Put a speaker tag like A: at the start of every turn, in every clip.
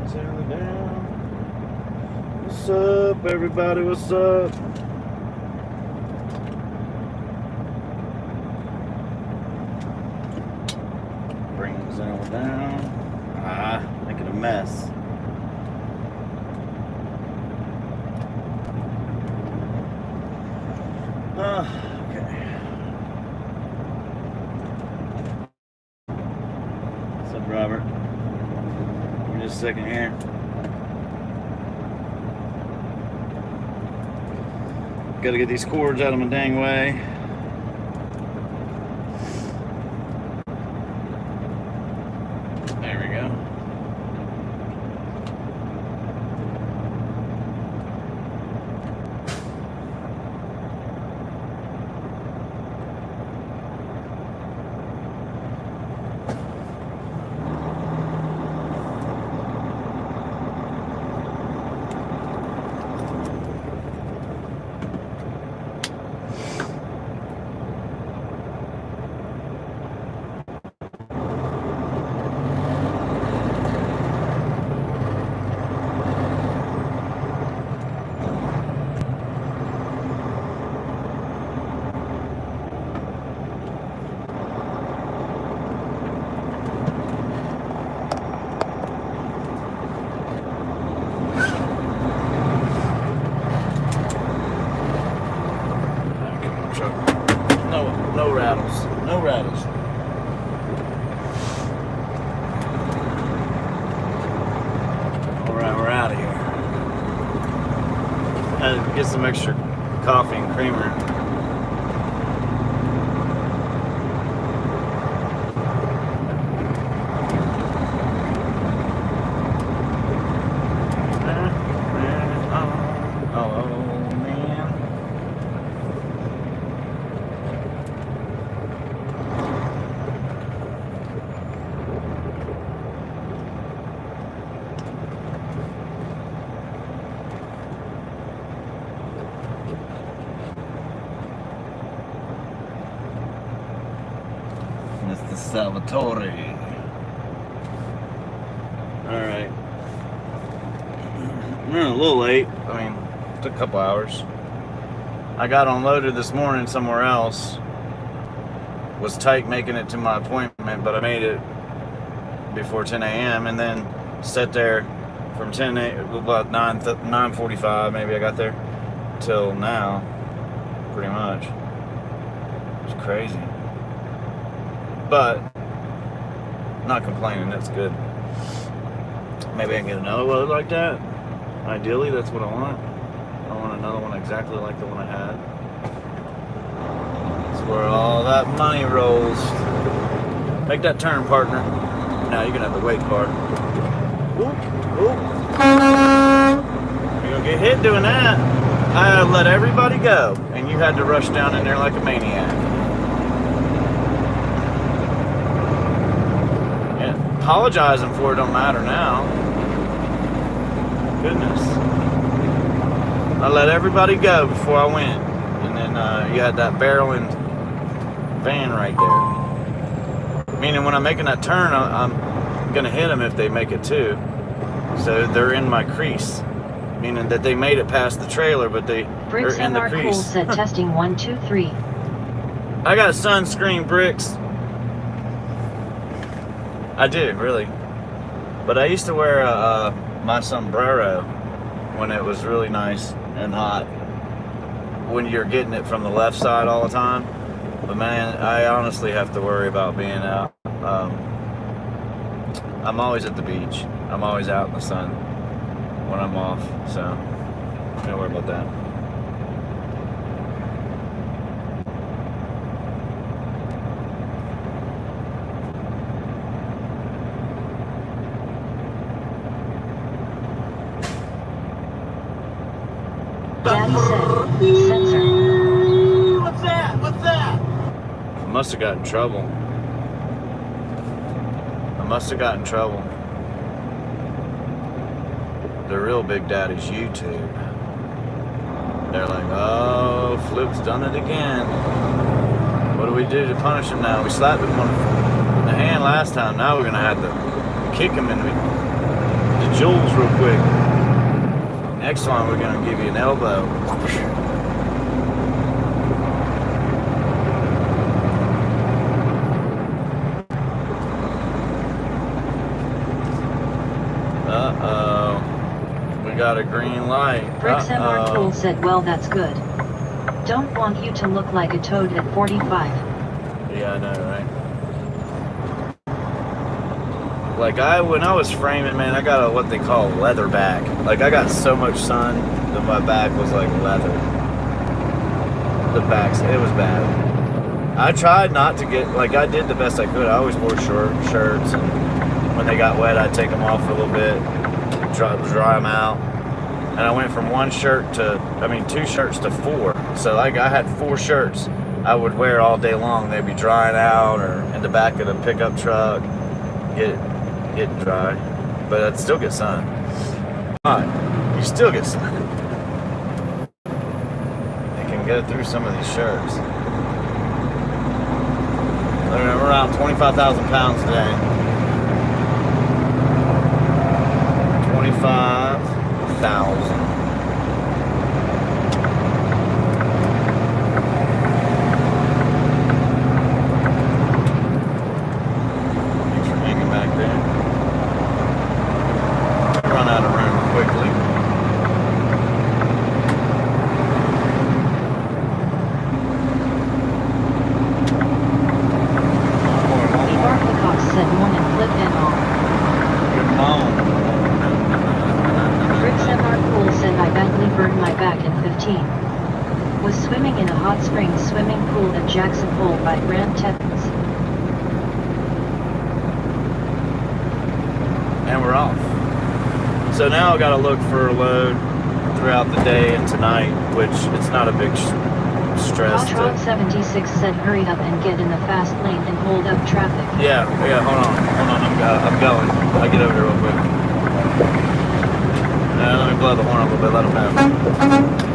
A: Settle down. What's up, everybody? What's up? Bring the settle down. Making a mess. Okay. What's up, Robert? Give me just a second here. Gotta get these cords out of my dang way. There we go. No rattles. No rattles. Alright, we're out of here. Get some extra coffee and creamer. Mr. Salvatore. Alright. I'm running a little late. I mean, it took a couple hours. I got unloaded this morning somewhere else. Was tight making it to my appointment, but I made it before 10 a.m. and then sat there from 10 about 9:45 maybe I got there till now, pretty much. It's crazy. But not complaining, that's good. Maybe I can get another load like that. Ideally, that's what I want. I want another one exactly like the one I had. That's where all that money rolls. Make that turn, partner. Now you're gonna have the wait card. Whoop, whoop. You're gonna get hit doing that. I let everybody go, and you had to rush down in there like a maniac. Apologizing for it don't matter now. Goodness. I let everybody go before I went. And then you had that barreling van right there. Meaning when I'm making that turn, I'm going to hit them if they make it too. So they're in my crease. Meaning that they made it past the trailer, but they're in the crease.
B: Bricks said testing 1, 2, 3.
A: I got sunscreen, Bricks. I do, really. But I used to wear my sombrero when it was really nice and hot. When you're getting it from the left side all the time. But man, I honestly have to worry about being out. I'm always at the beach. I'm always out in the sun when I'm off. So, don't worry about that.
B: Daddy said, sensor.
A: What's that? What's that? I must have got in trouble. The real big daddy's YouTube. They're like, oh, Fluke's done it again. What do we do to punish him now? We slapped him in the hand last time. Now we're going to have to kick him in the Jules real quick. Next time we're gonna give you an elbow. Uh-oh. We got a green light.
B: Bricks MR Cool said, well, that's good. Don't want you to look like a toad at 45.
A: Yeah, I know, right? Like when I was framing, man, I got a what they call leather back. Like I got so much sun that my back was like leather. The backs, it was bad. I tried not to get, like I did the best I could. I always wore short shirts, and when they got wet, I'd take them off for a little bit, dry them out. And I went from two shirts to 4. So like I had 4 shirts I would wear all day long. They'd be drying out or in the back of the pickup truck, getting dry. But I'd still get sun. Alright, you still get sun. You can go through some of these shirts. I'm around 25,000 pounds today. 25,000. Thanks for hanging back there. Run out of room quickly.
B: Barclaycox said morning flip and all.
A: Good morning.
B: Bricks MR Cool said I badly burned my back in 15. Was swimming in a hot spring swimming pool at Jackson Hole by Grand Teton.
A: And we're off. So now I gotta look for a load throughout the day and tonight, which it's not a big stress.
B: Hotron 76 said hurry up and get in the fast lane and hold up traffic.
A: Yeah, hold on, I'm going. I'll get over here real quick. Let me blow the horn a little bit, let them know.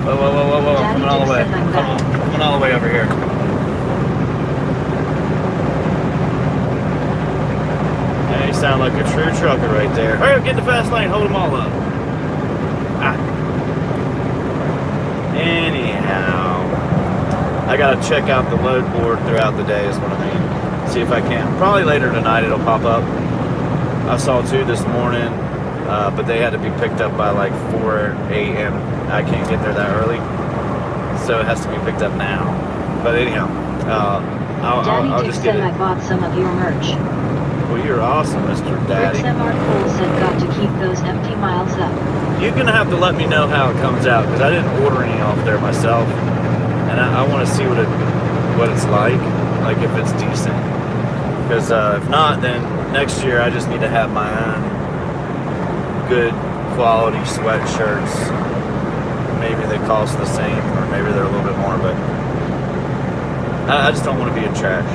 A: Whoa, coming all the way. Coming all the way over here. Yeah, you sound like a true trucker right there. Hurry up, get in the fast lane, hold them all up. Anyhow, I gotta check out the load board throughout the day is what I mean. See if I can. Probably later tonight it'll pop up. I saw 2 this morning, but they had to be picked up by like 4 a.m. I can't get there that early, so it has to be picked up now. But anyhow, I'll just get it.
B: I bought some of your merch.
A: Well, you're awesome, Mr. Daddy.
B: Bricks MR Cool said got to keep those empty miles up.
A: You're gonna have to let me know how it comes out because I didn't order any off there myself, and I want to see what it's like if it's decent. Because if not, then next year I just need to have my own good quality sweatshirts. Maybe they cost the same, or maybe they're a little bit more, but I just don't want to be in trash.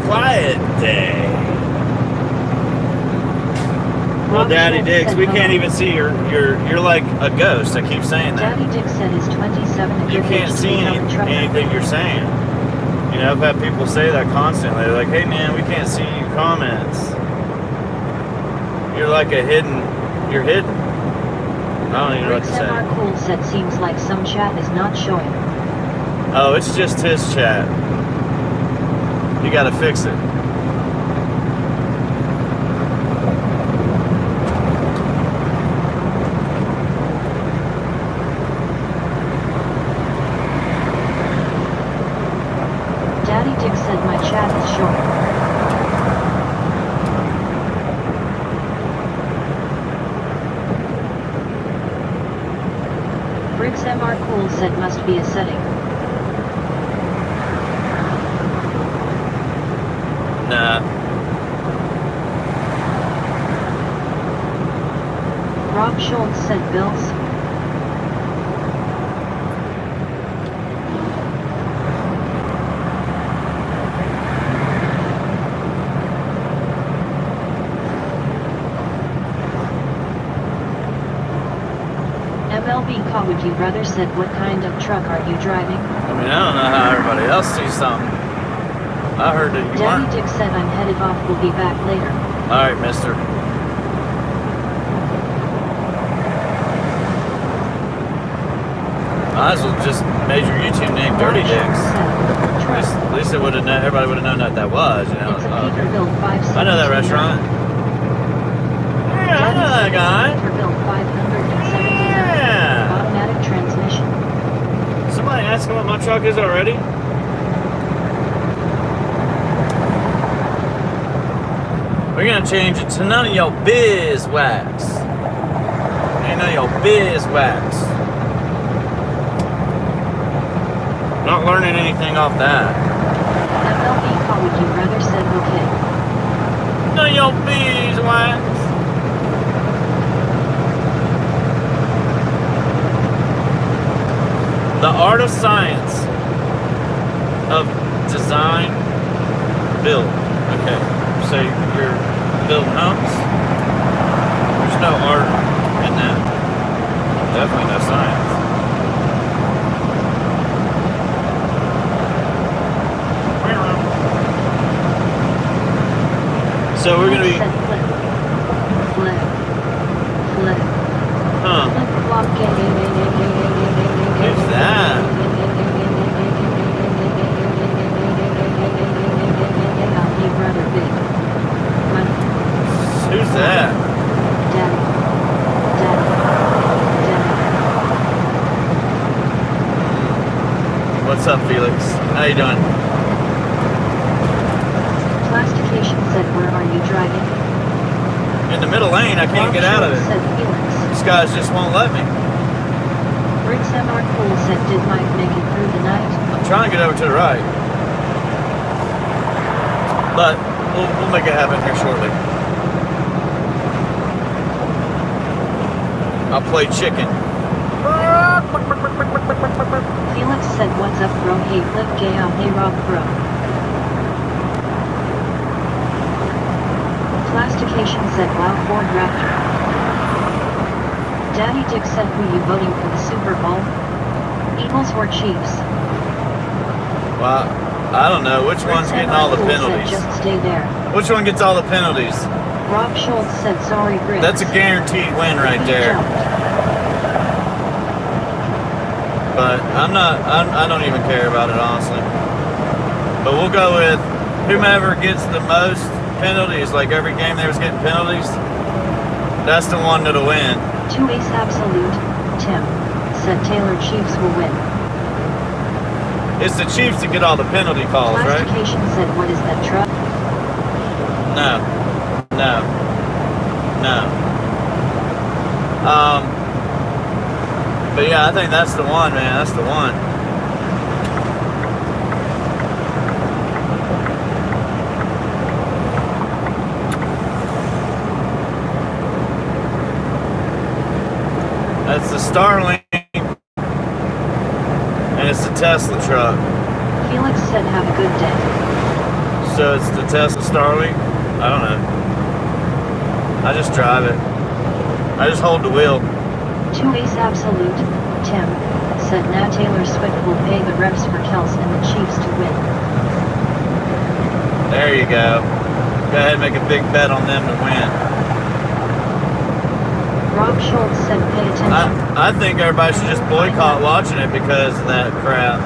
A: Quiet day. Well, Daddy Dix, we can't even see you're like a ghost. I keep saying that.
B: Daddy Dix said is 27.
A: You can't see anything you're saying. You know, I've had people say that constantly. They're like, hey man, we can't see your comments. You're like you're hidden. I don't even know what to say.
B: MR Cool said seems like some chat is not showing.
A: Oh, it's just his chat. You gotta fix it.
B: Daddy Dick said my chat is short. Bricks MR Cool said must be a setting.
A: Nah.
B: Rob Schultz said bills. MLB Would You Rather said, what kind of truck are you driving?
A: I mean, I don't know how everybody else sees something. I heard that you
B: Daddy
A: weren't.
B: Dick said, I'm headed off, we'll be back later.
A: Alright, mister. Might as well just made your YouTube name Dirty
B: Rob
A: Dicks.
B: Schultz said, truck.
A: At least it would have known, everybody would have known what that was, you know.
B: It's a
A: Oh, okay.
B: Peterbilt 579.
A: I know that restaurant. Yeah, I know that guy.
B: Peterbilt 579.
A: Yeah.
B: Automatic transmission.
A: Somebody asked him what my truck is already? We're gonna change it to none of your beeswax. Ain't none of your beeswax. Not learning anything off that.
B: MLB Would You Rather said, okay.
A: None of your beeswax. The art of science of design, build. Okay, so you're building homes? There's no art in that. Definitely no science. So we're gonna be,
B: Said flip. Flip. Flip.
A: huh?
B: Flip flop.
A: Who's that?
B: MLB Brother Big. Money.
A: Who's that?
B: Daddy. Daddy. Daddy.
A: What's up, Felix? How you doing?
B: Plastication said, where are you driving?
A: In the middle lane, I can't get out of it.
B: Said Felix.
A: These guys just won't let me.
B: Briggs MR Cool said, did Mike make it through the night?
A: I'm trying to get over to the right. But we'll make it happen here shortly. I'll play chicken.
B: Felix said, what's up bro, hey flip gay out, hey rock bro. Plastication said, wow Ford Raptor. Daddy Dick said, who you voting for the Super Bowl? Eagles or Chiefs?
A: Well, I don't know. Which one's getting all the penalties?
B: Said, just stay there.
A: Which one gets all the penalties?
B: Rob Schultz said, sorry Briggs.
A: That's a guaranteed win right
B: He
A: there.
B: jumped.
A: But I don't even care about it, honestly. But we'll go with whomever gets the most penalties, like every game they was getting penalties, that's the one that'll win.
B: 2 Ace Absolute, Tim, said Taylor Chiefs will win.
A: It's the Chiefs that get all the penalty calls, right?
B: Plastication said, what is that truck?
A: No. No. No. But yeah, I think that's the one, man. That's the one. That's the Starlink, and it's the Tesla truck.
B: Felix said, have a good day.
A: So it's the Tesla Starlink? I don't know. I just drive it. I just hold the wheel.
B: 2 Ace Absolute, Tim, said now Taylor Swift will pay the refs for Kels and the Chiefs to win.
A: There you go. Go ahead and make a big bet on them to win.
B: Rob Schultz said pay attention.
A: I think everybody should just boycott watching it because of that crap.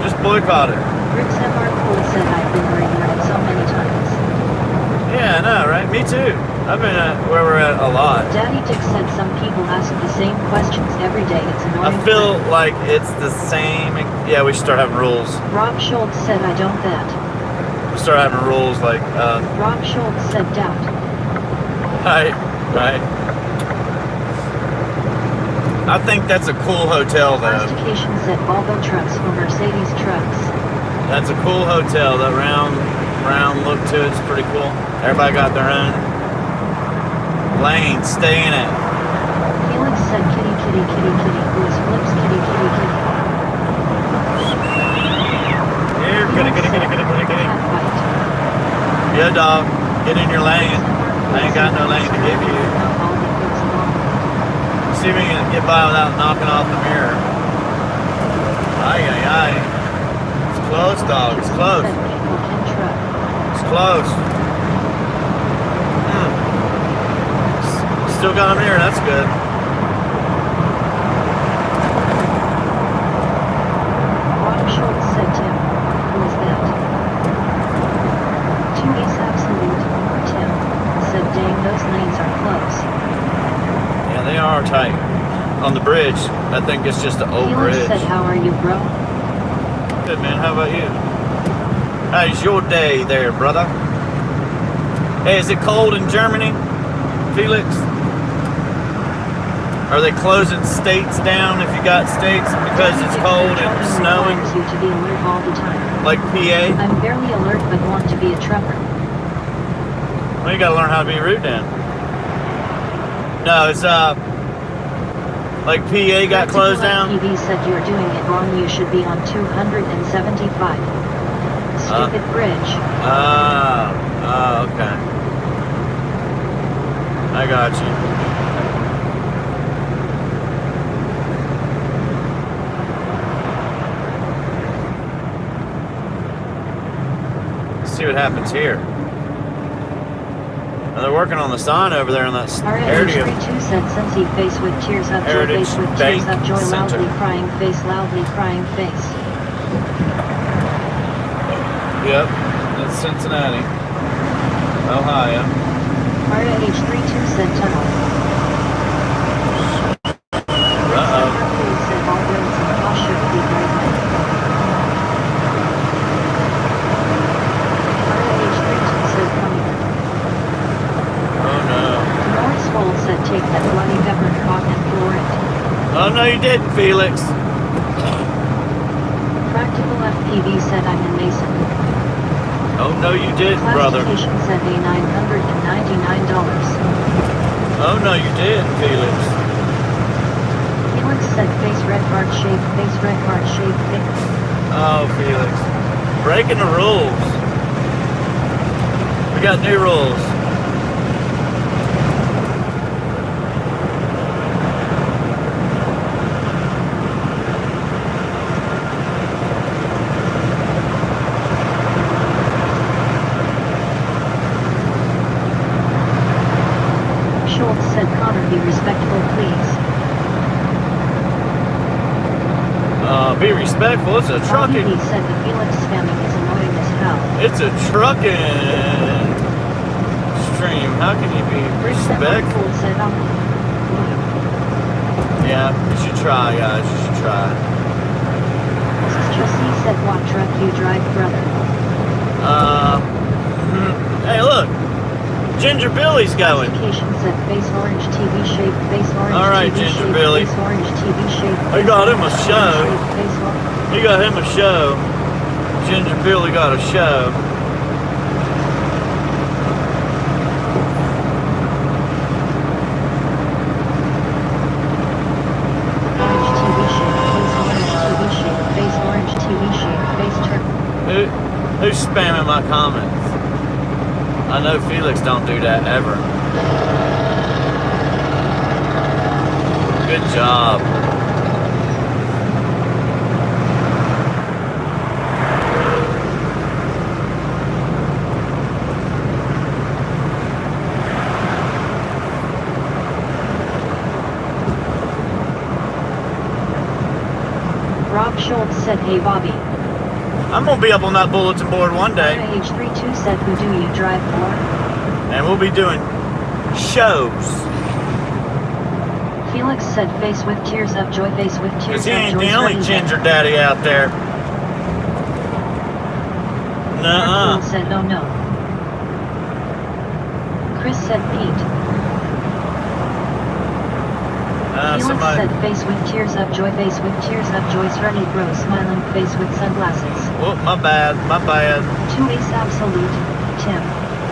A: Just boycott it.
B: Briggs MR Cool said I've been where you're at so many times.
A: Yeah, I know, right? Me too. I've been at where we're at a lot.
B: Daddy Dick said some people ask the same questions every day. It's annoying.
A: I feel like it's the same. Yeah, we should start having rules.
B: Rob Schultz said I don't that.
A: We start having rules like,
B: Rob Schultz said doubt.
A: right. I think that's a cool hotel, though.
B: Plastication said Volvo trucks or Mercedes trucks.
A: That's a cool hotel. That round look to it's pretty cool. Everybody got their own lane. Stay in it.
B: Felix said kitty kitty kitty kitty. Who's flips kitty kitty kitty.
A: Here, kitty.
B: Cat fight.
A: Yeah, dog. Get in your lane. I ain't got no lane to give you.
B: All the goods along.
A: See if we can get by without knocking off the mirror. Aye, aye, aye. It's close, dog. It's close.
B: Said people can truck.
A: It's close. Still got a mirror. That's good.
B: Rob Schultz said Tim. Who is that? 2 Ace Absolute. Tim. Said dang those lanes are close.
A: Yeah, they are tight. On the bridge, I think it's just an old
B: Felix
A: bridge.
B: said how are you bro?
A: Good, man. How about you? How's your day there, brother? Hey, is it cold in Germany, Felix? Are they closing states down if you got states because it's cold and snowing?
B: Requires you to be alert all the time.
A: Like PA?
B: I'm barely alert but want to be a trucker.
A: Well, you gotta learn how to be rude then. No, it's like PA got closed down.
B: TV said you're doing it wrong. You should be on 275. Stupid bridge.
A: Okay. I got you. Let's see what happens here. Now they're working on the sign over there on that area.
B: RH32 said since he face with tears up, joy
A: Heritage
B: face with
A: Bank
B: tears up, joy
A: Center.
B: loudly crying face.
A: Yep, that's Cincinnati, Ohio.
B: RH32 said tunnel.
A: Uh-oh.
B: Police said all roads in Haw should be great. RH32 said coming.
A: Oh no.
B: Norris Hole said take that bloody pepper cock and floor it.
A: Oh no, you didn't, Felix.
B: Practical FPV said I'm in Mason.
A: Oh no, you didn't, brother.
B: Classification said $999.
A: Oh no, you didn't, Felix.
B: Felix said face red heart shape,
A: Oh, Felix. Breaking the rules. We got new rules.
B: Schultz said Connor be respectful please.
A: Be respectful. It's a trucking.
B: He said the Felix spamming is annoying as hell.
A: It's a trucking stream. How can you be respectful?
B: Schultz said
A: Yeah, you should try, guys. You should try.
B: Jesse said what truck you drive, brother?
A: Hey, look. Ginger Billy's going.
B: Classification said face orange TV shape, face orange
A: All right,
B: TV
A: Ginger
B: shape,
A: Billy.
B: face orange TV shape.
A: I got him a show.
B: Face orange.
A: He got him a show. Ginger Billy got a show.
B: Orange TV shape, face orange TV shape, face turn.
A: Who's spamming my comments? I know Felix don't do that ever. Good job.
B: Rob Schultz said hey Bobby.
A: I'm gonna be up on that bulletin board one day,
B: RH32 said who do you drive for?
A: and we'll be doing shows.
B: Felix said face with tears up, joy face with tears
A: Cause he
B: up,
A: ain't
B: joy
A: the only
B: sweaty
A: ginger
B: head.
A: daddy out there. Nuh-uh.
B: Mark said oh no. Chris said Pete. Felix
A: Somebody.
B: said face with tears up, joy face with tears up, Joyce Rennie bro smiling face with sunglasses.
A: Oh, my bad.
B: 2 Ace Absolute, Tim.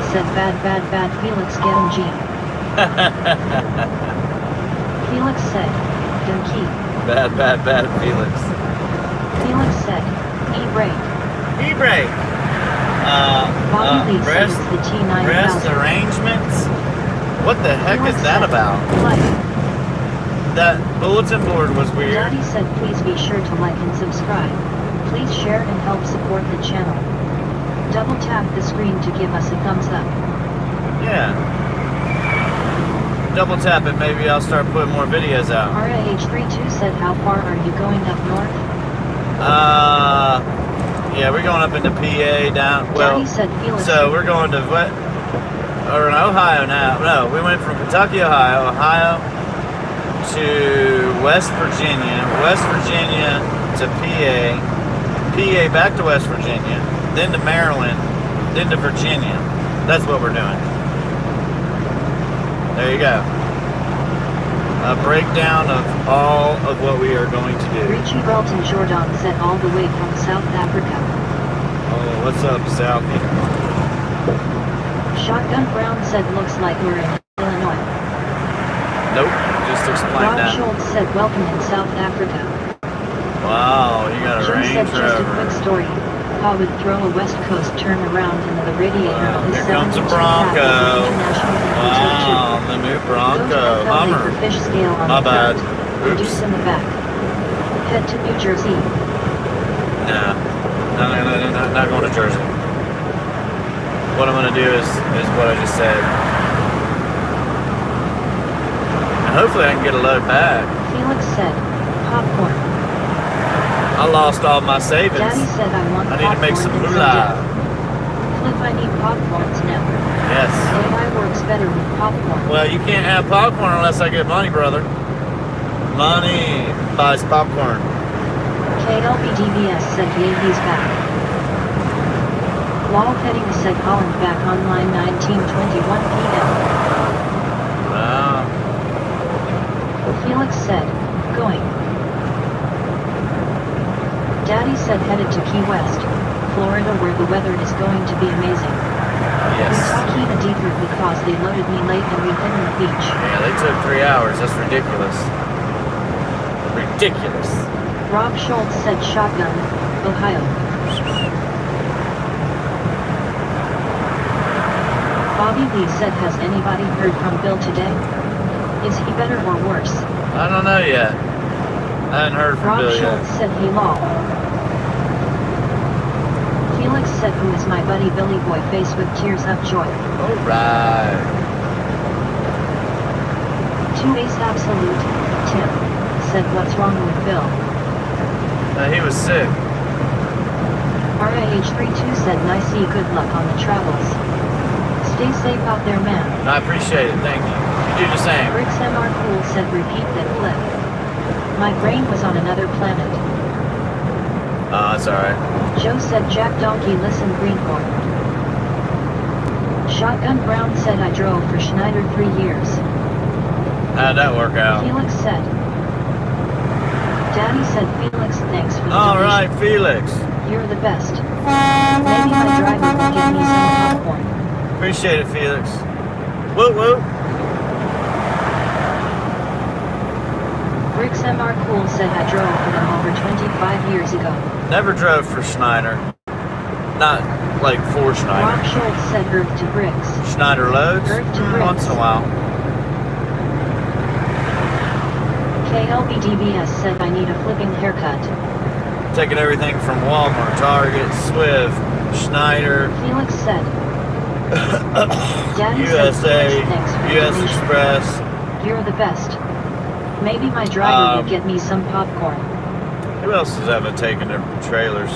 B: Said bad Felix get him G. Felix said, Donkey.
A: Bad Felix.
B: Felix said, E-brake.
A: E-brake.
B: Bobby Lee said
A: Rest
B: it's the T9000.
A: arrangements? What the heck
B: Felix
A: is that
B: said,
A: about?
B: Light.
A: that bulletin board was weird.
B: Daddy said please be sure to like and subscribe. Please share and help support the channel. Double tap the screen to give us a thumbs up.
A: Yeah. Double tap it, maybe I'll start putting more videos out.
B: RAH32 said how far are you going up north?
A: Yeah, we're going up into PA down, well,
B: Daddy said Felix.
A: so we're going to Ohio now. No, we went from Kentucky, Ohio to West Virginia to PA back to West Virginia, then to Maryland, then to Virginia. That's what we're doing. There you go. A breakdown of all of what we are going to do.
B: Richie Belton Jordan said all the way from South Africa.
A: Oh, what's up, Southie?
B: Shotgun Brown said looks like we're in Illinois.
A: Nope, just explain
B: Rob
A: that.
B: Schultz said welcome in South Africa.
A: Wow, you got a
B: Jim
A: Range
B: said just a
A: Rover.
B: quick story. Pa would throw a West Coast turn around into the radiator
A: Wow,
B: of his
A: here comes a
B: 72
A: Bronco.
B: International
A: Wow, the new Bronco.
B: Go to
A: Hummer.
B: for fish scale on
A: My
B: the
A: bad.
B: front.
A: Oops.
B: Reduce in the back. Head to New Jersey.
A: Nah, not going to Jersey. What I'm going to do is what I just said. And hopefully I can get a load back.
B: Felix said, popcorn.
A: I lost all my savings.
B: Daddy said I want
A: I need to make some
B: popcorn
A: moolah.
B: instead. Flip, I need popcorns now.
A: Yes.
B: AI works better with popcorn.
A: Well, you can't have popcorn unless I get money, brother. Money buys popcorn.
B: KLBDBS said yay, he's back. Lol Petting said Holland back online 19:21 p.m.
A: Wow.
B: Felix said, going. Daddy said headed to Key West, Florida, where the weather is going to be amazing.
A: Yes.
B: We saw Key Deeper because they loaded me late and we've been in the beach.
A: Yeah, they took 3 hours. That's ridiculous. Ridiculous.
B: Rob Schultz said shotgun, Ohio. Bobby Lee said has anybody heard from Bill today? Is he better or worse?
A: I don't know yet. I haven't heard from
B: Rob
A: Bill
B: Schultz
A: yet.
B: said he lol. Felix said who is my buddy Billy Boy face with tears of joy.
A: Alright.
B: 2 Ace Absolute, Tim, said what's wrong with Bill?
A: He was sick.
B: RAH32 said nice see good luck on the travels. Stay safe out there man.
A: I appreciate it. Thank you. You do the same.
B: Bricks MR Cool said repeat that flip. My brain was on another planet.
A: It's alright.
B: Joe said Jack Donkey listen Greenhorn. Shotgun Brown said I drove for Schneider 3 years.
A: How'd that work out?
B: Felix said. Daddy said Felix thanks for the
A: Alright, Felix.
B: donation. You're the best. Maybe my driver will give me some popcorn.
A: Appreciate it, Felix. Woo woo.
B: Bricks MR Cool said I drove for them over 25 years ago.
A: Never drove for Schneider. Not like for
B: Rob
A: Schneider.
B: Schultz said Earth to Bricks.
A: Schneider loads?
B: Earth to bricks.
A: Once in a while.
B: KLBDBS said I need a flipping haircut.
A: Taking everything from Walmart, Target, Swift, Schneider,
B: Felix said. Daddy
A: USA,
B: said Felix, thanks for the
A: US
B: donation.
A: Express.
B: You're the best. Maybe my driver will get me some popcorn.
A: Who else is ever taking their trailers?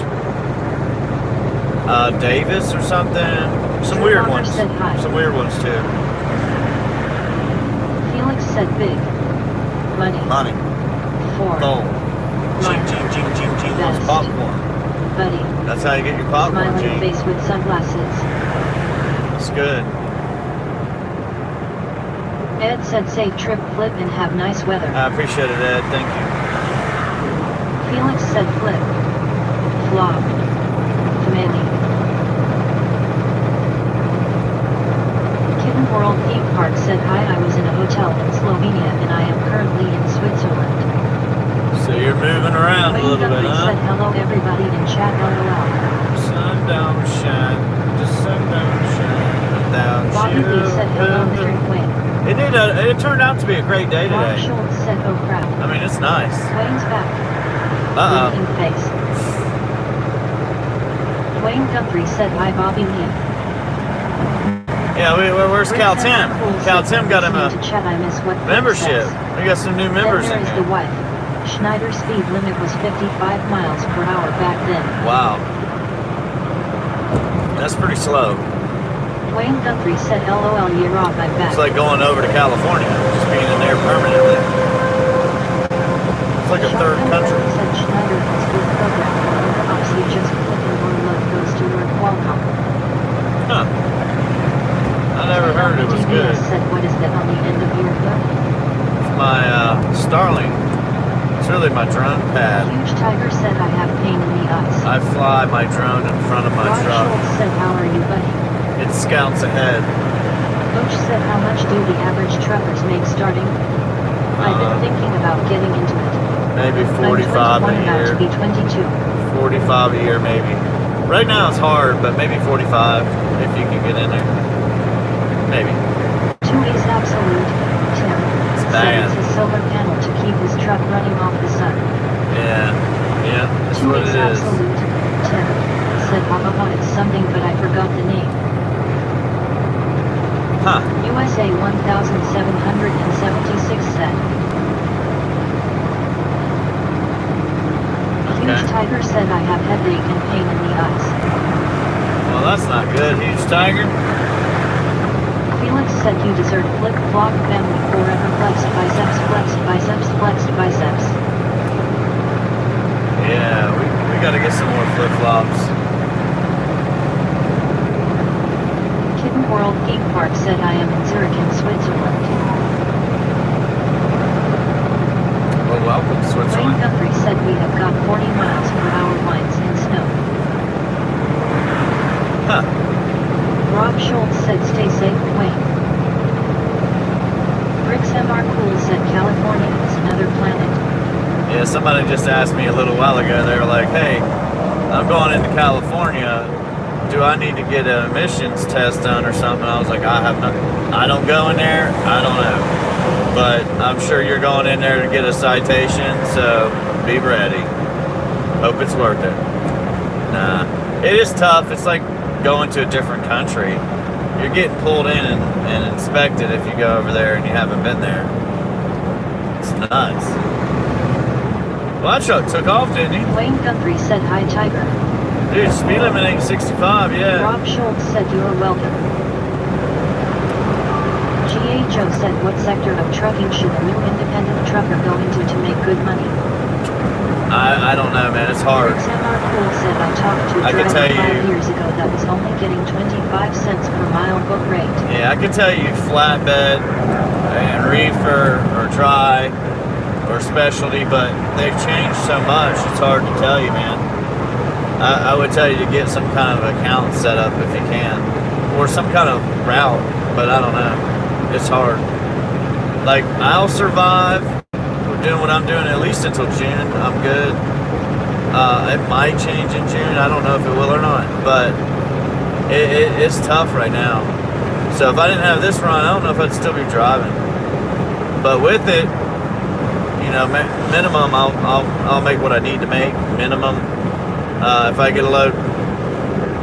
A: Davis or something? Some
B: Drew
A: weird
B: Bonner
A: ones.
B: said hi.
A: Some weird ones too.
B: Felix said big. Money.
A: Money.
B: For.
A: Gold. Ching, ching, ching, ching, ching. Those
B: Best.
A: popcorn.
B: Buddy.
A: That's how you get your popcorn,
B: Smiling
A: Gene.
B: face with sunglasses.
A: It's good.
B: Ed said safe trip flip and have nice weather.
A: I appreciate it, Ed. Thank you.
B: Felix said flip. Flop. Commanding. Kitten World Theme Park said hi, I was in a hotel in Slovenia and I am currently in Switzerland.
A: So you're moving around a
B: Wayne
A: little bit,
B: Guthrie
A: huh?
B: said hello everybody in chat LOL.
A: Sun don't shine, the sun don't shine without
B: Bobby
A: you.
B: Lee said hello Mr. Wayne.
A: It did. It turned out to be a great day
B: Rob
A: today.
B: Schultz said, oh crap.
A: I mean, it's nice.
B: Wayne's back.
A: Uh-oh.
B: Blinking face. Wayne Guthrie said, hi Bobby Mia.
A: Yeah, where's Cal Tim? Cal Tim got him a
B: to chat, I miss what Greg
A: membership.
B: says.
A: We got some new members
B: Then
A: in
B: there is the
A: here.
B: wife. Schneider's speed limit was 55 miles per hour back then.
A: Wow. That's pretty slow.
B: Wayne Guthrie said, LOL, yeah, Rob, I'm back.
A: It's like going over to California, just being in there permanently. It's like a third country.
B: Said Schneider has good program for overhops. You just click and one load goes to work Qualcomm.
A: Huh. I never heard it was good.
B: said, what is that on the end of your hook?
A: It's my Starlink. It's really my drone pad.
B: Huge Tiger said, I have pain in the eyes.
A: I fly my drone in front of my
B: Rob
A: truck.
B: Schultz said, how are you, buddy?
A: It scouts ahead.
B: Coach said, how much do the average truckers make starting? I've been thinking about getting into it.
A: Maybe
B: I'm
A: 45 a
B: 21, about to be
A: year.
B: 22.
A: 45 a year, maybe. Right now it's hard, but maybe 45 if you can get in there. Maybe.
B: 2 is absolute. Tim
A: It's
B: said
A: bad.
B: it's a solar panel to keep his truck running off the sun.
A: Yeah. Yeah, that's
B: 2
A: what
B: is
A: it is.
B: absolute. Tim said, it's something, but I forgot the name.
A: Huh.
B: USA 1776 said. Huge
A: Okay.
B: Tiger said, I have headache and pain in the eyes.
A: Well, that's not good. Huge Tiger.
B: Felix said, you deserve flip flop family forever flexed biceps flexed biceps flexed biceps.
A: Yeah, we got to get some more flip-flops.
B: Kitten World Geek Park said, I am in Zurich in Switzerland.
A: Well, welcome,
B: Wayne
A: Switzerland.
B: Guthrie said, we have got 40 miles per hour winds in snow.
A: Huh.
B: Rob Schultz said, stay safe, Wayne. Bricks MR Cool said, California is another planet.
A: Yeah, somebody just asked me a little while ago, they were like, hey, I'm going into California. Do I need to get an emissions test done or something? I was like, I don't go in there, I don't know. But I'm sure you're going in there to get a citation, so be ready. Hope it's worth it. Nah, it is tough. It's like going to a different country. You're getting pulled in and inspected if you go over there and you haven't been there. It's nuts. Well, that truck took off, didn't he?
B: Wayne Guthrie said, hi Tiger.
A: Dude, speed limit ain't 65, yeah.
B: Rob Schultz said, you're welcome. GHO said, what sector of trucking should a new independent trucker go into to make good money?
A: I don't know, man. It's hard.
B: XMR Cool said, I talked to a
A: I can
B: driver
A: tell
B: 5
A: you-
B: years ago that was only getting 25 cents per mile book rate.
A: Yeah, I can tell you flatbed and reefer or dry or specialty, but they've changed so much, it's hard to tell you, man. I would tell you to get some kind of account set up if you can, or some kind of route, but I don't know. It's hard. Like, I'll survive doing what I'm doing at least until June. I'm good. It might change in June. I don't know if it will or not, but it's tough right now. So if I didn't have this run, I don't know if I'd still be driving. But with it, you know, minimum, I'll make what I need to make. Minimum. If I get a load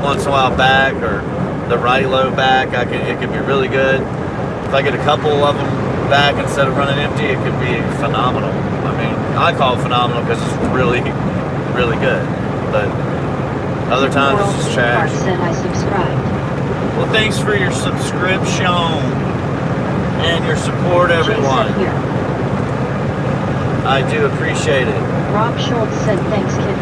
A: once in a while back, or the right load back, it could be really good. If I get a couple of them back instead of running empty, it could be phenomenal. I mean, I call it phenomenal because it's really, really good. But other times it's just trash.
B: said, I subscribed.
A: Well, thanks for your subscription and your support,
B: Jason
A: everyone.
B: here.
A: I do appreciate it.
B: Rob Schultz said, thanks, kid.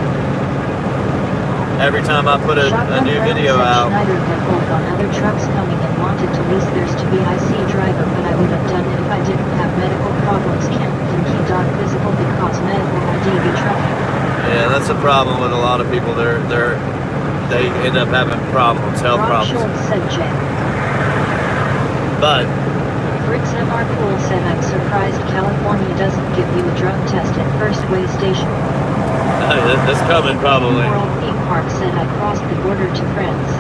A: Every time I put a new video out,
B: Schneider had hold on other trucks coming and wanted to lease theirs to be IC driver, but I would have done it if I didn't have medical problems. Can't think he done physical because medical or DB trucking.
A: yeah, that's a problem with a lot of people. They end up having problems, health
B: Rob
A: problems.
B: Schultz said, Jay.
A: But
B: Bricks MR Cool said, I'm surprised California doesn't give you a drug test at First Way Station.
A: that's coming probably.
B: World Theme Park said, I crossed the border to France.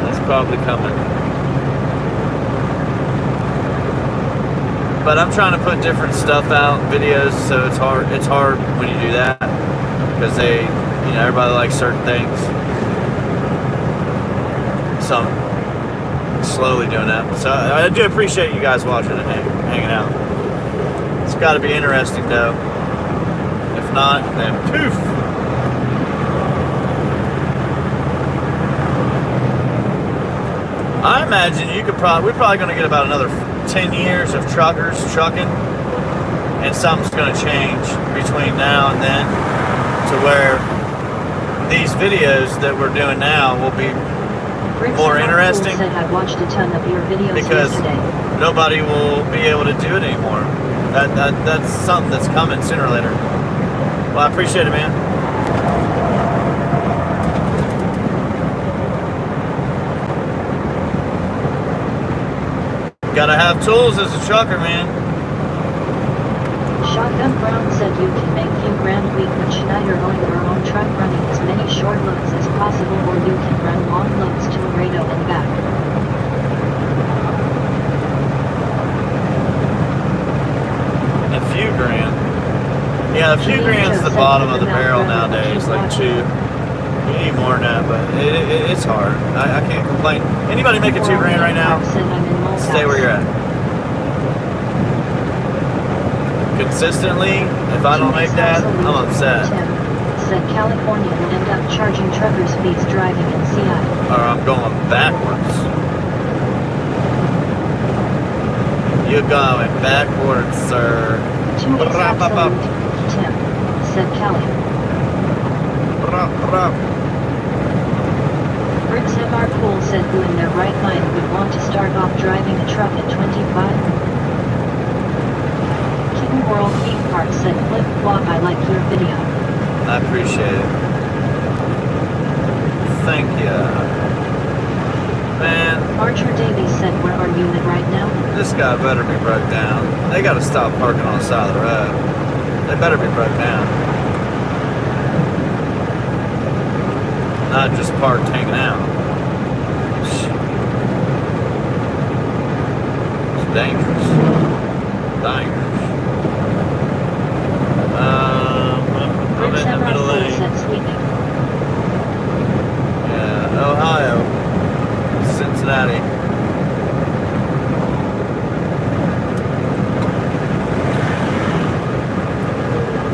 A: That's probably coming. but I'm trying to put different stuff out, videos, so it's hard. It's hard when you do that because everybody likes certain things. So I'm slowly doing that. So I do appreciate you guys watching and hanging out. It's got to be interesting though. If not, then poof. I imagine we're probably going to get about another 10 years of truckers trucking, and something's going to change between now and then to where these videos that we're doing now will be more interesting.
B: Said I watched a ton of your videos
A: because
B: yesterday.
A: Nobody will be able to do it anymore. That's something that's coming sooner or later. Well, I appreciate it, man. Gotta have tools as a trucker, man.
B: Shotgun Brown said you can make few grand a week with Schneider owning your own truck, running as many short loads as possible, or you can run long loads to Laredo and back.
A: A few grand. Yeah, a few grand's the bottom of the barrel nowadays, like 2. You need more than that, but it's hard. I can't complain. Anybody making $2 grand right now? Stay where you're at. Consistently, if I don't make that, I'm upset.
B: Said California will end up charging truckers fees driving in CI.
A: Or I'm going backwards. You're going backwards, sir.
B: Tim, said Kelly. Brits MR Pool said who in their right mind would want to start off driving a truck at 25? Kitten World Theme Park said flip flop, I like your video.
A: I appreciate it. Thank you. Man.
B: Archer Davies said where are you at right now?
A: This guy better be broke down. They gotta stop parking on the side of the road. They better be broke down. Not just parked hanging out. It's dangerous. Dangerous. I'm in the middle lane. Yeah, Ohio. Cincinnati.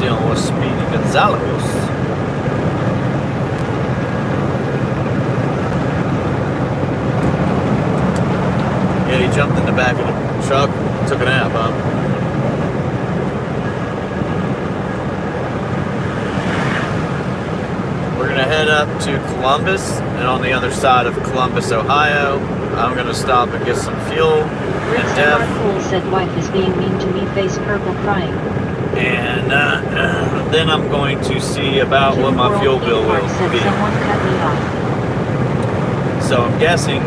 A: Dealing with Speedy Gonzalez. Yeah, he jumped in the back of the truck, took a nap, huh? We're gonna head up to Columbus, and on the other side of Columbus, Ohio, I'm gonna stop and get some fuel and Def.
B: Pool said wife is being mean to me, face purple crying.
A: And then I'm going to see about what my fuel bill will be.
B: Someone cut me off.
A: So I'm guessing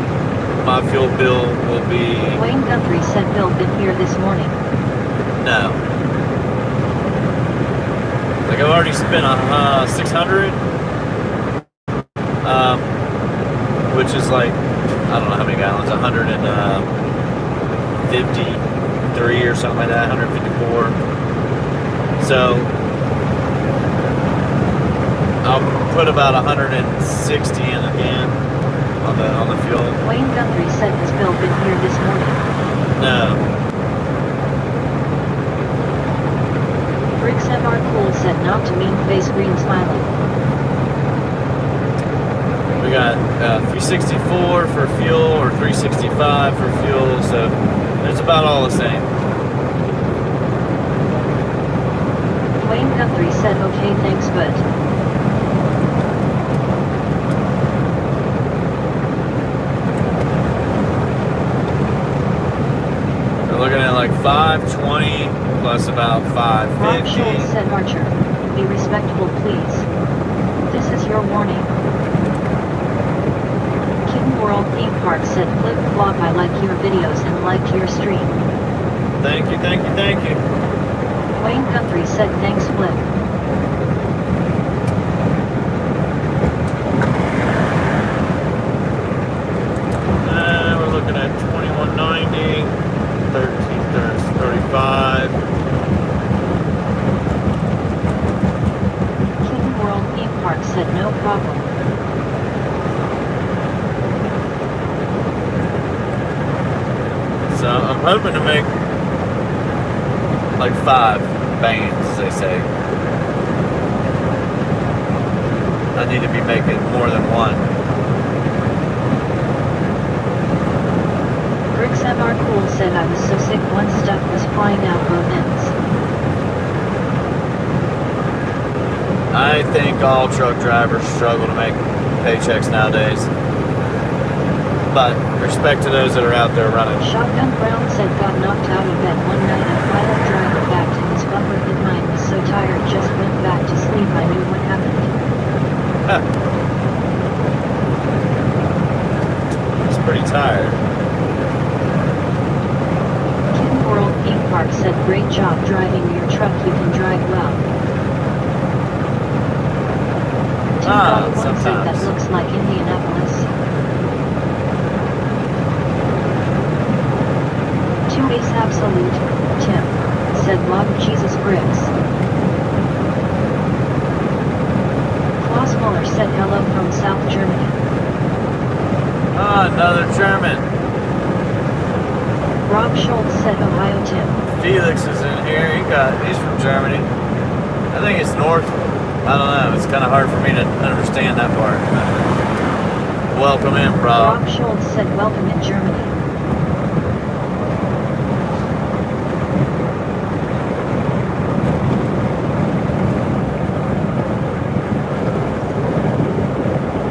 A: my fuel bill will be...
B: Wayne Guthrie said Bill been here this morning.
A: No. Like I've already spent $600, which is like, I don't know how many gallons, 153 or something like that, 154. So I'll put about 160 in again on the fuel.
B: Wayne Guthrie said has Bill been here this morning?
A: No.
B: Briggs MR Cool said not to mean face green smiling.
A: We got 364 for fuel or 365 for fuel, so it's about all the same.
B: Wayne Guthrie said okay thanks but...
A: We're looking at like 520 plus about 550.
B: Rob Schultz said Archer, be respectable please. This is your warning. Kitten World Theme Park said flip flop, I like your videos and liked your stream.
A: Thank you, thank you, thank you.
B: Wayne Guthrie said thanks flip.
A: We're looking at 2190, 1335.
B: said no problem.
A: So I'm hoping to make like 5 bands, as they say. I need to be making more than one.
B: Bricks MR Cool said I was so sick one stuff was flying out both ends.
A: I think all truck drivers struggle to make paychecks nowadays. But respect to those that are out there running.
B: Shotgun Brown said got knocked out of bed one night and pilot driver backed in his bumper hit mine was so tired just went back to sleep I knew what happened.
A: It's pretty tired.
B: Kitten World Theme Park said great job driving your truck you can drive well. Tim got one said that
A: sometimes.
B: looks like Indianapolis. 2A's Absolute, Tim, said Log Jesus Bricks. Klaus Muller said hello from South Germany.
A: Ah, another German.
B: Rob Schultz said Ohio Tim.
A: Felix is in here. He's from Germany. I think it's north. I don't know. It's kind of hard for me to understand that part. Welcome in, bro.
B: Rob Schultz said welcome in Germany.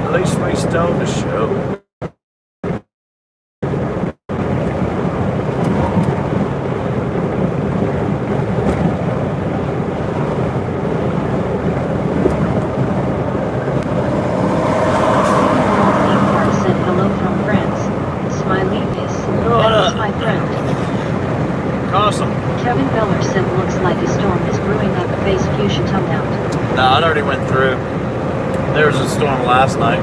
A: At least we stole the show. Awesome.
B: Kevin Beller said looks like a storm is brewing up face fuchsia tongue out.
A: No, it already went through. There was a storm last night.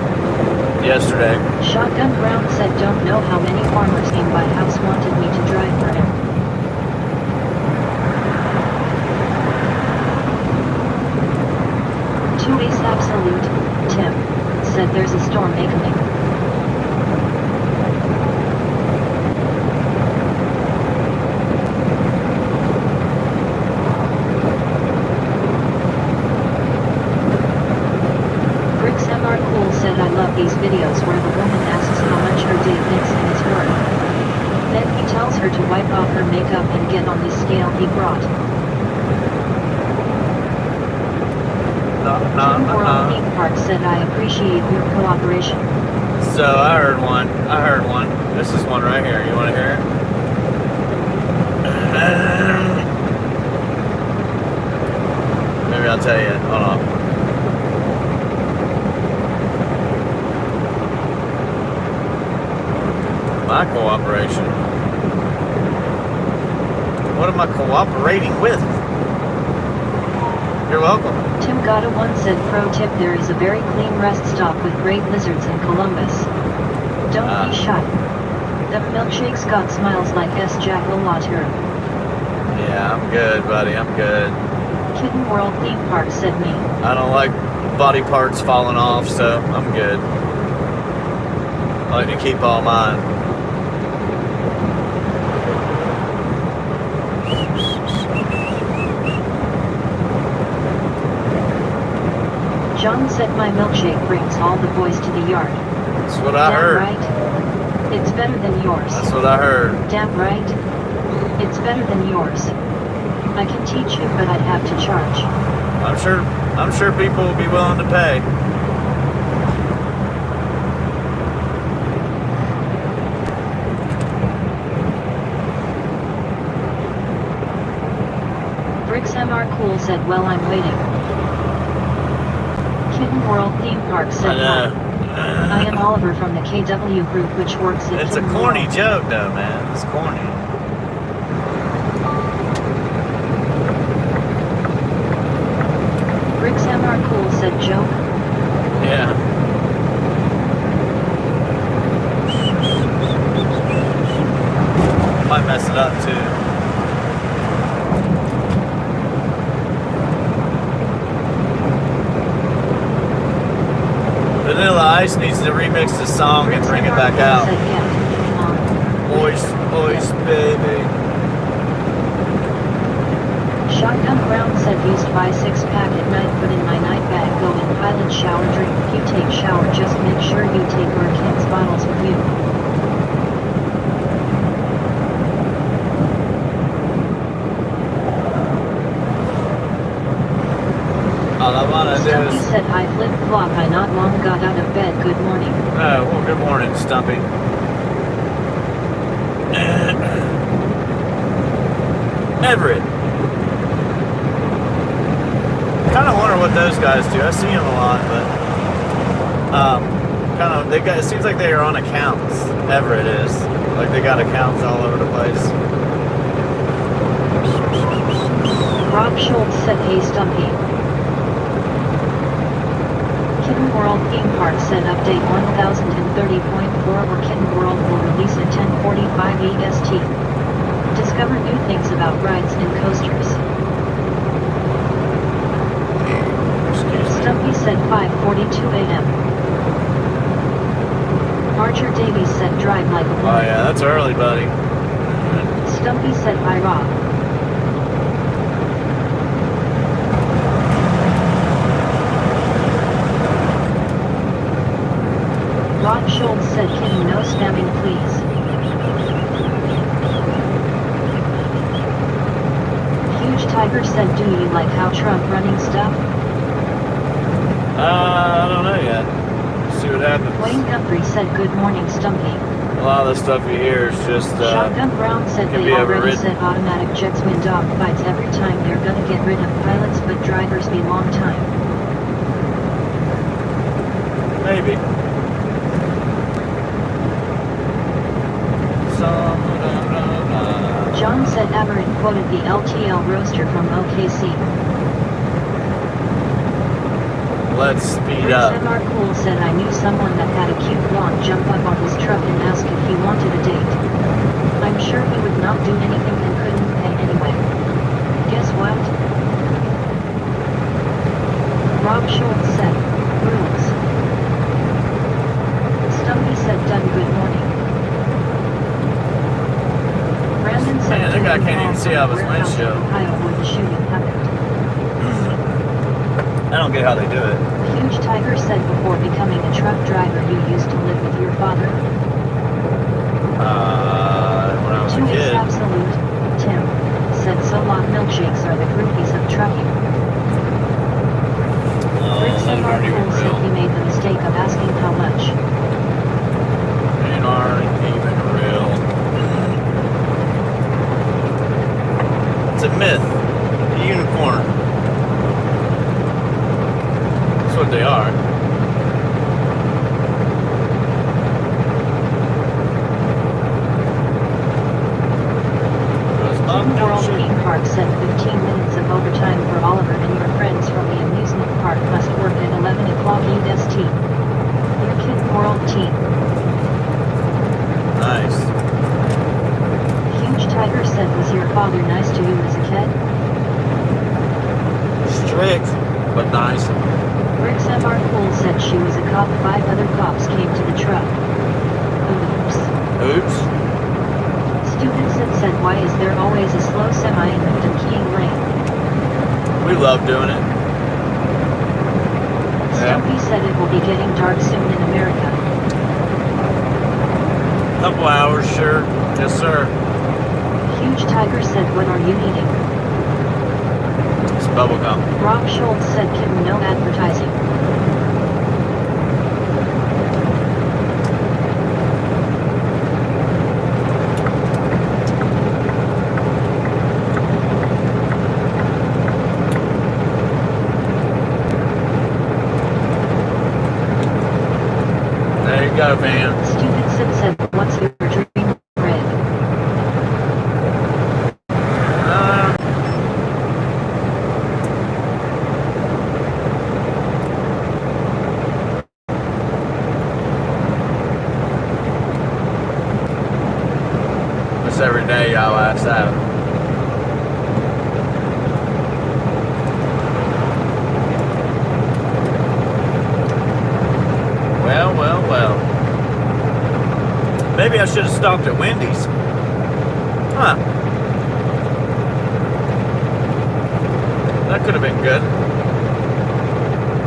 A: Yesterday.
B: Shotgun Brown said don't know how many farmers came by house wanted me to drive for him. Today's Absolute, Tim, said there's a storm coming. I love these videos where the woman asks how much her day thinks and is worth. Then he tells her to wipe off her makeup and get on the scale he brought. World Theme Park said I appreciate your cooperation.
A: So I heard one. This is one right here. You want to hear it? Maybe I'll tell you. Hold on. My cooperation. What am I cooperating with? You're welcome.
B: Tim Gotta one said pro tip there is a very clean rest stop with great lizards in Columbus. Don't be shy. The milkshakes got smiles like S. Jack LaLauteur.
A: Yeah, I'm good, buddy. I'm good.
B: Kitten World Theme Park said me.
A: I don't like body parts falling off, so I'm good. I like to keep all mine.
B: John said my milkshake brings all the boys to the yard.
A: That's what I heard.
B: Right? It's better than yours.
A: That's what I heard.
B: Damn right. It's better than yours. I can teach you, but I'd have to charge.
A: I'm sure people will be willing to pay.
B: Bricks MR Cool said, well, I'm waiting. Kitten World Theme Park said, I am Oliver from the KW group which works at
A: It's a corny joke though, man. It's corny.
B: Bricks MR Cool said, joke?
A: Yeah. Might mess it up too. Dice needs to remix the song and bring it back out. Ois, baby.
B: Shotgun round said used by 6-pack at night, put in my night bag, go in pilot shower, drink. If you take shower, just make sure you take Hurricanes bottles with you.
A: All I wanna do
B: Stumpy
A: is...
B: said hi flip flop, I not long got out of bed, good morning.
A: Oh, well, good morning, Stumpy. Everett. Kind of wonder what those guys do. I see them a lot, but it seems like they are on accounts. Everett is. Like they got accounts all over the place.
B: Rob Schultz said hey Stumpy. Kitten World Theme Park said update 1030.4 or Kitten World will release at 10:45 EST. Discover new things about rides and coasters. Stumpy said 5:42 a.m. Archer Davies said drive like a woman.
A: Oh yeah, that's early, buddy.
B: Stumpy said hi Rob. Rob Schultz said Kitty no spamming please. Huge Tiger said do you like how Trump running stuff?
A: I don't know yet. See what happens.
B: Wayne Guthrie said good morning Stumpy.
A: A lot of the stuff you hear is just
B: Shotgun Brown said
A: can
B: they
A: be
B: already
A: overridden.
B: said automatic jets win dog fights every time, they're gonna get rid of pilots but drivers be long time.
A: Maybe.
B: John said Aberrant quoted the LTL roaster from OKC.
A: Let's speed
B: Chris
A: up.
B: MR Cool said I knew someone that had a cute blonde jump up on his truck and ask if he wanted a date. I'm sure he would not do anything and couldn't pay anyway. Guess what? Rob Schultz said, rules. Stumpy said done good morning. Brandon said
A: Man, that guy can't even see out of his windshield.
B: Ohio where the shooting happened.
A: I don't get how they do it.
B: Huge Tiger said before becoming a truck driver you used to live with your father.
A: When I was a
B: To his
A: kid.
B: absolute, Tim said so-lot milkshakes are the groupies of trucking. Rick
A: Those
B: said
A: aren't even
B: said he
A: real.
B: made the mistake of asking how much.
A: They aren't even real. It's a myth. A unicorn. That's what they are.
B: Kitten World Theme Park said 15 minutes of overtime for Oliver and your friends from the amusement park must work at 11 o'clock EST. Your Kitten World team.
A: Nice.
B: Huge Tiger said was your father nice to you as a kid?
A: Strict, but nice.
B: Rick's MR Cool said she was a cop, 5 other cops came to the truck. Oops.
A: Oops.
B: Students said why is there always a slow semi in the Dunkeeing lane?
A: We love doing it.
B: Stumpy said it will be getting dark soon in America.
A: Couple hours, sure. Yes, sir.
B: Huge Tiger said what are you eating?
A: It's bubblegum.
B: Rob Schultz said kitten no advertising.
A: There you go, man.
B: Stupid Sid said what's your dream rig?
A: This every day y'all ask that. Well, I should have stopped at Wendy's. Huh. That could have been good.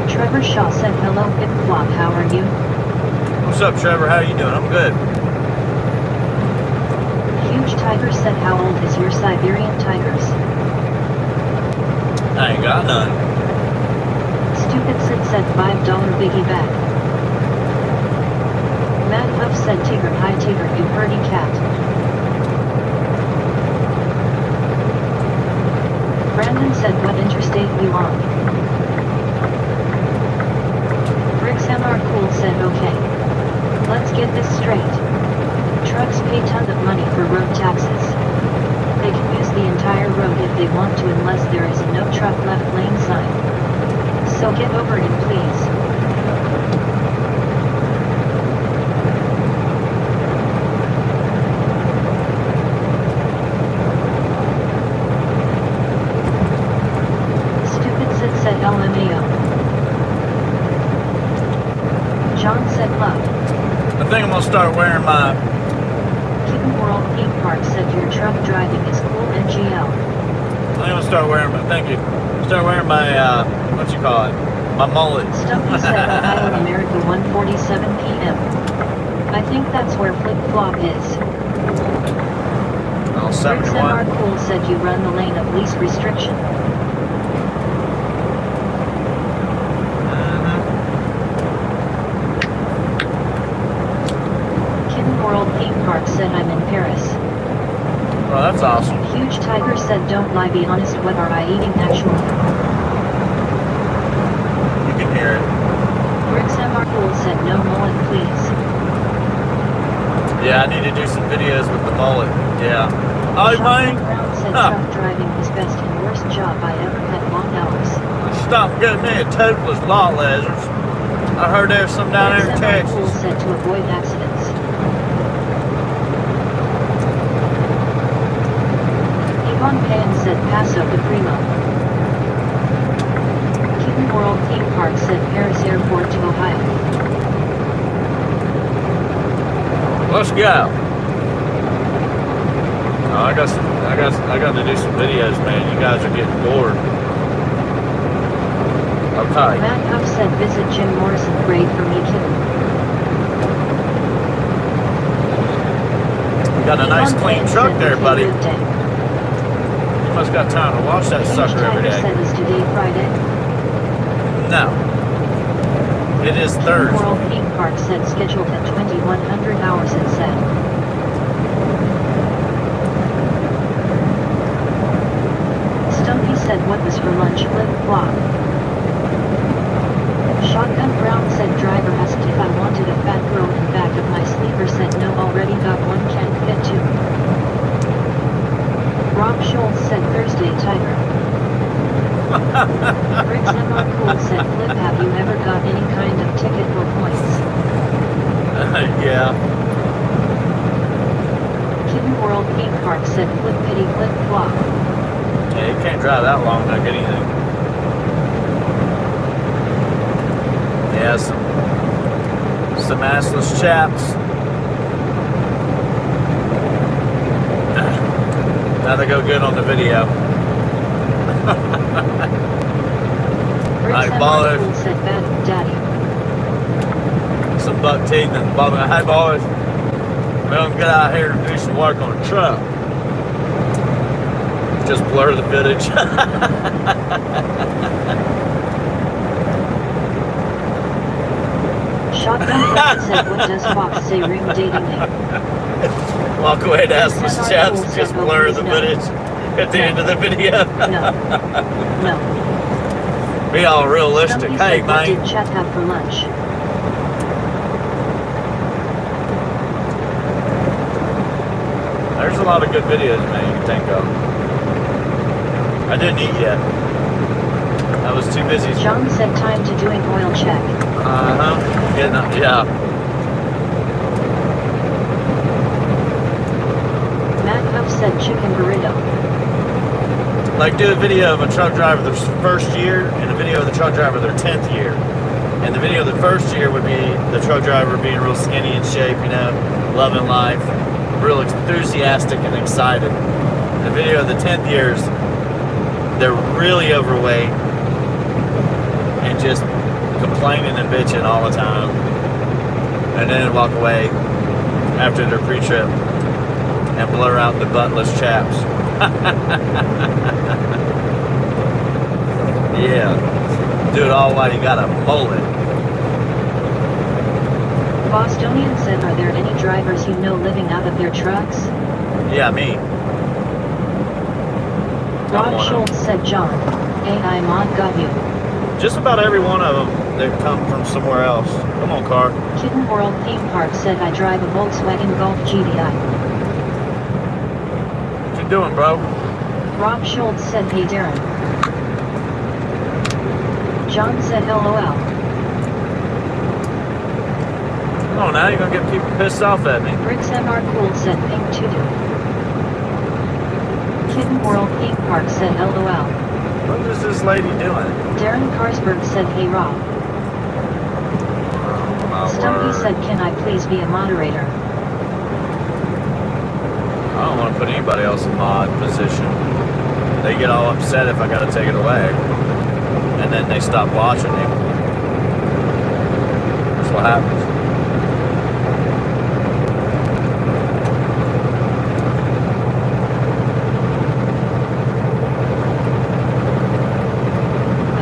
B: Trevor Shaw said, hello, Flip-Flop, how are you?
A: What's up, Trevor? How you doing? I'm good.
B: Huge Tiger said, how old is your Siberian Tigers?
A: I ain't got none.
B: Stupid Sid said, $5 biggie bag. Matt Huff said, Tigger, hi Tigger, you purdy cat. Brandon said, what interstate you on? Rick's MR Cool said, okay. Let's get this straight. Trucks pay tons of money for road taxes. They can use the entire road if they want to unless there is a no truck left lane sign. So get over it, please. Stupid Sid said LMAO. John said love.
A: I think I'm gonna start wearing my.
B: Kitten World Theme Park said your truck driving is cool NGL.
A: I'm gonna start wearing my. Thank you. Start wearing my. What you call it? My mullet.
B: Stumpy said Ohio America 1:47 p.m. I think that's where Flip-Flop is.
A: Oh,
B: Rick's
A: 71.
B: MR Cool said you run the lane of least restriction. Kitten World Theme Park said I'm in Paris.
A: Well, that's awesome.
B: Huge Tiger said don't lie, be honest, what are I eating actually?
A: You can hear it.
B: Rick's MR Cool said no mullet please.
A: Yeah, I need to do some videos with the mullet. Yeah. Oh,
B: Shotgun
A: man.
B: Brown said
A: Huh.
B: truck driving was best and worst job I ever had, long hours.
A: Stop getting me a toothless lot lasers. I heard there's some down there in
B: Rick's MR Cool
A: Texas.
B: said to avoid accidents. Yvonne Pan said Paso de Primo. Kitten World Theme Park said Paris Airport to Ohio.
A: Let's go. Oh, I got to do some videos, man. You guys are getting bored. Okay.
B: Matt Huff said visit Jim Morrison, great for me kitten.
A: You got a nice
B: Yvonne
A: clean
B: Pan
A: truck
B: said,
A: there,
B: "Okay,
A: buddy.
B: good day."
A: You must got time to wash that
B: Huge
A: sucker every
B: Tiger
A: day.
B: said is today Friday?
A: No. It is
B: Kitten
A: Thursday.
B: World Theme Park said scheduled at 2100 hours it said. Stumpy said what was for lunch, Flip-Flop. Shotgun Brown said driver asked if I wanted a fat girl in back of my sleeper, said no, already got one, can't fit two. Rob Schultz said Thursday Tiger. Rick's MR Cool said Flip, have you ever got any kind of ticket or points?
A: Yeah.
B: Kitten World Theme Park said Flip pity Flip-Flop.
A: Yeah, you can't drive that long to get anything. Yeah, some assless chaps. Now they go good on the video.
B: Rick's
A: Hi,
B: MR
A: baller.
B: Cool said bad daddy.
A: Some buck teeth and bottom. Hey, boys. We're gonna get out here and do some work on the truck. Just blur the footage.
B: Shotgun Brown said what does Fox say ring dating name?
A: Walk away to
B: Rick's
A: assless
B: MR
A: chaps
B: Cool
A: and
B: said,
A: just
B: "Oh,
A: blur
B: please
A: the
B: no."
A: footage at the end of the video.
B: No.
A: Be all realistic.
B: Stumpy
A: Hey,
B: said, what
A: man.
B: did Chet have for lunch?
A: There's a lot of good videos, man, you can think of. I didn't eat yet. I was too busy.
B: John said time to doing oil check.
A: Uh-huh. Yeah.
B: Matt Huff said chicken burrito.
A: Like, do a video of a truck driver their first year and a video of the truck driver their 10th year. And the video the first year would be the truck driver being real skinny in shape, you know, loving life, real enthusiastic and excited. The video of the 10th years, they're really overweight and just complaining and bitching all the time. And then walk away after their pre-trip and blur out the buttless chaps. Yeah. Do it all while you got a mullet.
B: Bostonian said, are there any drivers you know living out of their trucks?
A: Yeah, me.
B: Rob Schultz said, John. AI mod got you.
A: Just about every one of them, they come from somewhere else. Come on, car.
B: Kitten World Theme Park said, I drive a Volkswagen Golf GTI.
A: What you doing, bro?
B: Rob Schultz said, hey Darren. John said, LOL.
A: Come on now, you're gonna get people pissed off at me.
B: Bricks MR Cool said, pink to do. Kitten World Theme Park said, LOL.
A: What is this lady doing?
B: Darren Karsberg said, hey Rob.
A: Oh, my
B: Stumpy
A: word.
B: said, can I please be a moderator?
A: I don't want to put anybody else in mod position. They get all upset if I gotta take it away. And then they stop watching me. That's what happens.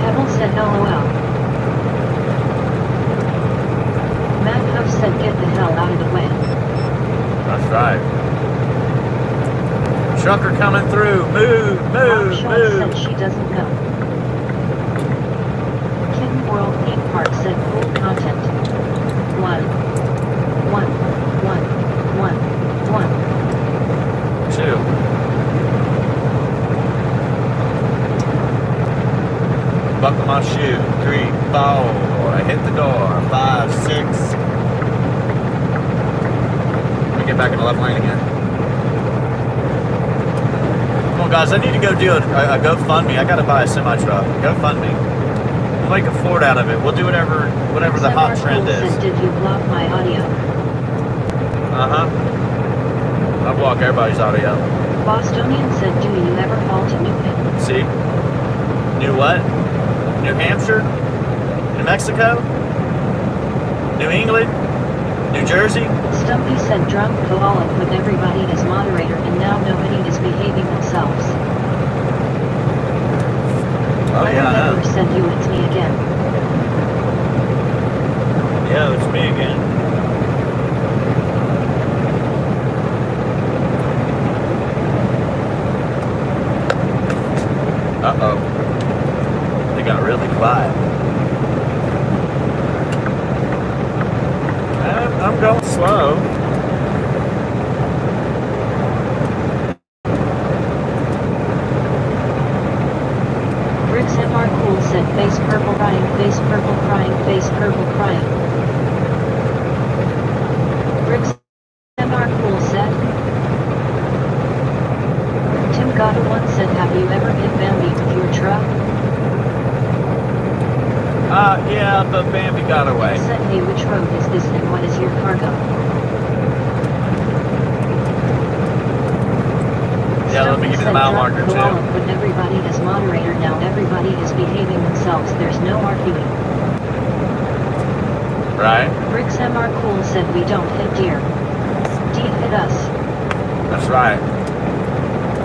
B: Pebble said, LOL. Matt Huff said, get the hell out of the way.
A: That's right. Trucker coming through. Move,
B: Rob
A: move,
B: Schultz
A: move.
B: said she doesn't know. Kitten World Theme Park said, cool content. 1.
A: 2. Buckle my shoe. 3, 4. I hit the door. 5, 6. Let me get back in the left lane again. Come on, guys. I need to go do a GoFundMe. I gotta buy a semi truck. GoFundMe. We'll make a Ford out of it. We'll do whatever the hot trend
B: Cool
A: is.
B: said, did you block my audio?
A: I block everybody's audio.
B: Bostonian said, do you ever fall to New Hampshire?
A: See? New what? New Hampshire? New Mexico? New England? New Jersey?
B: Stumpy said, drunk koala put everybody as moderator and now nobody is behaving themselves.
A: Oh yeah, I
B: Never
A: know.
B: said you, it's me again.
A: Yeah, it's me again. Uh-oh. They got really quiet. I'm going slow.
B: Bricks MR Cool said, face purple crying, face purple crying, face purple crying. Bricks MR Cool said. Tim Gotta once said, have you ever hit Bambi with your truck?
A: Yeah, but Bambi got away.
B: Said, hey, which road is this and what is your cargo?
A: Yeah, let me give you the mile marker too.
B: Koala put everybody as moderator now. Everybody is behaving themselves. There's no arguing.
A: Right?
B: Bricks MR Cool said, we don't hit deer. D hit us.
A: That's right.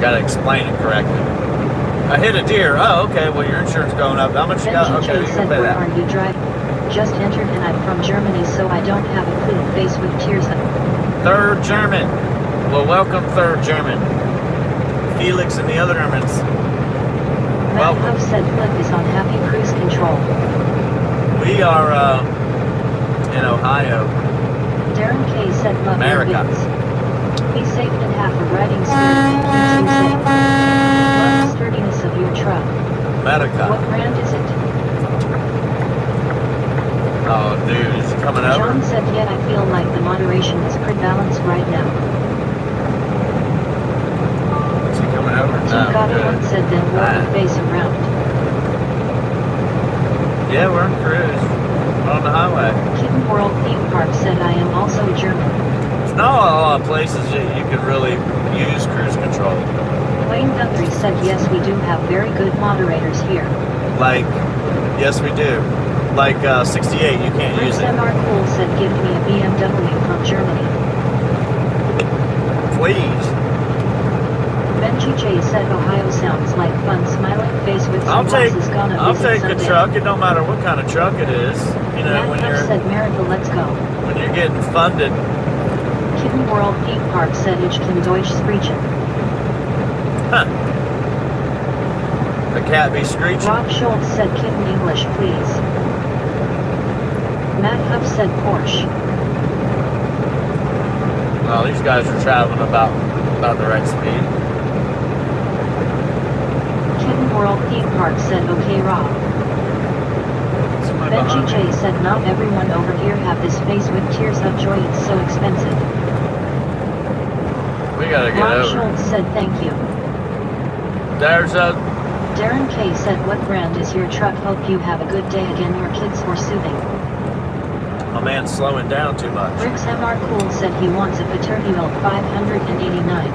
A: Gotta explain it correctly. I hit a deer. Oh, okay. Well, your insurance going up. How much you got?
B: Benji
A: Okay,
B: J
A: you
B: said,
A: can pay
B: where
A: that.
B: are you driving? Just entered and I'm from Germany, so I don't have a clue. Face with tears.
A: Third German. Well, welcome, Third German. Felix and the other Germans.
B: Matt
A: Welcome.
B: Huff said, Flip is on happy cruise control.
A: We are in Ohio.
B: Darren K said, love
A: America.
B: your bits. Be safe and have a riding skirt that keeps you safe. Love the sturdiness of your truck. What
A: America.
B: brand is it?
A: Oh, dude, is he coming over?
B: John said, yet I feel like the moderation is pretty balanced right now.
A: Is he coming over?
B: Tim Gotta
A: good.
B: once said, then walk
A: Ah.
B: the face around.
A: Yeah, we're on cruise. on the highway.
B: Kitten World Theme Park said I am also German.
A: There's not a lot of places that you can really use cruise control.
B: Wayne Guthrie said yes, we do have very good moderators here.
A: Like, yes we do. Like 68, you can't use
B: Bruce
A: it.
B: MR Cool said give me a BMW from Germany.
A: Please.
B: Benji J said Ohio sounds like fun, smiling face with
A: I'll take
B: sunglasses gonna
A: I'll
B: visit
A: take the
B: someday.
A: truck. It don't matter what kind of truck it is. You know,
B: Matt
A: when
B: Huff
A: you're
B: said America, let's go.
A: when you're getting funded.
B: Kitten World Theme Park said ich kann Deutsch sprechen.
A: Huh. The cat be screeching.
B: Rob Schultz said kitten English, please. Matt Huff said Porsche.
A: Oh, these guys are traveling about the right speed.
B: Kitten World Theme Park said okay Rob.
A: Somebody
B: Benji
A: behind me.
B: J said not everyone over here have this face with tears of joy, it's so expensive.
A: We gotta get
B: Rob
A: over.
B: Schultz said thank you.
A: There's a
B: Darren K said what brand is your truck, hope you have a good day again, your kids were soothing.
A: my man slowing down too much.
B: Rick's MR Cool said he wants a Peterbilt 589.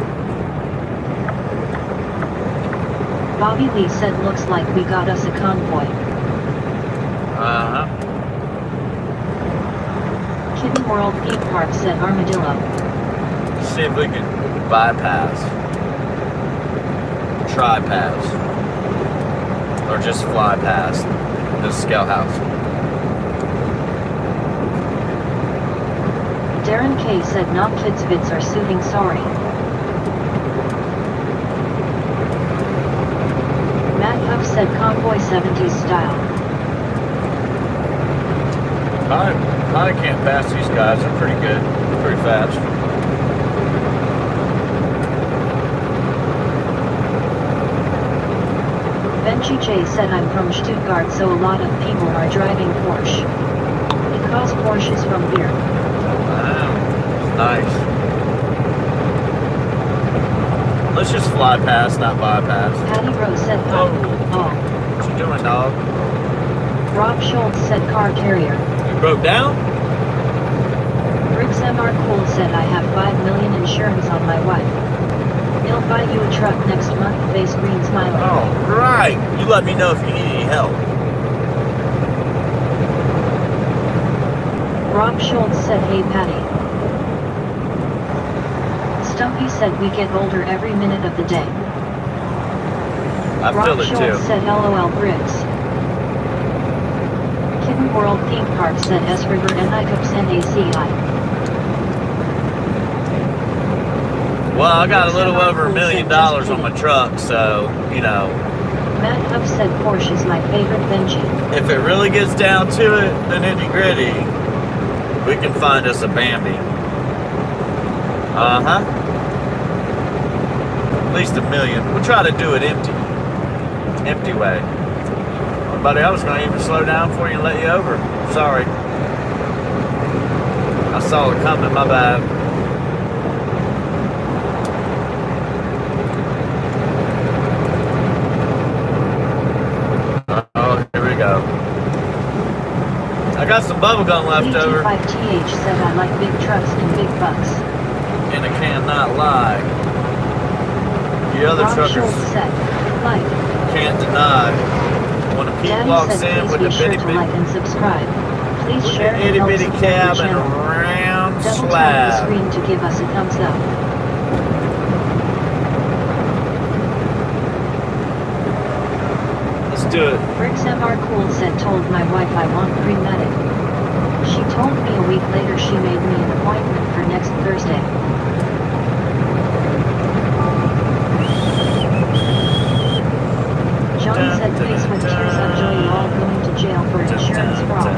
B: Bobby Lee said looks like we got us a convoy.
A: Uh-huh.
B: Kitten World Theme Park said armadillo.
A: See if we can bypass. Try pass. Or just fly past the scout house.
B: Darren K said not kids vids are soothing, sorry. Matt Huff said convoy 70s style.
A: I can't pass these guys. They're pretty good. Pretty fast.
B: Benji J said I'm from Stuttgart, so a lot of people are driving Porsche. Because Porsche is from here.
A: Wow. Nice. Let's just fly past, not bypass.
B: Patty Rose said hi. Oh.
A: What you doing, dog?
B: Rob Schultz said car carrier.
A: You broke down?
B: Briggs MR Cool said I have 5 million insurance on my wife. He'll buy you a truck next month, face green smiling.
A: Oh, right. You let me know if you need any help.
B: Rob Schultz said hey Patty. Stumpy said we get older every minute of the day.
A: I feel
B: Rob
A: it
B: Schultz
A: too.
B: said LOL Briggs. Kitten World Theme Park said S River NICUPS NACI.
A: Well, I got a little over $1 million on my truck, so, you know,
B: Matt Huff said Porsche is my favorite Benji.
A: if it really gets down to it, the nitty gritty, we can find us a Bambi. Uh-huh. At least $1 million. We'll try to do it empty. Empty way. Buddy, I was going to even slow down for you and let you over. Sorry. I saw it coming, my bad. Oh, here we go. I got some bubble gum left over,
B: BT5TH said I like big trucks and big bucks.
A: and I cannot lie. The other
B: Rob
A: truckers
B: Schultz said, like.
A: can't deny. When a Pete
B: Daddy
A: walks
B: said
A: in
B: please
A: with
B: be
A: a
B: sure
A: bitty
B: to
A: bitty,
B: like and subscribe. Please
A: with
B: share
A: an
B: and
A: itty
B: help
A: bitty
B: support
A: cab
B: the
A: and a
B: channel.
A: round
B: Double tap the
A: slab.
B: screen to give us a thumbs up.
A: Let's do it.
B: Briggs MR Cool said told my wife I want pre-medic. She told me a week later she made me an appointment for next Thursday. Johnny said face with tears of joy you all going to jail for insurance fraud.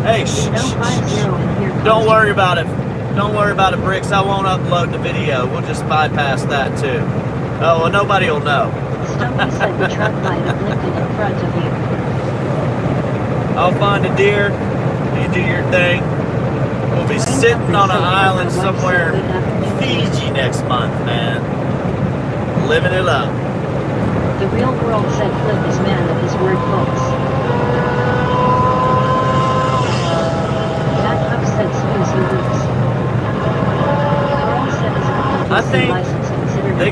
A: Hey, shh,
B: No
A: shh,
B: 50
A: shh.
B: in here.
A: Don't worry about it. Don't worry about it, Bricks. I won't upload the video. We'll just bypass that too. Oh, well, nobody will know.
B: Stumpy said the truck might have lifted in front of you.
A: I'll find a deer. You do your thing. We'll be sitting on an island somewhere in Fiji next month, man. Living it up.
B: The real world said Flip is man of his word, folks.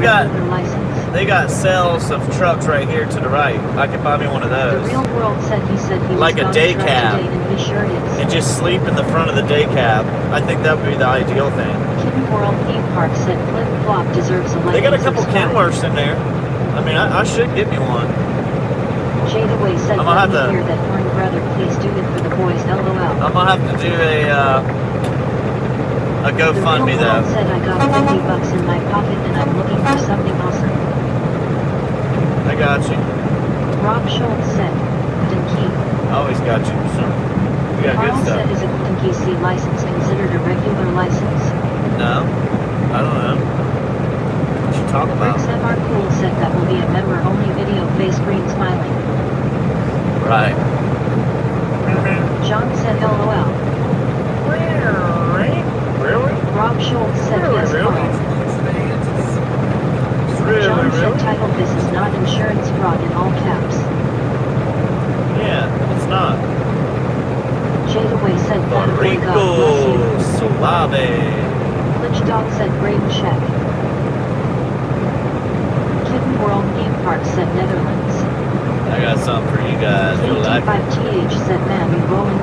A: got-
B: regular license.
A: They got sales of trucks right here to the right. I could buy me one of
B: The
A: those.
B: real world said he
A: Like
B: was
A: a
B: gone
A: day
B: truck
A: cab.
B: today, and he sure is.
A: And just sleep in the front of the day cab. I think that would be the ideal thing.
B: Kitten World Theme Park said Flip Flop deserves a
A: They got a couple
B: subscribe.
A: Kenworths in there. I mean, I should get me one.
B: Jada Way said,
A: I'm gonna
B: let
A: have
B: me
A: to-
B: hear that horn brother, please do it for the boys, LOL.
A: I'm gonna have to do a
B: The
A: GoFundMe
B: real world
A: though.
B: said I got $50 in my pocket and I'm looking for something awesome.
A: I got you.
B: Rob Schultz said, Dinky.
A: I always got you. So we got
B: Carl
A: good
B: said,
A: stuff.
B: is a Dinky C license considered a regular license?
A: No, I don't know. What you talking about?
B: Bricks MR Cool said that will be a member only video, face green smiling.
A: Right.
B: John said LOL.
A: Really?
B: Rob Schultz said yes, Carl. John said title, this is not insurance fraud in all caps.
A: Yeah, it's not.
B: Jada Way said that boy,
A: Rico
B: God bless
A: Suave.
B: you. Glitch Dog said Braden check. Kitten World Theme Park said Netherlands.
A: I got something for you guys. You'll like it.
B: 85TH said Mammy rolling.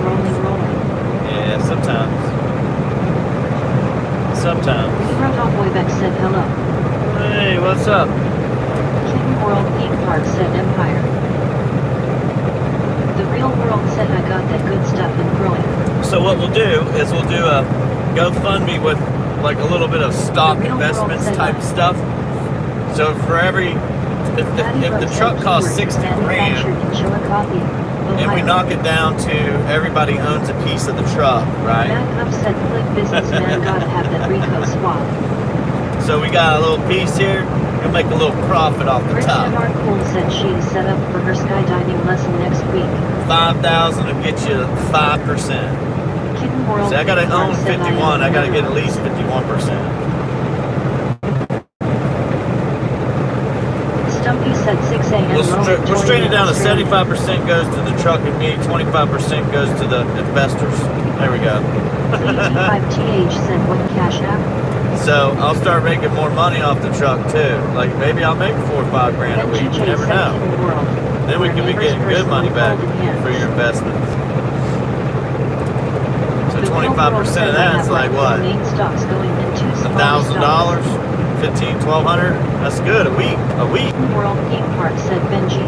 A: Yeah, sometimes. Sometimes.
B: Zero Boybeck said hello.
A: Hey, what's up?
B: Kitten World Theme Park said Empire. The Real World said I got that good stuff and growing.
A: So what we'll do is we'll do a GoFundMe with like a little bit of stock
B: The real world
A: investments
B: said
A: type
B: that.
A: stuff. So for every, if the truck costs 60 grand,
B: Manufactured in Chillicothe,
A: and we
B: Ohio.
A: knock it down to everybody owns a piece of the truck, right?
B: Matt Huff said Flip businessman gotta have that Rico swap.
A: So we got a little piece here, we'll make a little profit off the
B: Rich
A: top.
B: MR Cool said she is set up for her skydiving lesson next week.
A: 5,000 will get you 5%.
B: Kitten World
A: See, I gotta
B: Theme Park
A: own
B: said
A: 51, I
B: am
A: gotta get at
B: Netherlands.
A: least 51%.
B: Stumpy said 6 a.m.
A: We'll straighten it down to 75% goes to the truck and me, 25% goes to the investors. There we go.
B: 85TH said what cash app?
A: So I'll start making more money off the truck too. Like maybe I'll make 4 or 5 grand a week. You
B: NGJ
A: never
B: said
A: know.
B: Kitten World.
A: Then we
B: Where
A: could be
B: neighbors
A: getting good money
B: personally
A: back
B: folded hands.
A: for your investments. So
B: The Real
A: 25%
B: World said
A: of
B: I
A: that's
B: have
A: like
B: four
A: what?
B: main stocks going into
A: $1,000, 15, 1,200. That's good a week. A week.
B: Kitten World Theme Park said Benji.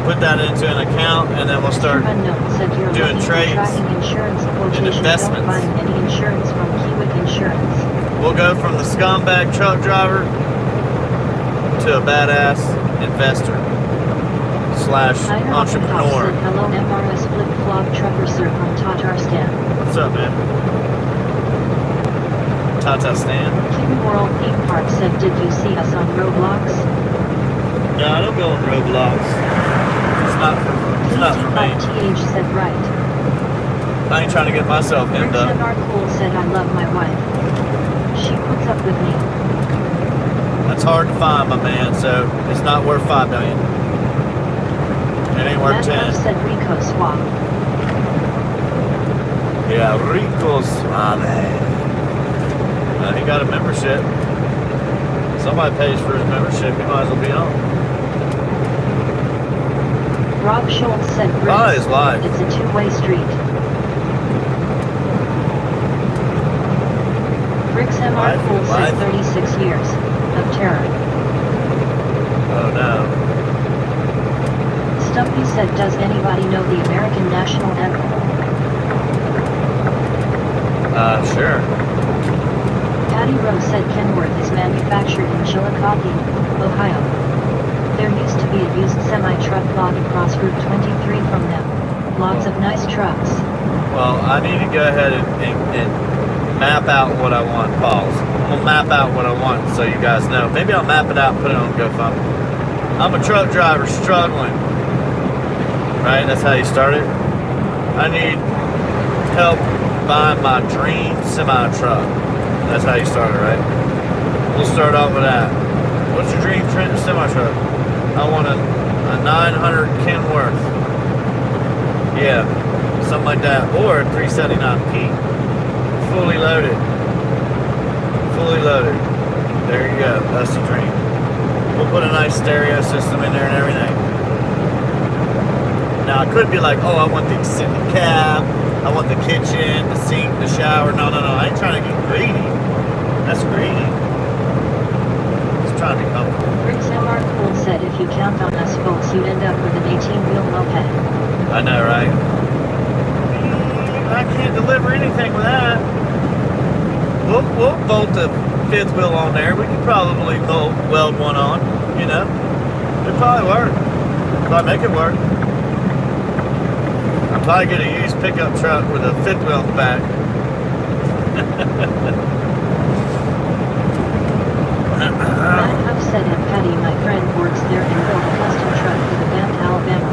A: Put that into an account and then we'll start.
B: Unknown said you're
A: doing
B: looking
A: trades
B: for tracking insurance quotation.
A: investments.
B: Don't find any insurance from Kiewit Insurance.
A: We'll go from the scumbag truck driver to a badass investor slash
B: Said
A: entrepreneur.
B: hello MRS Flip Flop Trucker Sir from Tatarstan.
A: What's up, man? Tata Stan?
B: Kitten World Theme Park said did you see us on Roblox?
A: No, I don't go on Roblox. It's not for me.
B: TH said right.
A: I ain't trying to get myself
B: Rick
A: hemmed up.
B: Cool said I love my wife. She puts up with me.
A: That's hard to find, my man, so it's not worth 5 million. It ain't worth
B: Matt Huff
A: 10.
B: said Rico swap.
A: Yeah, Rico Suave. He got a membership. Somebody pays for his membership, he might as well be on.
B: Rob Schultz said Bricks.
A: Oh, his life.
B: It's a two-way street. Bricks MR
A: Life,
B: Cool said
A: life.
B: 36 years of terror.
A: Oh no.
B: Stumpy said does anybody know the American national anthem?
A: Sure.
B: Patty Rose said Kenworth is manufactured in Chillicothe, Ohio. There used to be a used semi-truck lot across Route 23 from them. Lots of nice trucks.
A: Well, I need to go ahead and map out what I want. Pause. I'm gonna map out what I want so you guys know. Maybe I'll map it out and put it on GoFundMe. I'm a truck driver struggling. Right? That's how you start it. I need help buying my dream semi-truck. That's how you start it, right? We'll start off with that. What's your dream semi-truck? I want a 900 Kenworth. Yeah, something like that. Or a 379P. Fully loaded. Fully loaded. There you go. That's the dream. We'll put a nice stereo system in there and everything. Now, I could be like, oh, I want the extended cab, I want the kitchen, the sink, the shower. No, I ain't trying to get greedy. That's greedy. Just trying to be comfortable.
B: Rick's MR Cool said if you count on us folks, you'd end up with an 18-wheel moped.
A: I know, right? I can't deliver anything with that. We'll bolt the fifth wheel on there. We could probably weld one on, you know. It'd probably work. Probably make it work. I'll probably get a used pickup truck with a fifth wheel in the back.
B: Matt Huff said Aunt Patty, my friend, works there and built a custom truck for the Bend, Alabama.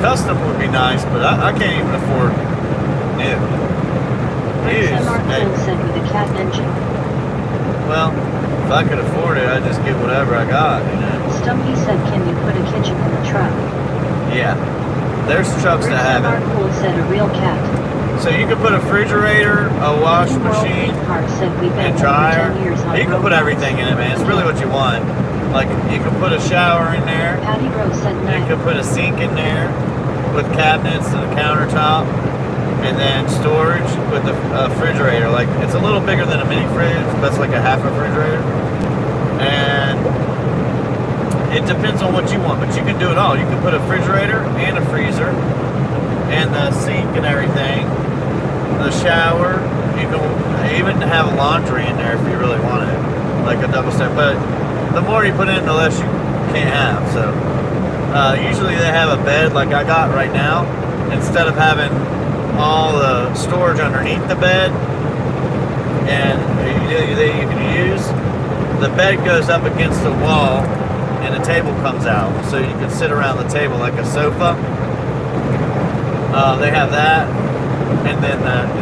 A: Custom would be nice, but I can't even afford new.
B: Rick's
A: Used,
B: MR
A: hey.
B: Cool said with a cat engine.
A: Well, if I could afford it, I'd just get whatever I got, you know.
B: Stumpy said, can you put a kitchen in the truck?
A: Yeah. There's trucks
B: Rick's
A: that have
B: MR
A: it.
B: Cool said a real cat.
A: So you can put a refrigerator, a wash
B: King World
A: machine,
B: Theme Park said we've been
A: and
B: there for
A: dryer.
B: 10 years on
A: You can put
B: road
A: everything in it, man. It's really what you want. Like, you can put a shower in there.
B: Patty Rose said
A: You
B: nice.
A: can put a sink in there with cabinets and a countertop. And then storage with the refrigerator. Like, it's a little bigger than a mini fridge. That's like a half refrigerator. And it depends on what you want, but you can do it all. You can put a refrigerator and a freezer and the sink and everything. The shower. You can even have a laundry in there if you really want it. Like a double step. But the more you put in, the less you can't have. So usually they have a bed like I got right now. Instead of having all the storage underneath the bed and you can use, the bed goes up against the wall and the table comes out, so you can sit around the table like a sofa. They have that, and then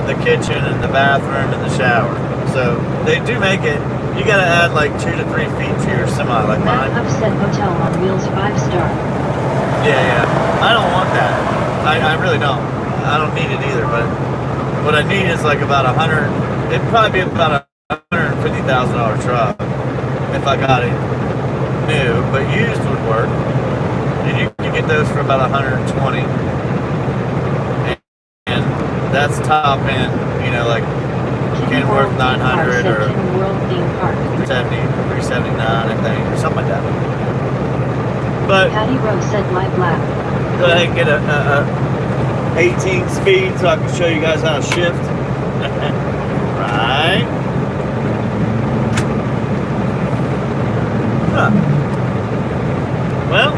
A: the kitchen and the bathroom and the shower. So they do make it. You gotta add like 2 to 3 feet to your semi, like
B: Matt
A: mine.
B: Huff said hotel on wheels 5-star.
A: Yeah. I don't want that. I really don't. I don't need it either, but what I need is like about 100. It'd probably be about a $150,000 truck if I got it new, but used would work. And you can get those for about 120. And that's top end, you know, like
B: King
A: Kenworth
B: World Theme Park
A: 900
B: said
A: or
B: King World Theme Park.
A: 379, I think, or something like that. But
B: Patty Rose said light black.
A: go ahead and get a 18 speed so I can show you guys how to shift. Right. Huh. Well,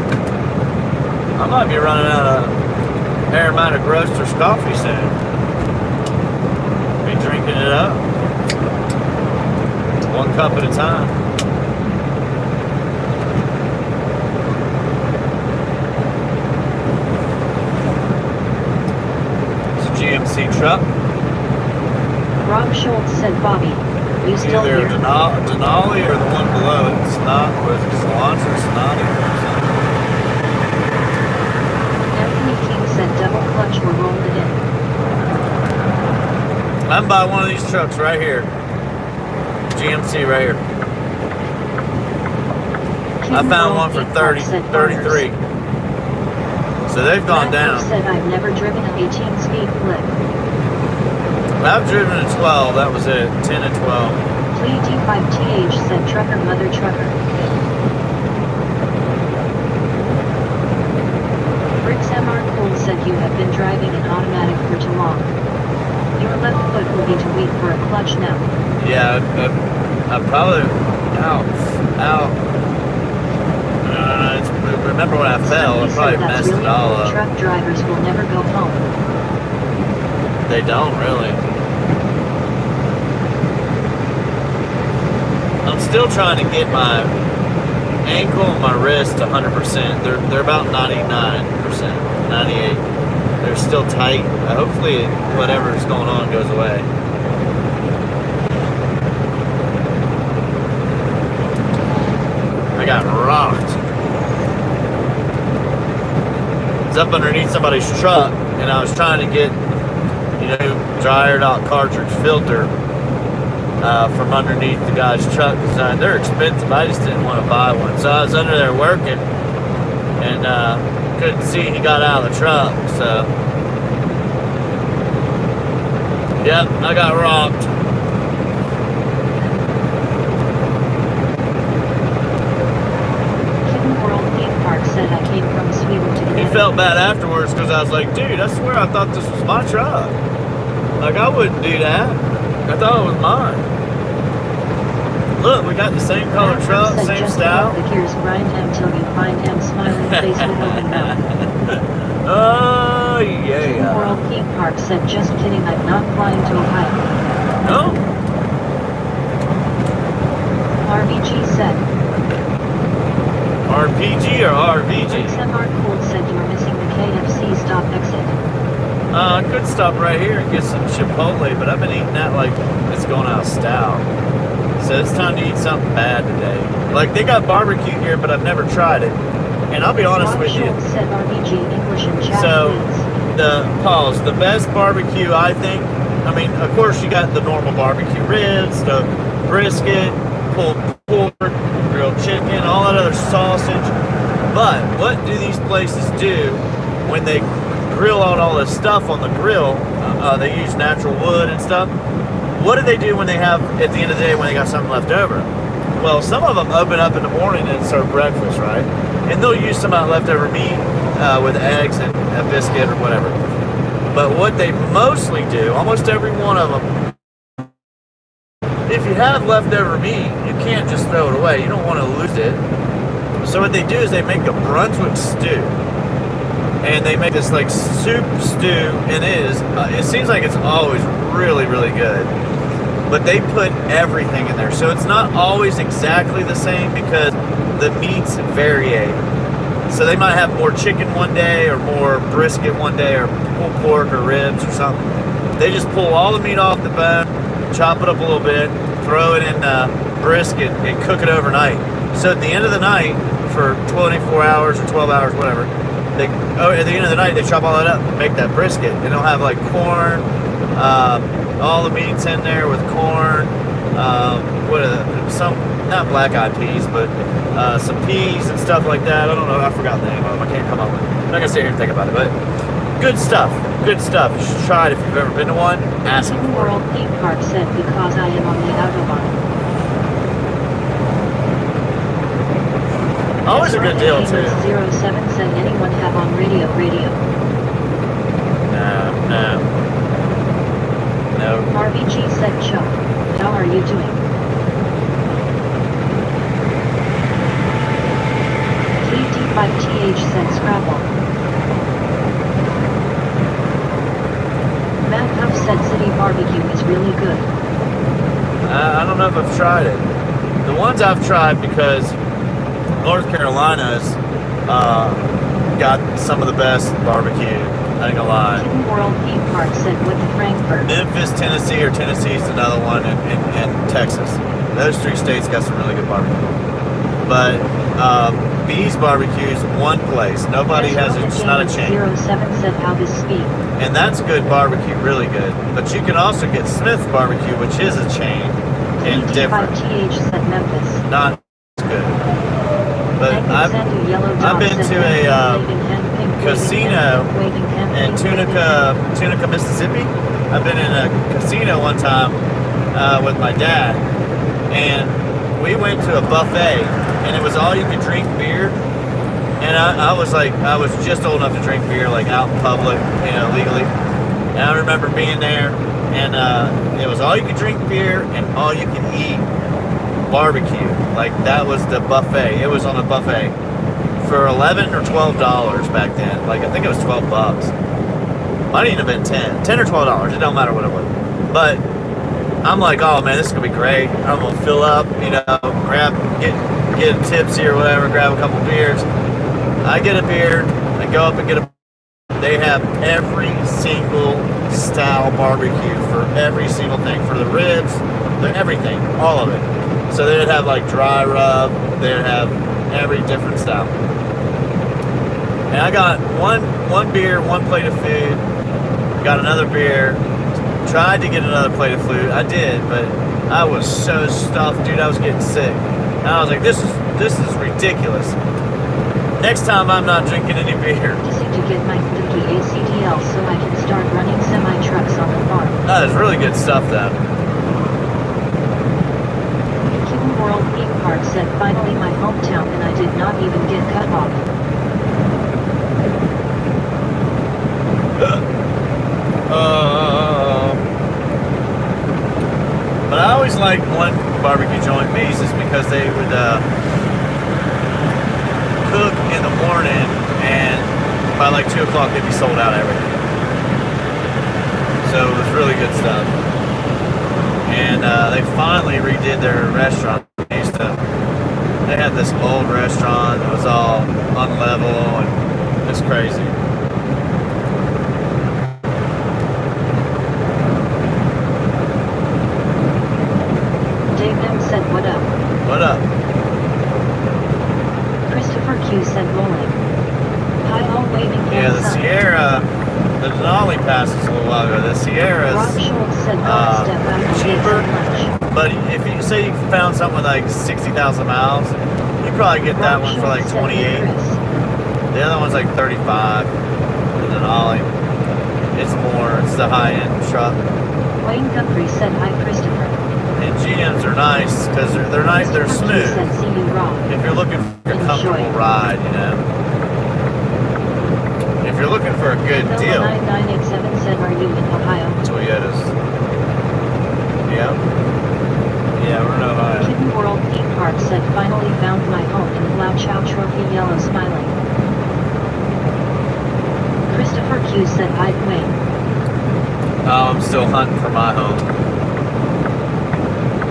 A: I might be running out of aromatic roasters coffee soon. Be drinking it up. One cup at a time. GMC truck.
B: Rob Schultz said Bobby, you still
A: Either
B: here?
A: Denali or the one below it. It's not, was it Cilantro or Sonati or something?
B: Anthony King said double clutch or rolled it in.
A: I'm by one of these trucks right here. GMC right here. I
B: King
A: found
B: World
A: one for
B: Theme Park
A: 30,
B: said
A: 33. So they've gone
B: Matt Huff
A: down.
B: said I've never driven an 18-speed flip.
A: I've driven a 12, that was it. 10 and 12.
B: Plea D5TH said trucker mother trucker. Rick's MR Cool said you have been driving an automatic for too long. Your left foot will be too weak for a clutch now.
A: Yeah, I probably. Ow. Remember when I fell, I
B: Stumpy
A: probably
B: said that's
A: messed
B: really
A: it all
B: cool.
A: up.
B: Truck drivers will never go home.
A: They don't really. I'm still trying to get my ankle and my wrist 100%. They're about 99%, 98. They're still tight. Hopefully, whatever's going on goes away. I got rocked. It's up underneath somebody's truck, and I was trying to get, dryer dot cartridge filter from underneath the guy's truck because they're expensive. I just didn't want to buy one. So I was under there working and couldn't see he got out of the truck. So, yep, I got robbed.
B: Kitten World Theme Park said I came from Sweden to the
A: He felt bad afterwards because I was like, dude, I swear I thought this was my truck. Like, I wouldn't do that. I thought it was mine. Look, we got the same color truck,
B: said
A: same
B: just
A: style.
B: The gears grind him till you find him smiling face with open mouth.
A: Oh,
B: Kitten
A: yeah.
B: World Theme Park said just kidding, I'm not flying to Ohio.
A: No?
B: RBG said.
A: RPG or RVG?
B: XMR Cool said you're missing the KFC stop exit.
A: I could stop right here and get some Chipotle, but I've been eating that like it's going out of style. So it's time to eat something bad today. Like, they got barbecue here, but I've never tried it. And I'll be honest with you.
B: Schultz said RBG English in chat,
A: So,
B: please.
A: the best barbecue, I think, I mean, of course you got the normal barbecue ribs, the brisket, pulled pork, grilled chicken, all that other sausage. But what do these places do when they grill out all this stuff on the grill? They use natural wood and stuff. What do they do when they have, at the end of the day, when they got something left over? Well, some of them open up in the morning and serve breakfast, right? And they'll use some of that leftover meat with eggs and a biscuit or whatever. But what they mostly do, almost every one of them, if you have leftover meat, you can't just throw it away. You don't want to lose it. So what they do is they make a Brunswick stew. And they make this like soup stew, and it seems like it's always really, really good. But they put everything in there. So it's not always exactly the same because the meats vary. So they might have more chicken one day or more brisket one day or pulled pork or ribs or something. They just pull all the meat off the bone, chop it up a little bit, throw it in brisket and cook it overnight. So at the end of the night, for 24 hours or 12 hours, whatever, at the end of the night, they chop all that up and make that brisket. And they'll have like corn, all the meats in there with corn, not black-eyed peas, but some peas and stuff like that. I don't know, I forgot the name of them. I can't come up with it. I'm not gonna sit here and think about it, but good stuff. Good stuff. You should try it if you've ever been to one. Ask them
B: Kitten
A: for it.
B: World Theme Park said because I am on the Autobahn.
A: Always a good deal too.
B: 07 said anyone have on radio.
A: No.
B: RBG said Chuck, how are you doing? KD5TH said Scrabble. Matt Huff said City Barbecue is really good.
A: I don't know if I've tried it. The ones I've tried, because North Carolina's got some of the best barbecue. I ain't gonna lie.
B: Kitten World Theme Park said with the Frankfurt.
A: Memphis, Tennessee, or Tennessee's another one, and Texas. Those three states got some really good barbecue. But B's Barbecue is one place. Nobody has it. It's not a chain.
B: 07 said how this speak.
A: And that's good barbecue, really good. But you can also get Smith's Barbecue, which is a chain, and different.
B: KD5TH said Memphis.
A: Not as good. But I've been to a casino in Tunica, Mississippi. I've been in a casino one time with my dad, and we went to a buffet, and it was all you could drink beer. And I was just old enough to drink beer, like out in public, legally. And I remember being there, and it was all you could drink beer and all you could eat barbecue. Like, that was the buffet. It was on a buffet for $11 or $12 back then. Like, I think it was $12. Might even have been $10 or $12. It don't matter what it was. But I'm like, oh man, this is gonna be great. I'm gonna fill up, get tipsy or whatever, grab a couple beers. I get a beer, I go up and get a. They have every single style barbecue for every single thing, for the ribs, everything, all of it. So they'd have like dry rub, they'd have every different style. And I got one beer, one plate of food, got another beer, tried to get another plate of food. I did, but I was so stuffed, dude. I was getting sick. And I was like, this is ridiculous. Next time I'm not drinking any beer.
B: Just to get my Suzuki ACDL so I can start running semi-trucks on the farm.
A: That is really good stuff, though.
B: Kitten World Theme Park said finally my hometown and I did not even get cut off.
A: But I always liked one barbecue joint, Maze's, because they would cook in the morning, and by like 2 o'clock they'd be sold out everything. So it was really good stuff. And they finally redid their restaurant. They had this old restaurant that was all unlevel, and it's crazy.
B: Said what up?
A: What up?
B: Christopher Q said rolling. Hi-ho waving
A: Yeah, the
B: sun.
A: Sierra, the Denali passes a little while ago. The Sierra's
B: Rob Schultz said step out and
A: cheaper,
B: get some lunch.
A: but if you say you found something with like 60,000 miles, you probably get that
B: Rob
A: one for like
B: Schultz said,
A: 28.
B: "Hey, Chris."
A: The other one's like 35. The Denali, it's more. It's the high-end truck.
B: Wayne Guthrie said hi Christopher.
A: And GMs are nice because they're nice. They're
B: Christopher Q
A: smooth.
B: said see you Rob.
A: If you're looking for a comfortable ride, you know. If you're looking for a good
B: Noah
A: deal,
B: 9987 said are you in Ohio?
A: Toyotas. Yeah. Yeah, we're in Ohio.
B: Kitten World Theme Park said finally found my home in Lao Chow Trophy yellow smiling. Christopher Q said I'd win.
A: Oh, I'm still hunting for my home.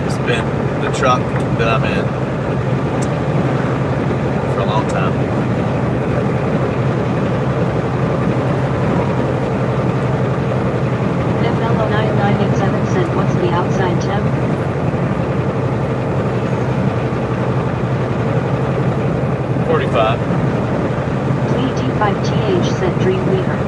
A: It's been the truck that I'm in for a long time.
B: FLO9987 said what's the outside temp?
A: $45.
B: D5TH said Dreamweaver.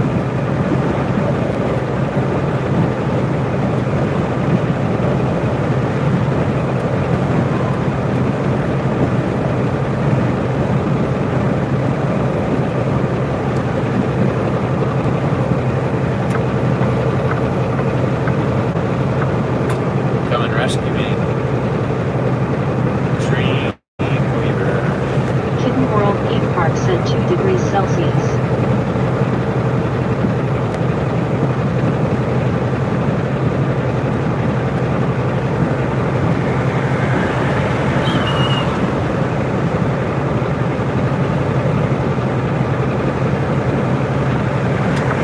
A: Come and rescue me. Dreamweaver.
B: Kitten World Theme Park said 2 degrees Celsius.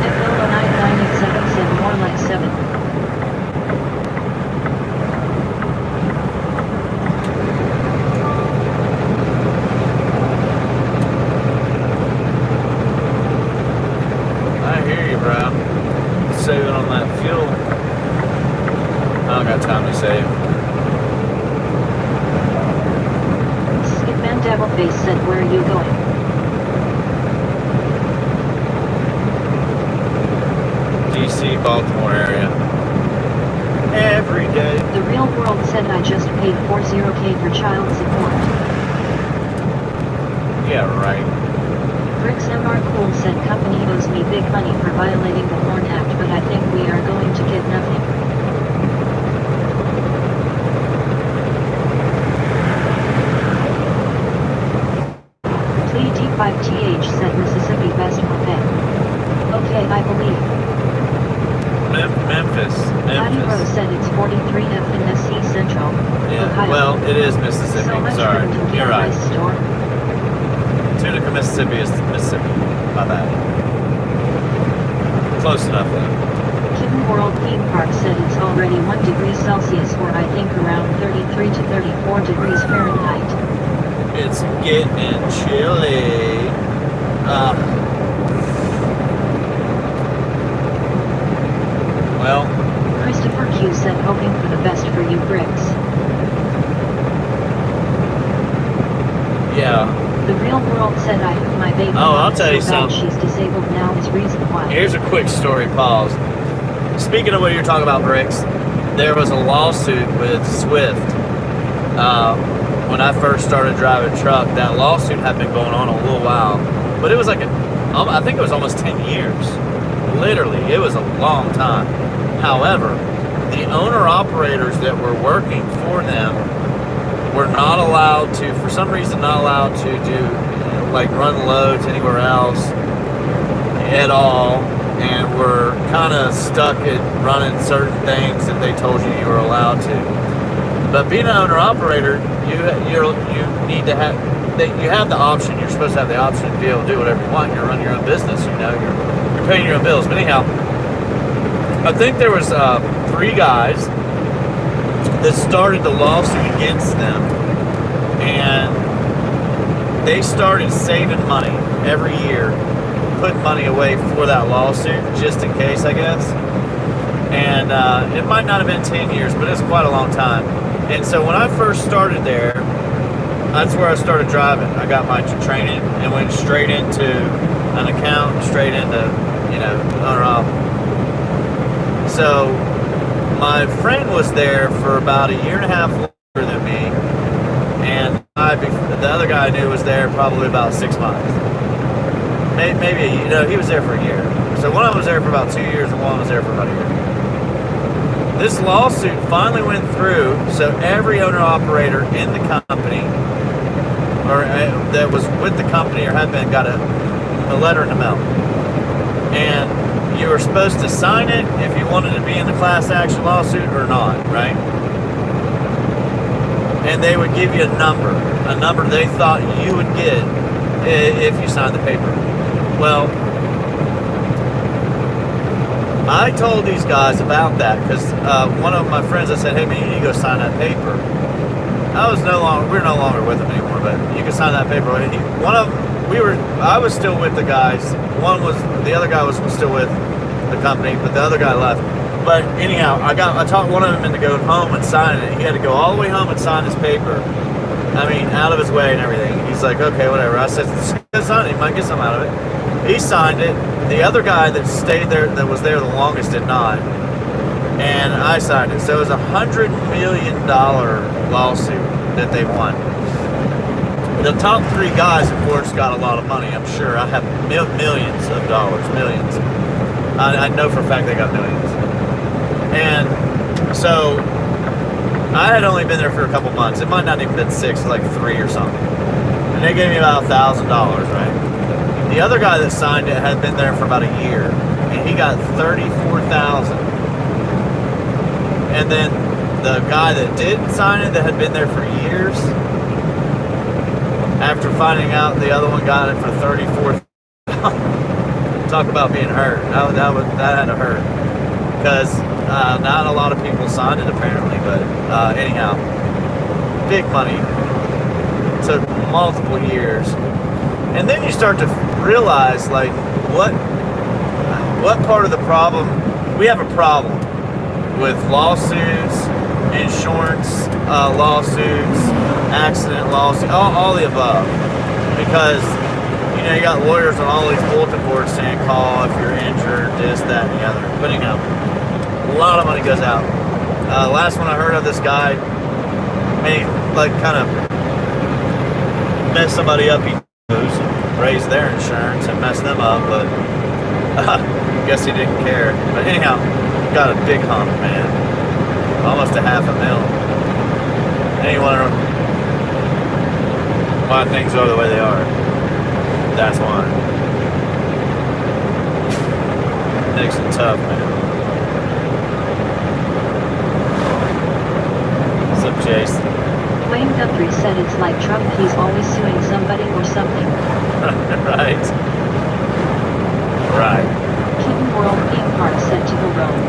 B: FLO9987 said more like 7.
A: I hear you, bro. Saving on that fuel. I don't got time to save.
B: Skipman Devilface said where are you going?
A: DC, Baltimore area. Every day.
B: The Real World said I just paid 40K for child support.
A: Yeah, right.
B: Bricks MR Cool said company owes me big money for violating the Horn Act, but I think we are going to get nothing. Plea D5TH said Mississippi best will pay. Okay, I believe.
A: Memphis.
B: Patty Rose
A: Memphis.
B: said it's 43F in SC Central,
A: Yeah,
B: Ohio.
A: well, it is Mississippi.
B: So much
A: Sorry.
B: for the
A: You're right.
B: Rice store.
A: Tunica, Mississippi is Mississippi. My bad. Close enough, though.
B: Kitten World Theme Park said it's already 1 degree Celsius or I think around 33 to 34 degrees Fahrenheit.
A: It's getting chilly. Well,
B: Christopher Q said hoping for the best for you Bricks.
A: yeah.
B: The Real World said I hope my baby
A: Oh, I'll
B: mom is
A: tell you
B: so bad
A: something.
B: she's disabled now is reason why.
A: Here's a quick story. Pause. Speaking of what you're talking about, Bricks, there was a lawsuit with Swift. When I first started driving truck, that lawsuit had been going on a little while, but it was like I think it was almost 10 years. Literally, it was a long time. However, the owner-operators that were working for them were not allowed to, for some reason, not allowed to do, like, run loads anywhere else at all, and were kind of stuck at running certain things that they told you were allowed to. But being an owner-operator, you need to have, you have the option. You're supposed to have the option to be able to do whatever you want. You're running your own business, you know. You're paying your own bills. But anyhow, I think there was 3 guys that started the lawsuit against them, and they started saving money every year, putting money away for that lawsuit, just in case, I guess. And it might not have been 10 years, but it's quite a long time. And so when I first started there, that's where I started driving. I got my training and went straight into an account, straight into, you know, owner-op. So my friend was there for about a year and a half longer than me, and the other guy I knew was there probably about 6 months. Maybe, you know, he was there for a year. So one of them was there for about 2 years, and one was there for about a year. This lawsuit finally went through, so every owner-operator in the company, or that was with the company or had been, got a letter in the mail. And you were supposed to sign it if you wanted to be in the class action lawsuit or not, right? And they would give you a number they thought you would get if you signed the paper. Well, I told these guys about that because one of my friends, I said, hey man, you need to go sign that paper. We're no longer with them anymore, but you can sign that paper. I was still with the guys. The other guy was still with the company, but the other guy left. But anyhow, I talked one of them into going home and signing it. He had to go all the way home and sign his paper. I mean, out of his way and everything. He's like, okay, whatever. I said, sign it. You might get something out of it. He signed it. The other guy that stayed there, that was there the longest, did not. And I signed it. So it was $100 million lawsuit that they won. The top 3 guys, of course, got a lot of money. I'm sure. I have millions of dollars, millions. I know for a fact they got millions. And so I had only been there for a couple months. It might not even been 6, it was like 3 or something. And they gave me about $1,000, right? The other guy that signed it had been there for about a year, and he got $34,000. And then the guy that didn't sign it, that had been there for years, after finding out the other one got it for $34,000, talk about being hurt. That had to hurt, because not a lot of people signed it apparently. But anyhow, big money. Took multiple years. And then you start to realize, like, what part of the problem, we have a problem with lawsuits, insurance lawsuits, accident lawsuits, all the above. Because, you know, you got lawyers on all these bulletin boards saying call if you're injured, this, that, and the other. But anyhow, a lot of money goes out. Last one I heard of, this guy may, like, kind of mess somebody up. He raised their insurance and messed them up, but guess he didn't care. But anyhow, got a big hump, man. Almost $500,000. And you wonder why things are the way they are. That's why. Makes it tough, man. What's up, Jason?
B: Wayne Guthrie said it's like Trump, he's always suing somebody or something.
A: Right.
B: Kitten World theme park set to go Rome.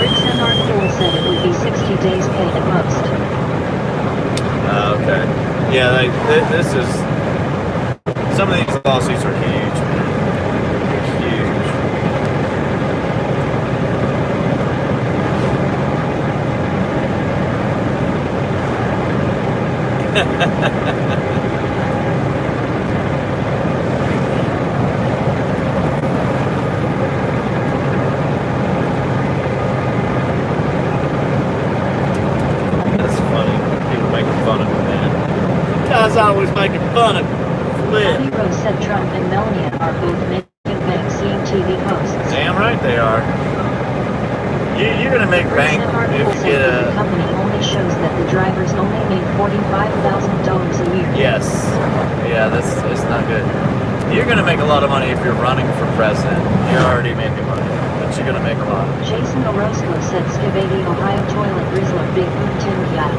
B: Rick Senar Cool said it would be 60 days paid at most.
A: Okay. Yeah, this is, some of these lawsuits are huge, man. guy's always making fun of
B: Patty
A: Flip.
B: Rose said Trump and Melania are both making bank seeing TV hosts.
A: Damn right they are. You're gonna make
B: Rick
A: bank
B: Samar
A: if
B: Cool
A: you
B: said
A: get
B: that the
A: a.
B: company only shows that the drivers only make $45,000 a year.
A: Yes. Yeah, it's not good. You're gonna make a lot of money if you're running for president. You're already making money, but you're gonna make a lot.
B: Jason Orozco said Skibady Ohio Toilet Rizzler Big Boom Tin Yacht.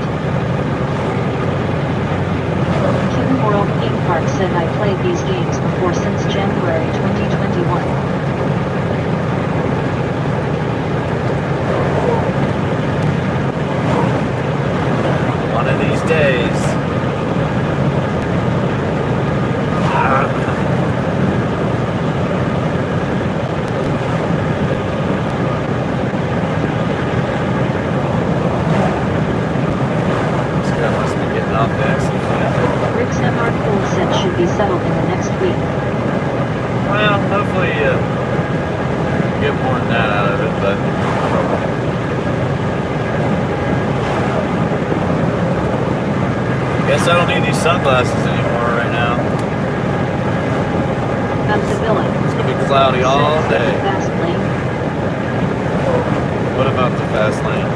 B: Kitten World Theme Park said I played these games before since January 2021.
A: One of these days. This guy must be getting off the exit.
B: Rick Samar Cool said should be settled in the next week.
A: Well, hopefully get more than that out of it, but guess I don't need these sunglasses anymore right now.
B: Villa.
A: It's gonna be cloudy all day.
B: Fast lane.
A: What about the fast lane?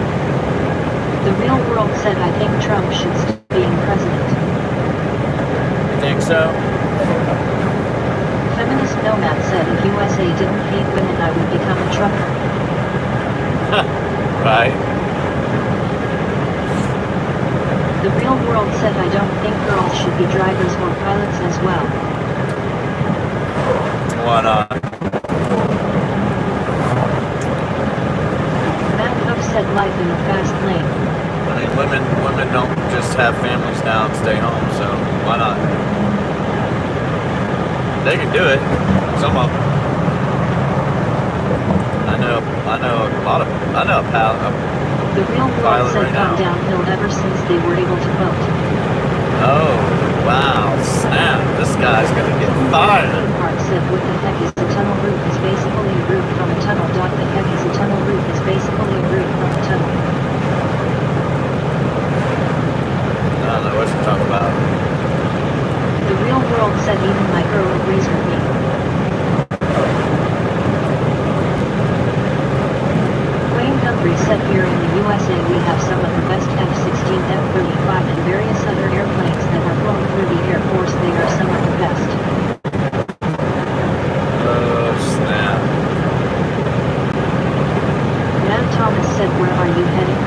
B: The Real World said I think Trump should stay being president.
A: You think so?
B: Feminist Nomad said if USA didn't hate women I would become a trucker.
A: Right.
B: The Real World said I don't think girls should be drivers or pilots as well.
A: Why not?
B: Matt Huff said life in the fast lane.
A: I mean, women don't just have families now and stay home, so why not? They can do it. Some of them. I know a pilot.
B: The Real World
A: Pilot
B: said
A: right
B: gone
A: now.
B: downhill ever since they were able to vote.
A: Oh, wow, snap. This guy's gonna get fired.
B: Park said what the heck is a tunnel roof is basically a roof from a tunnel. The heck is a tunnel roof is basically a roof from a tunnel.
A: I don't know what you're talking about.
B: The Real World said even my girl agrees with me. Wayne Guthrie said here in the USA we have some of the best F-16, F-35 and various other airplanes that are flown through the Air Force. They are some of the best.
A: Oh, snap.
B: Matt Thomas said where are you heading?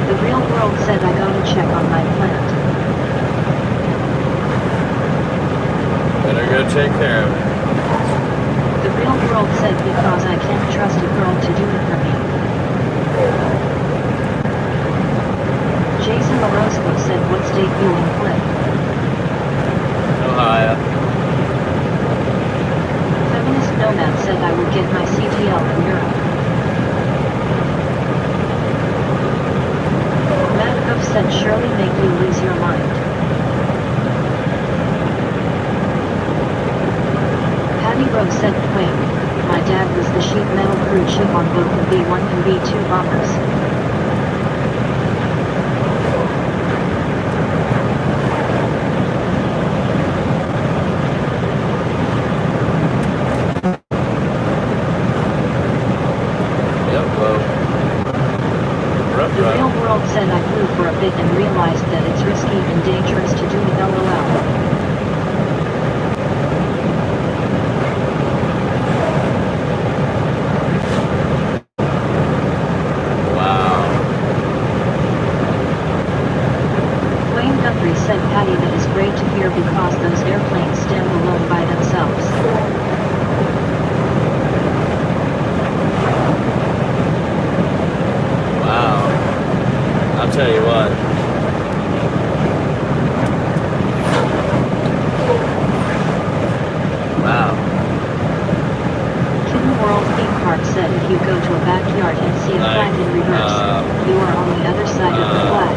B: The Real World said I gotta check on my plant.
A: Better go take care of it.
B: The Real World said because I can't trust a girl to do it for me. Jason Orozco said what state you in Flip?
A: Ohio.
B: Feminist Nomad said I would get my CTL in Europe. Matt Huff said surely make you lose your mind. Patty Rose said Quake. My dad was the sheet metal crew chief on both the B-1 and B-2 bombers.
A: Yep, well.
B: The Real World said I flew for a bit and realized that it's risky and dangerous to do with LOL. Wayne Guthrie said Patty that is great to hear because those airplanes stand alone by themselves.
A: Wow. I'll tell you what. Wow.
B: Kitten World Theme Park said if you go to a backyard and see a flag in reverse, you are on the other side of the flag.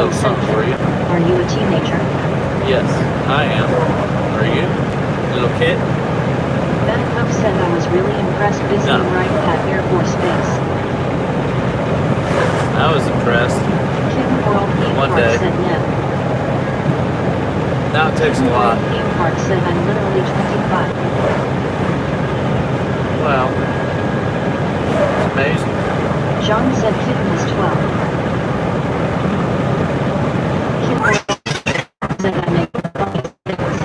B: John said,
C: something for you.
B: "Are you a teenager?"
C: Yes, I am. Are you? Little kid?
B: Matt Huff said, "I was really impressed visiting
C: No.
B: Wright Pat Air Force Base."
C: I was impressed.
B: Kitten World Theme
C: One
B: Park
C: day.
B: said no.
C: Now it takes a
B: Kitten
C: lot.
B: World Theme Park said, "I'm literally 25.
C: Well, it's amazing.
B: John said Kitten was 12. Kitten World said, "I make funny things."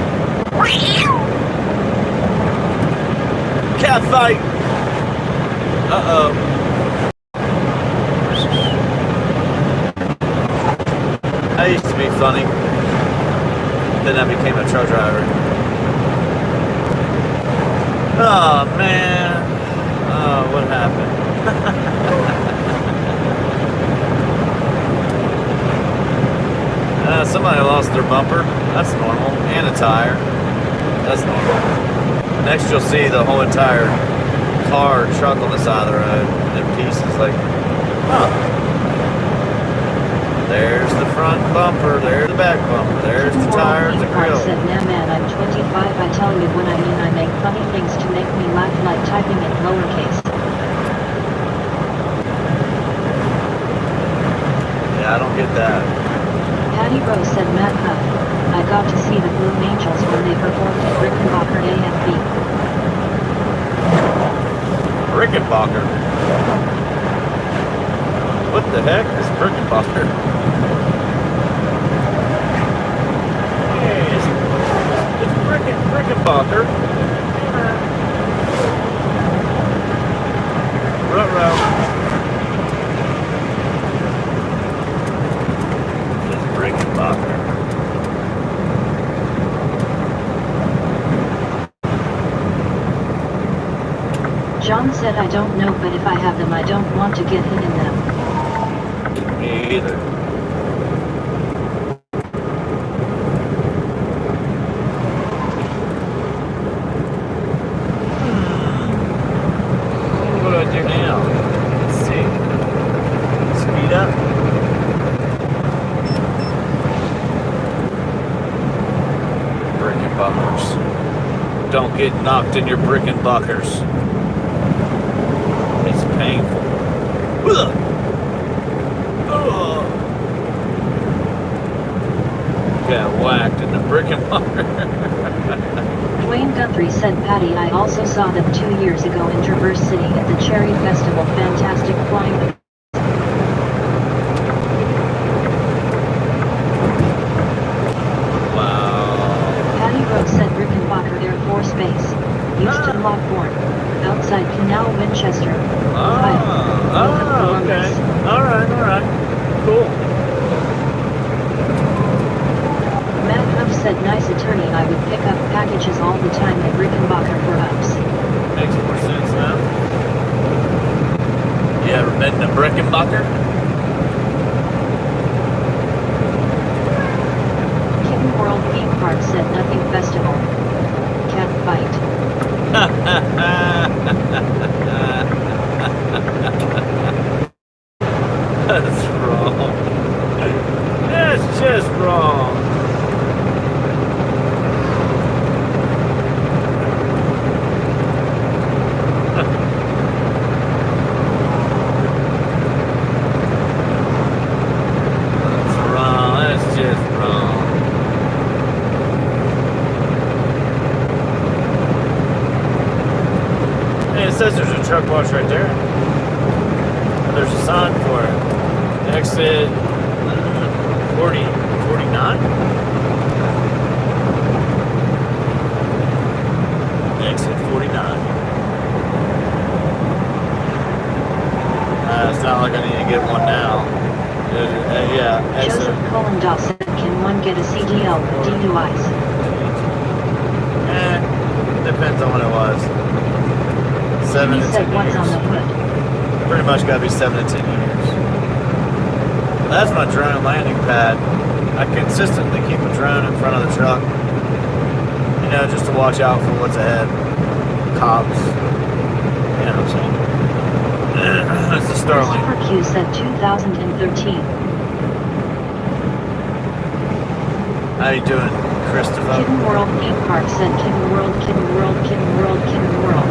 A: Cat fight! Uh-oh. I used to be funny. Then I became a truck driver. Oh, man. Oh, what happened? Somebody lost their bumper. That's normal. And a tire. That's normal. Next you'll see the whole entire car or truck on the side of the road in pieces. Like, huh. There's the front bumper. There's the back bumper. There's the tires, the grill.
B: Said, "Nah man, I'm 25. I tell you what I mean. I make funny things to make me laugh, like typing in lowercase."
A: Yeah, I don't get that.
B: Patty Rose said, "Matt Huff, I got to see the Blue Angels when they performed at Rickenbacker AFB."
A: Rickenbacker. What the heck is Rickenbacker? Hey, it's Rickenbacker. Ruh-roh. It's Rickenbacker.
B: John said, "I don't know, but if I have them, I don't want to get hit in them."
A: Me either. What do I do now? Let's see. Speed up. Brickenbuckers. Don't get knocked in your brickenbuckers. It's painful. Ugh. Ugh. Got whacked in the brickenbucker.
B: Dwayne Guthrie said, "Patty, I also saw them 2 years ago in Traverse City at the Cherry Festival. Fantastic flying."
A: Wow.
B: Patty Rose said, "Rickenbacker Air Force Base, Houston Lockbourne, outside Canal Winchester, Ohio."
A: Okay. Alright. Cool.
B: Matt Huff said, "Nice attorney. I would pick up packages all the time at Rickenbacker for ups."
A: Makes more sense now. You ever been to Brickenbacker?
B: Kitten World Theme Park said, "Nothing festival. Cat fight."
A: That's wrong. That's just wrong. That's wrong. That's just wrong. Hey, it says there's a truck wash right there. There's a sign for it. Exit 49? Exit 49. It's not like I need to get one now. Yeah, exit.
B: Joseph Colendaw said, "Can one get a CDL with DUIs?"
A: Depends on what it was. 7
B: He
A: to
B: said,
A: 10
B: "What's on
A: years.
B: the hood?"
A: Pretty much got to be 7 to 10 years. That's my drone landing pad. I consistently keep a drone in front of the truck. You know, just to watch out for what's ahead. Cops. You know what I'm saying? It's the Starlink.
B: Christopher Q said 2013.
A: How you doing, Christopher?
B: Kitten World Theme Park said Kitten World, Kitten World, Kitten World, Kitten World.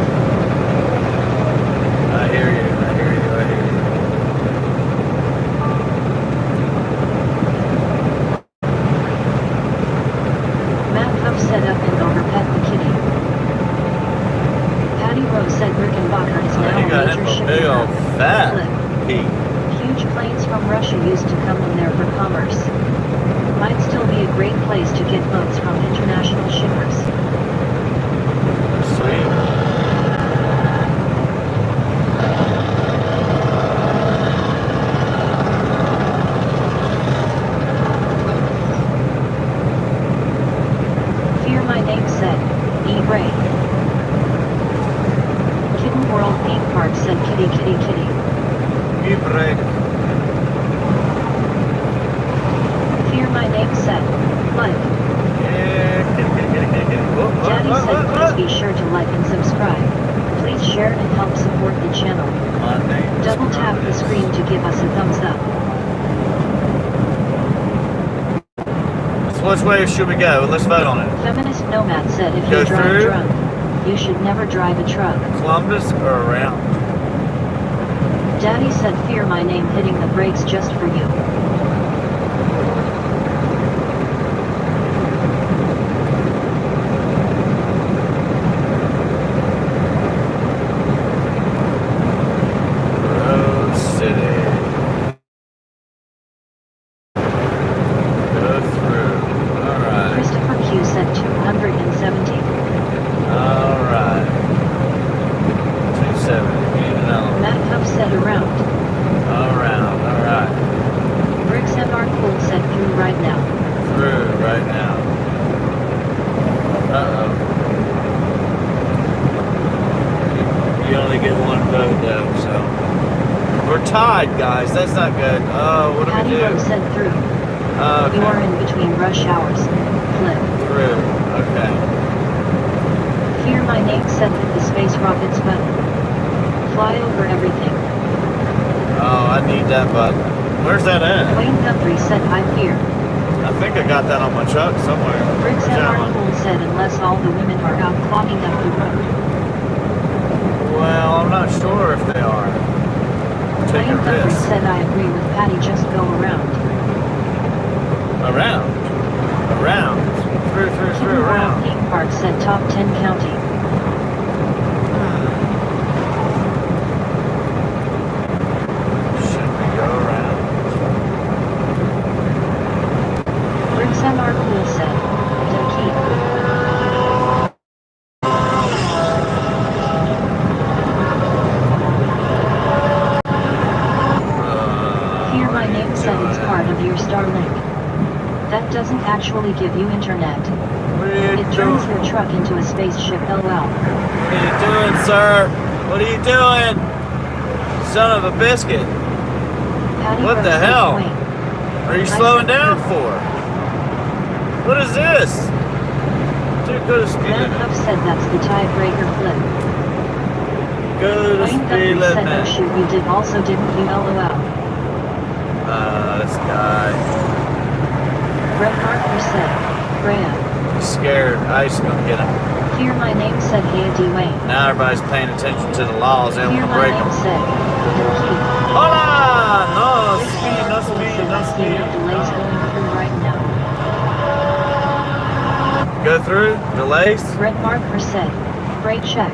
A: I hear you, I hear you, I hear you.
B: Matt Huff said up and over pet the kitty. Patty Rose said Rickenbacker is now
A: You
B: a
A: got
B: major
A: him a
B: shipping
A: big old
B: hub.
A: fat
B: Flip.
A: pea.
B: Huge planes from Russia used to come in there for commerce. Might still be a great place to get boats from international shippers.
A: Sweet.
B: Fear My Name said, E-Ray. Kitten World Theme Park said kitty kitty kitty.
A: You break.
B: Fear My Name said, like.
A: Yeah, kitty, kitty, kitty, kitty, kitty.
B: Daddy said please be sure to like and subscribe. Please share and help support the channel.
A: My name is
B: Double tap the
A: Providence.
B: screen to give us a thumbs up.
A: So which way should we go? Let's vote on it.
B: Feminist Nomad said if
A: Go
B: you drive
A: through?
B: drunk, you should never drive a truck.
A: Columbus or around?
B: Daddy said fear my name hitting the brakes just for you.
A: Road City. Go through. Alright.
B: Christopher Q said 270.
A: Alright. 270. We need another one.
B: Matt Huff said around.
A: Around. Alright.
B: Bricks MR Cool said through right now.
A: Through right now. Uh-oh. You only get one vote though, so. We're tied, guys. That's not good. Oh, what do
B: Patty
A: we do?
B: Rose said through.
A: Okay.
B: You are in between rush hours. Flip.
A: Through. Okay.
B: Fear my name said hit the space rockets button. Fly over everything.
A: Oh, I need that button. Where's that at?
B: Wayne Guthrie said I fear.
A: I think I got that on my truck somewhere.
B: Bricks
A: Where's that
B: MR
A: one?
B: Cool said unless all the women are out clogging up the road.
A: Well, I'm not sure if they are. Take a
B: Wayne Guthrie
A: risk.
B: said I agree with Patty, just go around.
A: Around. Around. Through,
B: Kitten World
A: around.
B: Theme Park said top 10 county.
A: Should we go around?
B: Bricks MR Cool said, to keep. Fear my name said it's part of your Starlink. That doesn't actually give you internet.
A: What are you
B: It
A: doing?
B: turns your truck into a spaceship, lol.
A: What are you doing, sir? What are you doing? Son of a biscuit.
B: Patty
A: What
B: Rose
A: the
B: said
A: hell?
B: Wayne.
A: Are you slowing down for? What is this? Too good a speed
B: Matt
A: limit.
B: Huff said that's the tiebreaker flip.
A: Go to
B: Wayne
A: speed
B: Guthrie said oh
A: limit.
B: shoot you did also didn't you lol.
A: This guy.
B: Brett Marker said, Graham.
A: He's scared. Ice gonna get him.
B: Fear my name said hey Dwayne.
A: Now everybody's paying attention to the laws. They don't
B: Fear
A: want to
B: my
A: break
B: name
A: them.
B: said, Dookie.
A: Hola! No
B: Bricks
A: speed,
B: MR
A: no
B: Cool
A: speed,
B: said
A: no
B: I see no delays
A: speed.
B: going through right now.
A: Go through? Delays?
B: Brett Marker said, great check.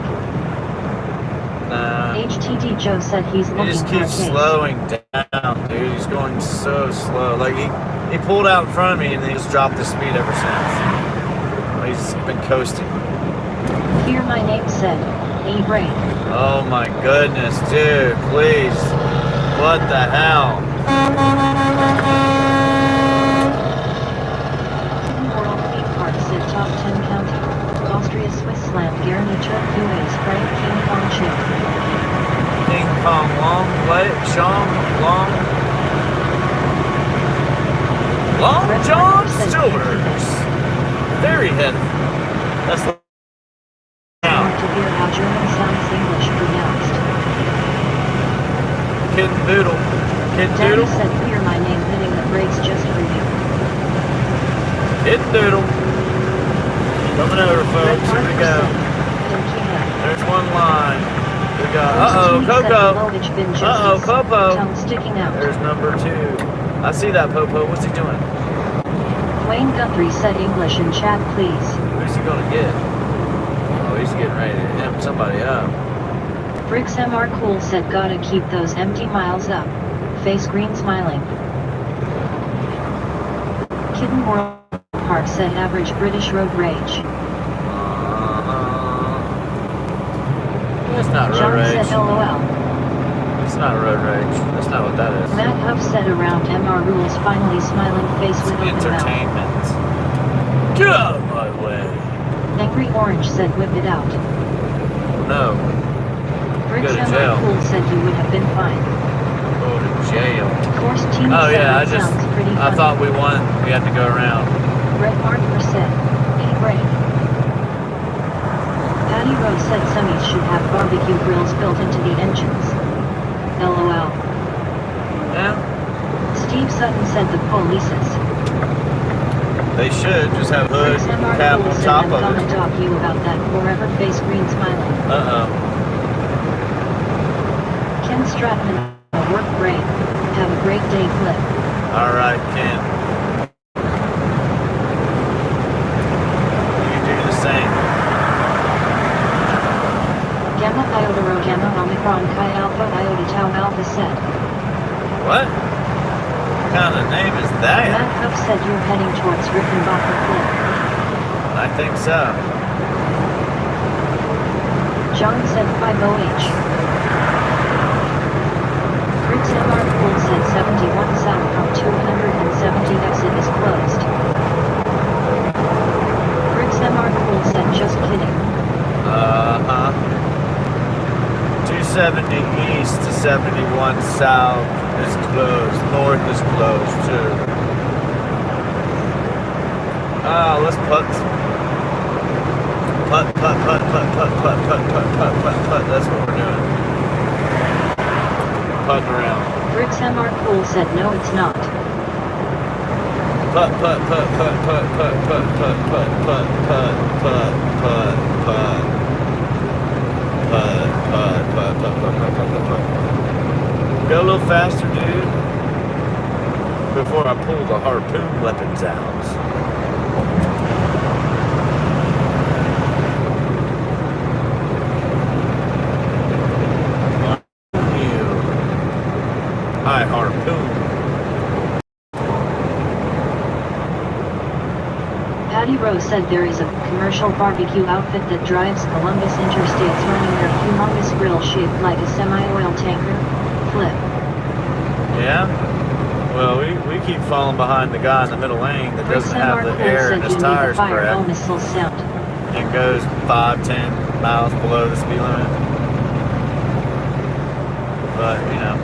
A: Nah.
B: HTD Joe said he's
A: He
B: looking
A: just
B: for a
A: keeps
B: case.
A: slowing down, dude. He's going so slow. Like he pulled out in front of me and he just dropped the speed ever since. He's been coasting.
B: Fear my name said, hey Brain.
A: Oh my goodness, dude, please. What the hell?
B: Kitten World Theme Park said top 10 county. Austria Switzerland Garniture QA's Frank King Kong Chip.
A: King Kong Long, Sean Long. Long
B: Red
A: John
B: Market said
A: Silvers. Very heavy. That's the
B: Want to hear how German sounds English pronounced.
A: Kitten Doodle. Kitten
B: Daddy
A: Doodle.
B: said fear my name hitting the brakes just for you.
A: Hidden Doodle. Coming over,
B: Red
A: folks. Here we
B: Marker
A: go.
B: said, Pinky head.
A: There's one line. We got,
B: Horse Jimmy said
A: Coco.
B: Lovich bin
A: Uh-oh,
B: Justice.
A: Popo.
B: Tongue sticking out.
A: There's number 2. I see that, Popo. What's he doing?
B: Wayne Guthrie said English in chat, please.
A: Who's he gonna get? Oh, he's getting ready to hit somebody up.
B: Bricks MR Cool said gotta keep those empty miles up. Face green smiling. Kitten World Park said average British road rage.
A: That's not road
B: John
A: rage.
B: said LOL.
A: It's not road rage. That's not what that is.
B: Matt Huff said around MR rules finally smiling face
A: It's
B: with open mouth.
A: entertainment. Get out of my way.
B: Angry Orange said whip it out.
A: No.
B: Bricks
A: Go to
B: MR
A: jail.
B: Cool said you would have been fine.
A: Go to jail.
B: Course Team
A: Oh
B: said
A: yeah,
B: that sounds pretty
A: I
B: funny.
A: thought we won. We had to go around.
B: Red Marker said, "Hey break." Patty Rose said semis should have barbecue grills built into the engines. LOL.
A: Yeah.
B: Steve Sutton said the polices.
A: They should just have hood
B: Bricks MR
A: cap
B: Cool
A: on
B: said
A: top
B: I'm
A: of
B: gonna
A: it.
B: talk you about that forever face green smiling. Ken Stratman, work great. Have a great day, Flip.
A: All right, Ken. You do the same.
B: Gamma Iota Rho Gamma Omicron Chi Alpha Iota Tau Alpha said.
A: What? What kind of name is that?
B: Matt Huff said you're heading towards Rickenbacker Flip.
A: I think so.
B: John said 50H. Bricks MR Pool said 71 south from 270 exit is closed. Bricks MR Pool said just kidding.
A: 270 east to 71 south is closed. North is closed too. Let's putt. Putt. That's what we're doing. Putting around.
B: Bricks MR Pool said no it's not.
A: Putt. Go a little faster, dude. Before I pull the harpoon weapons out. Hi, harpoon.
B: Patty Rose said there is a commercial barbecue outfit that drives Columbus interstates running their humongous grill shaped like a semi-oil tanker. Flip.
A: Yeah? Well, we keep falling behind the guy in the middle lane that
B: Bricks
A: doesn't have
B: MR
A: the
B: Cool
A: air in
B: said
A: his
B: you need the
A: tires
B: fireball
A: correct
B: missile sound.
A: and goes 5-10 miles below the speed limit. But, you know,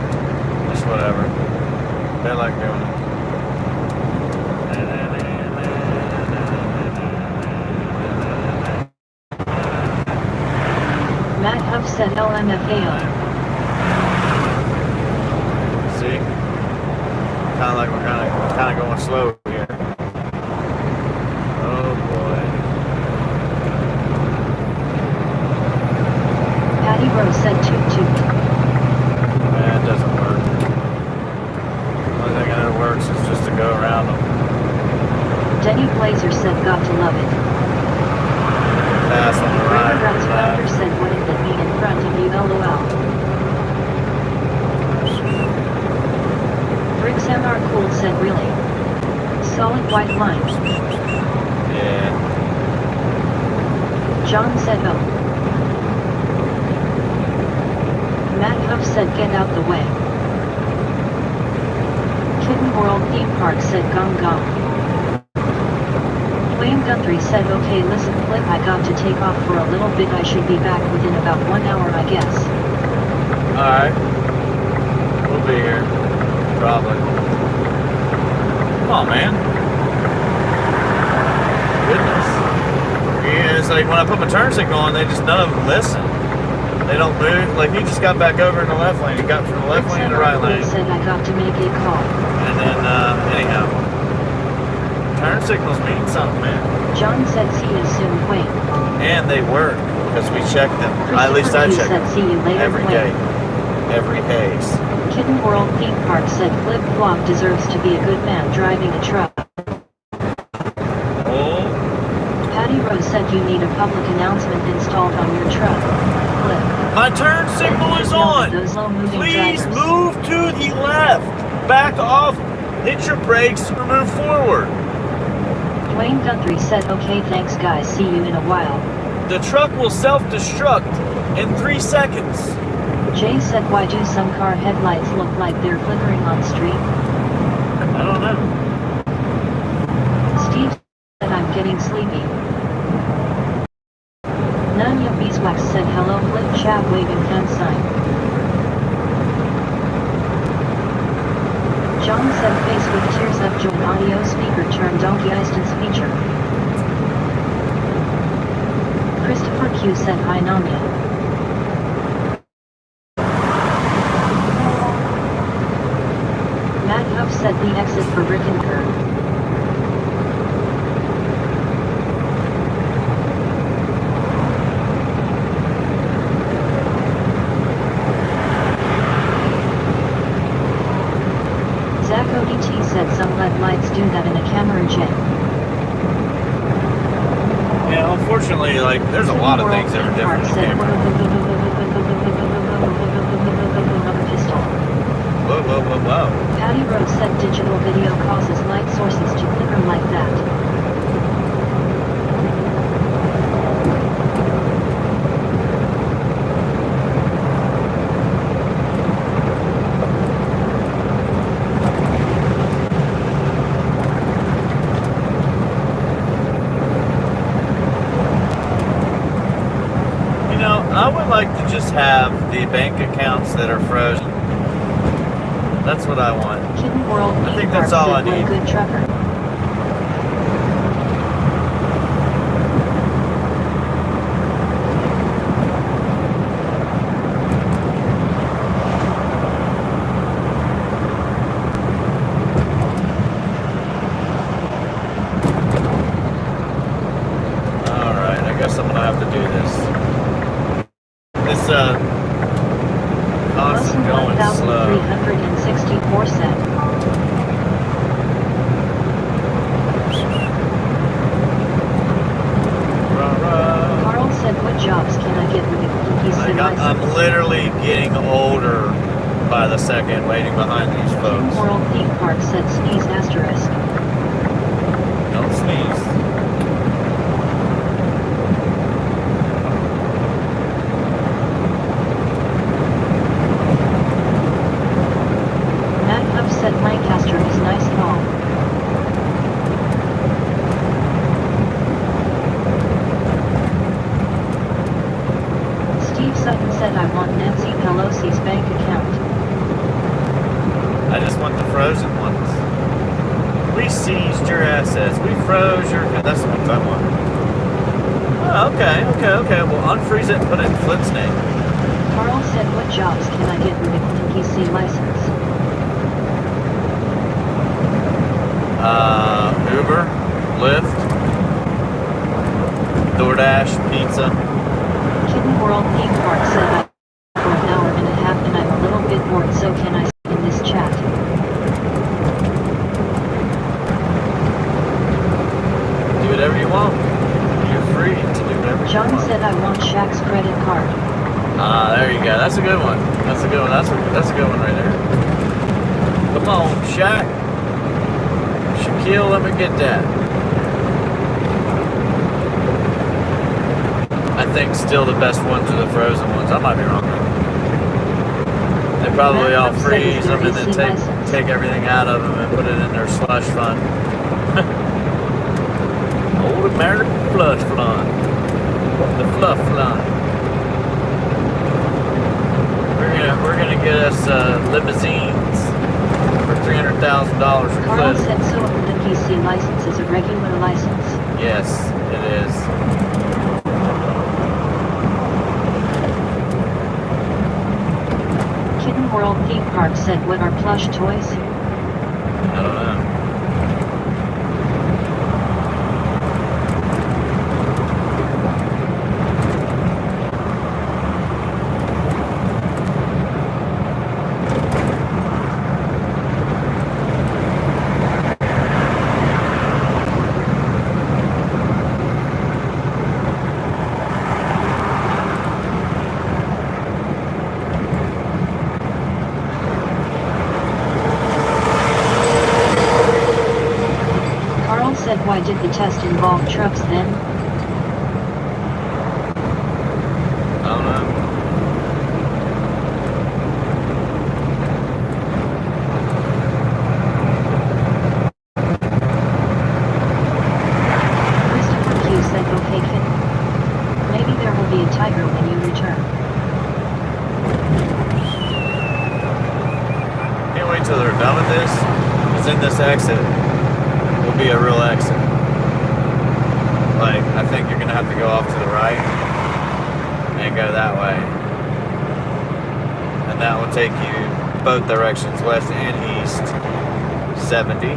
A: just whatever. They like doing it.
B: Matt Huff said LMFAO.
A: See? Kind of like we're kind of going slow here. Oh boy.
B: Patty Rose said toot toot.
A: That doesn't work. The only thing that works is just to go around them.
B: Denny Blazer said got to love it.
A: Pass on the
B: River
A: right.
B: Rats Founder said what did that mean in front of you LOL. Bricks MR Cool said really. Solid white line.
A: Yeah.
B: John said oh. Matt Huff said get out the way. Kitten World Theme Park said gong gong. Wayne Guthrie said okay listen Flip I got to take off for a little bit I should be back within about 1 hour I guess.
A: Alright. We'll be here. Probably. Come on, man. Goodness. Yeah, it's like when I put my turn signal on, they just none of them listen. They don't move. Like he just got back over in the left lane. He got from the left lane to the right lane.
B: Said I got to make a call.
A: And then anyhow. Turn signals mean something, man.
B: John said see you soon, Wayne.
A: And they work, because we checked them. At least I
B: Christopher Q
A: check
B: said
A: them
B: see you later,
A: every
B: Wayne.
A: day. Every haze.
B: Kitten World Theme Park said Flip Flop deserves to be a good man driving a truck.
A: Oh,
B: Patty Rose said you need a public announcement installed on your truck. Flip.
A: my turn signal is on.
B: Those slow-moving
A: Please
B: drivers.
A: move to the left. Back off. Hit your brakes or move forward.
B: Dwayne Guthrie said okay thanks guys, see you in a while.
A: The truck will self-destruct in 3 seconds.
B: Jay said why do some car headlights look like they're flickering on street?
A: I don't know.
B: Steve said I'm getting sleepy. Nanya Beeswax said hello Flip chat waving hand sign. John said face with tears up join audio speaker turn donkey Eiston's feature. Christopher Q said hi Nanya. Matt Huff said the exit for Rick and Kurt. Zach ODT said some LED lights do that in a camera jet.
A: Yeah, unfortunately, like, there's a lot of things that are different in camera.
B: Pistol.
A: Whoa, whoa, whoa, whoa.
B: Patty Rose said digital video causes light sources to flicker like that.
A: You know, I would like to just have the bank accounts that are frozen. That's what I want.
B: Kitten World
A: I think
B: Theme
A: that's
B: Park
A: all I
B: said, "What a
A: need."
B: good trucker.
A: Alright, I guess I'm gonna have to do this. This, constant
B: Wilson
A: going slow.
B: 1364 said.
A: Rah-rah.
B: Carl said what jobs can I get with a PPC license?
A: I'm literally getting older by the second waiting behind these
B: Kitten
A: folks.
B: World Theme Park said sneeze asterisk.
A: Don't sneeze.
B: Matt Huff said Lancaster is nice and all. Steve Sutton said I want Nancy Pelosi's bank account.
A: I just want the frozen ones. We seized your assets. We froze your... That's the ones I want. Oh, okay. Well, unfreeze it and put it in Flip's name.
B: Carl said what jobs can I get with a PPC license?
A: Uber, Lyft, DoorDash, pizza.
B: Kitten World Theme Park said I for an hour and a half and I'm a little bit bored so can I in this chat?
A: Do whatever you want. You're free to do whatever you
B: John
A: want.
B: said I want Shaq's credit card.
A: There you go. That's a good one. That's a good one. That's a good one right there. Come on, Shaq. Shaquille, let me get that. I think still the best ones are the frozen ones. I might be wrong. They probably all freeze them and then take everything out of them and put it in their slush fund. Old American slush fund. The fluff fund. We're gonna get us limousines for $300,000 for
B: Carl
A: Cliff.
B: said so the PC license is a regular license.
A: Yes, it is.
B: Kitten World Theme Park said what are plush toys?
A: I don't know.
B: said, why did the test involve trucks then?
A: I don't know.
B: Christopher Q said, okay kid. Maybe there will be a tiger when you return.
A: Can't wait till they're done with this, because in this exit will be a real exit. Like, I think you're going to have to go off to the right and go that way. And that will take you both directions, west and east, 70.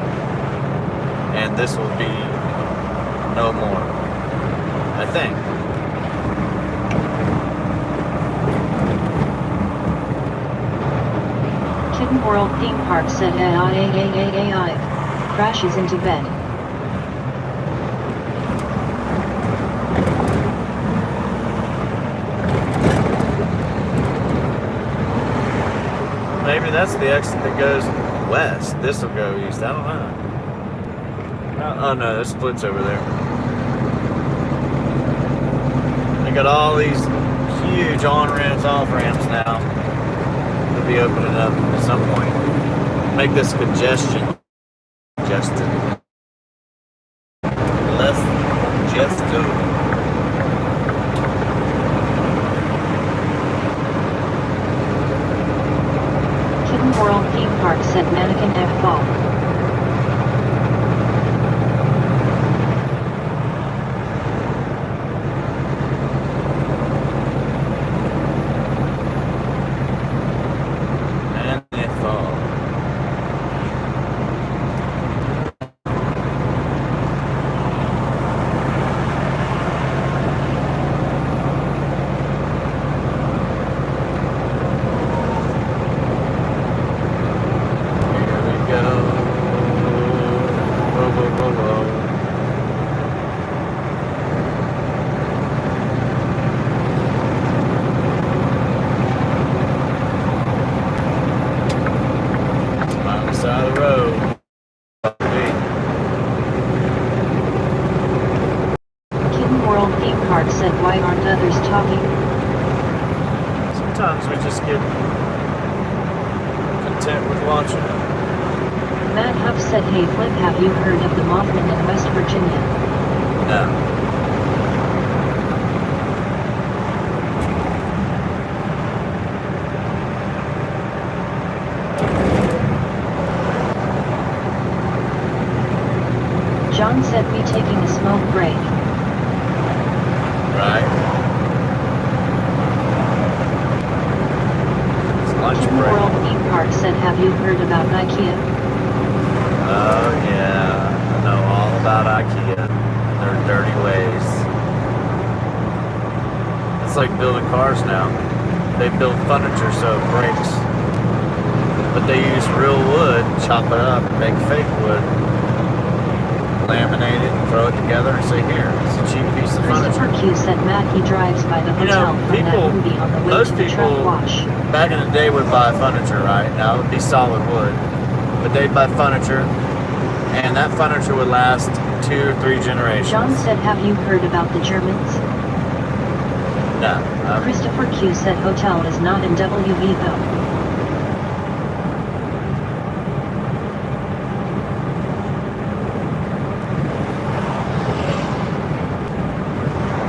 A: And this will be no more, I think.
B: Kitten World Theme Park said AI crashes into bed.
A: Maybe that's the exit that goes west. This will go east. I don't know. Oh no, there's splits over there. They got all these huge on-ramps, off-ramps now. They'll be opening up at some point. Make this congested. Less congested.
B: Kitten World Theme Park said mannequin F fall.
A: And they fall. Here we go. Whoa, whoa, whoa, whoa. On the side of the road.
B: Kitten World Theme Park said, why aren't others talking?
A: Sometimes we just get content with watching it.
B: Matt Huff said, hey Flip, have you heard of the Mothman in West Virginia?
A: No.
B: John said, we taking a smoke break.
A: Right? It's lunch
B: Kitten
A: break.
B: World Theme Park said, have you heard about IKEA?
A: Oh yeah, I know all about IKEA and their dirty ways. It's like building cars now. They build furniture so it breaks. But they use real wood, chop it up, and make fake wood. Laminate it and throw it together and say, here, it's a cheap piece of
B: Christopher
A: furniture.
B: Q said, Matt, he drives by the
A: You know,
B: hotel from
A: people-
B: that movie on the way
A: most
B: to the truck
A: people-
B: wash.
A: Back in the day would buy furniture, right? Now it would be solid wood. But they'd buy furniture, and that furniture would last 2 or 3 generations.
B: John said, have you heard about the Germans?
A: No.
B: Christopher Q said, hotel is not in WV though.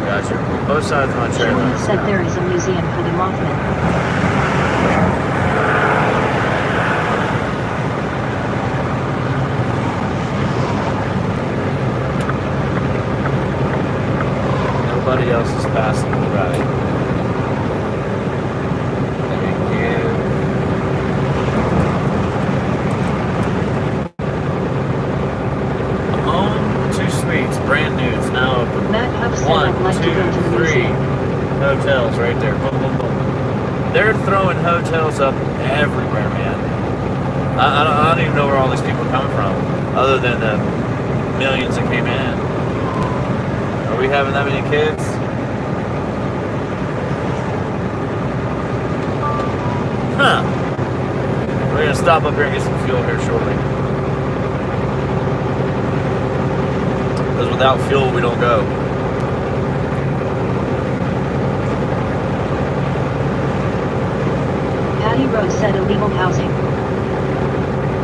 A: Gotcha. Both sides of my trailer.
B: Julie said there is a museum for the Mothman.
A: Nobody else is passing the right. Thank you. Home 2 suites, brand new. It's now open.
B: Matt Huff said,
A: 1,
B: I'd like to
A: 2,
B: go to the
A: 3
B: museum.
A: hotels right there. Boom, boom, boom. They're throwing hotels up everywhere, man. I don't even know where all these people are coming from, other than the millions that came in. Are we having that many kids? Huh. We're gonna stop up here and get some fuel here shortly. without fuel, we don't go.
B: Patty Rose said illegal housing.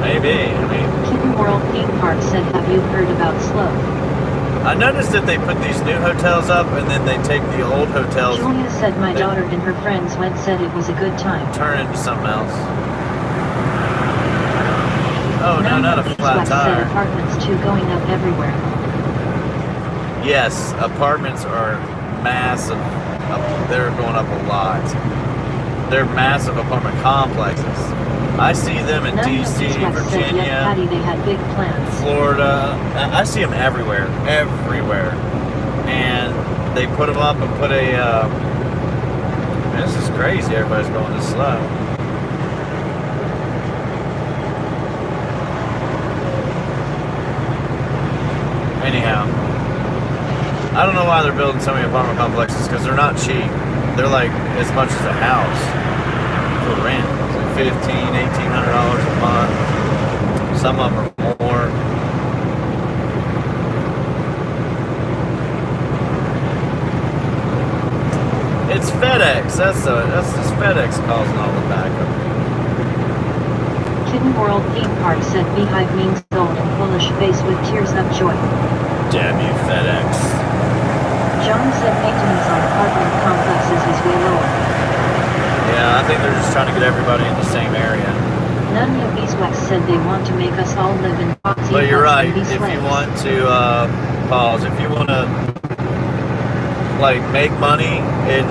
A: Maybe. I mean,
B: Kitten World Theme Park said, have you heard about Slope?
A: I noticed that they put these new hotels up and then they take the old hotels and
B: Julia said my
A: They-
B: daughter and her friends went, said it was a good time.
A: turn into something else. Oh no,
B: None
A: not a
B: of
A: flat
B: Beeswax said
A: tire.
B: apartments too going up everywhere.
A: Yes, apartments are massive. They're going up a lot. They're massive apartment complexes. I see them in
B: None of
A: DC,
B: Beeswax said yet,
A: Virginia,
B: Patty, they had big plans.
A: Florida. I see them everywhere, and they put them up and put a. This is crazy. Everybody's going this slow. Anyhow, I don't know why they're building so many apartment complexes because they're not cheap. They're like as much as a house for rent. It's like $1,500, $1,800 a month. Some of them are more. It's FedEx. That's just FedEx causing all the backup.
B: Kitten World Theme Park said beehive means gold and bullish face with tears of joy.
A: Damn you, FedEx.
B: John said maintenance on apartment complexes is way lower.
A: Yeah, I think they're just trying to get everybody in the same area.
B: None of Beeswax said they want to make us all live in boxy
A: But you're
B: huts
A: right.
B: and be
A: If you
B: slaves.
A: want to pause, if you want to like make money in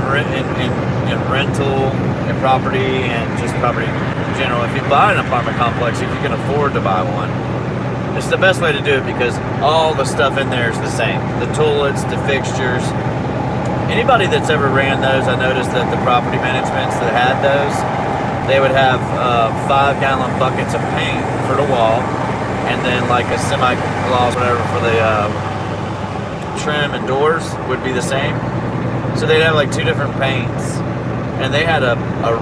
A: rental and property and just property in general, if you buy an apartment complex, if you can afford to buy one, it's the best way to do it because all the stuff in there is the same. The toilets, the fixtures. Anybody that's ever ran those, I noticed that the property managements that had those, they would have 5-gallon buckets of paint for the wall, and then like a semi-gloss, whatever, for the trim and doors would be the same. So they'd have like 2 different paints, and they had a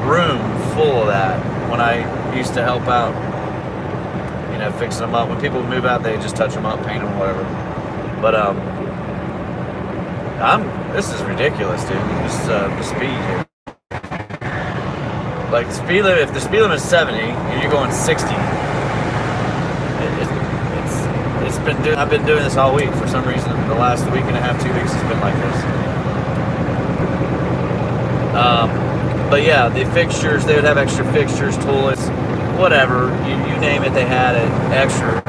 A: room full of that when I used to help out, you know, fixing them up. When people would move out, they just touch them up, paint them, whatever. But this is ridiculous, dude. The speed here. Like the speed limit, if the speed limit is 70 and you're going 60, it's been doing. I've been doing this all week for some reason. The last week and a half, 2 weeks has been like this. But yeah, the fixtures, they would have extra fixtures, toilets, whatever you name it, they had it, extra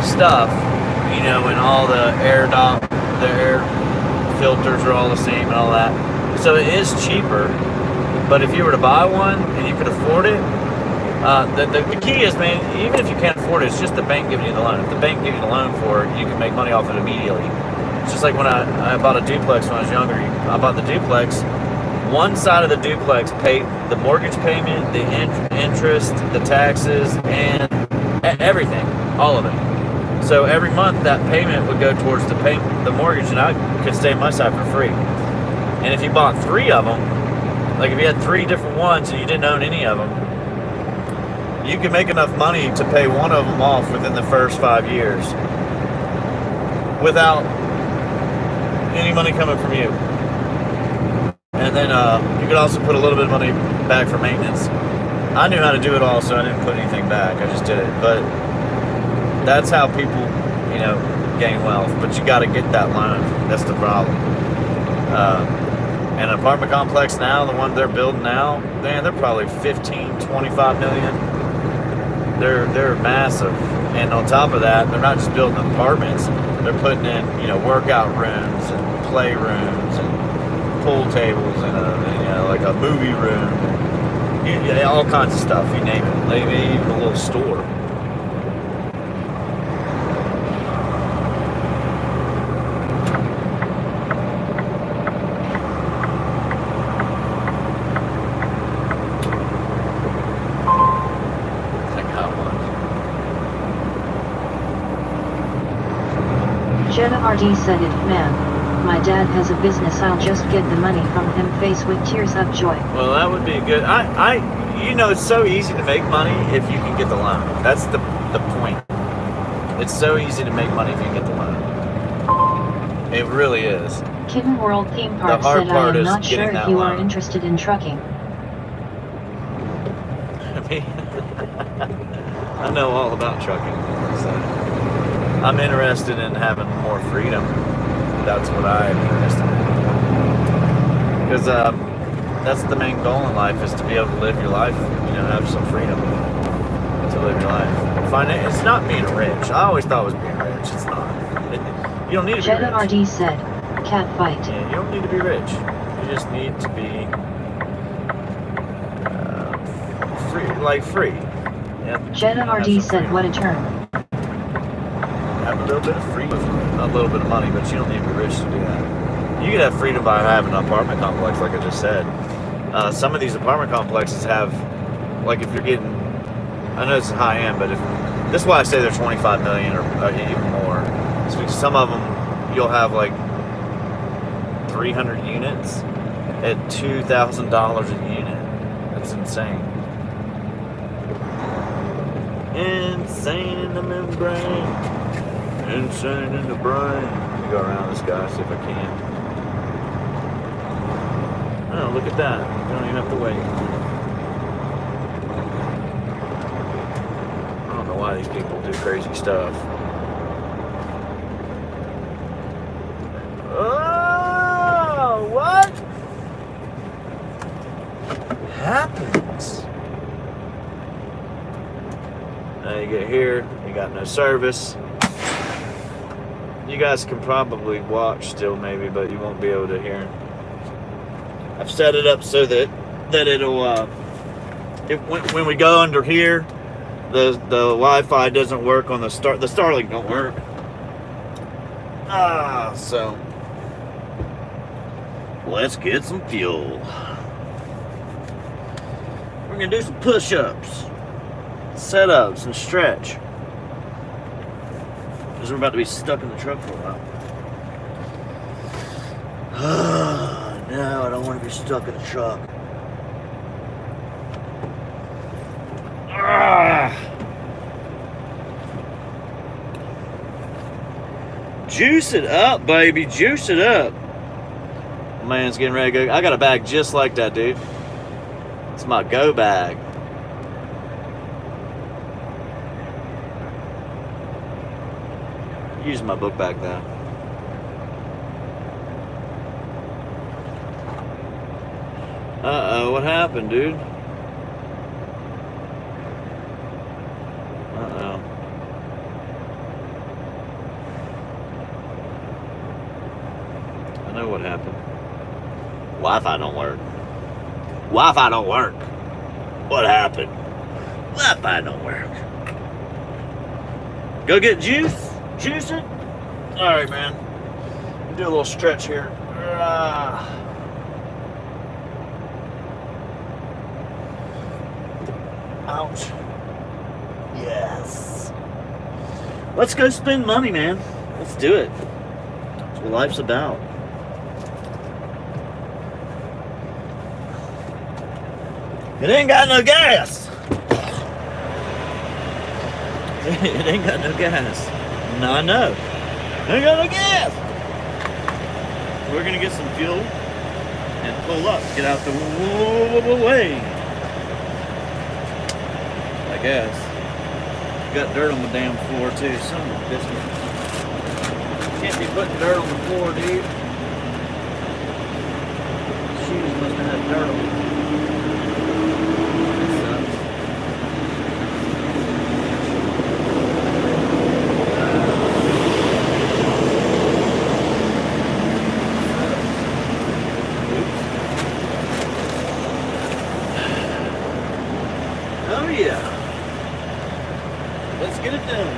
A: stuff, you know, and all the the air filters are all the same and all that. So it is cheaper. But if you were to buy one and you could afford it, the key is, man, even if you can't afford it, it's just the bank giving you the loan. If the bank gives you the loan for it, you can make money off it immediately. It's just like when I bought a duplex when I was younger. I bought the duplex. One side of the duplex paid the mortgage payment, the interest, the taxes, and everything, all of it. So every month that payment would go towards the mortgage, and I could stay on my side for free. And if you bought 3 of them, like if you had 3 different ones and you didn't own any of them, you could make enough money to pay one of them off within the first 5 years without any money coming from you. And then you could also put a little bit of money back for maintenance. I knew how to do it all, so I didn't put anything back. I just did it. But that's how people, you know, gain wealth. But you got to get that loan. That's the problem. And an apartment complex now, the one they're building now, man, they're probably 15, 25 million. They're massive. And on top of that, they're not just building apartments. They're putting in, you know, workout rooms and playrooms and pool tables and like a movie room. Yeah, all kinds of stuff, you name it. Maybe even a little store.
B: Jenna RD said it, man. My dad has a business, I'll just get the money from him, face with tears of joy.
A: Well, that would be good. You know, it's so easy to make money if you can get the loan. That's the point. It's so easy to make money if you get the loan. It really is.
B: Kitten World Theme Park
A: hard
B: said I
A: part
B: am
A: is
B: not sure
A: getting
B: if
A: that
B: you are
A: loan.
B: interested in trucking.
A: I mean, I know all about trucking, so I'm interested in having more freedom. That's what I am interested in. Because that's the main goal in life, is to be able to live your life, have some freedom to live your life. It's not being rich. I always thought it was being rich. It's not. You don't need to be
B: Jetta
A: rich.
B: RD said, cat fight.
A: Yeah, you don't need to be rich. You just need to be free. Yep.
B: Jetta RD said, what a term.
A: Have a little bit of freedom, not a little bit of money, but you don't need to be rich to do that. You can have freedom by having an apartment complex, like I just said. Some of these apartment complexes have, like, if you're getting, I know it's high end, but this is why I say they're 25 million or even more. So some of them, you'll have like 300 units at $2,000 a unit. That's insane. Insane in the membrane. Insane in the brain. Let me go around this guy, see if I can. Oh, look at that. You don't even have to wait. I don't know why these people do crazy stuff. Oh, what happens? Now you get here, you got no service. You guys can probably watch still maybe, but you won't be able to hear. I've set it up so that it'll when we go under here, the Wi-Fi doesn't work on the Starlink don't work. So let's get some fuel. We're gonna do some push-ups, set-ups, and stretch. Because we're about to be stuck in the truck for a while. No, I don't want to be stuck in the truck. Juice it up, baby. Juice it up. Man's getting ready to go. I got a bag just like that, dude. It's my go bag. Use my book bag though. Uh-oh, what happened, dude? Uh-oh. I know what happened. Wi-Fi don't work. Wi-Fi don't work. What happened? Wi-Fi don't work. Go get juice? Juice it? Alright, man. Do a little stretch here. Ouch. Yes. Let's go spend money, man. Let's do it. That's what life's about. It ain't got no gas. It ain't got no gas. No, I know. Ain't got no gas. We're gonna get some fuel and pull up. Get out the way. I guess. Got dirt on the damn floor too. Son of a biscuit. Can't be putting dirt on the floor, dude. Shoes must have had dirt on them. Oh yeah. Let's get it done.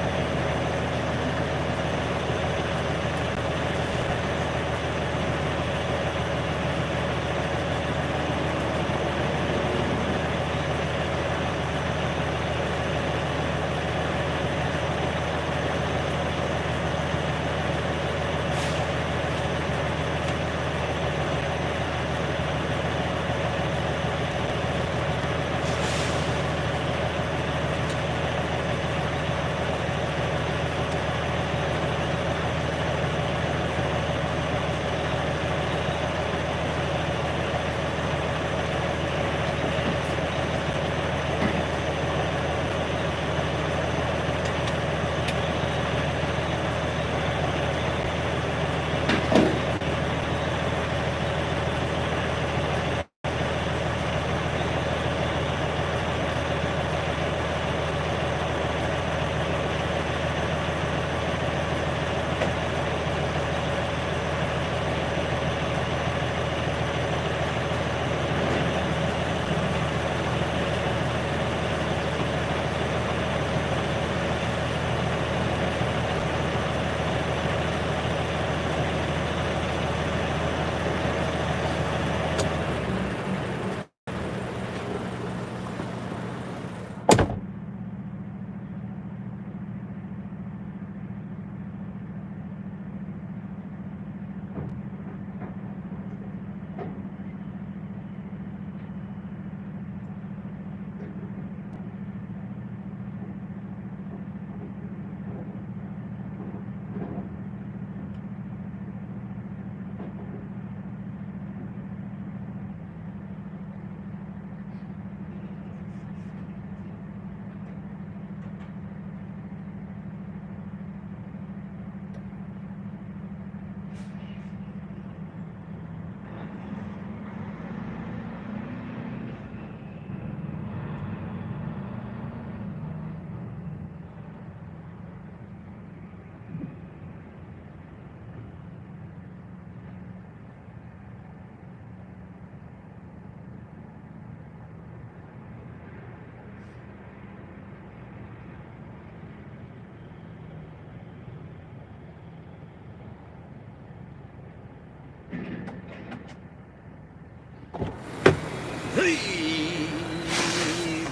A: Hey,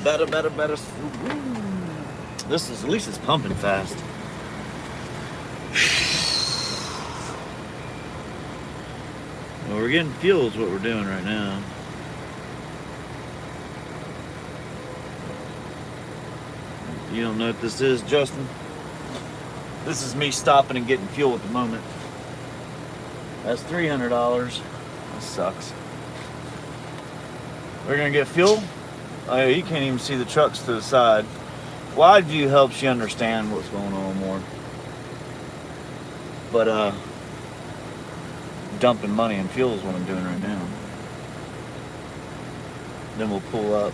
A: better. This is, at least it's pumping fast. Well, we're getting fuel is what we're doing right now. You don't know what this is, Justin? This is me stopping and getting fuel at the moment. That's $300. That sucks. We're gonna get fuel. Oh yeah, you can't even see the trucks to the side. Wide view helps you understand what's going on more. But dumping money and fuel is what I'm doing right now. Then we'll pull up.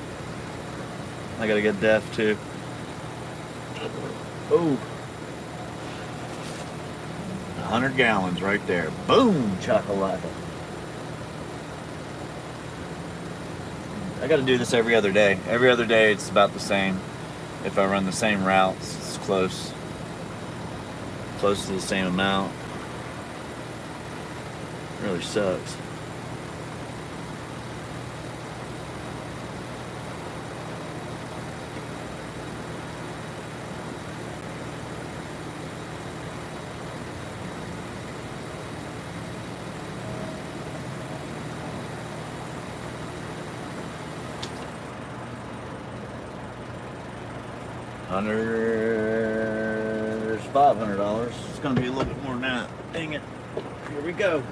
A: I gotta get DEF too. Oh, 100 gallons right there. Boom, chakalaka. I gotta do this every other day. Every other day it's about the same. If I run the same routes, it's close to the same amount. It really sucks. There's $500. It's gonna be a little bit more than that. Dang it. Here we go.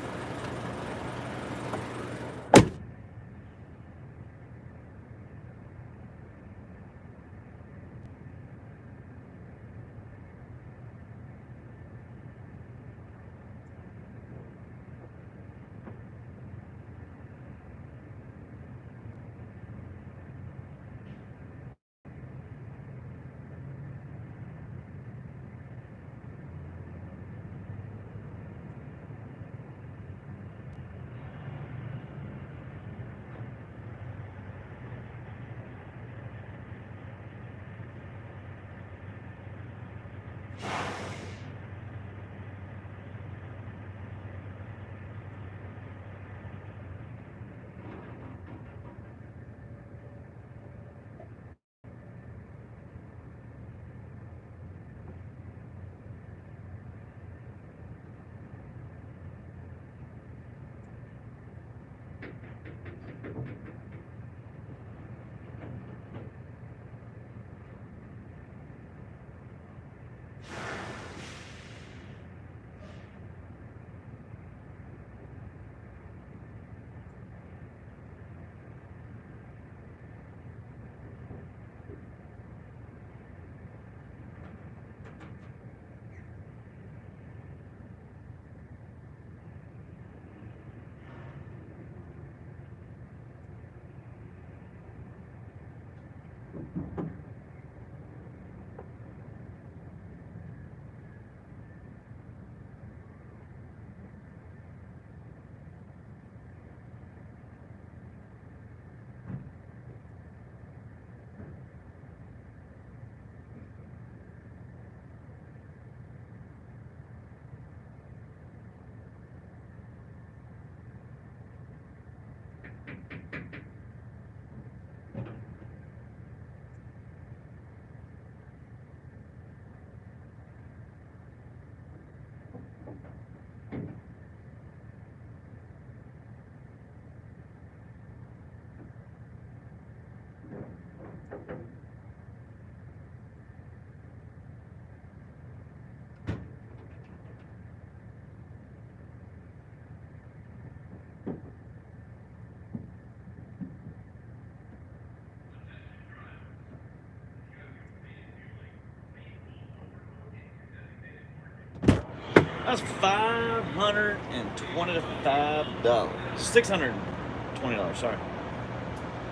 A: That's $525. $620, sorry.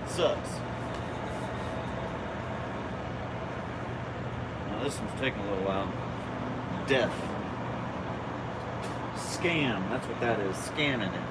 A: Sucks. Now this one's taking a little while. DEF. Scam, that's what that is. Scamming it.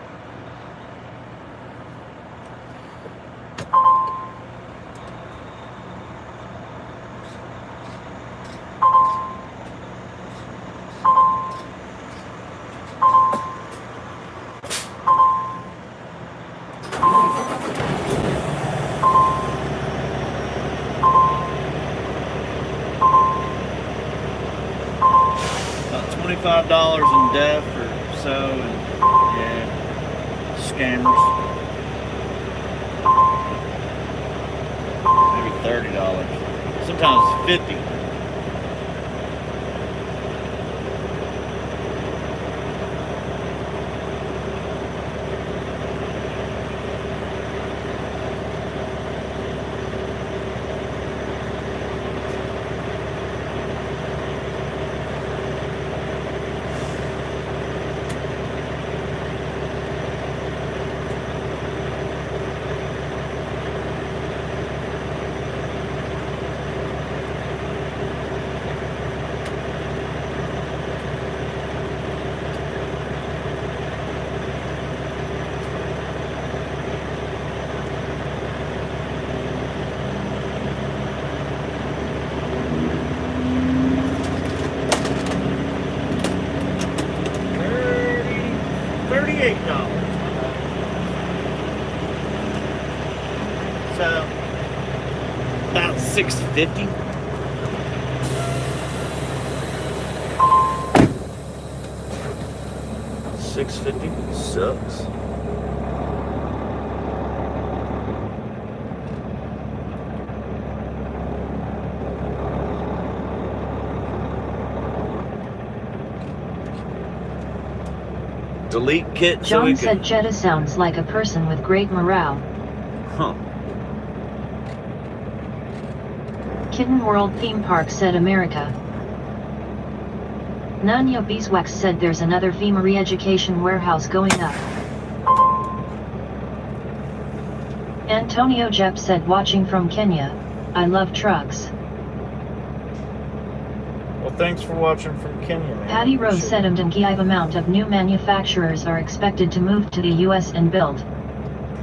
A: $25 in death or so, and yeah, scammers. Maybe $30. Sometimes it's $50. $38. So about $6.50. $6.50 sucks. Delete kit. So
B: John said Jetta sounds like a person with great morale.
A: Huh.
B: Kitten World Theme Park said America. Nanya Beeswax said there's another FEMA re-education warehouse going up. Antonio Jep said watching from Kenya, I love trucks.
A: Well, thanks for watching from Kenya, man.
B: Patty Rose said a Kyiv amount of new manufacturers are expected to move to the US and build.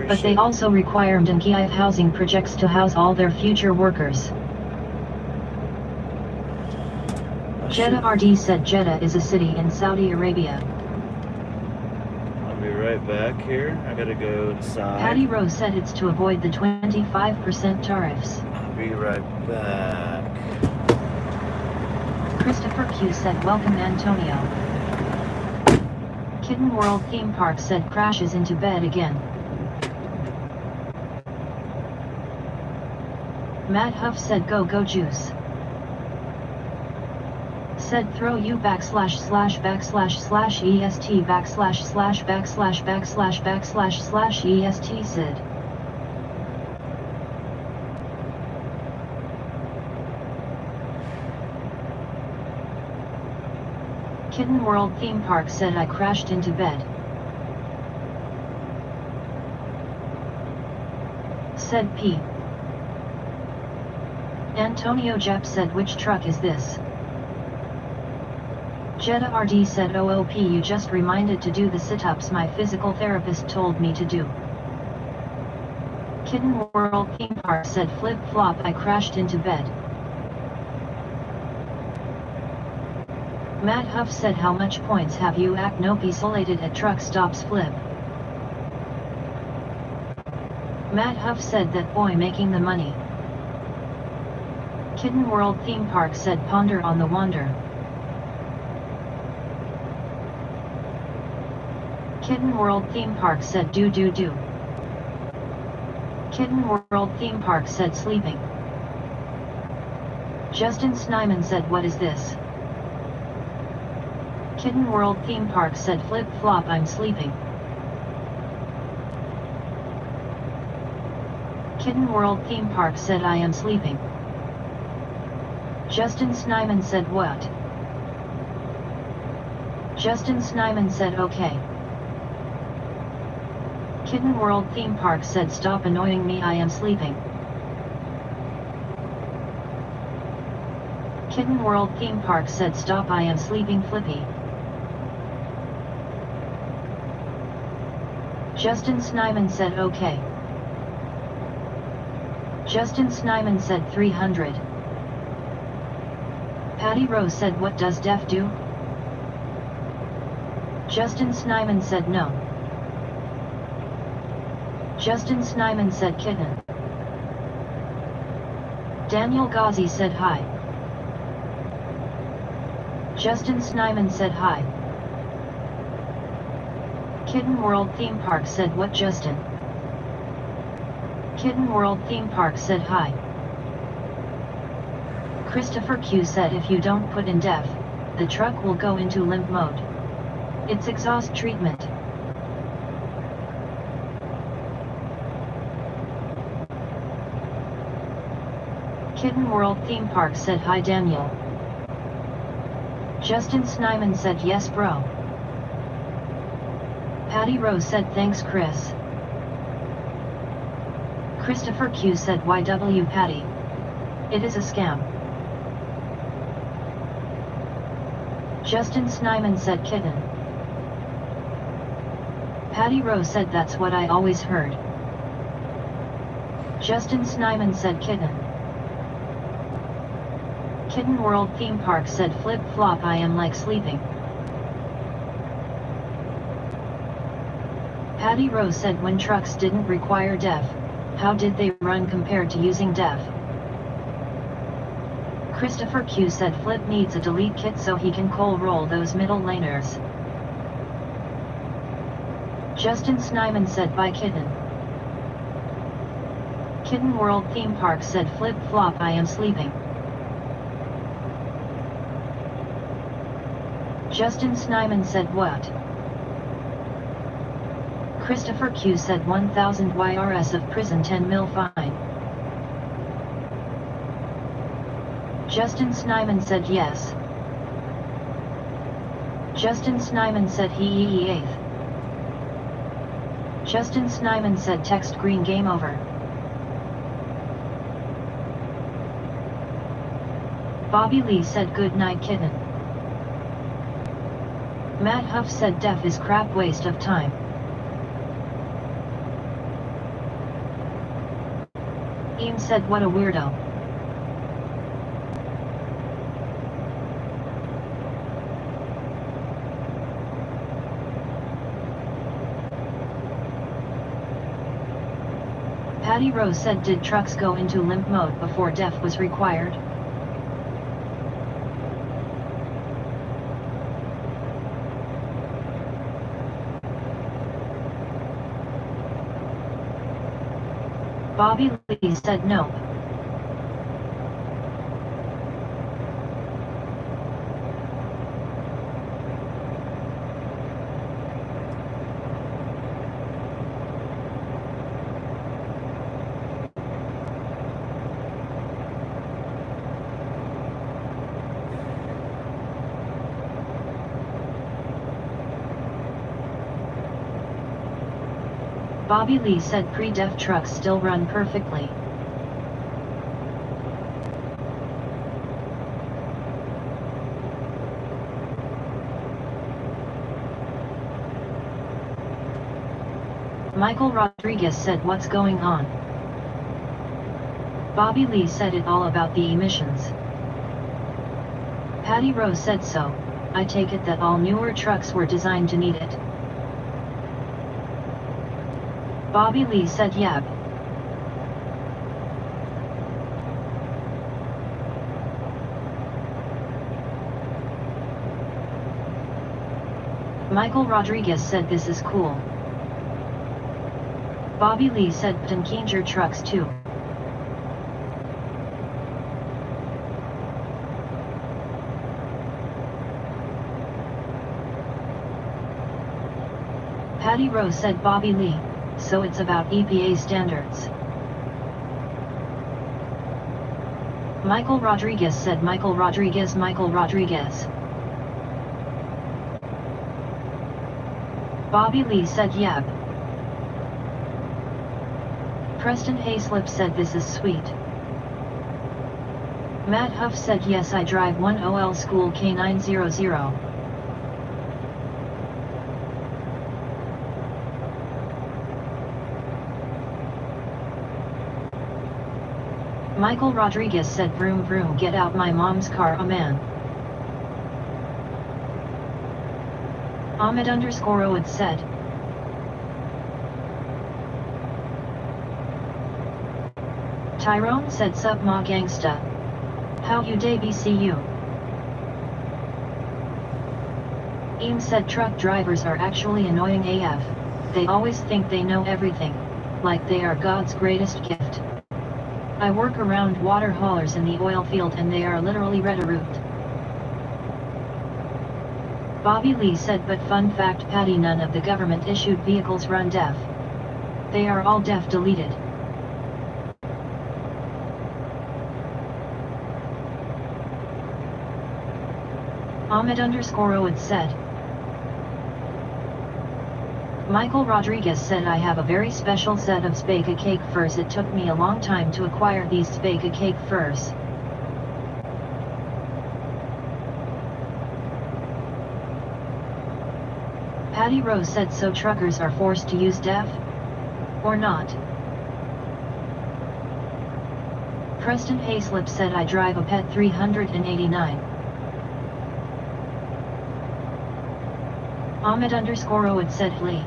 B: But they also require Kyiv housing projects to house all their future workers. Jeddah RD said Jeddah is a city in Saudi Arabia.
A: I'll be right back here. I gotta go inside.
B: Patty Rose said it's to avoid the 25% tariffs.
A: I'll be right back.
B: Christopher Q said welcome Antonio. Kitten World Theme Park said crashes into bed again. Matt Huff said go juice. Said throw you // est // est Sid. Kitten World Theme Park said I crashed into bed. Said P. Antonio Jep said which truck is this? Jeddah RD said OOP you just reminded to do the sit-ups my physical therapist told me to do. Kitten World Theme Park said flip-flop I crashed into bed. Matt Huff said how much points have you acnopisolated at truck stops flip? Matt Huff said that boy making the money. Kitten World Theme Park said ponder on the wander. Kitten World Theme Park said do. Kitten World Theme Park said sleeping. Justin Snyman said what is this? Kitten World Theme Park said flip flop I'm sleeping. Kitten World Theme Park said I am sleeping. Justin Snyman said what? Justin Snyman said okay. Kitten World Theme Park said stop annoying me I am sleeping. Kitten World Theme Park said stop I am sleeping Flippy. Justin Snyman said okay. Justin Snyman said 300. Patty Rose said what does def do? Justin Snyman said no. Justin Snyman said kitten. Daniel Ghazi said hi. Justin Snyman said hi. Kitten World Theme Park said what Justin? Kitten World Theme Park said hi. Christopher Q said if you don't put in def, the truck will go into limp mode. It's exhaust treatment. Kitten World Theme Park said hi Daniel. Justin Snyman said yes bro. Patty Rose said thanks Chris. Christopher Q said YW Patty. It is a scam. Justin Snyman said kitten. Patty Rose said that's what I always heard. Justin Snyman said kitten. Kitten World Theme Park said flip flop I am like sleeping. Patty Rose said when trucks didn't require def, how did they run compared to using def? Christopher Q said Flip needs a delete kit so he can coal roll those middle laners. Justin Snyman said bye kitten. Kitten World Theme Park said flip flop I am sleeping. Justin Snyman said what? Christopher Q said 1000 YRS of prison 10 mil fine. Justin Snyman said yes. Justin Snyman said he eighth. Justin Snyman said text green game over. Bobby Lee said good night kitten. Matt Huff said def is crap waste of time. Eames said what a weirdo. Patty Rose said did trucks go into limp mode before def was required? Bobby Lee said nope. Bobby Lee said pre-def trucks still run perfectly. Michael Rodriguez said what's going on? Bobby Lee said it all about the emissions. Patty Rose said so, I take it that all newer trucks were designed to need it. Bobby Lee said yab. Michael Rodriguez said this is cool. Bobby Lee said Pinkinger trucks too. Patty Rose said Bobby Lee, so it's about EPA standards. Michael Rodriguez said Michael Rodriguez. Bobby Lee said yab. Preston Hayslip said this is sweet. Matt Huff said yes I drive 1OL School K900. Michael Rodriguez said vroom vroom get out my mom's car man. Ahmed_Owed said. Tyrone said sup ma gangsta. How you day BCU? Eames said truck drivers are actually annoying AF. They always think they know everything, like they are God's greatest gift. I work around water haulers in the oil field and they are literally red-a-root. Bobby Lee said, but fun fact Patty, none of the government issued vehicles run DEF. They are all DEF deleted. Ahmed_Oid said. Michael Rodriguez said, I have a very special set of Spega cake furs. It took me a long time to acquire these Spega cake furs. Patty Rose said, so truckers are forced to use DEF? Or not? Preston Hayslip said, I drive a Pet 389. Ahmed_Oid said, Lee.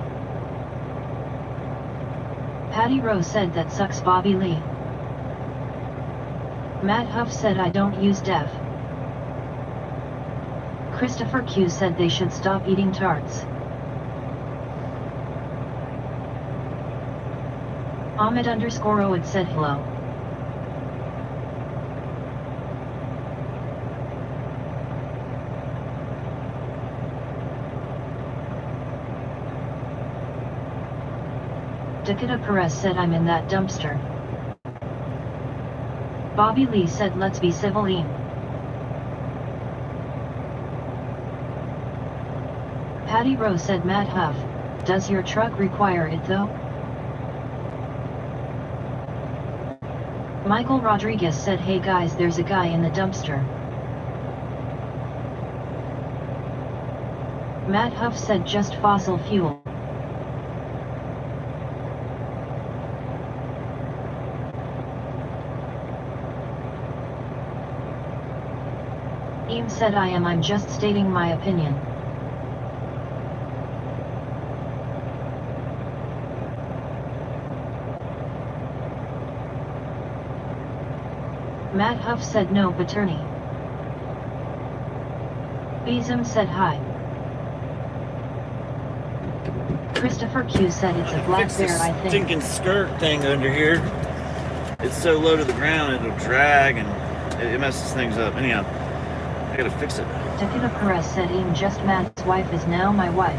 B: Patty Rose said, that sucks Bobby Lee. Matt Huff said, I don't use DEF. Christopher Q said they should stop eating tarts. Ahmed_Oid said hello. Dakota Perez said, I'm in that dumpster. Bobby Lee said, let's be civil. Patty Rose said, Matt Huff, does your truck require it though? Michael Rodriguez said, hey guys, there's a guy in the dumpster. Matt Huff said, just fossil fuel. Eames said, I'm just stating my opinion. Matt Huff said, no paternity. Beezum said, hi. Christopher Q said, it's a black bear, I think.
C: Stinking skirt thing under here. It's so low to the ground, it'll drag and it messes things up. Anyhow, I gotta fix it.
B: Dakota Perez said, just Matt's wife is now my wife.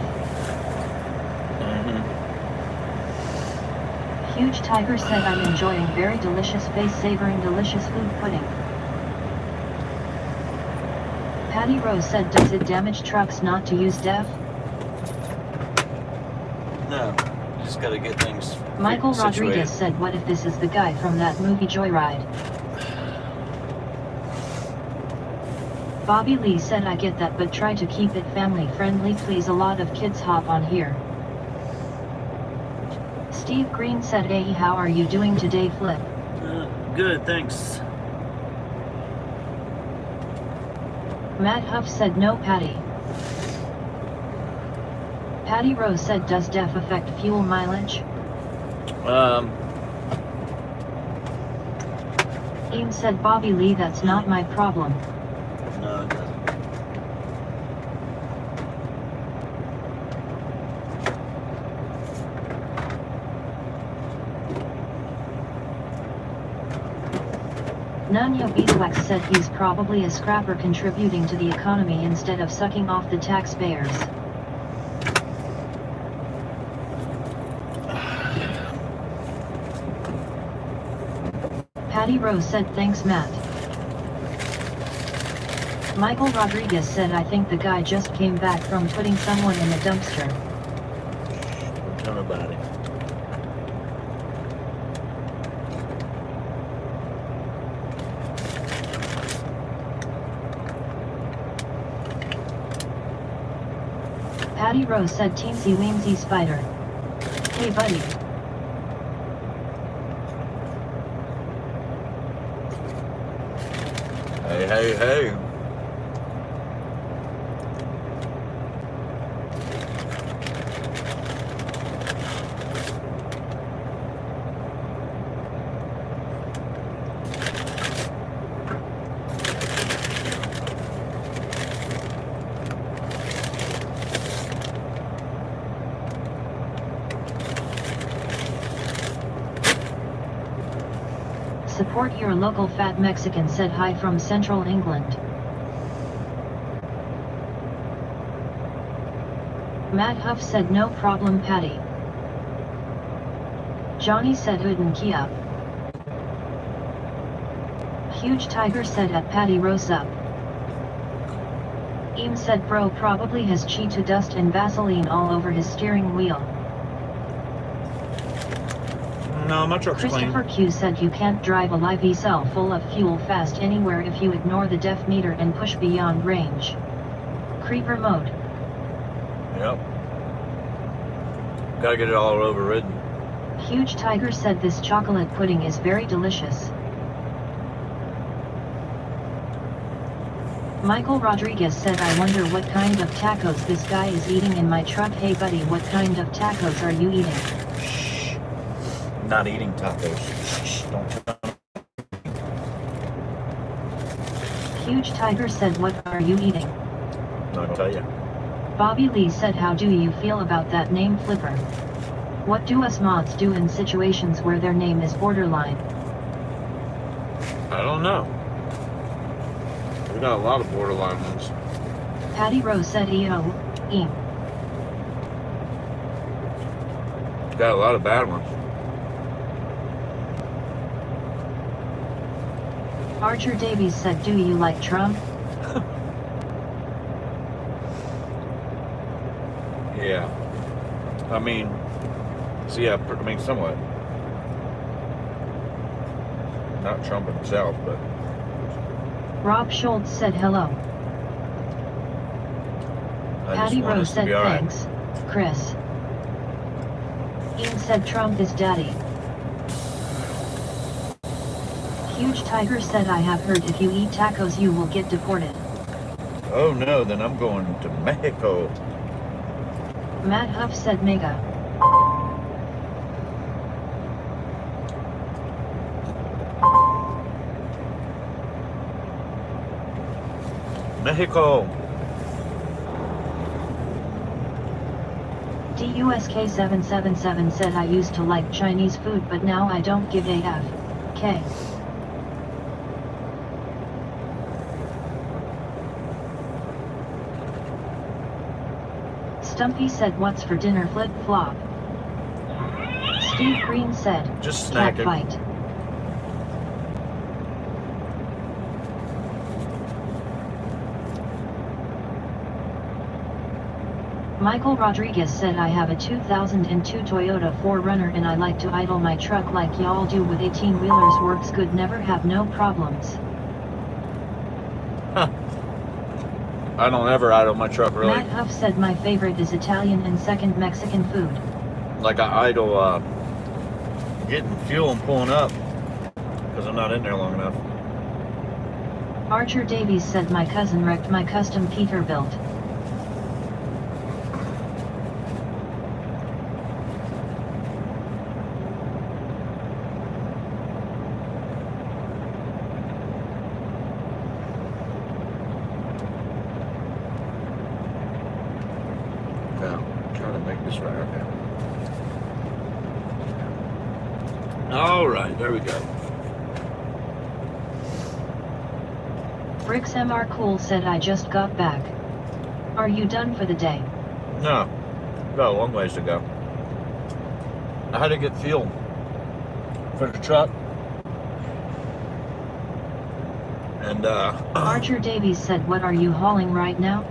B: Huge Tiger said, I'm enjoying very delicious face savoring delicious food pudding. Patty Rose said, does it damage trucks not to use DEF?
C: No, you just gotta get things
B: Michael
C: situated.
B: Rodriguez said, what if this is the guy from that movie Joyride? Bobby Lee said, I get that, but try to keep it family friendly please, a lot of kids hop on here. Steve Green said, hey, how are you doing today, Flip?
C: Good, thanks.
B: Matt Huff said, no Patty. Patty Rose said, does DEF affect fuel mileage? Eames said, Bobby Lee, that's not my problem.
C: No, it doesn't.
B: Nanya Beeswax said, he's probably a scrapper contributing to the economy instead of sucking off the taxpayers. Patty Rose said, thanks Matt. Michael Rodriguez said, I think the guy just came back from putting someone in the dumpster.
C: Don't tell nobody.
B: Patty Rose said, teensy weensy spider. Hey buddy.
C: Hey, hey, hey.
B: Support your local fat Mexican, said hi from Central England. Matt Huff said no problem Patty. Johnny said Uden Kia. Huge Tiger said at Patty rose up. Eam said bro probably has Cheeto dust and Vaseline all over his steering wheel.
C: No, my truck's clean.
B: Christopher Q said you can't drive a live cell full of fuel fast anywhere if you ignore the def meter and push beyond range. Creeper mode.
C: Yep. Gotta get it all overridden.
B: Huge Tiger said this chocolate pudding is very delicious. Michael Rodriguez said I wonder what kind of tacos this guy is eating in my truck. Hey buddy, what kind of tacos are you eating?
C: Shh. Not eating tacos. Shh. Don't tell me.
B: Huge Tiger said what are you eating?
C: Not gonna tell you.
B: Bobby Lee said how do you feel about that name Flipper? What do us mods do in situations where their name is borderline?
A: I don't know. We got a lot of borderline ones.
B: Patty Rose said EO, Eam.
A: Got a lot of bad ones.
B: Archer Davies said do you like Trump?
A: Yeah. I mean, so yeah, I mean, somewhat. Not Trump himself, but
B: Rob Schultz said hello.
A: I
B: Patty
A: just want
B: Rose
A: us to
B: said
A: be alright.
B: thanks, Chris. Ian said Trump is daddy. Huge Tiger said I have heard if you eat tacos you will get deported.
A: Oh no, then I'm going to Mexico.
B: Matt Huff said mega.
A: Mexico.
B: DUSK777 said I used to like Chinese food but now I don't give a F. K. Stumpy said what's for dinner flip flop. Steve Green said
A: Just
B: cat
A: snacking.
B: fight. Michael Rodriguez said I have a 2002 Toyota 4Runner and I like to idle my truck like y'all do with 18-wheelers, works good, never have no problems.
A: I don't ever idle my truck really.
B: Matt Huff said my favorite is Italian and second Mexican food.
A: Like I idle getting fuel and pulling up because I'm not in there long enough.
B: Archer Davies said my cousin wrecked my custom Peterbilt. Alright, there we go. Bricks MR Cool said I just got back. Are you done for the day?
A: No, got a long ways to go. I had to get fuel for the truck. And
B: Archer Davies said what are you hauling right now?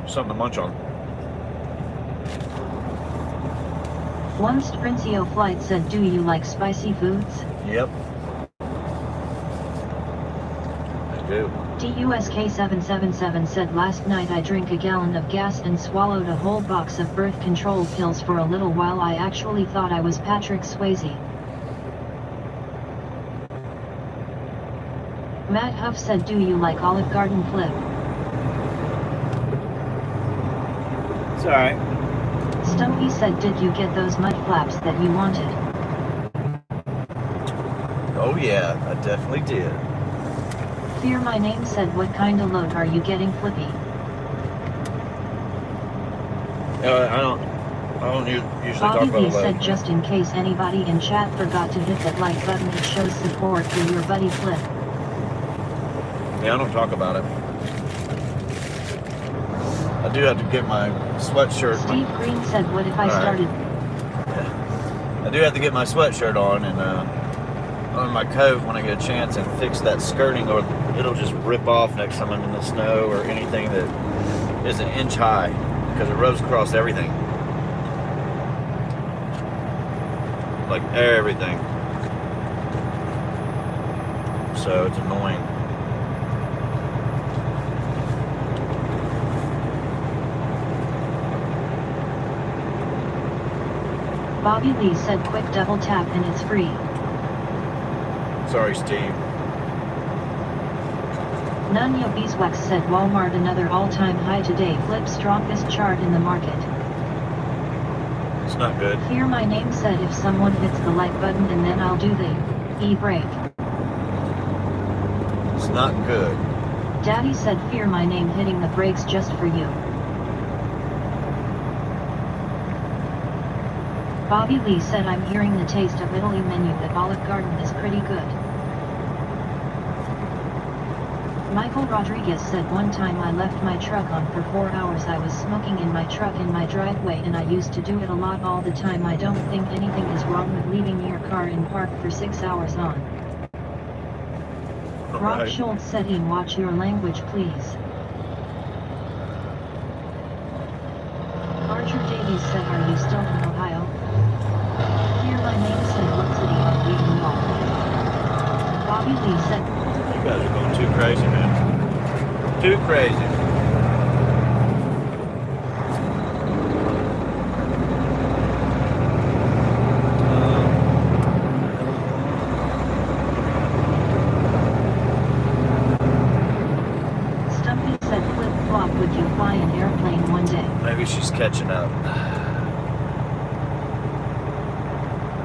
A: something to munch on.
B: One Sprincio Flight said do you like spicy foods?
A: Yep. I do.
B: DUSK777 said last night I drank a gallon of gas and swallowed a whole box of birth control pills for a little while. I actually thought I was Patrick Swayze. Matt Huff said do you like Olive Garden flip?
C: It's alright.
B: Stumpy said did you get those mud flaps that you wanted?
A: Oh yeah, I definitely did.
B: Fear My Name said what kind of load are you getting Flippy?
A: I don't don't usually
B: Bobby
A: talk about
B: Lee
A: a
B: said
A: load.
B: just in case anybody in chat forgot to hit that like button, it shows support for your buddy Flip.
A: Yeah, I don't talk about it. I do have to get my sweatshirt.
B: Steve Green said, what if I
A: All right.
B: started?
A: I do have to get my sweatshirt on and on my coat when I get a chance and fix that skirting, or it'll just rip off next time I'm in the snow or anything that is an inch high, because it rubs across everything. Like everything. So it's annoying.
B: Bobby Lee said, quick double tap and it's free.
A: Sorry, Steve.
B: Nunya Beeswax said, Walmart another all-time high today. Flip strongest chart in the market.
A: It's not good.
B: Hear my name said, if someone hits the like button and then I'll do the e-brake.
A: It's not good.
B: Daddy said, fear my name hitting the brakes just for you. Bobby Lee said, I'm hearing the taste of Italy menu at Olive Garden is pretty good. Michael Rodriguez said, one time I left my truck on for 4 hours. I was smoking in my truck in my driveway and I used to do it a lot all the time. I don't think anything is wrong with leaving your car in park for 6 hours on. Rob
A: Right.
B: Schultz said, watch your language please. Archer Davies said, are you still in Ohio? Hear my name said, what city are we in y'all? Bobby Lee said,
A: You guys are going too crazy, man. Too crazy.
B: Stumpy said, flip-flop, would you fly an airplane one day?
A: Maybe she's catching up.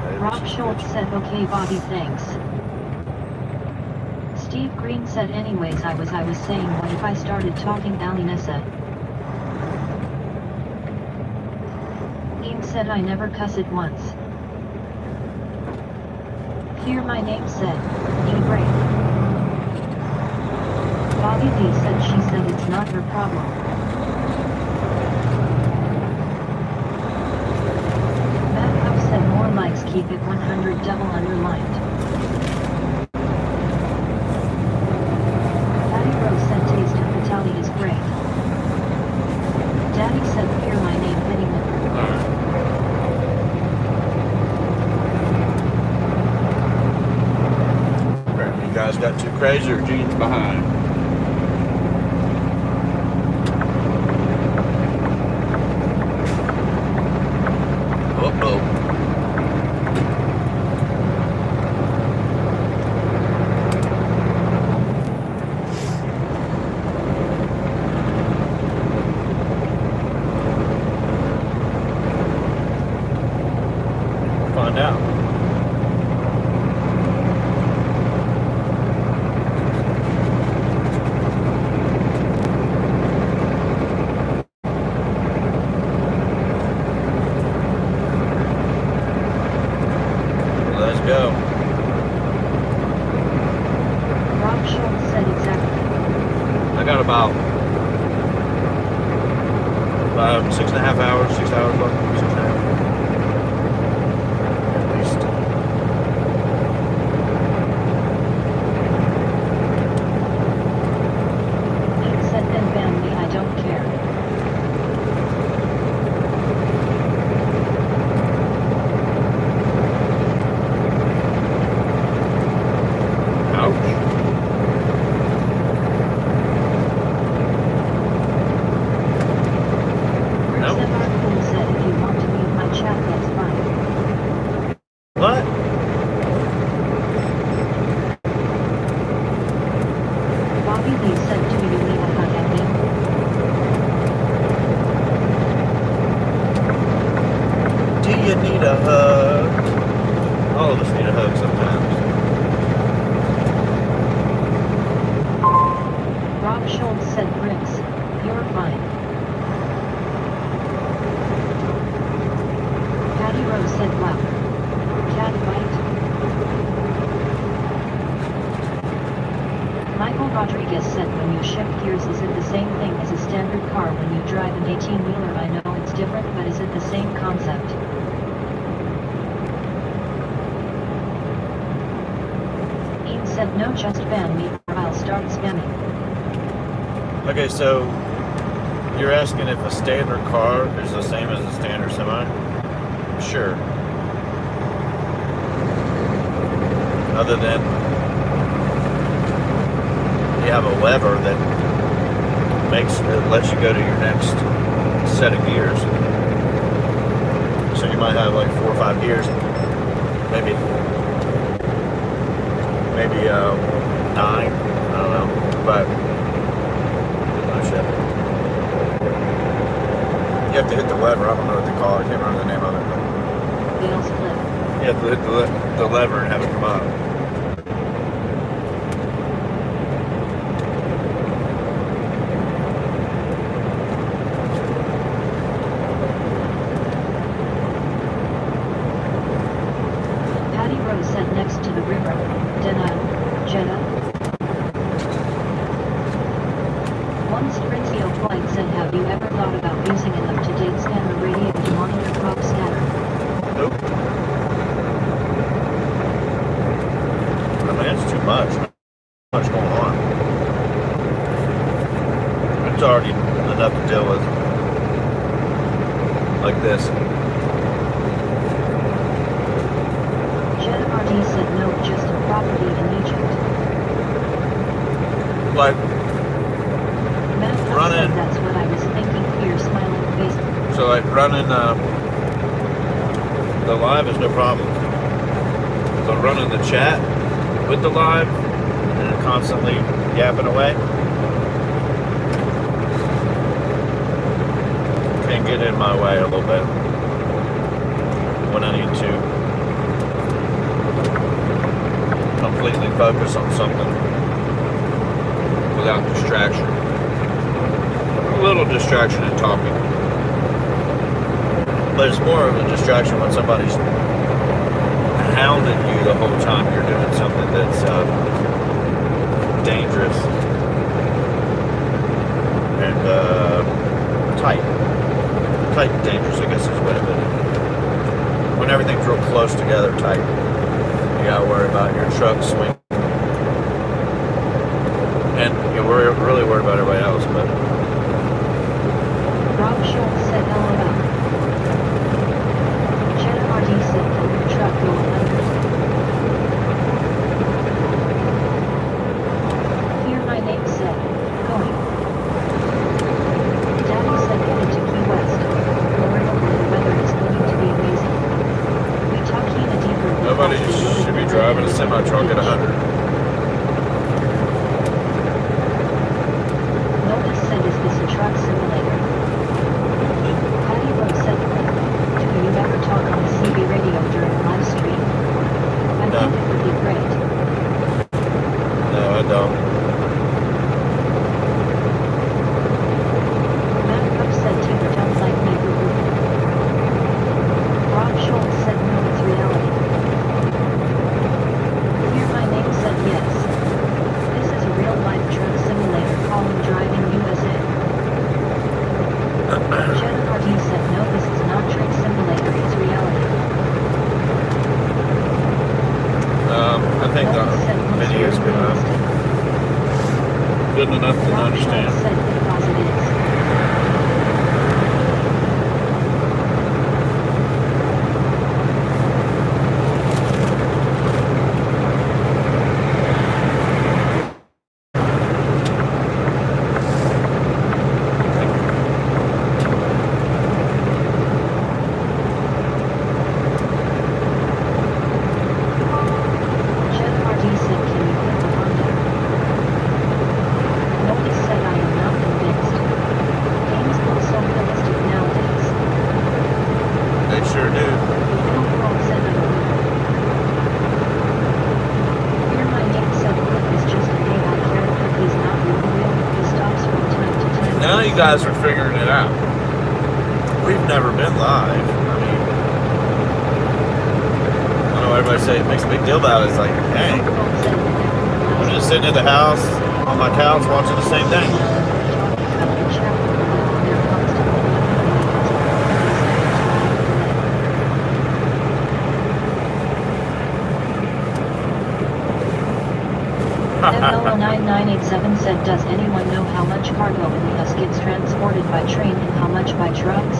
A: Maybe
B: Rob
A: she's
B: Schultz
A: catching
B: said, okay Bobby, thanks. Steve Green said, anyways, I was saying, what if I started talking Alinessa? Ian said, I never cuss it once. Hear my name said, e-brake. Bobby Lee said, she said it's not her problem. Matt Huff said, more likes, keep it 100 double underlined. Patty Rose said, taste of Vitaly is great. Daddy said, hear my name hitting the
A: Apparently you guys got too crazy, or Gene's behind. Uh-oh. Find out. Let's go.
B: Rob Schultz said exactly.
A: I got about 6.5 hours, 6 hours left. 6.5. At least.
B: Ian said, then ban me, I don't care.
A: Ouch.
B: Rick
A: Nope.
B: Sevar Cool said, if you want to mute my chat, that's fine.
A: What?
B: Bobby Lee said, do you need a hug at me?
A: Do you need a hug? All of us need a hug sometimes.
B: Rob Schultz said, Briggs, you're fine. drive an 18-wheeler. I know it's different, but is it the same concept? Ian said no, just ban me or I'll start spamming.
A: Okay, so you're asking if a standard car is the same as a standard semi? Sure. Other than you have a lever that lets you go to your next set of gears. So you might have like 4 or 5 gears, maybe 9. I don't know, but oh shit. You have to hit the lever. I don't know what they call it. I can't remember the name of it.
B: Wheels flip.
A: You have to hit the lever and have it come out.
B: Patty Rose sat next to the river. Denial. Jeddah. One Sprinzio White said, have you ever thought about using an up-to-date scanner radio to monitor crop scatter?
A: Nope. I mean, it's too much. Too much going on. It's already enough to deal with. Like this.
B: Jeddah RD said no, just a property in Egypt.
A: Like,
B: Matt
A: Run
B: said
A: it.
B: that's what I was thinking. Clear smiling face.
A: so like running the live is no problem. So running the chat with the live and constantly yapping away can get in my way a little bit when I need to completely focus on something without distraction. A little distraction in talking. But it's more of a distraction when somebody's hounding you the whole time you're doing something that's dangerous and tight. Tight and dangerous, I guess is the way to put it. When everything's real close together, tight, you gotta worry about your truck swing. And we're really worried about everybody else, but
B: Rob Schultz said LOL. Jeddah RD said, can your truck go 100? Hear my name said, going. Daddy said headed to Key West. Florida where the weather is going to be amazing. We talk Kina deeper.
A: nobody should be driving a semi-truck at 100.
B: Notice said, is this a truck simulator? Patty Rose said, do you ever talk on the CB radio during a live stream? I
A: No.
B: think it would be great.
A: No, I don't.
B: Matt Rupp said, Tigger don't like me, boo boo. Rob Schultz said, no, it's reality. Hear my name said, yes. This is a real life truck simulator calling Driving USA. Jeddah RD said, no, this is not truck simulator, it's reality.
A: I think the
B: Notice said, what's
A: video's
B: your
A: good enough.
B: realistic?
A: Good enough to
B: Rob
A: understand.
B: Schultz said, because it is. Jeddah RD said, can you put the Honda? Notice said, I am not convinced. Games look so realistic nowadays.
A: They sure do.
B: Bill Pearl said, I don't know. Hear my name said, Cliff is just an AI character, he's not real, he stops from time to time.
A: Now you guys are figuring it out. We've never been live. I mean, I know everybody say it makes a big deal about it. It's like, hey,
B: Bill Pearl said,
A: I'm just sitting at the house on my couch watching the same thing.
B: About your chapter on their Rex987 said, does anyone know how much cargo in the US gets transported by train and how much by trucks?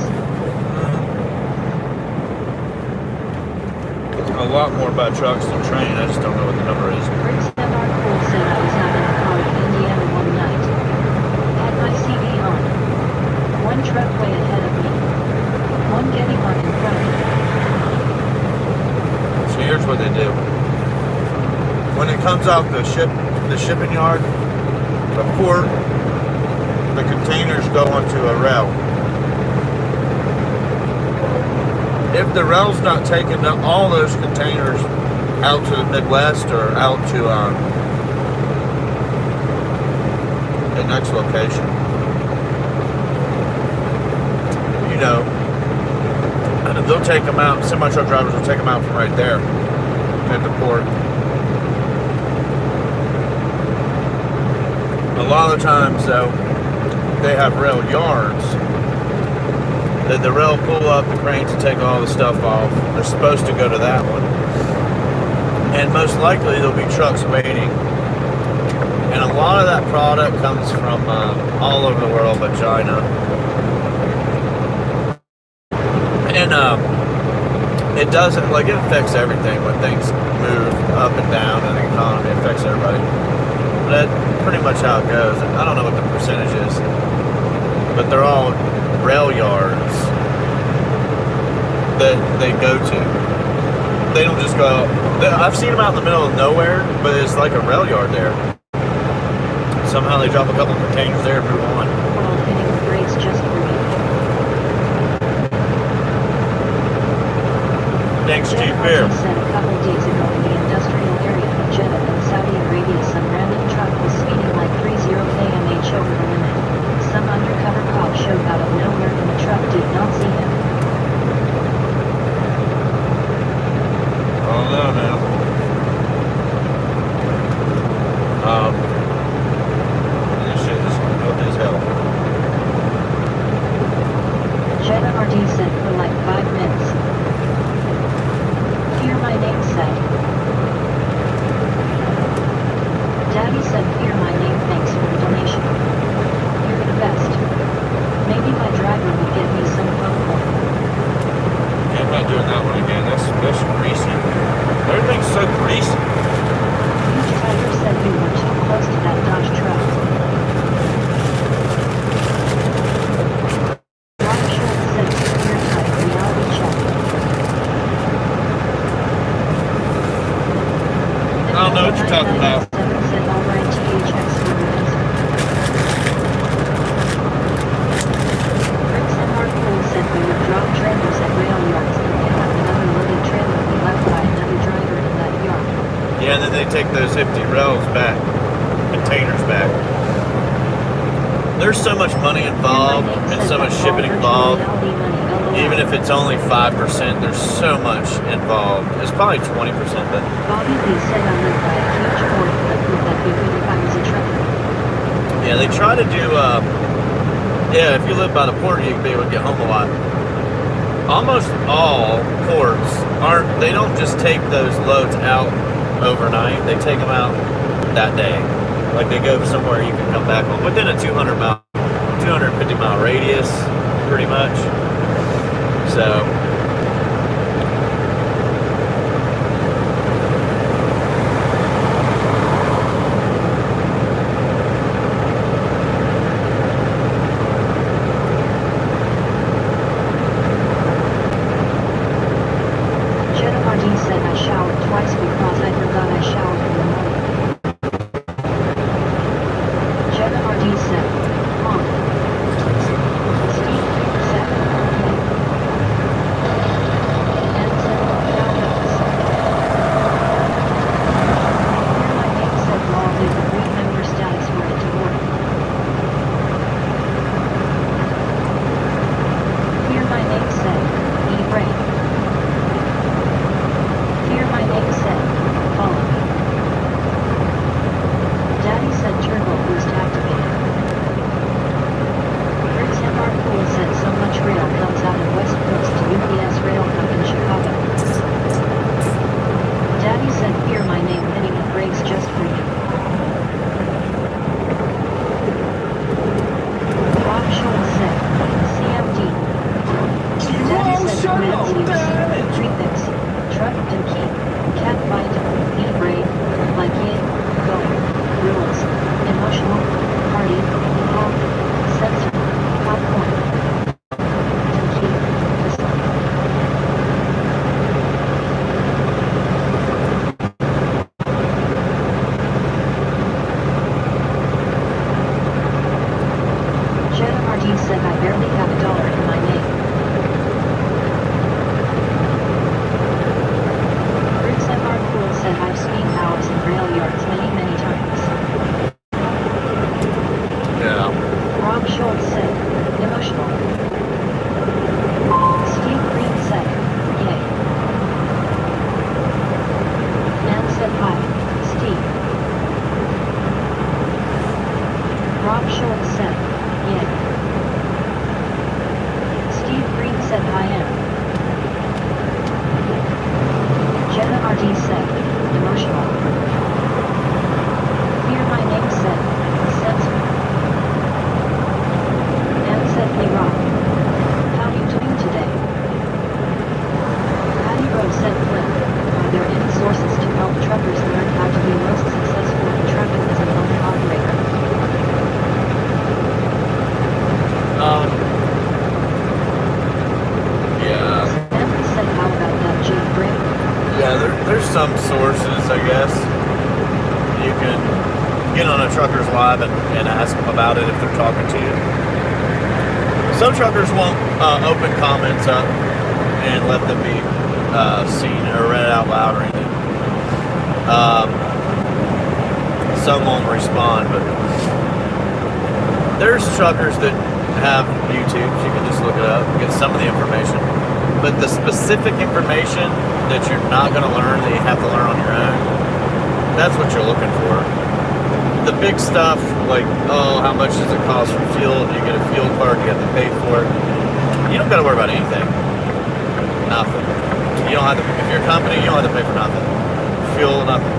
C: A lot more by trucks than train. I just don't know what the number is.
B: Briggs MR Cool said, I was out in a car in Indiana one night. Had my CD on. One truck way ahead of me. One getting on in front of me.
C: So here's what they do. When it comes off the shipping yard, the port, the containers go onto a rail. If the rail's not taking all those containers out to the Midwest or out to the next location, you know, they'll take them out. Semi-truck drivers will take them out from right there at the port. A lot of times, though, they have rail yards. The rail pull up the crane to take all the stuff off. They're supposed to go to that one. And most likely there'll be trucks waiting. And a lot of that product comes from all over the world but China. And it doesn't, like, it affects everything when things move up and down in the economy. It affects everybody. But that's pretty much how it goes. I don't know what the percentage is. But they're all rail yards that they go to. They don't just go. I've seen them out in the middle of nowhere, but it's like a rail yard there. Somehow they drop a couple containers there and move on.
B: While hitting the brakes just for me.
C: Thanks, Chief
B: Jeddah
C: Bear.
B: RT said a couple days ago in the industrial area of Jeddah in Saudi Arabia, some random truck was speeding like 30 km/h over the limit. Some undercover cop showed out of nowhere and the truck did not see him.
C: Oh no, man. This shit is good as hell.
B: Jeddah RT said for like 5 minutes. Hear my name said. Daddy said hear my name, thanks for the donation. You're the best. Maybe my driver will get me some popcorn.
C: Yeah, I'm not doing that one again. That's greasy. Everything's so greasy.
B: Huge Tiger said you were too close to that Dodge truck. Rob Schultz said secure type reality check.
C: I don't know what you're talking about.
B: Said alright THX for the answer. Bricks MR Cool said we would drop trailers at rail yards and pick up another loaded trailer we left by another driver in that yard.
C: Yeah, and then they take those empty rails back, containers back. There's so much money involved and so much shipping involved. Even if it's only 5%, there's so much involved. It's probably 20%, but
B: Bobby Lee said I live by a huge port, but would that be good if I was a trucker?
C: yeah, they try to do, yeah, if you live by the port, you can be able to get home a lot. Almost all ports they don't just take those loads out overnight, they take them out that day. Like they go somewhere you can come back on within a 250 mile radius, pretty much. So
B: Jeddah RD said I showered twice because I forgot I showered in the morning. Jeddah RD said, Mom. Steve said,
C: truckers live and ask them about it if they're talking to you. Some truckers won't open comments up and let them be seen or read out loud or anything. Some won't respond, but there's truckers that have YouTube. You can just look it up, get some of the information. But the specific information that you're not going to learn, that you have to learn on your own, that's what you're looking for. The big stuff, like, oh, how much does it cost for fuel? Do you get a fuel card? You have to pay for it. You don't got to worry about anything. Nothing. You don't have to, if you're a company, you don't have to pay for nothing. Fuel, nothing.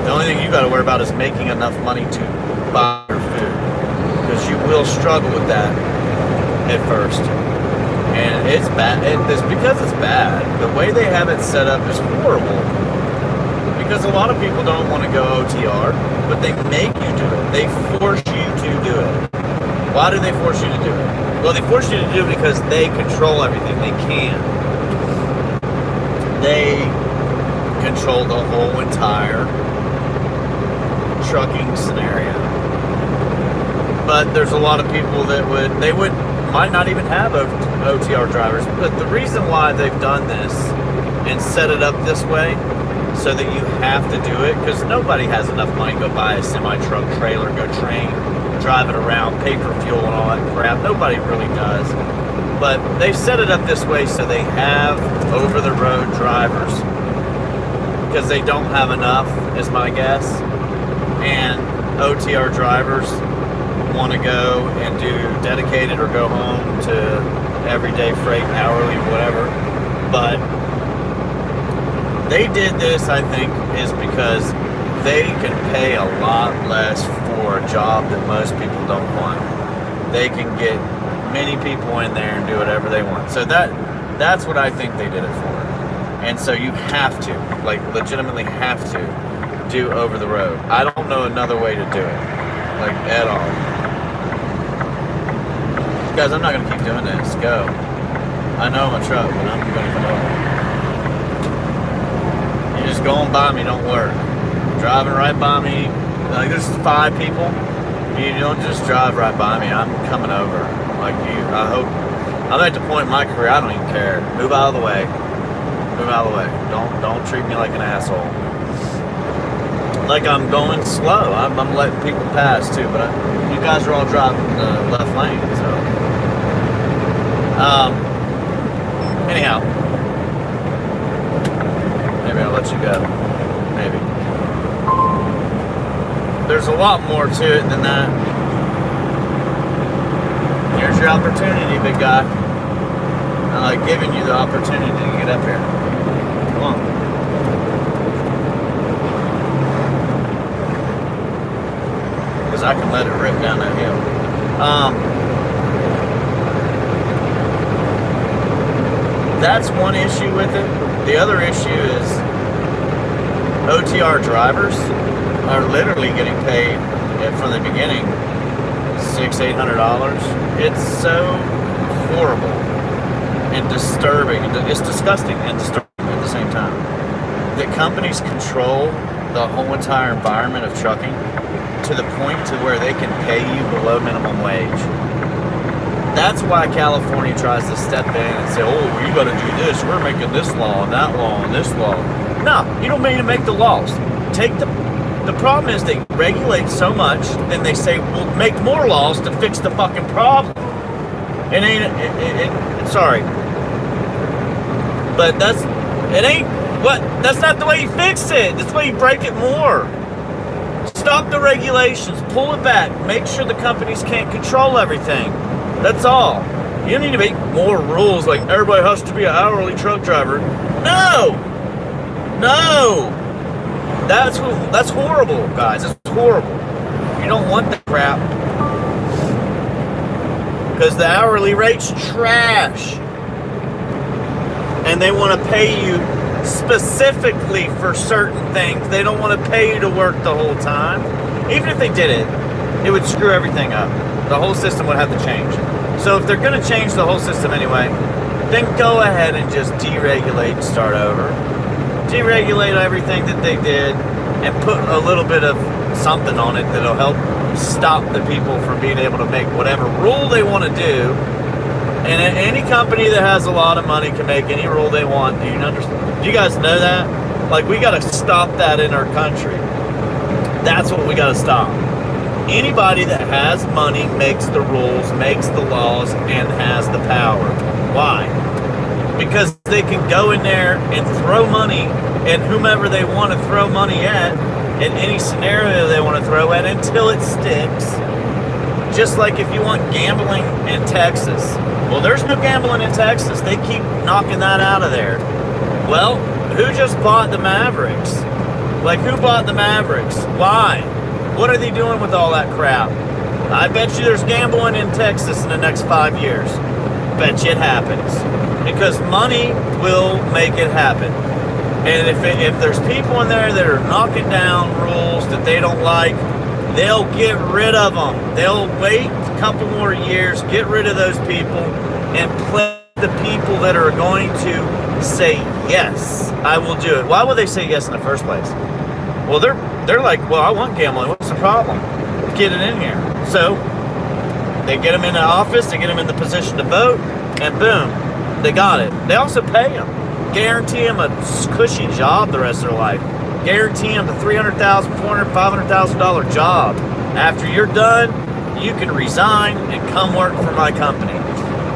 C: The only thing you got to worry about is making enough money to buy your food. Because you will struggle with that at first. And it's bad. It's because it's bad. The way they have it set up is horrible. Because a lot of people don't want to go OTR, but they make you do it. They force you to do it. Why do they force you to do it? Well, they force you to do it because they control everything. They can. They control the whole entire trucking scenario. But there's a lot of people that might not even have OTR drivers. But the reason why they've done this and set it up this way, so that you have to do it, because nobody has enough money to go buy a semi-truck trailer, go train, drive it around, pay for fuel and all that crap. Nobody really does. But they've set it up this way so they have over-the-road drivers, because they don't have enough, is my guess. And OTR drivers want to go and do dedicated or go home to everyday freight, hourly, whatever. But they did this, I think, is because they can pay a lot less for a job that most people don't want. They can get many people in there and do whatever they want. So that's what I think they did it for. And so you have to, like, legitimately have to do over the road. I don't know another way to do it, like, at all. Guys, I'm not going to keep doing this. Go. I know I'm a truck, but I'm going to go. You just going by me don't work. Driving right by me, like, there's 5 people. You don't just drive right by me. I'm coming over. Like, I hope. I'm at the point in my career, I don't even care. Move out of the way. Move out of the way. Don't treat me like an asshole. Like I'm going slow. I'm letting people pass too, but you guys are all driving the left lane, so. Anyhow, maybe I'll let you go. Maybe. There's a lot more to it than that. Here's your opportunity, big guy. I'm like giving you the opportunity to get up here. Come on. Because I can let it rip down that hill. That's one issue with it. The other issue is OTR drivers are literally getting paid from the beginning $600-800. It's so horrible and disturbing. It's disgusting and disturbing at the same time. The companies control the whole entire environment of trucking to the point to where they can pay you below minimum wage. That's why California tries to step in and say, oh, you got to do this. We're making this law and that law and this law. No, you don't need to make the laws. The problem is they regulate so much, then they say, we'll make more laws to fix the fucking problem. Sorry. But that's not the way you fix it. That's the way you break it more. Stop the regulations, pull it back, make sure the companies can't control everything. That's all. You don't need to make more rules like everybody has to be an hourly truck driver. No! That's horrible, guys. It's horrible. You don't want that crap. Because the hourly rate's trash. And they want to pay you specifically for certain things. They don't want to pay you to work the whole time. Even if they did it, it would screw everything up. The whole system would have to change. So if they're going to change the whole system anyway, then go ahead and just deregulate and start over. Deregulate everything that they did. and put a little bit of something on it that'll help stop the people from being able to make whatever rule they want to do. And any company that has a lot of money can make any rule they want. Do you understand? Do you guys know that? Like, we got to stop that in our country. That's what we got to stop. Anybody that has money makes the rules, makes the laws, and has the power. Why? Because they can go in there and throw money at whomever they want to throw money at, in any scenario they want to throw at, until it sticks. Just like if you want gambling in Texas. Well, there's no gambling in Texas. They keep knocking that out of there. Well, who just bought the Mavericks? Like, who bought the Mavericks? Why? What are they doing with all that crap? I bet you there's gambling in Texas in the next 5 years. Bet you it happens. Because money will make it happen. And if there's people in there that are knocking down rules that they don't like, they'll get rid of them. They'll wait a couple more years, get rid of those people, and play the people that are going to say, yes, I will do it. Why would they say yes in the first place? Well, they're like, well, I want gambling. What's the problem? Get it in here. So they get them in the office, they get them in the position to vote, and boom, they got it. They also pay them. Guarantee them a cushy job the rest of their life. Guarantee them the $300,000, $400,000, $500,000 job. After you're done, you can resign and come work for my company.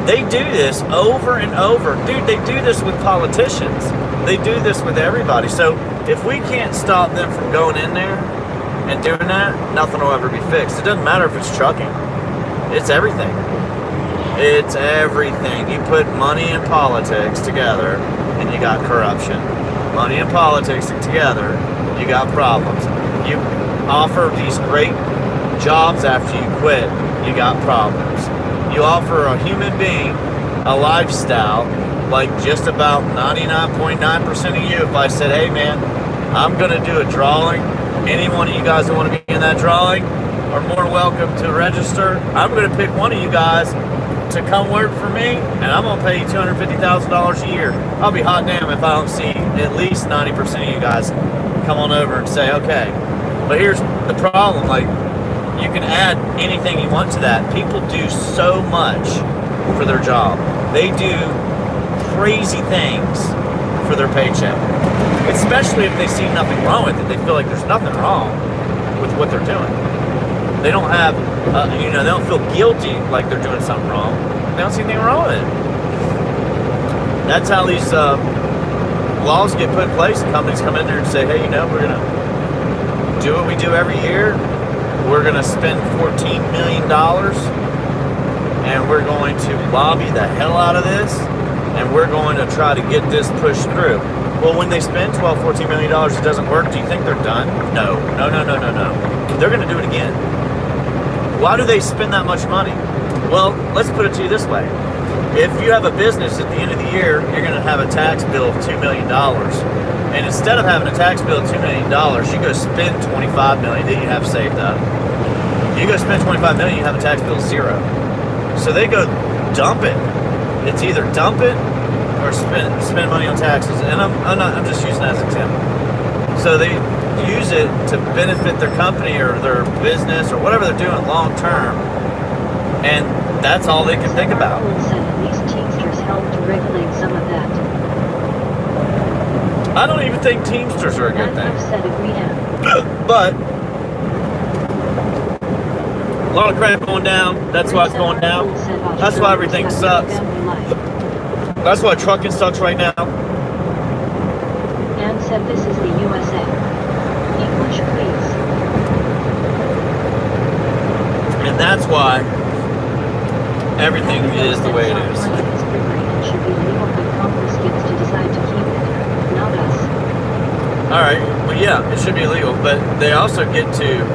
C: They do this over and over. Dude, they do this with politicians. They do this with everybody. So if we can't stop them from going in there and doing that, nothing will ever be fixed. It doesn't matter if it's trucking. It's everything. It's everything. You put money and politics together, and you got corruption. Money and politics together, you got problems. You offer these great jobs after you quit, you got problems. You offer a human being a lifestyle, like just about 99.9% of you, if I said, hey man, I'm going to do a drawing, any one of you guys that want to be in that drawing are more welcome to register. I'm going to pick one of you guys to come work for me, and I'm going to pay you $250,000 a year. I'll be hot damn if I don't see at least 90% of you guys come on over and say, okay. But here's the problem, like, you can add anything you want to that. People do so much for their job. They do crazy things for their paycheck. Especially if they see nothing wrong with it. They feel like there's nothing wrong with what they're doing. They don't have, they don't feel guilty like they're doing something wrong. They don't see anything wrong with it. That's how these laws get put in place. Companies come in there and say, hey, we're going to do what we do every year. We're going to spend $14 million, and we're going to lobby the hell out of this, and we're going to try to get this pushed through. Well, when they spend $14 million, it doesn't work. Do you think they're done? No. They're going to do it again. Why do they spend that much money? Well, let's put it to you this way. If you have a business at the end of the year, you're going to have a tax bill of $2 million. And instead of having a tax bill of $2 million, you go spend $25 million that you have saved up. You go spend $25 million, you have a tax bill of $0. So they go dump it. It's either dump it or spend money on taxes. And I'm just using that as an example. So they use it to benefit their company or their business or whatever they're doing long term. And that's all they can think about.
B: Said at least Teamsters helped to regulate some of that.
C: I don't even think Teamsters are a good thing.
B: I've said agree now.
C: But a lot of crap going down. That's why it's going down. That's why everything sucks. That's why trucking sucks right now.
B: And said this is the USA. English, please.
C: And that's why everything is the way it is.
B: It should be legal, but Congress gets to decide to keep it, not us.
C: All right. Well, yeah, it should be illegal, but they also get to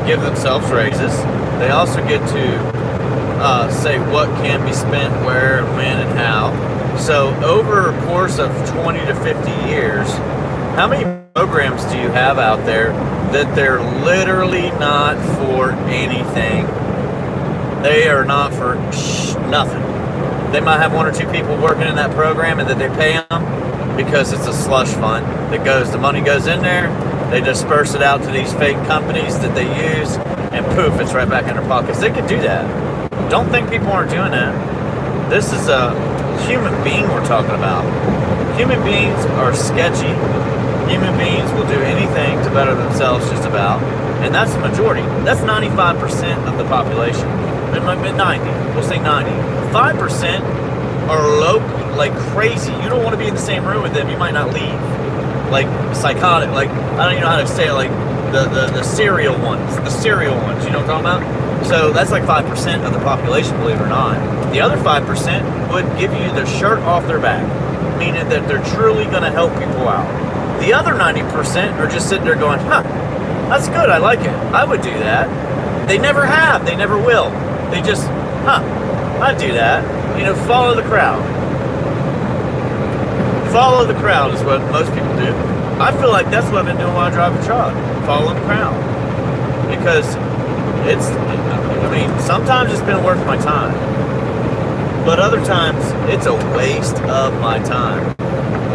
C: give themselves raises. They also get to say what can be spent where, when, and how. So over a course of 20 to 50 years, how many programs do you have out there that they're literally not for anything? They are not for nothing. They might have one or two people working in that program and that they pay them because it's a slush fund that goes, the money goes in there, They disperse it out to these fake companies that they use, and poof, it's right back in their pockets. They could do that. Don't think people aren't doing that. This is a human being we're talking about. Human beings are sketchy. Human beings will do anything to better themselves just about. And that's the majority. That's 95% of the population. It might be 90. We'll say 90. 5% are low, like crazy. You don't want to be in the same room with them. You might not leave. Like psychotic. Like, I don't even know how to say it. Like the serial ones. The serial ones. You know what I'm talking about? So that's like 5% of the population, believe it or not. The other 5% would give you the shirt off their back. Meaning that they're truly going to help people out. The other 90% are just sitting there going, huh, that's good, I like it. I would do that. They never have, they never will. They just, huh, I'd do that. You know, follow the crowd. Follow the crowd is what most people do. I feel like that's what I've been doing while I drive a truck. Follow the crowd. Because I mean, sometimes it's been worth my time. But other times, it's a waste of my time.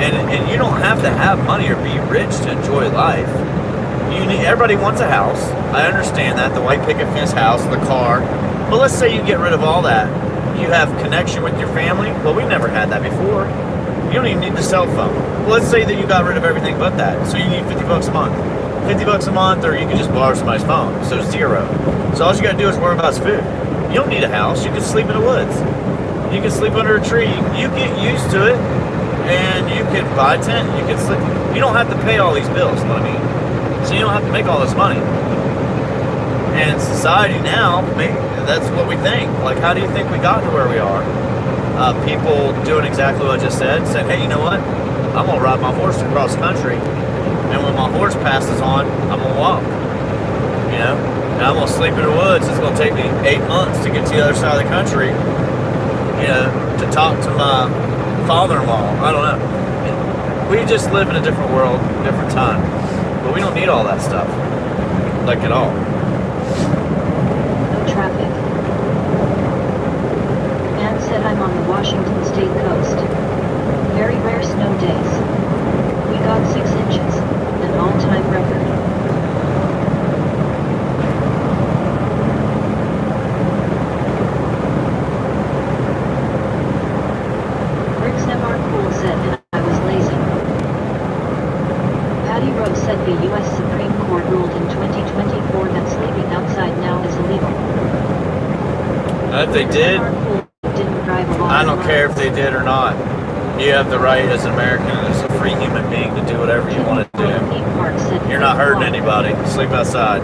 C: And you don't have to have money or be rich to enjoy life. Everybody wants a house. I understand that, the white picket fence house, the car. But let's say you get rid of all that. You have connection with your family. Well, we never had that before. You don't even need the cell phone. Well, let's say that you got rid of everything but that. So you need $50 a month. $50 a month, or you can just borrow somebody's phone. So zero. So all you gotta do is worry about is food. You don't need a house. You can sleep in the woods. You can sleep under a tree. You get used to it, and you can buy a tent. You can sleep. You don't have to pay all these bills, you know what I mean? So you don't have to make all this money. And society now, that's what we think. Like, how do you think we got to where we are? People doing exactly what I just said, saying, hey, you know what? I'm going to ride my horse across country, and when my horse passes on, I'm going to walk. You know? And I'm going to sleep in the woods. It's going to take me 8 months to get to the other side of the country, you know, to talk to my father-in-law. I don't know. We just live in a different world, different time. But we don't need all that stuff. Like, at all.
B: No traffic. Man said I'm on the Washington State coast. Very rare snow days. We got 6 inches, an all-time record. Rick's MR Cool said and I was lazy. Patty Rose said the U.S. Supreme Court ruled in 2024 that sleeping outside now is illegal.
C: If they did,
B: Didn't drive along
C: I don't
B: the
C: care if
B: lines.
C: they did or not. You have the right as an American and as a free human being to do whatever you want to do.
B: Pete Park said
C: You're not hurting
B: walk.
C: anybody. Sleep outside.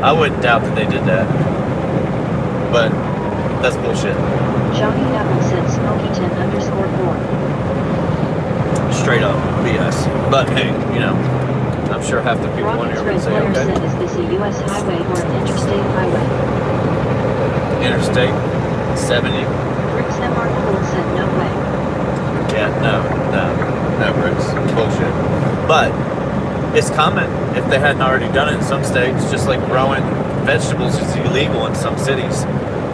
C: I wouldn't doubt that they did that. But that's bullshit.
B: Johnny Apple said Smoky10_4.
C: Straight up BS. But hey, you know, I'm sure half the people on
B: Rockets
C: here
B: Red
C: would say,
B: Player
C: okay,
B: said, is this a U.S. highway or an interstate highway?
C: Interstate 70.
B: Rick's MR Cool said no way.
C: Yeah, no, Bricks. Bullshit. But it's coming if they hadn't already done it in some states, just like growing vegetables is illegal in some cities.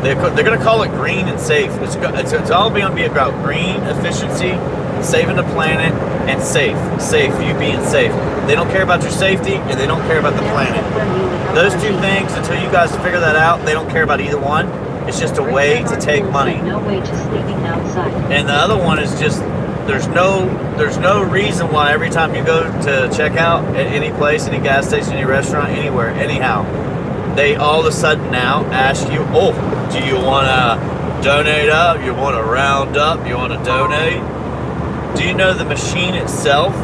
C: They're going to call it green and safe. It's all going to be about green efficiency, saving the planet, and safe. Safe, you being safe. They don't care about your safety, and they don't care about the planet. Those two things, until you guys figure that out, they don't care about either one. It's just a way to take money.
B: No way to sleeping outside.
C: And the other one is just there's no reason why every time you go to check out at any place, any gas station, any restaurant, anywhere, anyhow, they all of a sudden now ask you, oh, do you want to donate up? You want to round up? You want to donate? Do you know the machine itself?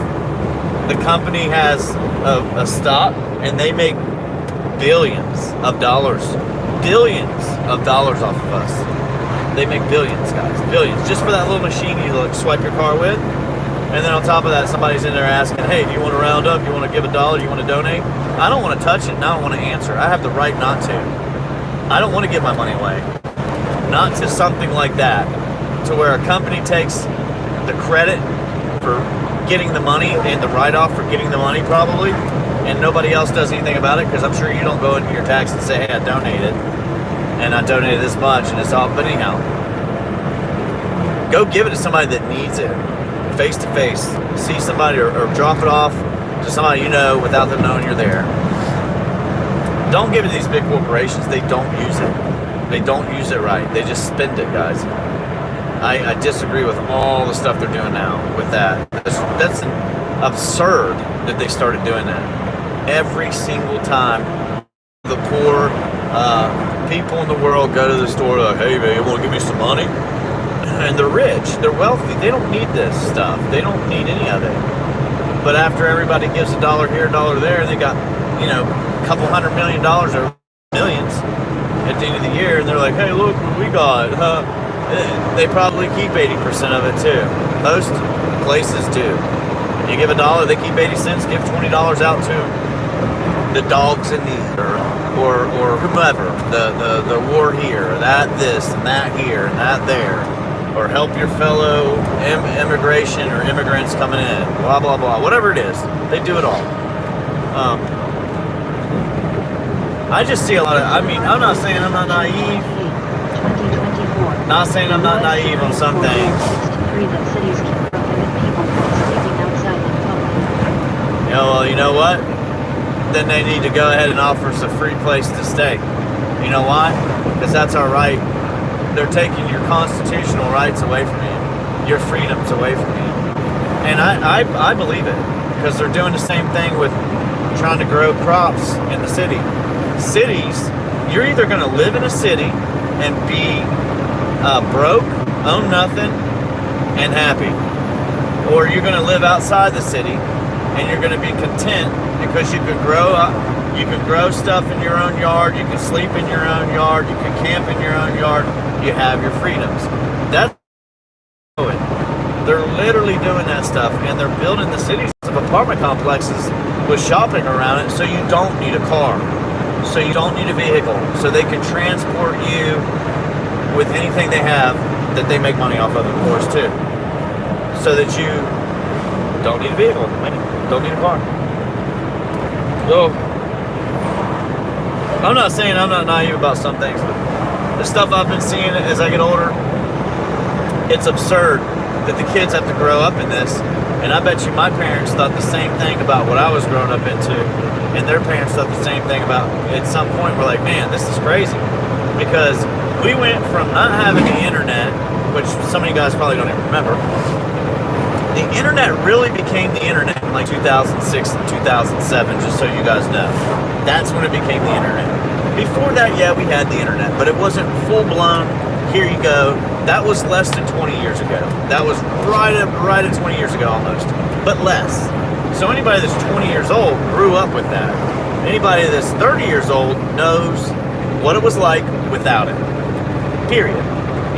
C: The company has a stock, and they make billions of dollars off of us. They make billions, guys, billions, just for that little machine you like swipe your car with. And then on top of that, somebody's in there asking, hey, do you want to round up? You want to give $1? Do you want to donate? I don't want to touch it, and I don't want to answer. I have the right not to. I don't want to give my money away. Not to something like that, to where a company takes the credit for getting the money and the write-off for getting the money probably, and nobody else does anything about it, because I'm sure you don't go into your tax and say, hey, I donated, and I donated this much, and it's all, but anyhow, go give it to somebody that needs it, face to face. See somebody or drop it off to somebody you know without them knowing you're there. Don't give it to these big corporations. They don't use it. They don't use it right. They just spend it, guys. I disagree with all the stuff they're doing now with that. That's absurd that they started doing that. Every single time the poor people in the world go to the store like, hey man, you want to give me some money? And they're rich, they're wealthy, they don't need this stuff. They don't need any of it. But after everybody gives a dollar here, a dollar there, they got, you know, a couple $100 million or millions at the end of the year, and they're like, hey, look what we got. They probably keep 80% of it too. Most places do. You give a dollar, they keep 80 cents, give $20 out to the dogs in need, or whomever, the war here, that this, and that here, and that there, or help your fellow immigration or immigrants coming in, blah, blah, blah, whatever it is, they do it all. I just see a lot of, I mean, I'm not saying I'm not naive,
B: 2024.
C: not saying I'm not naive on some things.
B: 63 that cities can prohibit people from sleeping outside in public.
C: You know, well, you know what? Then they need to go ahead and offer us a free place to stay. You know why? Because that's our right. They're taking your constitutional rights away from you, your freedoms away from you. And I believe it, because they're doing the same thing with trying to grow crops in the city. Cities, you're either going to live in a city and be broke, own nothing, and happy, or you're going to live outside the city and you're going to be content because you can grow stuff in your own yard, you can sleep in your own yard, you can camp in your own yard, you have your freedoms. That's it. They're literally doing that stuff, and they're building the cities of apartment complexes with shopping around it, so you don't need a car, so you don't need a vehicle, so they can transport you with anything they have that they make money off of, of course, too, so that you don't need a vehicle, don't need a car. So, I'm not saying I'm not naive about some things, but the stuff I've been seeing as I get older, it's absurd that the kids have to grow up in this. And I bet you my parents thought the same thing about what I was growing up into, and their parents thought the same thing about, at some point we're like, man, this is crazy. Because we went from not having the internet, which some of you guys probably don't even remember. The internet really became the internet in like 2006 and 2007, just so you guys know. That's when it became the internet. Before that, yeah, we had the internet, but it wasn't full-blown, here you go. That was less than 20 years ago. That was right at 20 years ago almost, but less. So anybody that's 20 years old grew up with that. Anybody that's 30 years old knows what it was like without it, period.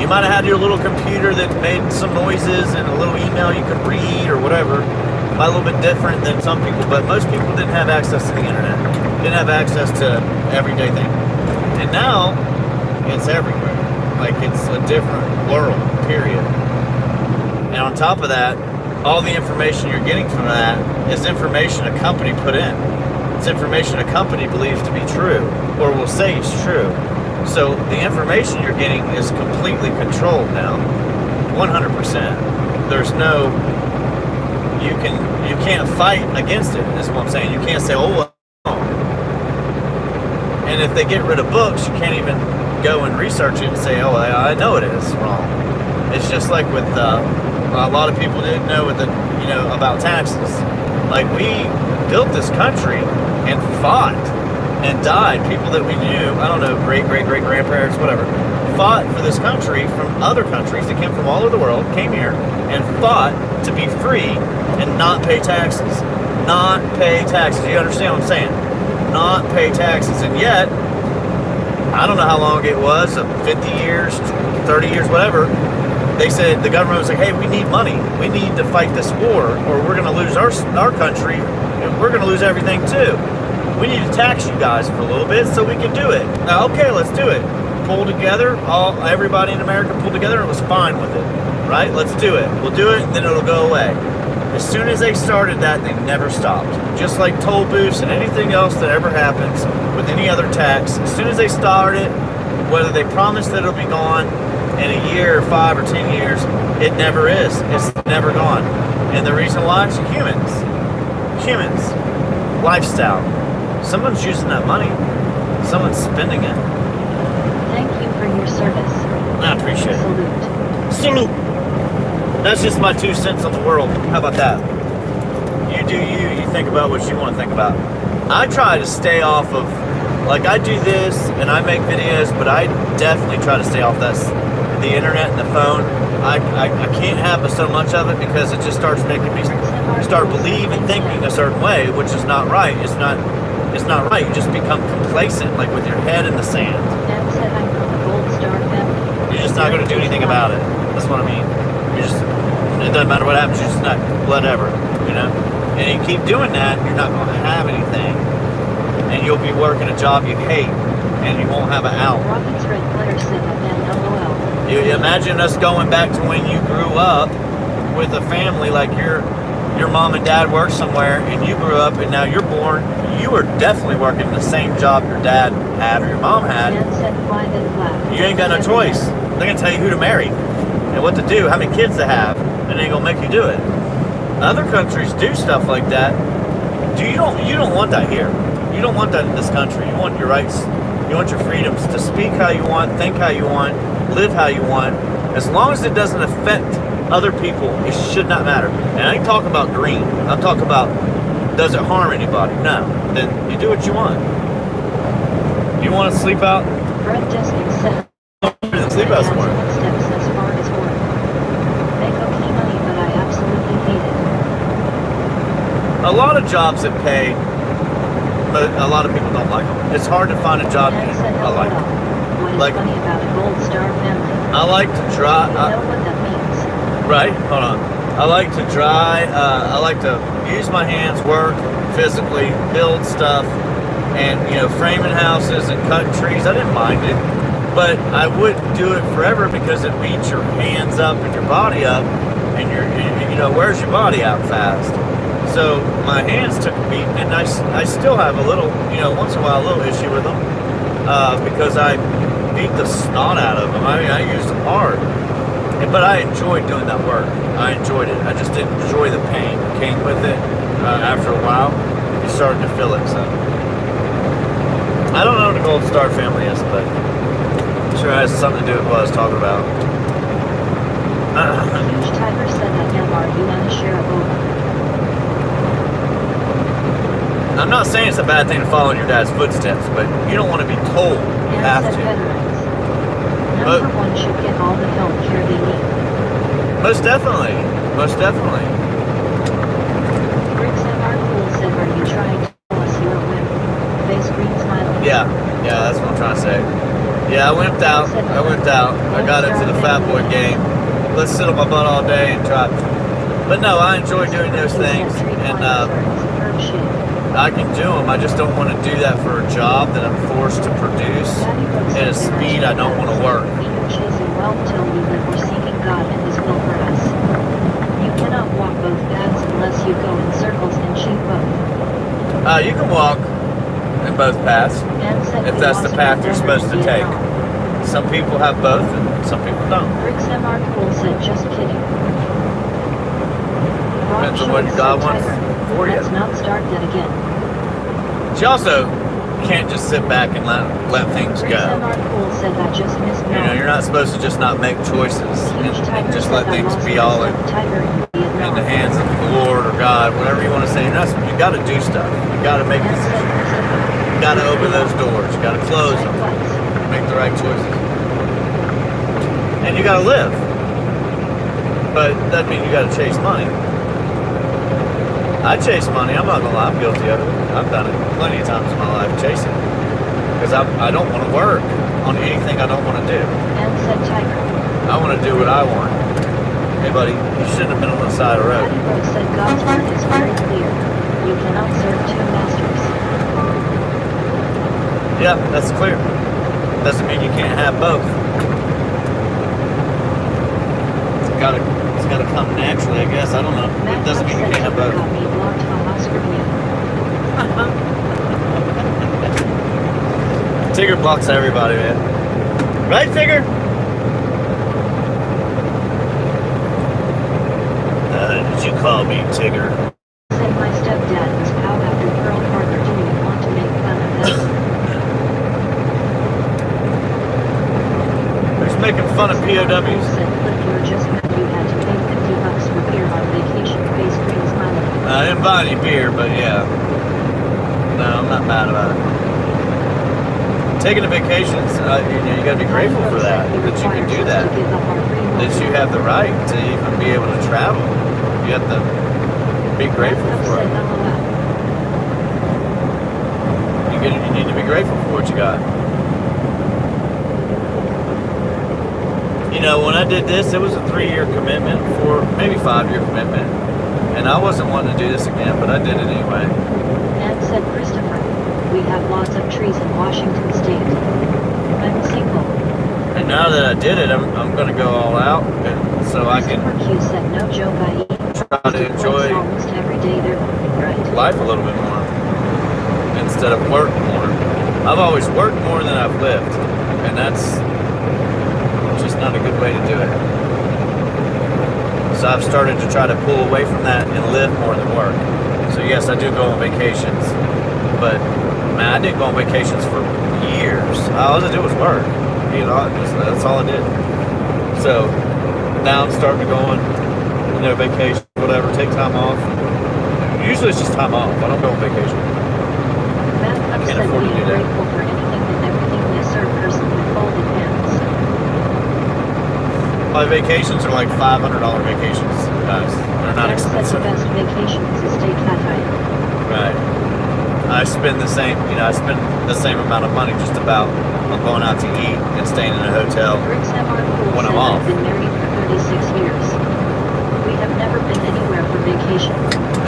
C: You might have had your little computer that made some noises and a little email you could read or whatever. A little bit different than some people, but most people didn't have access to the internet. Didn't have access to everyday things. And now, it's everywhere. Like, it's a different world, period. And on top of that, all the information you're getting from that is information a company put in. It's information a company believes to be true, or will say is true. So the information you're getting is completely controlled now, 100%. There's no, you can't fight against it, is what I'm saying. You can't say, oh, well. And if they get rid of books, you can't even go and research it and say, oh, I know it is wrong. It's just like with, a lot of people didn't know with about taxes. Like, we built this country and fought and died. People that we knew, I don't know, great-great-great-grandparents, whatever, fought for this country from other countries that came from all over the world, came here, and fought to be free and not pay taxes. Not pay taxes. You understand what I'm saying? Not pay taxes. And yet, I don't know how long it was, 50 years, 30 years, whatever, they said, the government was like, hey, we need money. We need to fight this war, or we're going to lose our country, and we're going to lose everything too. We need to tax you guys for a little bit so we can do it. Now, okay, let's do it. Pull together, everybody in America pulled together and was fine with it, right? Let's do it. We'll do it, and then it'll go away. As soon as they started that, they never stopped. Just like toll booths and anything else that ever happens with any other tax, as soon as they start it, whether they promise that it'll be gone in a year or 5 or 10 years, it never is. It's never gone. And the reason why is humans. humans, lifestyle. Someone's using that money. Someone's spending it.
B: Thank you for your service.
C: I appreciate it.
B: Salute.
C: Salute. That's just my 2 cents on the world. How about that? You do you. You think about what you want to think about. I try to stay off of, like, I do this and I make videos, but I definitely try to stay off the internet and the phone. I can't have so much of it because it just starts making me start believing and thinking a certain way, which is not right. It's not right. You just become complacent, like with your head in the sand.
B: Dan said I'm from the Gold Star family.
C: You're just not going to do anything about it. That's what I mean. It doesn't matter what happens. You're just not, whatever, you know? And you keep doing that, you're not going to have anything. And you'll be working a job you hate, and you won't have an out.
B: Rockets Red Player said again, LOL.
C: You imagine us going back to when you grew up with a family, like your mom and dad worked somewhere, and you grew up, and now you're born. You were definitely working the same job your dad had or your mom had.
B: Dan said fly then flat.
C: You ain't got no choice. They're gonna tell you who to marry and what to do, how many kids to have, and they gonna make you do it. Other countries do stuff like that. You don't want that here. You don't want that in this country. You want your rights. You want your freedoms to speak how you want, think how you want, live how you want. As long as it doesn't affect other people, it should not matter. And I ain't talking about green. I'm talking about, does it harm anybody? No. Then you do what you want. You want to sleep out?
B: Brett Desmond said
C: Sleep out somewhere.
B: steps as far as work. Make okay money, but I absolutely hate it.
C: A lot of jobs that pay, but a lot of people don't like them. It's hard to find a job
B: Dan
C: that
B: said
C: I like.
B: What is
C: Like-
B: funny about a Gold Star family?
C: I like to
B: You
C: drive.
B: know what that means.
C: Right? Hold on. I like to drive. I like to use my hands, work physically, build stuff, and framing houses and cutting trees. I didn't mind it, but I wouldn't do it forever because it beats your hands up and your body up, and wears your body out fast. So my hands took a beat, and I still have a little, once in a while, a little issue with them because I beat the snot out of them. I mean, I used them hard. But I enjoyed doing that work. I enjoyed it. I just didn't enjoy the pain that came with it. After a while, you started to feel it. So I don't know what the Gold Star family is, but I'm sure it has something to do with what I was talking about.
B: Huge Tiger said that MR you want to share a boat.
C: I'm not saying it's a bad thing to follow in your dad's footsteps, but you don't want to be told you
B: Dan
C: have
B: said
C: to.
B: veterans.
C: But-
B: Number one should get all the health care they need.
C: Most definitely. Most definitely.
B: Briggs MR Cool said are you trying to tell us you're a wimp? Face green smiling.
C: Yeah, that's what I'm trying to say. Yeah, I wimped out. I got into the fat boy game. Let's sit on my butt all day and try. But no, I enjoy doing those things, and I can do them. I just don't want to do that for a job that I'm forced to produce at a speed I don't want to work.
B: Either chasing wealth till we live or seeking God and His will for us. You cannot walk both paths unless you go in circles and cheat both.
C: You can walk in both paths
B: Dan said
C: if
B: we
C: that's
B: want
C: the
B: to
C: path
B: go
C: you're
B: better
C: supposed
B: in
C: to take.
B: Vietnam.
C: Some people have both, and some people don't.
B: Briggs MR Cool said just kidding.
C: Depends on what God wants for you.
B: Let's not start that again.
C: She also can't just sit back and let things
B: Briggs
C: go.
B: MR Cool said that just missed
C: You're not supposed to just not make choices and just let things be all in the hands of the Lord or God, whatever you want to say. You got to do stuff. You got to make decisions. You got to open those doors. You got to close them. Make the right choices. And you got to live. But that doesn't mean you got to chase money. I chase money. I'm not gonna lie. I'm guilty of it. I've done it plenty of times in my life, chasing it, because I don't want to work on anything I don't want to do.
B: And said Tiger.
C: I want to do what I want. Hey, buddy, you shouldn't have been on the side of the road.
B: Patty Rose said God's word is very clear. You cannot serve two masters.
C: Yeah, that's clear. Doesn't mean you can't have both. It's gotta come naturally, I guess. I don't know. It doesn't mean you can't have both.
B: Got me blocked from Oscar View.
C: Tigger blocks everybody, man. Right, Tigger? Did you call me Tigger?
B: Said my stepdad
C: POWs.
B: Said Flip, you're just mad you had to pay $50 for beer on vacation. Face green smiley.
C: I didn't buy any beer, but yeah. No, I'm not mad about it. Taking a vacation, you gotta be grateful for that you can do that. That you have the right to even be able to travel. You have to be grateful for it. You need to be grateful for what you got. You know, when I did this, it was a 3-year commitment, maybe 5-year commitment. And I wasn't wanting to do this again, but I did it anyway.
B: And said Christopher, we have lots of trees in Washington State. I'm single.
C: And now that I did it, I'm going to go all out, and so I can
B: Christopher Q said no joke, I eat
C: try to enjoy
B: almost every day there, right?
C: life a little bit more instead of work more. I've always worked more than I've lived, and that's just not a good way to do it. So I've started to try to pull away from that and live more than work. So yes, I do go on vacations, but man, I didn't go on vacations for years. All I did was work. You know, that's all I did. So now I'm starting to go on, vacation, whatever, take time off. Usually it's just time off. I don't go on vacation.
B: Matt
C: can't
B: said
C: afford to
B: being
C: do that.
B: grateful for anything and everything. Yes, sir, person with folded hands.
C: My vacations are like $500 vacations, guys. They're not
B: Matt said
C: expensive.
B: the best vacation is a steak fat hike.
C: Right. I spend the same amount of money just about on going out to eat and staying in a hotel.
B: Rick's MR Cool
C: When I'm
B: said
C: off.
B: I've been married for 36 years. We have never been anywhere for vacation.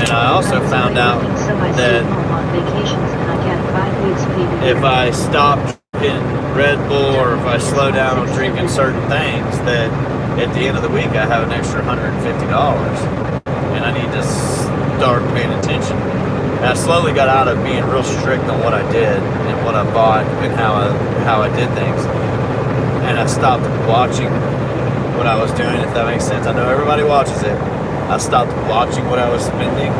C: And I also
B: I was
C: found
B: away
C: out
B: working, so I
C: that
B: stayed home on vacations and I get 5 weeks paid a
C: if
B: year.
C: I stop drinking Red Bull or if I slow down on drinking certain things, that at the end of the week I have an extra $150. And I need to start paying attention. And I slowly got out of being real strict on what I did and what I bought and how I did things. And I stopped watching what I was doing, if that makes sense. I know everybody watches it. I stopped watching what I was spending.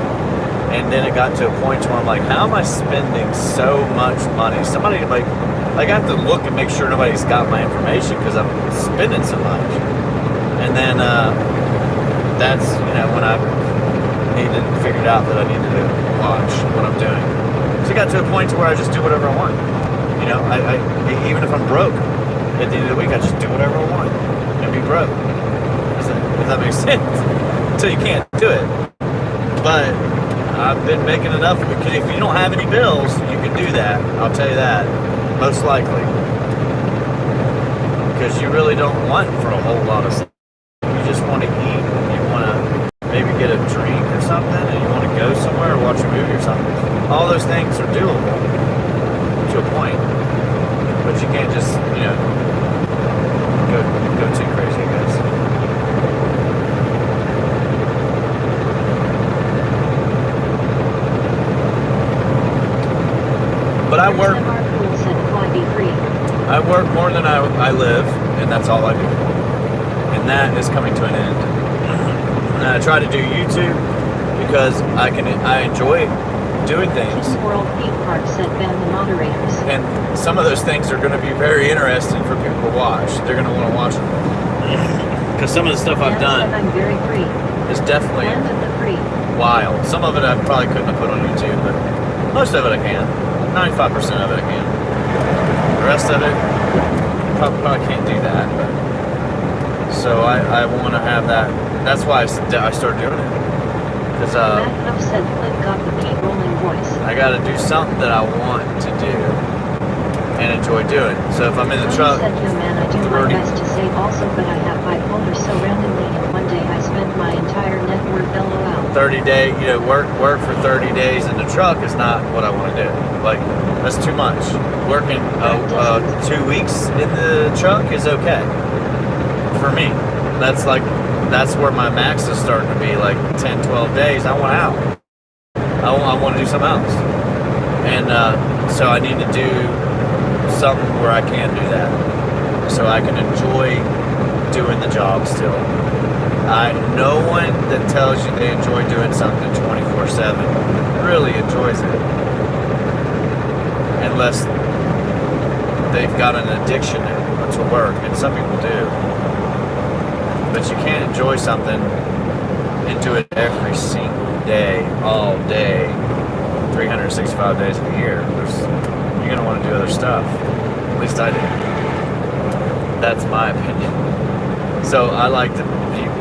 C: And then it got to a point where I'm like, how am I spending so much money? Somebody like I have to look and make sure nobody's got my information because I'm spending so much. And then that's, when I figured out that I needed to watch what I'm doing. So it got to a point to where I just do whatever I want. I even if I'm broke, at the end of the week, I just do whatever I want and be broke. If that makes sense. Until you can't do it. But I've been making enough, because if you don't have any bills, you can do that. I'll tell you that. Most likely. Because you really don't want for a whole lot of stuff. You just want to eat. You want to maybe get a drink or something, and you want to go somewhere or watch a movie or something. All those things are doable to a point. But you can't just, go too crazy, I guess. But I work.
B: Rick's MR Cool said fly be free.
C: I work more than I live, and that's all I do. And that is coming to an end. And I try to do YouTube because I enjoy doing things.
B: Team World Theme Park said ban the moderators.
C: And some of those things are going to be very interesting for people to watch. They're going to want to watch them. Because some of the stuff I've
B: Dan
C: done
B: said I'm very free.
C: is definitely
B: Land of the free.
C: wild. Some of it I probably couldn't have put on YouTube, but most of it I can. 95% of it I can. The rest of it, probably can't do that. But, so I want to have that. That's why I started doing it. Because
B: Matt Huff said Flip got the Pete rolling voice.
C: I got to do something that I want to do and enjoy doing. So if I'm in the
B: Tony
C: truck,
B: said, yo man, I do my
C: Birdie.
B: best to save also, but I have bipolar, so randomly in one day I spend my entire net worth LOL.
C: 30 day, work for 30 days in the truck is not what I want to do. Like, that's too much. Working 2 weeks in the truck is okay for me. That's where my max is starting to be, like 10, 12 days. I want out. I want to do something else. And so I need to do something where I can do that. So I can enjoy doing the job still. No one that tells you they enjoy doing something 24/7 really enjoys it. Unless they've got an addiction to work, and some people do.
A: but you can't enjoy something and do it every single day, all day, 365 days of the year. You're going to want to do other stuff. At least I do. That's my opinion. So I like to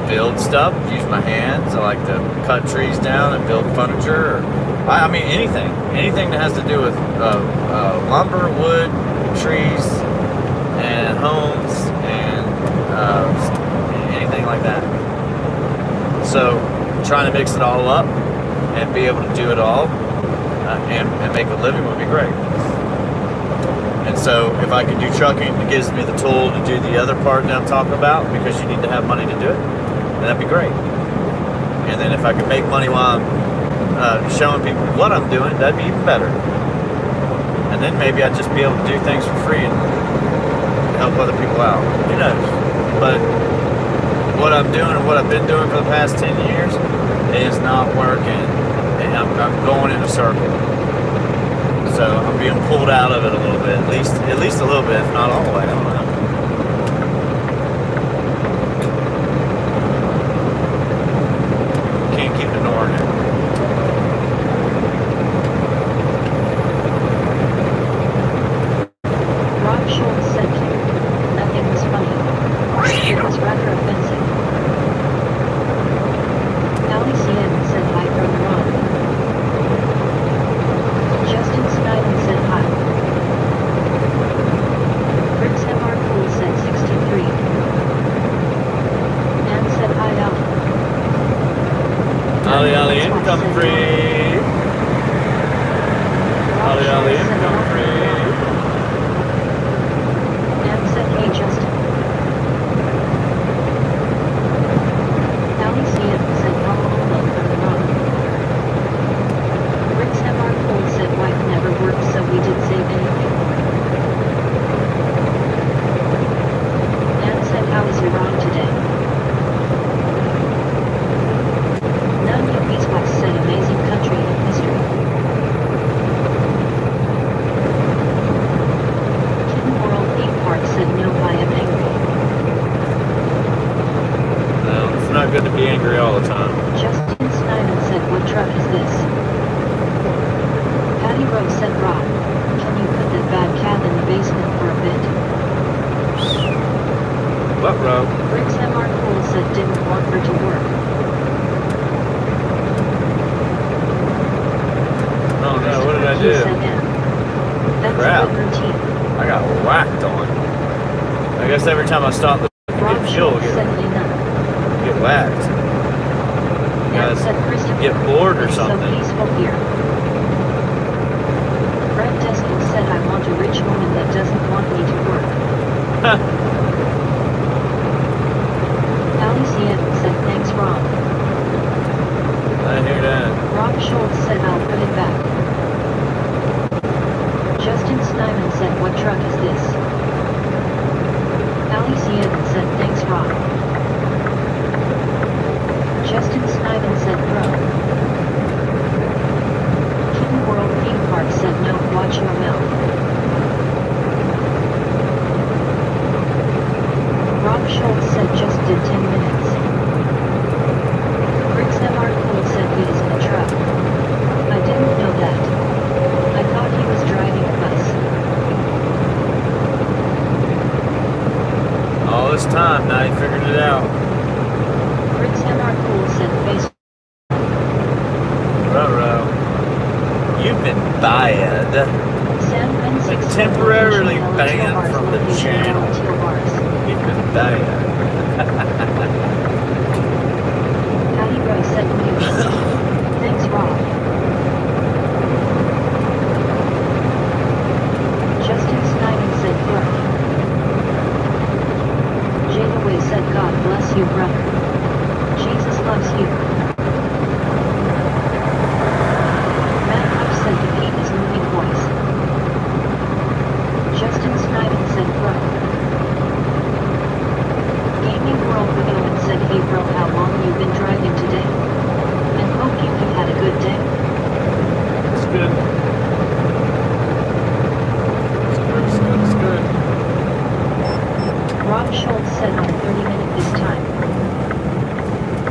A: build stuff, use my hands. I like to cut trees down and build furniture. I mean, anything that has to do with lumber, wood, trees, and homes, and anything like that. So trying to mix it all up and be able to do it all and make a living would be great. And so if I can do trucking, it gives me the tool to do the other part that I'm talking about, because you need to have money to do it, then that'd be great. And then if I can make money while I'm showing people what I'm doing, that'd be even better. And then maybe I'd just be able to do things for free and help other people out. Who knows? But what I'm doing and what I've been doing for the past 10 years is not working. And I'm going in a circle. So I'm being pulled out of it a little bit, at least a little bit, if not all the way. I don't know. Can't keep ignoring it.
B: Rob Schultz said nothing was funny. It was rather offensive. Allie CM said hi from Ron. Justin Snyder said hi. Briggs MR Cool said 63. Ann said hi Allie.
A: Ollie, income free. Ollie, income free.
B: Ann said hey Justin. Allie CM said hello from Ron. Briggs MR Cool said wife never worked so we didn't save anything. Ann said how is your Ron today? None of these wax said amazing country and history. Kitten World Theme Park said no I am angry.
A: Well, it's not good to be angry all the time.
B: Justin Snyder said what truck is this? Patty Rose said Rob, can you put that bad cat in the basement for a bit?
A: What, Rob?
B: Briggs MR Cool said didn't want her to work.
A: Oh no, what did I
B: He
A: do?
B: said N. That's
A: Crap.
B: a good routine.
A: I got whacked on. I guess every time I stop the
B: Rob
A: fuel,
B: Schultz said none.
A: get whacked.
B: Ann
A: Guys,
B: said Christopher,
A: get bored or
B: it's so
A: something.
B: peaceful here. Brett Deskel said I want a rich woman that doesn't want me to work. Allie CM said thanks Rob.
A: I hear that.
B: Rob Schultz said I'll put it back. Justin Snyman said what truck is this? Allie CM said thanks Rob. Justin Snyman said bro. Kitten World Theme Park said no, watch your mouth. Rob Schultz said just did 10 minutes. Briggs MR Cool said he is in a truck. I didn't know that. I thought he was driving a bus.
A: All this time, now you figured it out.
B: Briggs MR Cool said face.
A: Ruh-roh. You've been banned.
B: San Francisco
A: Temporarily
B: location,
A: banned
B: LTO
A: from the
B: location,
A: channel.
B: LTO bars.
A: You've been banned.
B: Patty Rose said news. Thanks Rob. Justin Snyder said work. Jada Way said God bless you brother. Jesus loves you. Matt Huff said the beat is moving voice. Justin Snyder said bro.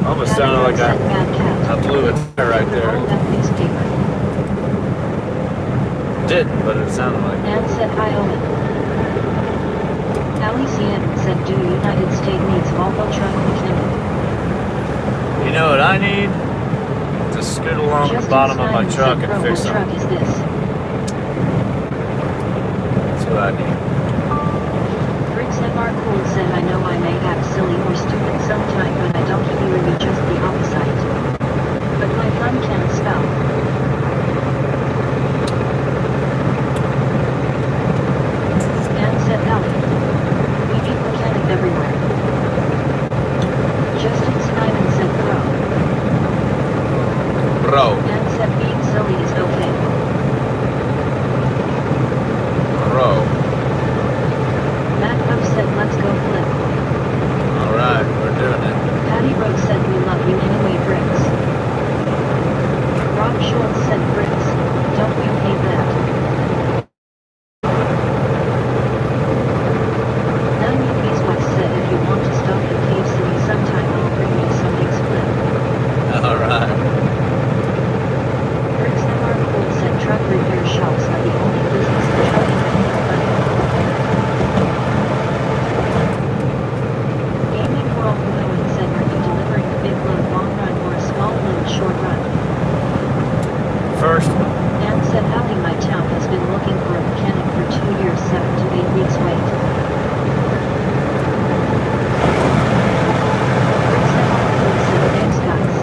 A: Almost
B: Patty
A: sounded
B: Road
A: like
B: said bad
A: I
B: cat.
A: blew a tire right there.
B: Roll that newspaper.
A: Didn't, but it sounded like it.
B: Ann said hi Owen. Allie Seattle said do United States needs Volvo truck mechanic.
A: You know what I need? To scoot along the
B: Justin
A: bottom of my
B: Snyder
A: truck
B: said,
A: and
B: "Bro,
A: fix
B: what
A: them.
B: truck is this?"
A: That's what I need.
B: Briggs MR Cool said I know I may act silly or stupid sometime but I don't hear you just the opposite. But my thumb can't spell. Ann said Ellie. We need mechanic everywhere. Justin Snyder said bro.
A: Bro.
B: Ann said being silly is okay.
A: Bro.
B: Matt Poe said let's go flip.
A: Alright, we're doing it.
B: Patty Rose said we love you anyway Briggs. Rob Schultz said Briggs, don't you hate that? None of these wives said if you want to stop at Cave City sometime I'll bring you some eggs flip.
A: Alright.
B: Briggs MR Cool said truck repair shops are the only business the truck can make money. Gaming World Owen said are you delivering a big load long run or a small load short run?
A: First one.
B: Ann said Allie my town has been looking for a mechanic for 2 years 7 to 8 weeks wait. Briggs MR Cool said thanks guys.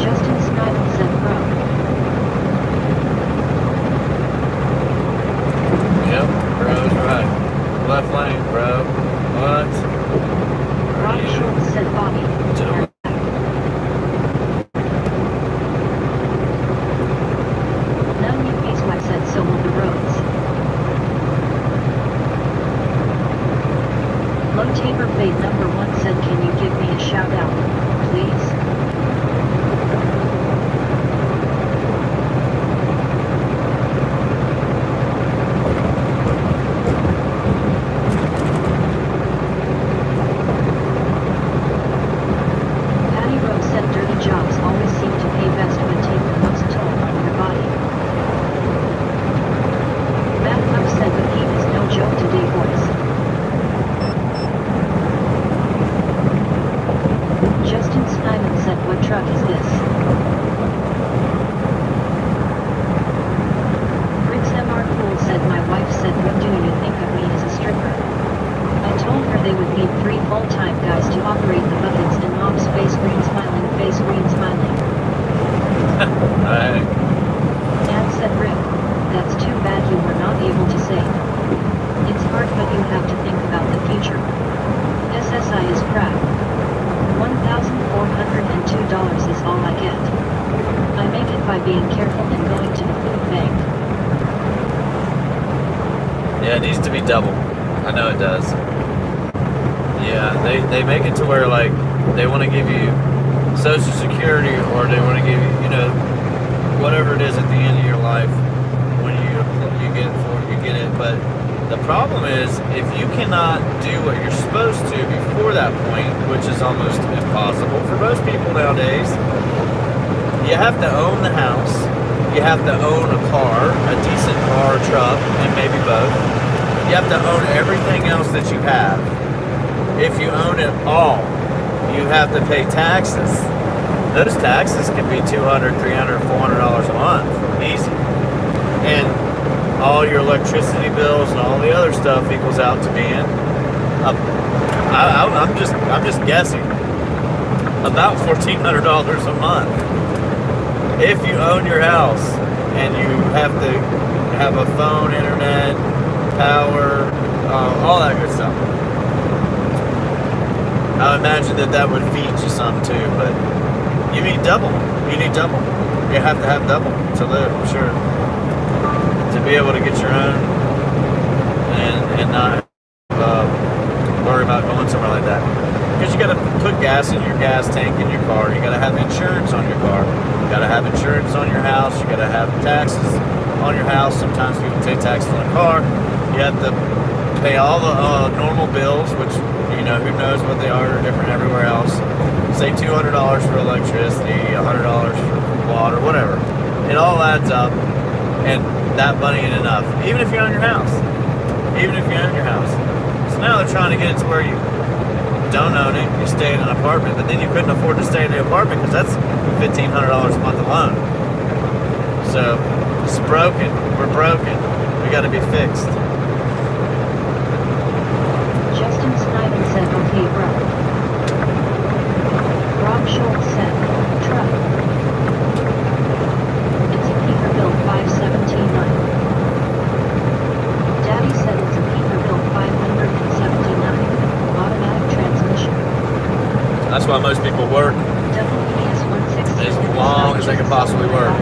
B: Justin Snyder said bro.
A: Yep, bro's right. Left lane, bro. What?
B: Rob Schultz said Bobby.
A: Gentlemen.
B: None of these wives said so will the roads. Low Tabor Fade number 1 said can you give me a shout out, please? Patty Rose said dirty jobs always seem to pay best when take the most toll on your body. Matt Puff said the heat is no joke today boys. Justin Snyman said what truck is this? Briggs MR Cool said my wife said what do you think of me as a stripper? I told her they would need 3 full-time guys to operate the buckets and mom's face green smiling face green smiling.
A: Alright.
B: Dad said Rick, that's too bad you were not able to say. It's hard but you have to think about the future. SSI is crap. $1,402 is all I get. I make it by being careful and going to the food bank.
A: Yeah, it needs to be double. I know it does. Yeah, they make it to where like they want to give you Social Security or they want to give you, you know, whatever it is at the end of your life when you get it for you get it. But the problem is if you cannot do what you're supposed to before that point, which is almost impossible for most people nowadays, you have to own the house, you have to own a car, a decent car, truck, and maybe both. You have to own everything else that you have. If you own it all, you have to pay taxes. Those taxes can be $200, $300, $400 a month, easy. And all your electricity bills and all the other stuff equals out to being, I'm just guessing, about $1,400 a month. If you own your house and you have to have a phone, internet, power, all that good stuff. I imagine that would feed you some too, but you need double. You need double. You have to have double to live, I'm sure. To be able to get your own and not worry about going somewhere like that. Because you
C: gotta put gas in your gas tank in your car. You gotta have insurance on your car. You gotta have insurance on your house. You gotta have taxes on your house. Sometimes people take taxes on a car. You have to pay all the normal bills, which, you know, who knows what they are different everywhere else. Say $200 for electricity, $100 for water, whatever. It all adds up, and that money ain't enough. Even if you own your house. Even if you own your house. So now they're trying to get it to where you don't own it, you stay in an apartment, but then you couldn't afford to stay in the apartment because that's $1,500 a month alone. So it's broken. We're broken. We got to be fixed.
B: Justin Snyder said, okay, bro. Rob Schultz said, truck. It's a Peterbilt 5179. Daddy said it's a Peterbilt 579. Automatic transmission.
C: That's why most people work
B: WPS 160.
C: as long as they can possibly work.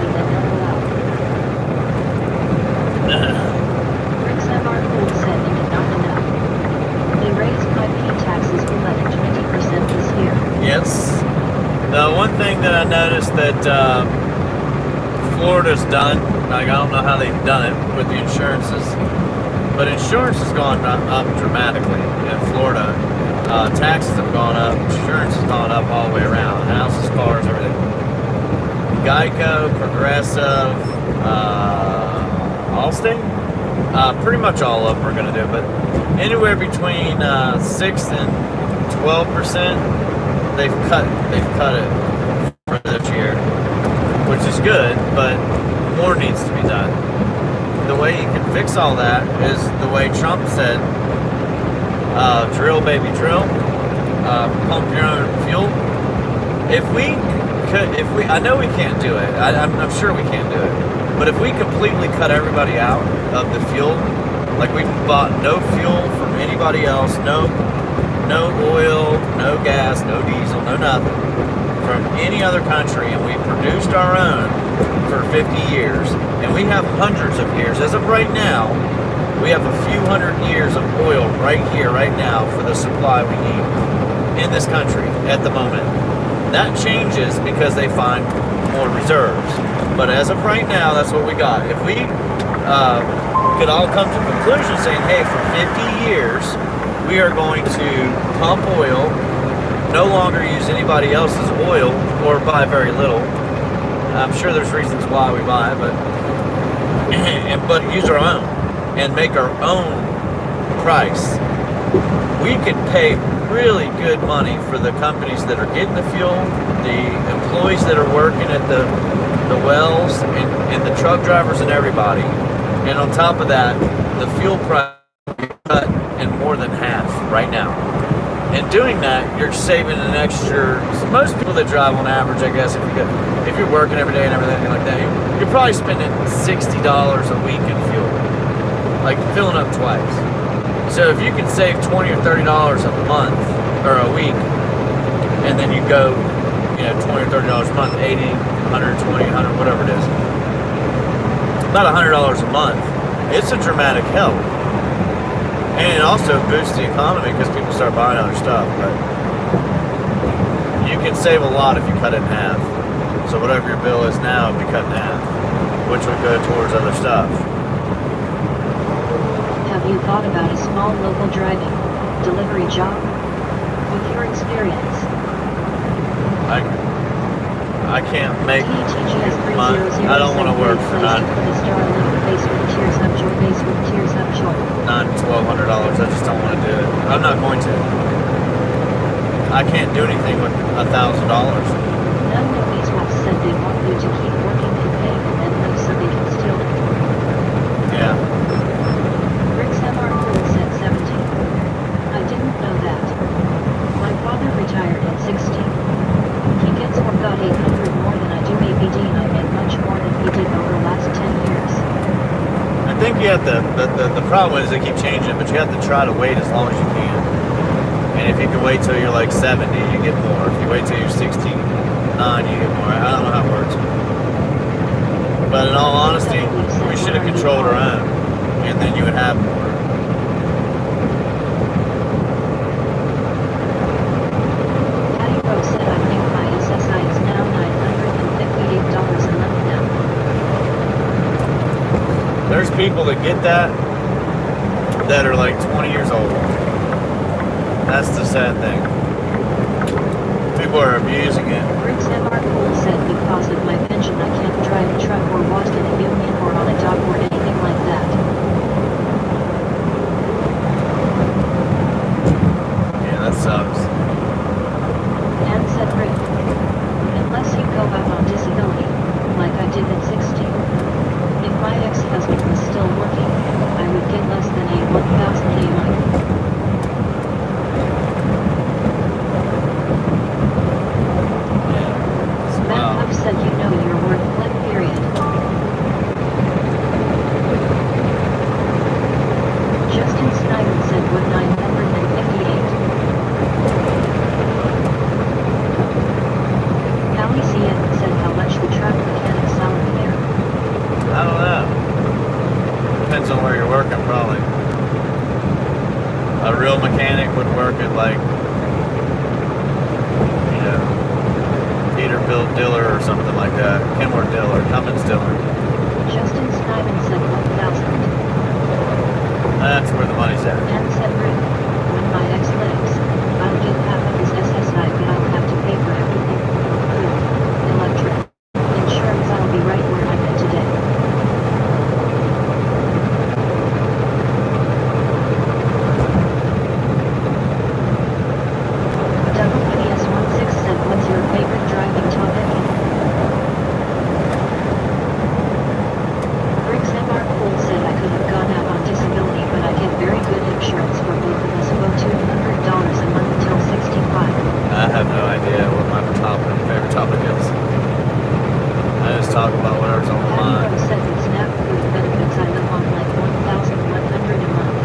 B: Rick's MR Cool said they did not enough. They raised my P taxes for like 20% this year.
C: Yes. The one thing that I noticed that Florida's done, like I don't know how they've done it with the insurances, but insurance has gone up dramatically in Florida. Taxes have gone up, insurance has gone up all the way around. Houses, cars, everything. Geico, Progressive, Allstate, pretty much all of them are going to do it, but anywhere between 6 and 12%, they've cut it for this year, which is good, but more needs to be done. The way you can fix all that is the way Trump said, drill baby drill, pump your own fuel. If we, I know we can't do it, I'm sure we can't do it, but if we completely cut everybody out of the fuel, like we bought no fuel from anybody else, no oil, no gas, no diesel, no nothing from any other country, and we produced our own for 50 years, and we have hundreds of years. As of right now, we have a few hundred years of oil right here, right now, for the supply we need in this country at the moment. That changes because they find more reserves. But as of right now, that's what we got. If we could all come to a conclusion saying, hey, for 50 years, we are going to pump oil, no longer use anybody else's oil, or buy very little. I'm sure there's reasons why we buy it, but use our own and make our own price. We could pay really good money for the companies that are getting the fuel, the employees that are working at the wells, and the truck drivers and everybody. And on top of that, the fuel price cut in more than half right now. And doing that, you're saving an extra. Most people that drive on average, I guess, if you're working every day and everything like that, you're probably spending $60 a week in fuel, like filling up twice. So if you can save $20 or $30 a month or a week, and then you go, $20 or $30 a month, 80, 120, 100, whatever it is, about $100 a month. It's a dramatic help. And it also boosts the economy because people start buying other stuff. But you can save a lot if you cut it in half. So whatever your bill is now will be cut in half, which will go towards other stuff.
B: Have you thought about a small local driving delivery job? With your experience.
C: I can't make
B: TTGS
C: money. I don't want to work for $900 to $1,200. I just don't want to do it. I'm not going to. I can't do anything with $1,000.
B: None of these reps said they want you to keep working and paying them enough so they can steal it.
C: Yeah.
B: Rick's MR Cool said 17. I didn't know that. My father retired at 16. He gets about 800 more than I do APD, and I make much more than he did over the last 10 years.
C: I think you have to, the problem is they keep changing, but you have to try to wait as long as you can. And if you can wait till you're like 70, you get more. If you wait till you're 69, you get more. I don't know how it works. But in all honesty, we should have controlled our own, and then you would have more.
A: people that get that are like 20 years old. That's the sad thing. People are abusing it.
B: Rick's MR Cool said because of my pension I can't drive a truck or walk in a union or on a dock or anything like that.
A: Yeah, that sucks.
B: And said Rick, unless you go out on disability, like I did at 16. If my ex-husband was still working, I would get less than a $1,000 a month. Matt Huff said you know your worth, blank period. Justin Snyder said what 958. Allie C. Evans said how much the truck mechanic's salary there.
A: I don't know. Depends on where you're working, probably. A real mechanic would work at like, you know, Peterbilt Diller or something like that. Kenworth Diller, Cummins Diller.
B: Justin Snyder said 1,000.
A: That's where the money's at.
B: And said Rick, when my ex leaves, I'll get half of his SSI but I'll have to pay for everything. Food, electric, insurance. I'll be right where I'm at today. WPS16 said what's your favorite driving topic? Rick's MR Cool said I could have gone out on disability but I get very good insurance for both of us, about $200 a month until 65.
A: I have no idea what my favorite topic is. I just talk about whatever's on my
B: Patty
A: mind.
B: Rose said with SNAP food benefits I live on like $1,100 a month.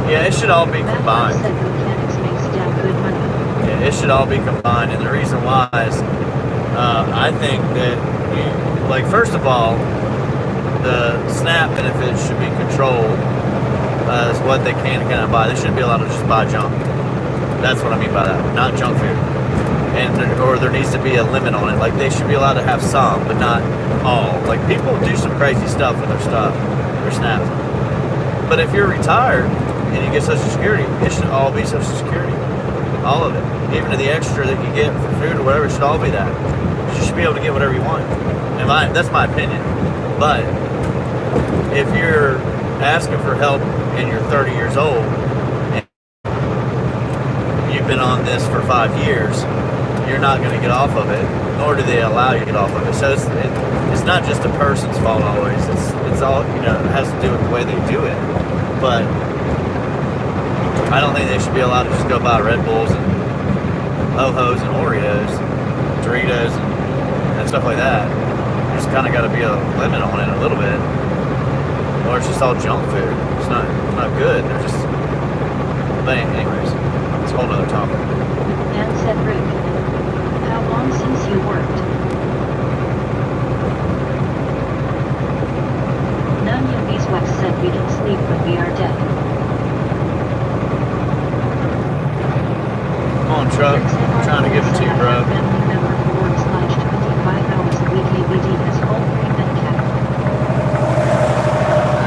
A: Yeah, it should all be
B: Matt Huff
A: combined.
B: said mechanics makes damn good money.
A: Yeah, it should all be combined, and the reason why is I think that, like, first of all, the SNAP benefits should be controlled as what they can and cannot buy. They shouldn't be allowed to just buy junk. That's what I mean by that, not junk food. Or there needs to be a limit on it. Like, they should be allowed to have some, but not all. Like, people do some crazy stuff with their stuff, their SNAP. But if you're retired and you get Social Security, it should all be Social Security. All of it. Even to the extra that you get for food or whatever, it should all be that. You should be able to get whatever you want. And that's my opinion. But if you're asking for help and you're 30 years old and you've been on this for 5 years, you're not going to get off of it, nor do they allow you to get off of it. So it's not just a person's fault always. It's all, you know, it has to do with the way they do it. But I don't think they should be allowed to just go buy Red Bulls and Ho-Hos and Oreos, Doritos and stuff like that. There's kind of got to be a limit on it a little bit. Or it's just all junk food. It's not good. They're just... But anyways, it's a whole other topic.
B: And said Rick, how long since you worked? Nanya Beeswax said we can sleep when we are dead.
A: Come on, truck. I'm trying to give it to you, bro.
B: Family member who works like 25 hours a week. ABD has whole brain Medicare.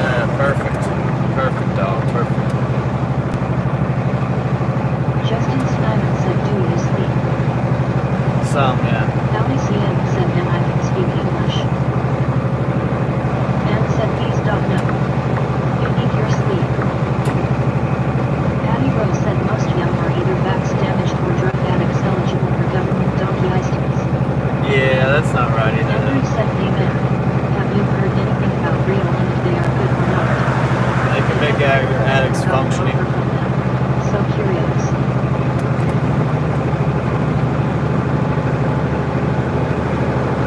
A: Yeah, perfect. Perfect, dog. Perfect.
B: Justin Snyder said, do you sleep?
A: Some, yeah.
B: Allie CM said, and I can speak English. And said, please don't know. You need your sleep. Patty Rose said most young are either backs damaged or drug addicts eligible for government donkey assistance.
A: Yeah, that's not right either.
B: Andrew
A: though.
B: said, amen. Have you heard anything about real and if they are good or not?
A: They can make addicts
B: Got an
A: functioning.
B: offer from them. So curious.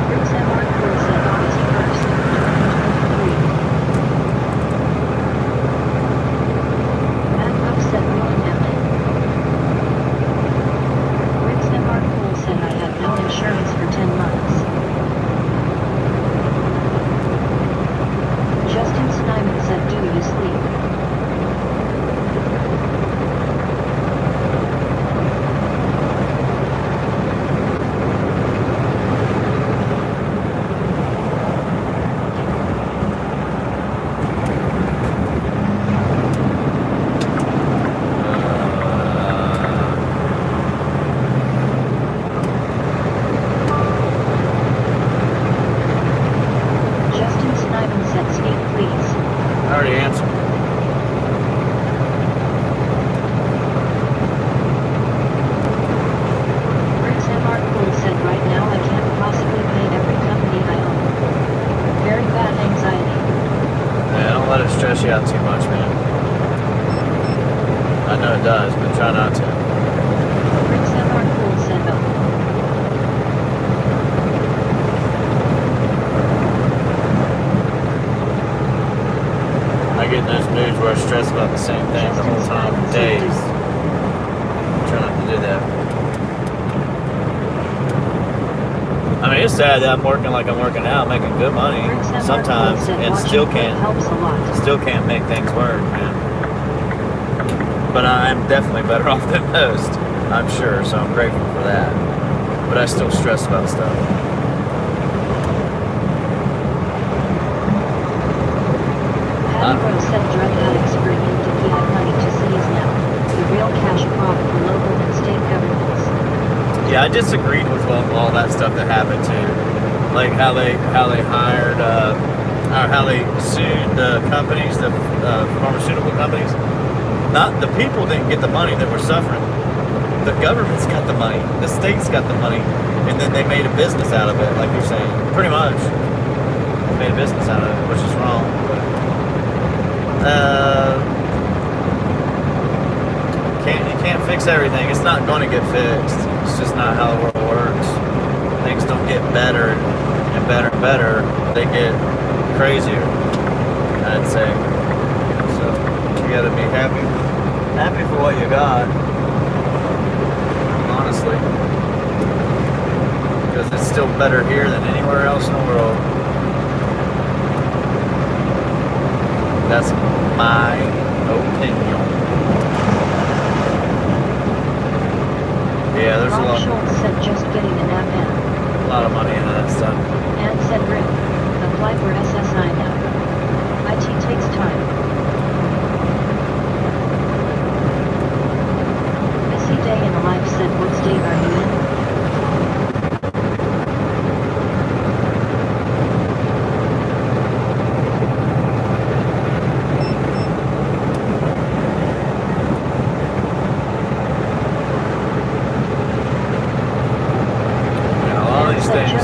B: Rick's MR Crew said August 1st, 2023. Matt Huff said William Allen. Rick's MR Cool said I had no insurance for 10 months.
C: about the same thing the whole time for days. Try not to do that. I mean, it's sad that I'm working like I'm working now, making good money
B: Rick's MR
C: sometimes,
B: said
C: and
B: watching
C: still
B: Clip
C: can't
B: helps a lot.
C: make things work, man. But I'm definitely better off than most, I'm sure. So I'm grateful for that. But I still stress about stuff.
B: Patty Rose said drug addicts bring in DPI money to cities now. The real cash crop for local and state governments.
C: Yeah, I disagreed with all that stuff that happened too, like how they hired, or how they sued the companies, the pharmaceutical companies. Not the people didn't get the money that were suffering. The government's got the money, the state's got the money, and then they made a business out of it, like you're saying. Pretty much, they made a business out of it, which is wrong. You can't fix everything. It's not going to get fixed. It's just not how the world works. Things don't get better and better and better. They get crazier, I'd say. So you got to be happy for what you got. Honestly, because it's still better here than anywhere else in the world. That's my opinion. Yeah, there's
B: Rob
C: a lot.
B: Schultz said just getting an app in.
C: A lot of money into that stuff.
B: And said Rick, apply for SSI now. IT takes time. Missy Day in a Life said what state are you in?
C: Yeah, a lot of these things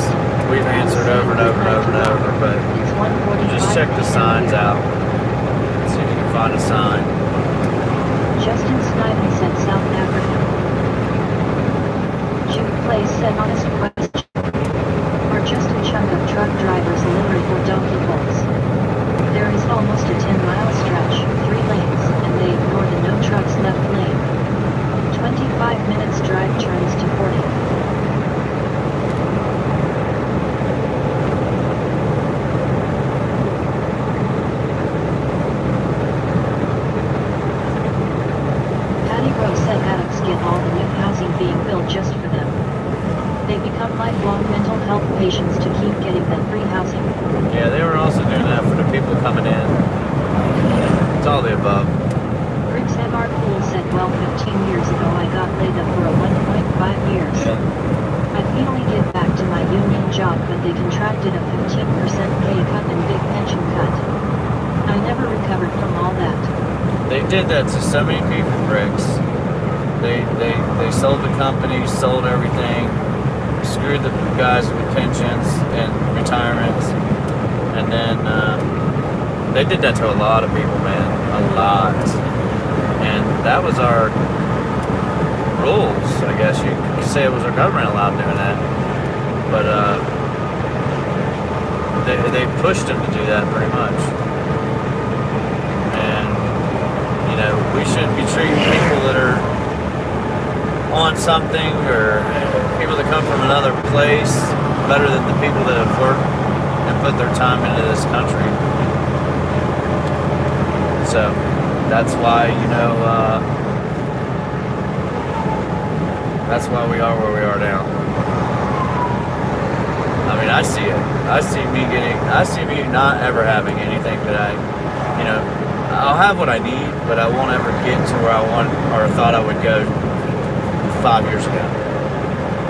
C: we've answered over and over and over and over, but
B: It's 1:45
C: just check the signs out. See if you can find a sign.
B: Justin Snyder said South Africa. Jude Place said honest question. Or just a chunk of truck drivers livery for donkey holes. There is almost a 10-mile stretch, 3 lanes, and they ignore the no trucks left lane. 25 minutes drive turns to 40. Patty Rose said addicts get all the new housing being built just for them. They become lifelong mental health patients to keep getting them free housing.
C: Yeah, they were also doing that for the people coming in. It's all the above.
B: Rick's MR Cool said, well, 15 years ago I got laid up for a 1.5 years. I finally get back to my union job, but they contracted a 15% pay cut and big pension cut. I never recovered from all that.
C: They did that to so many people, Bricks. They sold the companies, sold everything, screwed the guys with pensions and retirements, and then they did that to a lot of people, man, a lot. And that was our rules, I guess you could say. It was our government allowed doing that, but they pushed them to do that pretty much. And you know, we shouldn't be treating people that are on something, or people that come from another place, better than the people that have worked and put their time into this country. So that's why, you know, that's why we are where we are now. I mean, I see it. I see me not ever having anything that you know, I'll have what I need, but I won't ever get to where I want or thought I would go 5 years ago.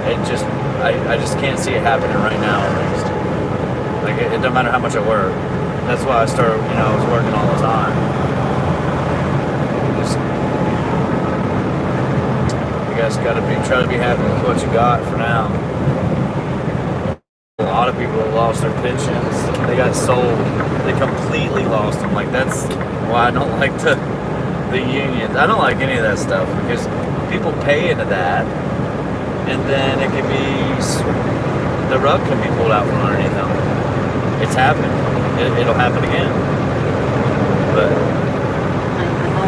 C: I just can't see it happening right now, at least. Like, it doesn't matter how much I work. That's why I started, you know, I was working all the time. You guys gotta try to be happy with what you got for now. A lot of people have lost their pensions. They got sold. They completely lost them. Like, that's why I don't like the unions. I don't like any of that stuff, because people pay into that, and then it can be, the rug can be pulled out from underneath them. It's happened. It'll happen again. But
B: I'm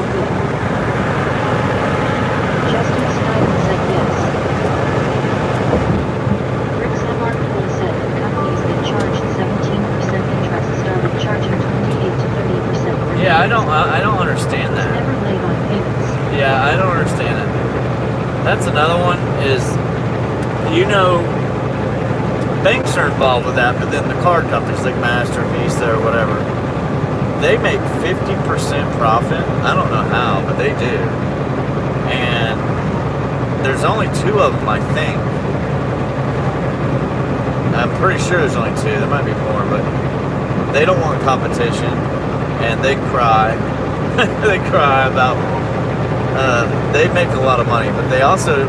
A: So banks are involved with that, but then the card companies like Master, Visa, or whatever, they make 50% profit. I don't know how, but they do. And there's only 2 of them, I think. I'm pretty sure there's only 2. There might be more, but they don't want competition, and they cry. They cry about. They make a lot of money, but they also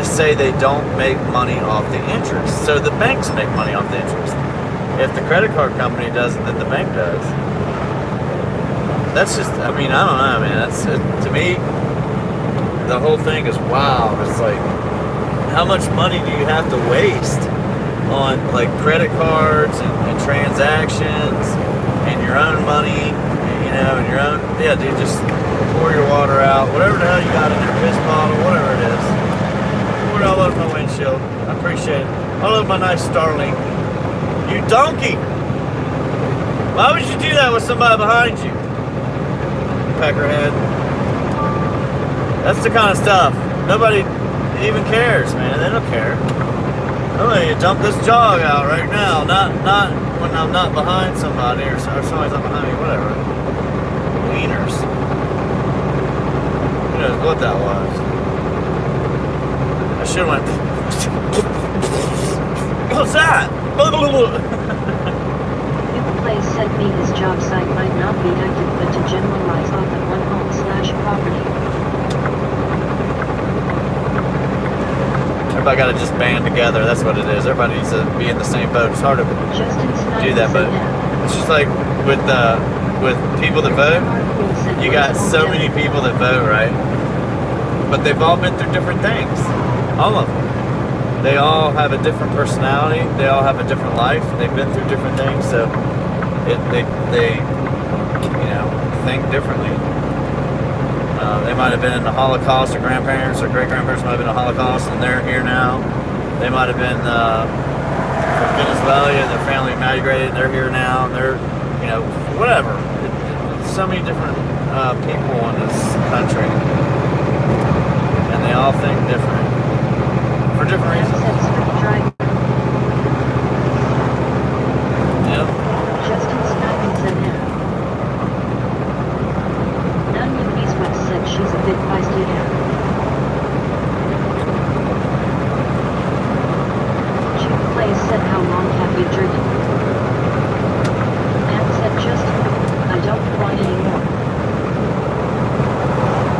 A: say they don't make money off the interest. So the banks make money off the interest. If the credit card company doesn't, then the bank does. That's just, I mean, I don't know, man. That's, to me, the whole thing is wow. It's like, how much money do you have to waste on like credit cards and transactions and your own money, you know, and your own, yeah, dude, just pour your water out, whatever the hell you got in your piss bottle, whatever it is. Pour it all over my windshield. I appreciate it. All over my nice Starlink. You donkey! Why would you do that with somebody behind you? Peckerhead. That's the kind of stuff. Nobody even cares, man. They don't care. Oh, you dump this jog out right now. Not when I'm not behind somebody or somebody's not behind me. Whatever. Wieners. Who knows what that was? I should have went. What's that?
B: If the place sent me his job site might not be active, but to generalize off of one home/property.
A: Everybody got to just band together. That's what it is. Everybody needs to be in the same boat. It's hard to do that, but it's just like with people that vote. You got so many people that vote, right? But they've all been through different things. All of them. They all have a different personality. They all have a different life. They've been through different things, so they think differently. They might have been in the Holocaust. Their grandparents or great-grandparents might have been in the Holocaust, and they're here now. They might have been from Venezuela, and their family migrated, and they're here now, and they're, whatever. So many different people in this country, and they all think different for different reasons. Yep.
B: Justin Snyder said no. None of these reps said she's a bit feisty now. Chief Clay said, how long have you driven? And said, Justin, I don't want any more.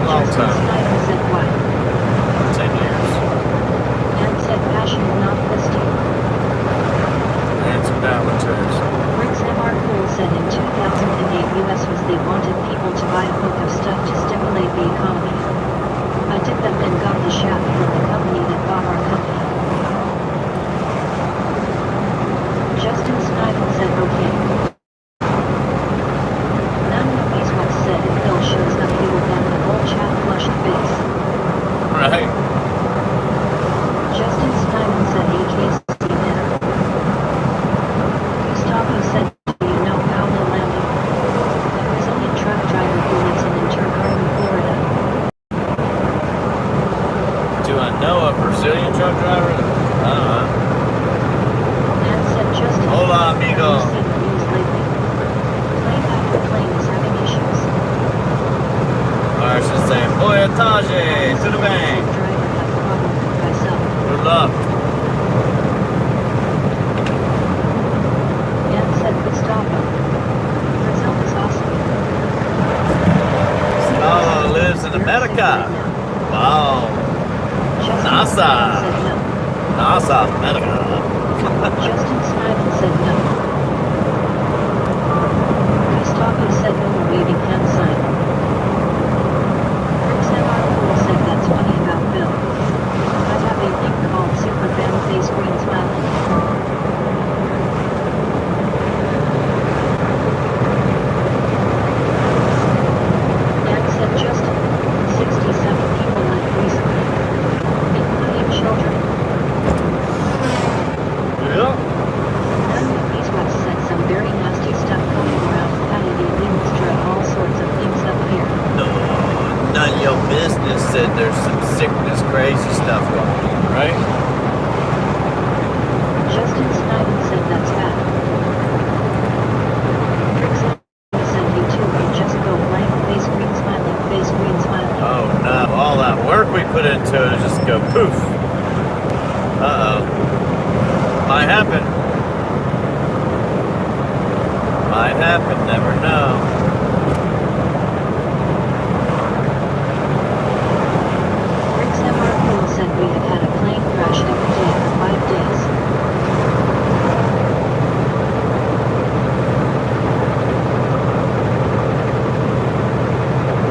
A: Long
B: Justin
A: time.
B: Snyder said what?
A: 10 years.
B: And said passion not listed.
A: And some downward turns.
B: Rick's MR Cool said in 2008 US was they wanted people to buy a book of stuff to stimulate the economy. I did that and got the shaft from the company that bought our company. Justin Snyder said okay. None of these ones said if Bill shows up he will ban the whole chat flushed face.
A: Right.
B: Justin Snyder said AKC dinner. Gustavo said, do you know Paolo Lando? A Brazilian truck driver who lives in Intergarden, Florida.
A: Do I know a Brazilian truck driver?
B: And said Justin,
A: Hola, amigo.
B: have you seen the news lately? Plane after plane is having issues.
A: Or I should say, Boyatage to the bank.
B: Driver had a problem with myself.
A: Good luck.
B: And said Gustavo. Brazil is awesome.
A: Gustavo lives in America. Wow.
B: Justin
A: NASA.
B: Snyder said no.
A: NASA, America.
B: Justin Snyder said no. Gustavo said no more waving hand sign. Rick said our fool said that's funny about Bill. I have a thing called Super Fan Face Green Smiling. And said Justin, 67 people left recently, including children.
A: Yeah.
B: None of these reps said some very nasty stuff going around. Patty the Demons drug all sorts of things up here.
A: No, none of your business said there's some sickness, crazy stuff going on, right?
C: Might happen. Might happen, never know.
B: Rick's MR Cool said we have had a plane crash every day for 5 days.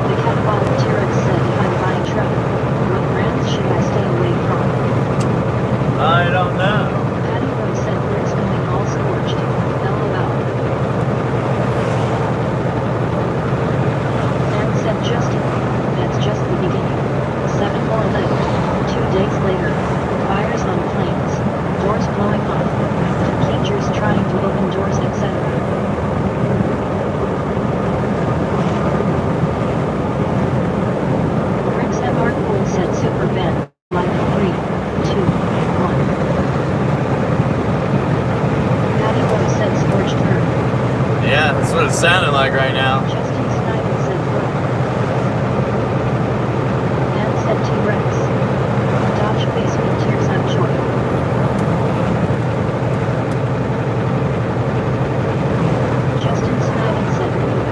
B: The cat volunteer said if I'm buying truck, what brands should I stay away from?
C: I don't know.
B: Patty Rose said Rick's going all scorched. LOL. Dan said Justin, that's just the beginning. 7 more left. 2 days later, fires on planes, doors blowing off, teachers trying to open doors, etc. Rick's MR Cool said Super Ben, like 3, 2, 1. Patty Rose said scorched earth.
C: Yeah, that's what it sounded like right now.
B: Justin Snyder said broke. Dan said T-Rex. Dodge face with tears of joy. Justin Snyder said broke.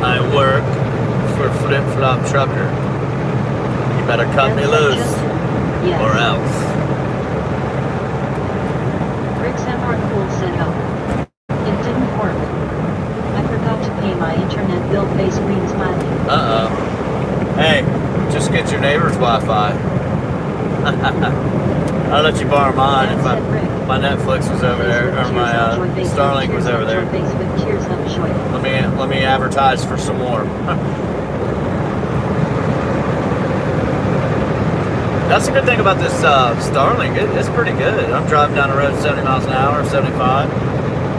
C: I work for Flip Flop Trucker. You better cut
B: Dan
C: me
B: said
C: loose,
B: Justin. Yes.
C: or else.
B: Rick's MR Cool said oh. It didn't work. I forgot to pay my internet bill, face green smiley.
C: Uh-oh. Hey, just get your neighbor's Wi-Fi. I'll let you borrow mine
B: Dan
C: if
B: said Rick.
C: my Netflix was over there, or my Starlink was over there.
B: Face with tears of joy.
C: Let me advertise for some more. That's the good thing about this Starlink. It's pretty good. I'm driving down the road 70 miles an hour, 75.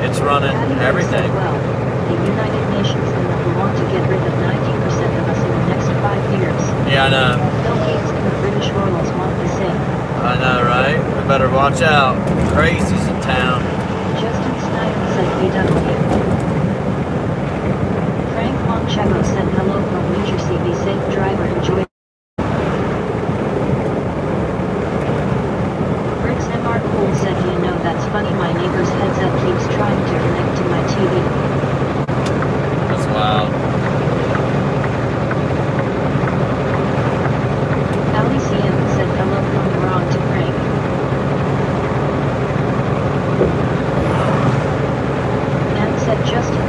C: It's running
B: Patty Rose
C: everything.
B: said, well, the United Nations and the who want to get rid of 90% of us in the next 5 years.
C: Yeah, I know.
B: Bill Gates and the British royals want the same.
C: I know, right? We better watch out. Crazies in town.
B: Justin Snyder said BW. Frank Monchevo said hello from New Jersey. Be safe, driver. Enjoy. Rick's MR Cool said, you know that's funny, my neighbor's headset keeps trying to connect to my TV.
C: That's wild.
B: Ali CM said hello from Iran to Frank. And said Justin,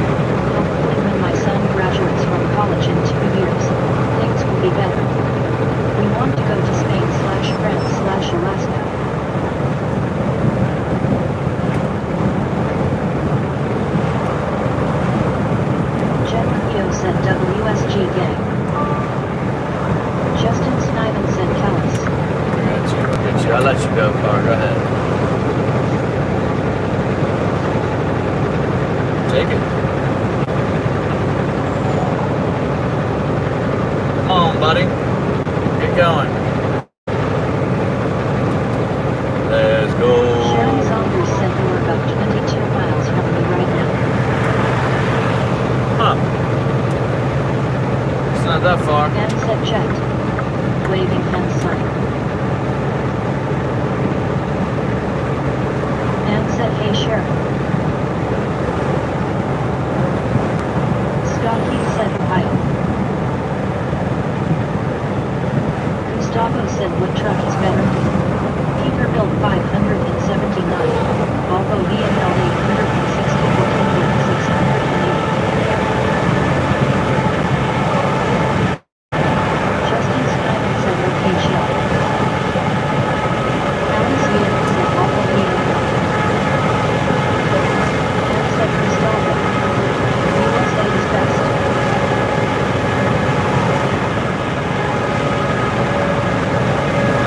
B: hopefully when my son graduates from college in 2 years, things will be better. We want to go to Spain/France/Alaska. Jen Rubio said WSG gang. Justin Snyder said Callis.
C: Get you. I'll let you go, car. Go ahead. Take it. Come on, buddy. Get going. Let's go.
B: Sharon Saunders said you're about 22 miles from me right now.
C: Huh. It's not that far.
B: Dan said Jet. Waving hand sign. Dan said hey Sharon. Stocky said Ohio. Gustavo said what truck is better? Peterbilt 579, Volvo VNL 860, Volkswagen 680. Justin Snyder said okay chill. Alice Vian said Volvo VNL. Dan said Gustavo. USA is best.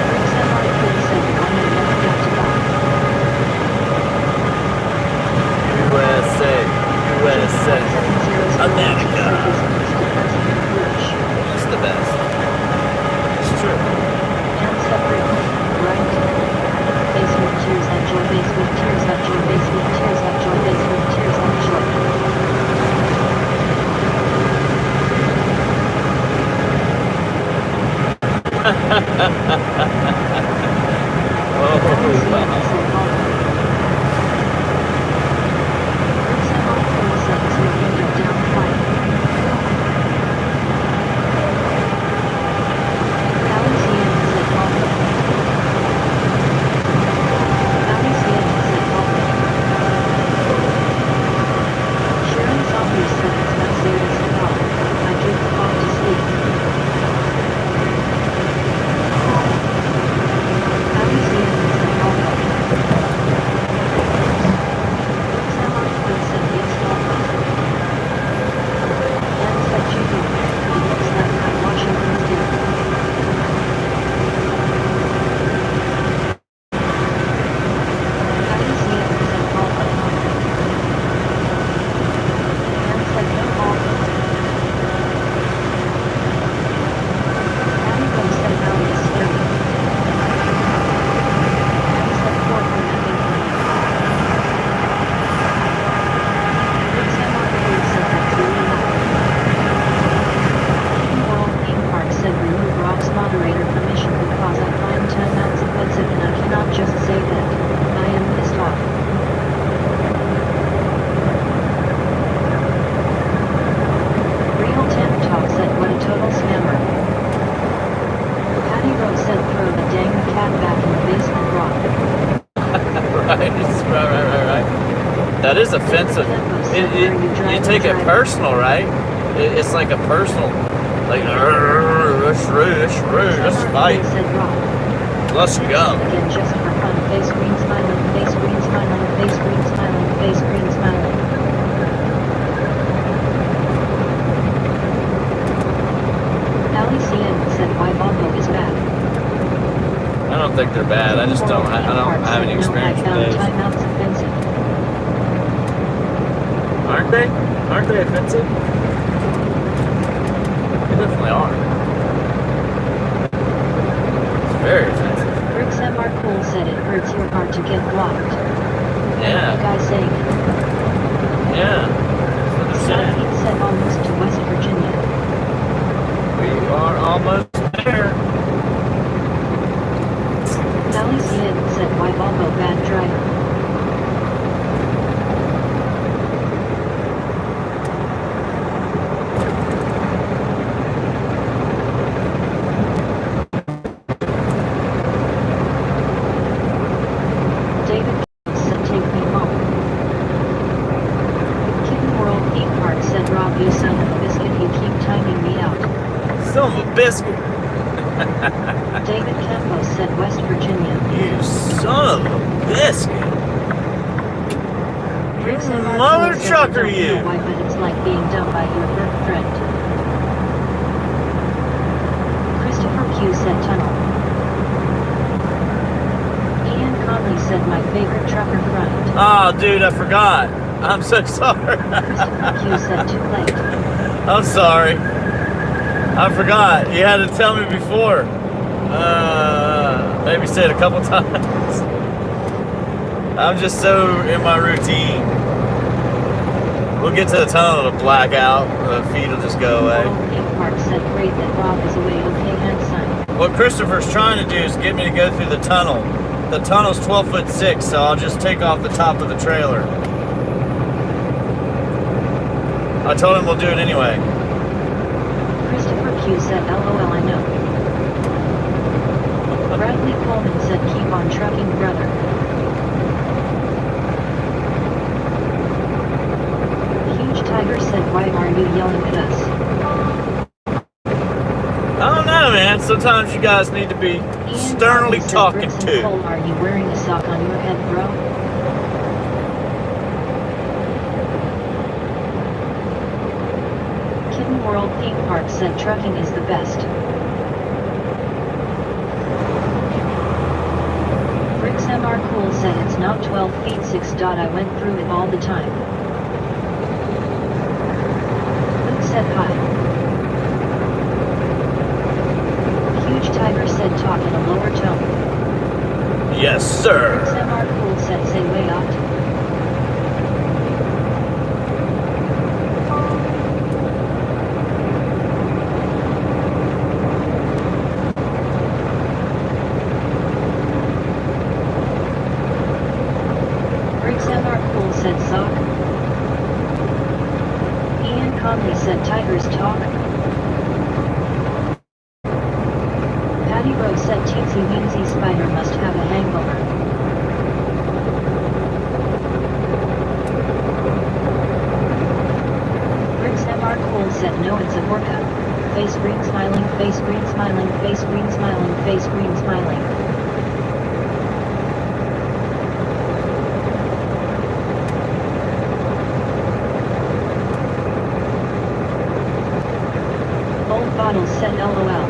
B: Rick's MR Cool said I know never got to buy. with tears of joy, base with tears of joy, base with tears of joy.
C: Oh, wow. That is offensive. You take it personal, right? It's like a personal, like, let's rude, let's fight. Let's go.
B: Again, just for fun, face green smiling, face green smiling, face green smiling, face green smiling. LECN said why Volvo is bad.
C: I don't think they're bad. I just don't have any experience with those.
B: Timeout's offensive.
C: Aren't they? Aren't they offensive? They definitely are. It's very offensive.
B: Bricks MR Cool said it hurts your heart to get blocked.
C: Yeah.
B: The guy saying it.
C: Yeah. That's what they're saying.
B: Southeast said almost to West Virginia.
C: We are almost there.
B: LECN said why Volvo bad driver.
C: Biscuit.
B: David Campos said West Virginia.
C: You son of a biscuit. Mother trucker, you.
B: Why, but it's like being done by your birth friend. Christopher Q said tunnel. Ian Conley said my favorite trucker grind.
C: Oh, dude, I forgot. I'm so sorry.
B: Christopher Q said too late.
C: I'm sorry. I forgot. You had to tell me before. Maybe say it a couple times. I'm just so in my routine. We'll get to the tunnel to black out. The feet will just go away.
B: Mark said great that Rob is away. Okay, hand sign.
C: What Christopher's trying to do is get me to go through the tunnel. The tunnel's 12'6", so I'll just take off the top of the trailer. I told him we'll do it anyway.
B: Q said LOL I know. Bradley Coleman said keep on trucking brother. Huge Tiger said why are you yelling at us?
C: I don't know, man. Sometimes you guys need to be
B: Ian
C: sternly
B: said,
C: talking
B: Bricks and
C: to.
B: Cole, are you wearing a sock on your head, bro? World Theme Park said trucking is the best. Bricks MR Cool said it's not 12 feet 6. I went through it all the time. Luke said hi. Huge Tiger said talk in a lower tone.
C: Yes,
B: Rick's
C: sir.
B: MR Cool said say way out. Rick's MR Cool said sock. Ian Conley said tigers talk. Patty Rose said Teensy Weensy Spider must have a hangover. Rick's MR Cool said no, it's a orca. Face green smiling, face green smiling, face green smiling, face green smiling. Old Bottles said LOL.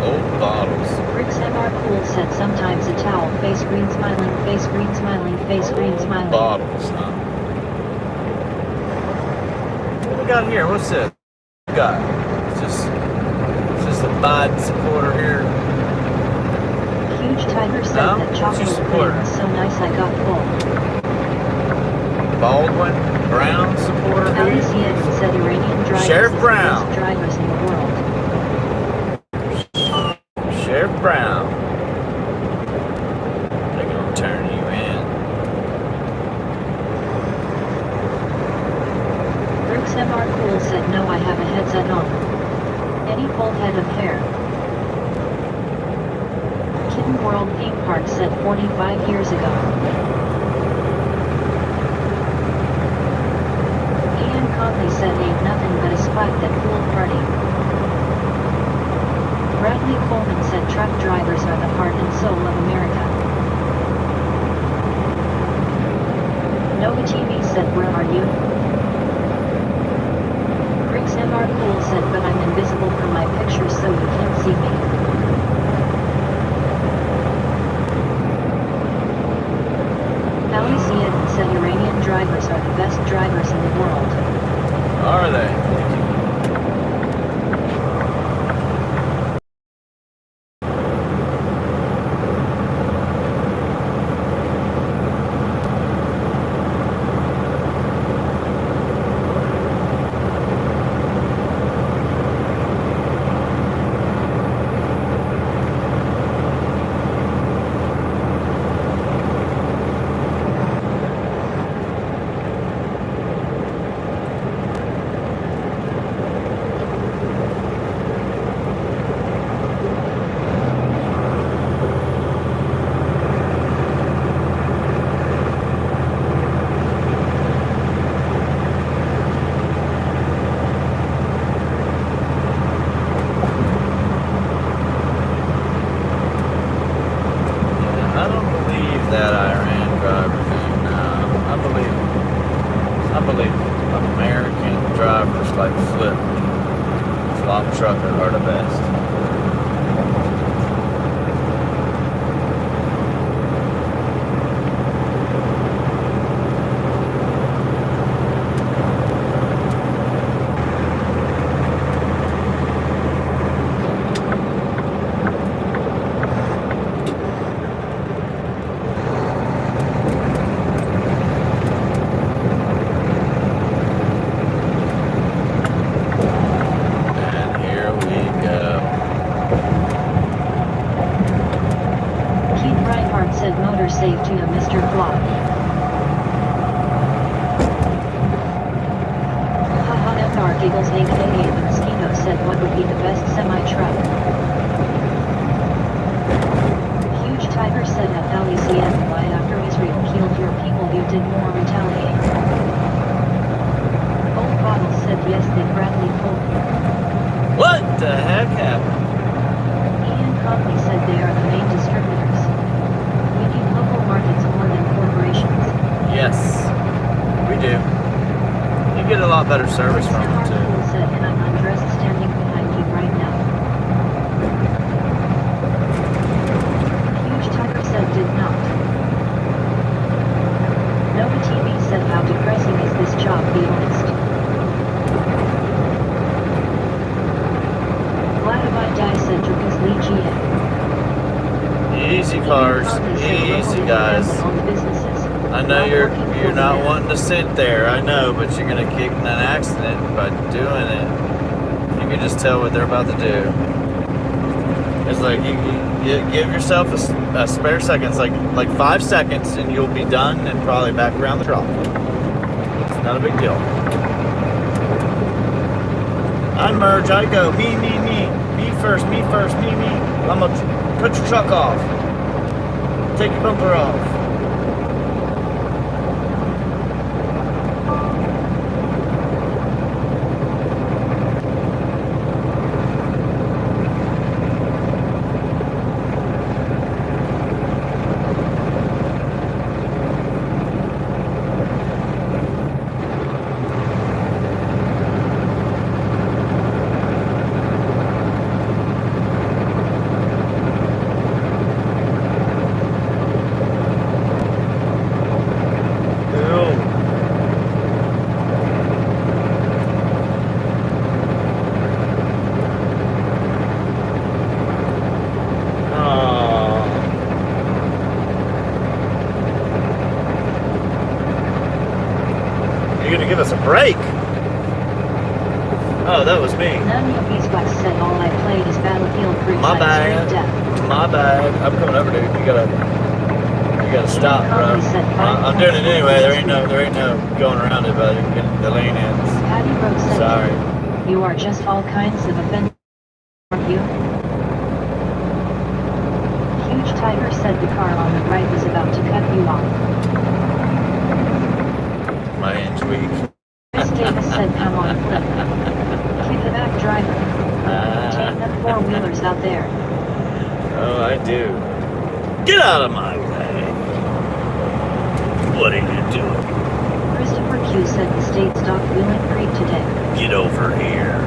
C: Old bottles.
B: Rick's MR Cool said sometimes a towel, face green smiling, face green smiling, face green
C: Old
B: smiling.
C: bottles, huh? What we got here? What's this? What we got? It's just a Biden supporter here.
B: Huge Tiger said
C: No?
B: that
C: What's
B: chocolate
C: your
B: pudding
C: support?
B: was so nice I got full.
C: Baldwin Brown supporter. Who?
B: Alice Yeaton said Iranian drivers
C: Sheriff
B: is
C: Brown.
B: the best drivers in the world.
C: Sheriff Brown. They're gonna turn you in.
B: Rick's MR Cool said no, I have a headset on. Any full head of hair. Kitten World Theme Park said 45 years ago. Ian Conley said ain't nothing but a spike that pool party. Bradley Coleman said truck drivers are the heart and soul of America. Nova TV said where are you? Rick's MR Cool said but I'm invisible from my pictures so you can't see me. Alice Yeaton said Iranian drivers are the best drivers in the world.
C: Are they? I don't believe that Iran driver thing. No, I believe American drivers like flop trucker are the best. And here we go.
B: Keith Reinhardt said motor saved to you, Mr. Flop. Haha FR giggles aka the mosquito said what would be the best semi-truck. Huge Tiger said at LECM why after Israel killed your people you did more retaliate. Old Bottle said yes they Bradley Coleman.
C: What the heck happened?
B: Ian Conley said they are the main distributors. We need local markets more than corporations.
C: Yes, we do. You get a lot better service from them too.
B: Cool said and I'm undressed standing behind you right now. Huge Tiger said did not. Nova TV said how depressing is this job, be honest. Why have I died said Drukas Lee GM.
C: Easy
A: cars.
B: Conley said
A: Easy,
B: locally
A: guys.
B: family-owned businesses.
A: I know
B: While
A: you're
B: working for
A: you're not
B: them.
A: wanting to sit there. I know, but you're gonna get in an accident by doing it. You can just tell what they're about to do. It's like you give yourself a spare seconds, like 5 seconds, and you'll be done and probably back around the truck. It's not a big deal. I merge, I go, me first, me, me. I'm gonna put your truck off. Take your bumper off. You're gonna give us a break. Oh, that was me.
B: None of these bucks said all I played is Battlefield 3
A: My
B: times
A: bad.
B: straight death.
A: My bad. I'm coming over, dude. You gotta stop, bro.
B: Conley said
A: I'm doing it anyway. There ain't no going around it, buddy. The lane ends.
B: Patty Rose said,
A: Sorry.
B: "You are just all kinds of offended, aren't you?" Huge Tiger said the car on the right was about to cut you off.
A: My hand's weak.
B: Chris Davis said, "Come on, Flip. Kick the back driver. Take them four-wheelers out there."
A: Oh, I do. Get out of my way. What are you doing?
B: Christopher Q said the state stopped Wheeling Creek today.
A: Get over here.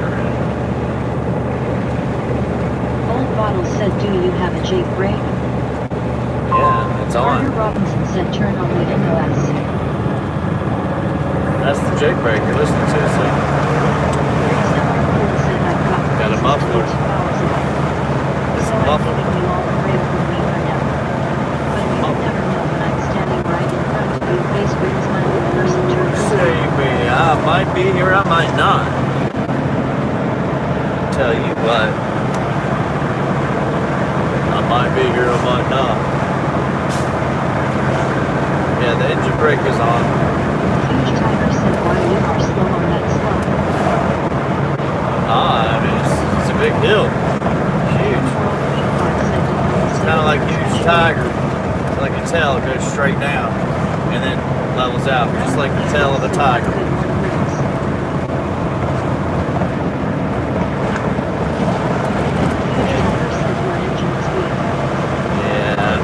B: Old Bottle said, "Do you have a Jake brake?"
A: Yeah, it's
B: Carter
A: on.
B: Robinson said, "Turn on the NOS."
A: That's the Jake break you're listening to, so. Got a muffler. It's
B: So
A: a
B: I'm
A: muffler.
B: giving you all the break for me for now. But you will never know when I'm standing right in front of you, face green smiling person turns.
A: Maybe I might be here, I might not. Tell you what. I might be here, I might not. Yeah, the engine brake is on.
B: Huge Tiger said, "Why you are slow on that slope."
A: I mean, it's a big hill. Huge. It's kind of like Huge Tiger. It's like a tail, it goes straight down and then levels out, just like the tail of a tiger. Yeah,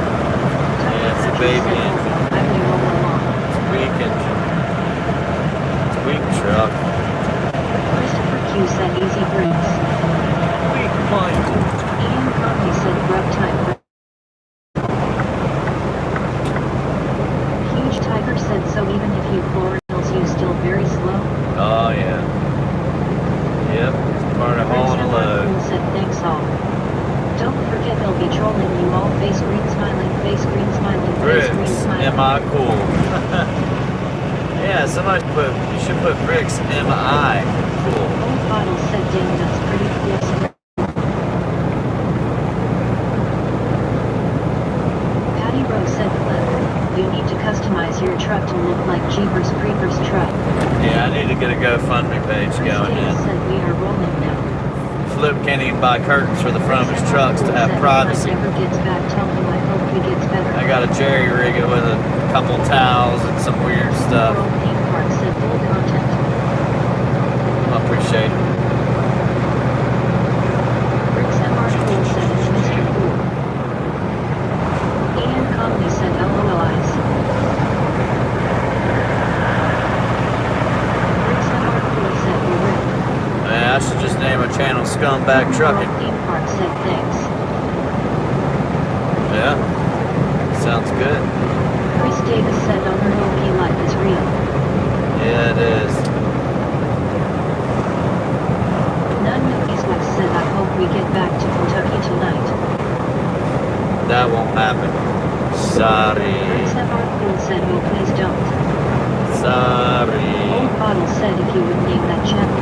A: it's a baby engine. It's a weak engine. It's a weak truck.
B: Christopher Q said easy brakes.
A: Weak-minded.
B: Ian Conley said grub time. Huge Tiger said, "So even if you floor hills you still very slow?"
A: Oh, yeah. Yep, it's part of hauling a load.
B: Cool said, "Thanks all. Don't forget they'll be trolling you all, face green smiling, face green smiling, face green
A: Bricks,
B: smiling."
A: am I cool? Yeah, somebody you should put Bricks, am I cool?
B: Old Bottle said, "Dang, that's pretty cool." Patty Rose said, "Flip, you need to customize your truck to look like Jeepers Creepers truck."
A: Yeah, I need to get a GoFundMe page
B: Chris
A: going
B: Davis
A: in.
B: said, "We are rolling now."
A: Flip can't even buy curtains for the front of his trucks to have privacy.
B: If Mike ever gets back, tell him I hope he gets better.
A: I got a jerry rig it with a couple towels and some weird stuff.
B: World Theme Park said full content.
A: I appreciate it.
B: Rick's MR Cool said it's Mr. Cool. Ian Conley said LOLIs. Rick's MR Cool said we rip.
A: Man, I should just name a channel Scumbag Trucking.
B: World Theme Park said thanks.
A: Yeah, sounds good.
B: Chris Davis said owner OP life is real.
A: Yeah, it is.
B: None of these West said I hope we get back to Kentucky tonight.
C: That won't happen. Sorry.
B: Bricks MR Cool said, oh please don't.
C: Sorry.
B: Old Bottle said if you would name that channel,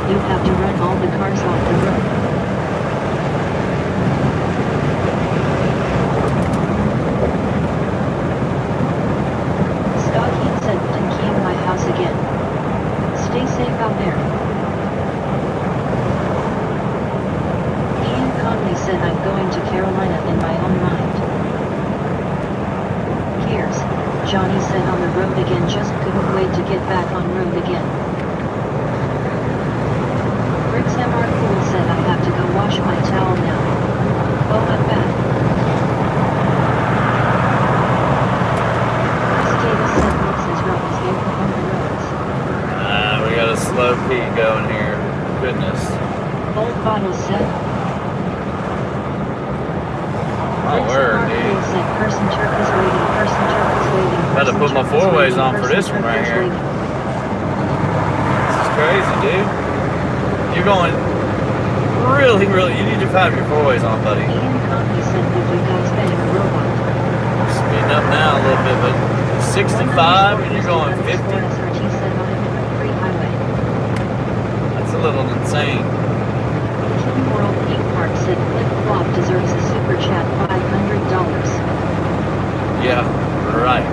B: you'd have to run all the cars off the road. Stockheat said, and keying my house again. Stay safe out there. Ian Conley said I'm going to Carolina in my own mind. Here's Johnny said on the road again, just couldn't wait to get back on road again. Bricks MR Cool said I have to go wash my towel now. Oh, I'm back. Chris Davis said looks as rough as the Oklahoma roads.
C: We got a slow P going here. Goodness.
B: Old Bottle said.
C: My
B: Bricks
C: word,
B: MR Cool
C: dude.
B: said person Turk is waiting, person Turk is waiting.
C: Gotta
B: person
C: put my
B: Turk is
C: four-ways
B: waiting,
C: on for
B: person
C: this one
B: Turk
C: right
B: is
C: here.
B: waiting.
C: This is crazy, dude. You're going really, you need to have your four-ways on, buddy.
B: Ian Conley said would you guys bet a robot?
C: Speeding up now a little bit, but 65 and you're going 50?
B: SRT said on a free highway.
C: That's a little insane.
B: King World Theme Park said Flip Flop deserves a super chat $500.
C: Yeah, right.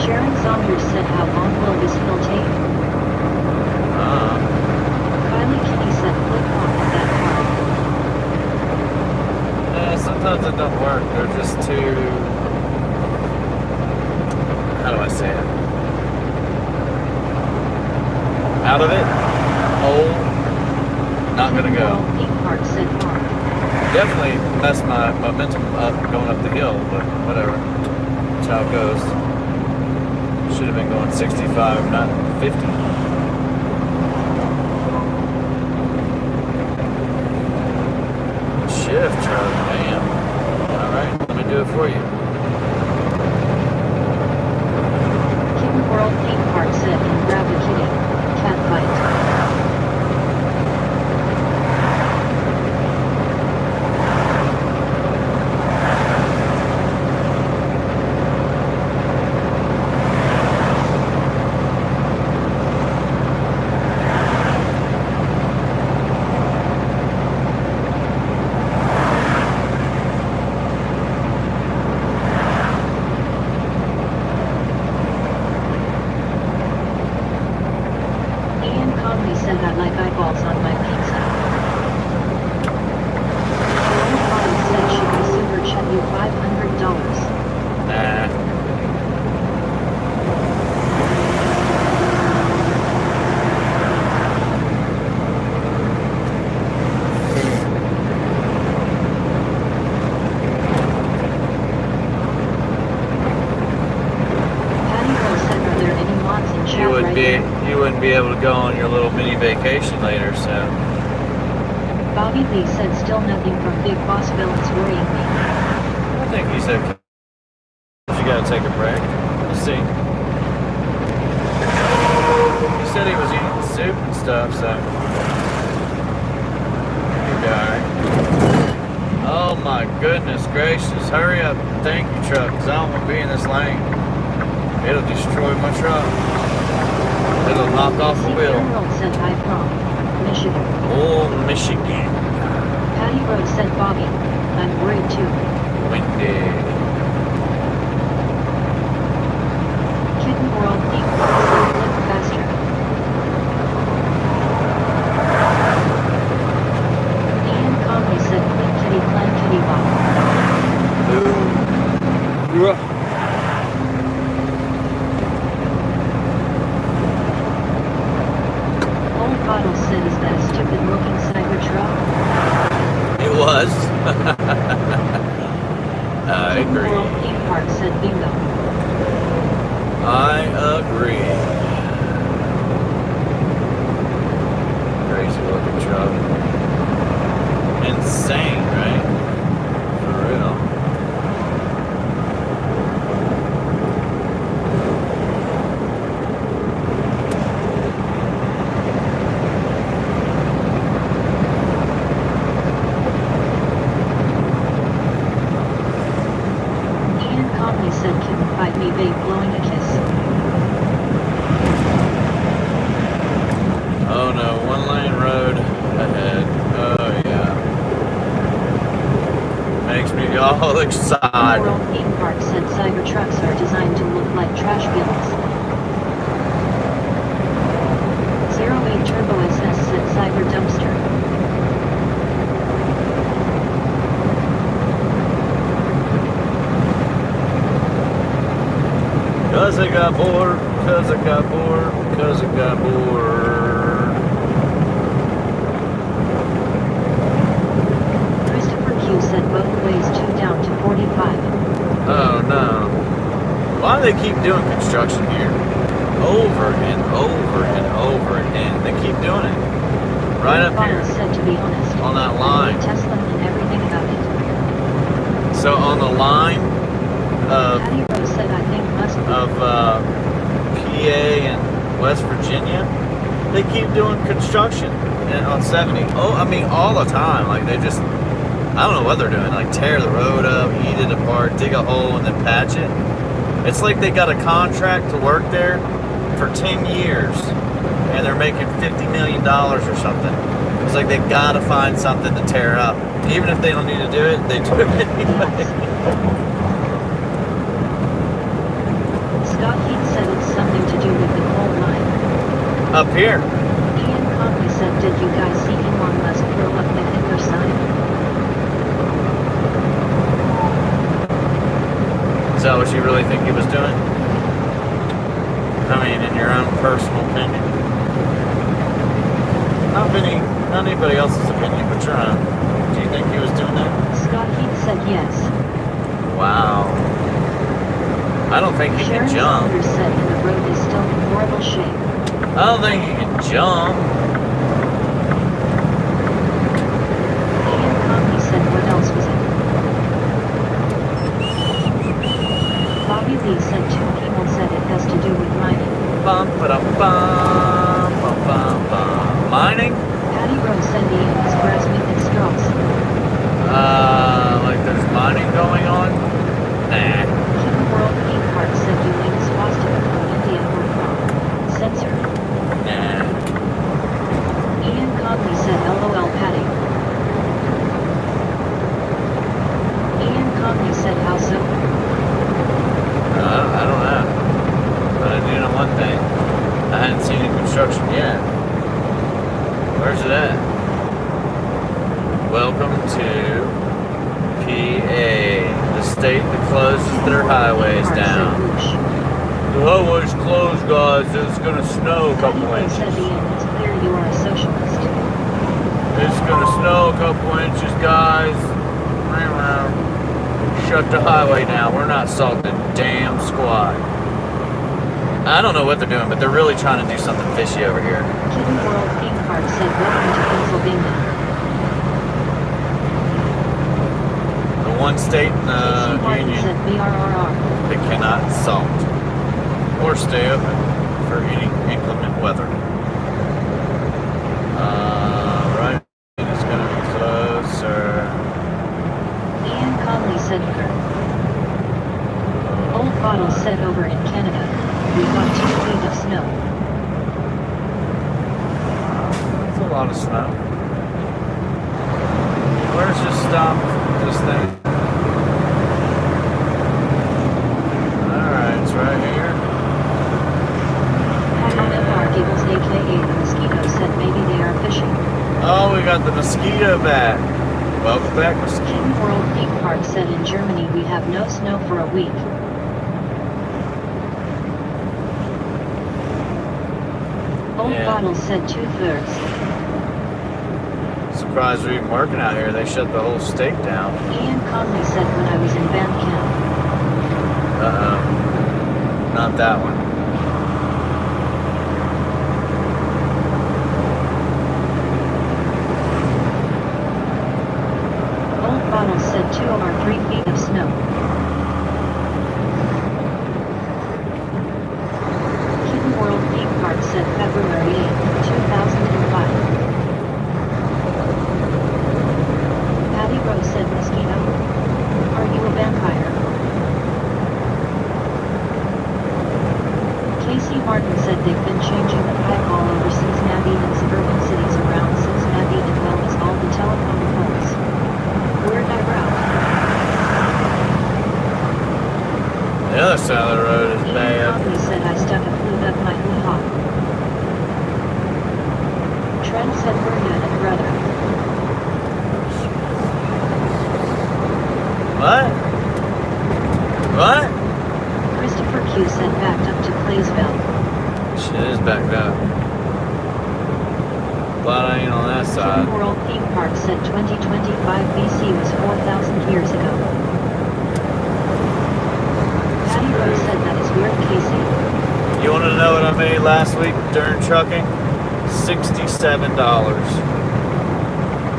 B: Sharon Saunders said how long will this hill take? Kylie Kinney said flip flop at that car.
C: Yeah, sometimes it don't work. They're just too... How do I say it? Out of it. Old. Not gonna
B: King
C: go.
B: World Theme Park said Mark.
C: Definitely messed my momentum up going up the hill, but whatever. That's how it goes. Should have been going 65, not 50. Shift truck, damn. Alright, let me do it for you.
B: King World Theme Park said and grab a kitty. Cat fight. Ian Conley said I like eyeballs on my pizza. Old Bottle said should I super chat you $500?
C: Nah.
B: Patty Girl said are there any mods in chat right now?
C: You wouldn't be able to go on your little mini vacation later, so
B: Bobby Lee said still nothing from Big Boss Villains worrying me.
C: I think he's okay. You gotta take a break. Let's see. He said he was eating soup and stuff, so he'll be alright. Oh my goodness gracious, hurry up, thank you truck, because I don't want to be in this lane. It'll destroy my truck. It'll knock off the wheel.
B: Emerald said hi from Michigan.
C: Oh, Michigan.
B: Patty Rose said Bobby, I'm worried too.
C: Windy.
B: Kitten World Theme Park said flip faster. Ian Conley said quick kitty clan kitty bop. Old Bottle said is that a stupid looking Cybertruck?
C: It was. I
B: Kitten
C: agree.
B: World Theme Park said bingo.
C: I agree. Crazy looking truck. Insane, right? For real.
B: Pretty babe blowing a kiss.
C: Oh no, one lane road ahead. Oh yeah. Makes me all excited.
B: World Theme Park said Cybertrucks are designed to look like trash bins. 08 Turbo SS said Cyber Dumpster.
C: Cause I got bored, cause I got bored, cause I got bored.
B: Christopher Q said both ways 2 down to 45.
C: Oh no. Why do they keep doing construction here? Over and over and over again. They keep doing it. Right up here.
B: Bottles said to be honest.
C: On that
B: I
C: line.
B: hate Tesla and everything about it.
C: So on the line of
B: Patty Rose said I think must be.
C: PA and West Virginia, they keep doing construction on 70. Oh, I mean, all the time. Like, they just, I don't know what they're doing. Like, tear the road up, eat it apart, dig a hole, and then patch it. It's like they got a contract to work there for 10 years, and they're making $50 million or something. It's like they gotta find something to tear up. Even if they don't need to do it, they do it anyway.
B: Scott Heath said it's something to do with the coal mine.
C: Up here.
B: Ian Conley said, did you guys see Elon Musk throw up the Hitler sign?
C: Is that what you really think he was doing? I mean, in your own personal opinion. Not anybody else's opinion, but your own. Do you think he was doing that?
B: Scott Heath said yes.
C: Wow. I don't think he
B: Sharon
C: can jump.
B: Saunders said the road is still in horrible shape.
C: I don't think he can jump.
B: Ian Conley said what else was it? Bobby Lee said 2 people said it has to do with mining.
C: Bum, ba-dum, bum, bum, bum, bum. Mining?
B: Patty Rose said Ian is grasping at straws.
C: Like there's mining going on? Nah.
B: King World Theme Park said Yuling swastika from India or from Censor.
C: Nah.
B: Ian Conley said LOL Patty. Ian Conley said how so?
C: I don't know. But I do know one thing. I hadn't seen any construction yet. Where's it at? Welcome to PA, the state that closes their highways
B: Park said
C: down.
B: whoosh.
C: The highway's closed, guys. It's gonna snow a couple
B: Patty Rose said
C: inches.
B: Ian, it's clear you are a socialist.
C: It's gonna snow a couple inches, guys. Shut the highway down. We're not salting damn squat. I don't know what they're doing, but they're really trying to do something fishy over here.
B: Kitten World Theme Park said welcome to Pennsylvania.
C: The one state in
B: Casey
C: the
B: Martin
C: union
B: said BRRR.
C: that cannot salt or stay open for any inclement weather. Right, it's gonna be closer.
B: Ian Conley said Kurt. Old Bottles said over in Canada, we got 2 feet of snow.
C: It's a lot of snow. Where's this stop? This thing? Alright, it's right here.
B: One of our giggles aka the mosquito said maybe they are fishing.
C: Oh, we got the mosquito back. Welcome back, mosquito.
B: King World Theme Park said in Germany we have no snow for a week. Old
C: Yeah.
B: Bottles said 2/3.
C: Surprised we're even working out here. They shut the whole state down.
B: Ian Conley said when I was in band camp.
C: Uh-oh. Not that one.
B: Old Bottles said 2 or 3 feet of snow. Kitten World Theme Park said February 8, 2005. Patty Rose said mosquito. Are you a vampire?
C: other side of the road is
B: Ian
C: bad.
B: Copley said I stuck a flute up my hoo-ha. Trent said we're good, brother.
C: What? What?
B: Christopher Q said backed up to Claysville.
C: Shit is backed up. Glad I ain't on that side.
B: Hidden World Theme Park said 2025 BC was 4,000 years ago. Patty Rose said that is weird, Casey.
C: You want to know what I made last week during trucking? $67.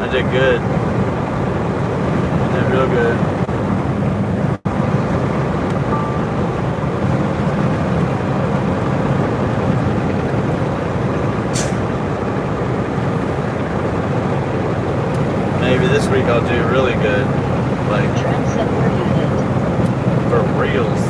C: I did good. I did real good. Maybe this week I'll do really good. Like,
B: Trent said where you hit.
C: for reals.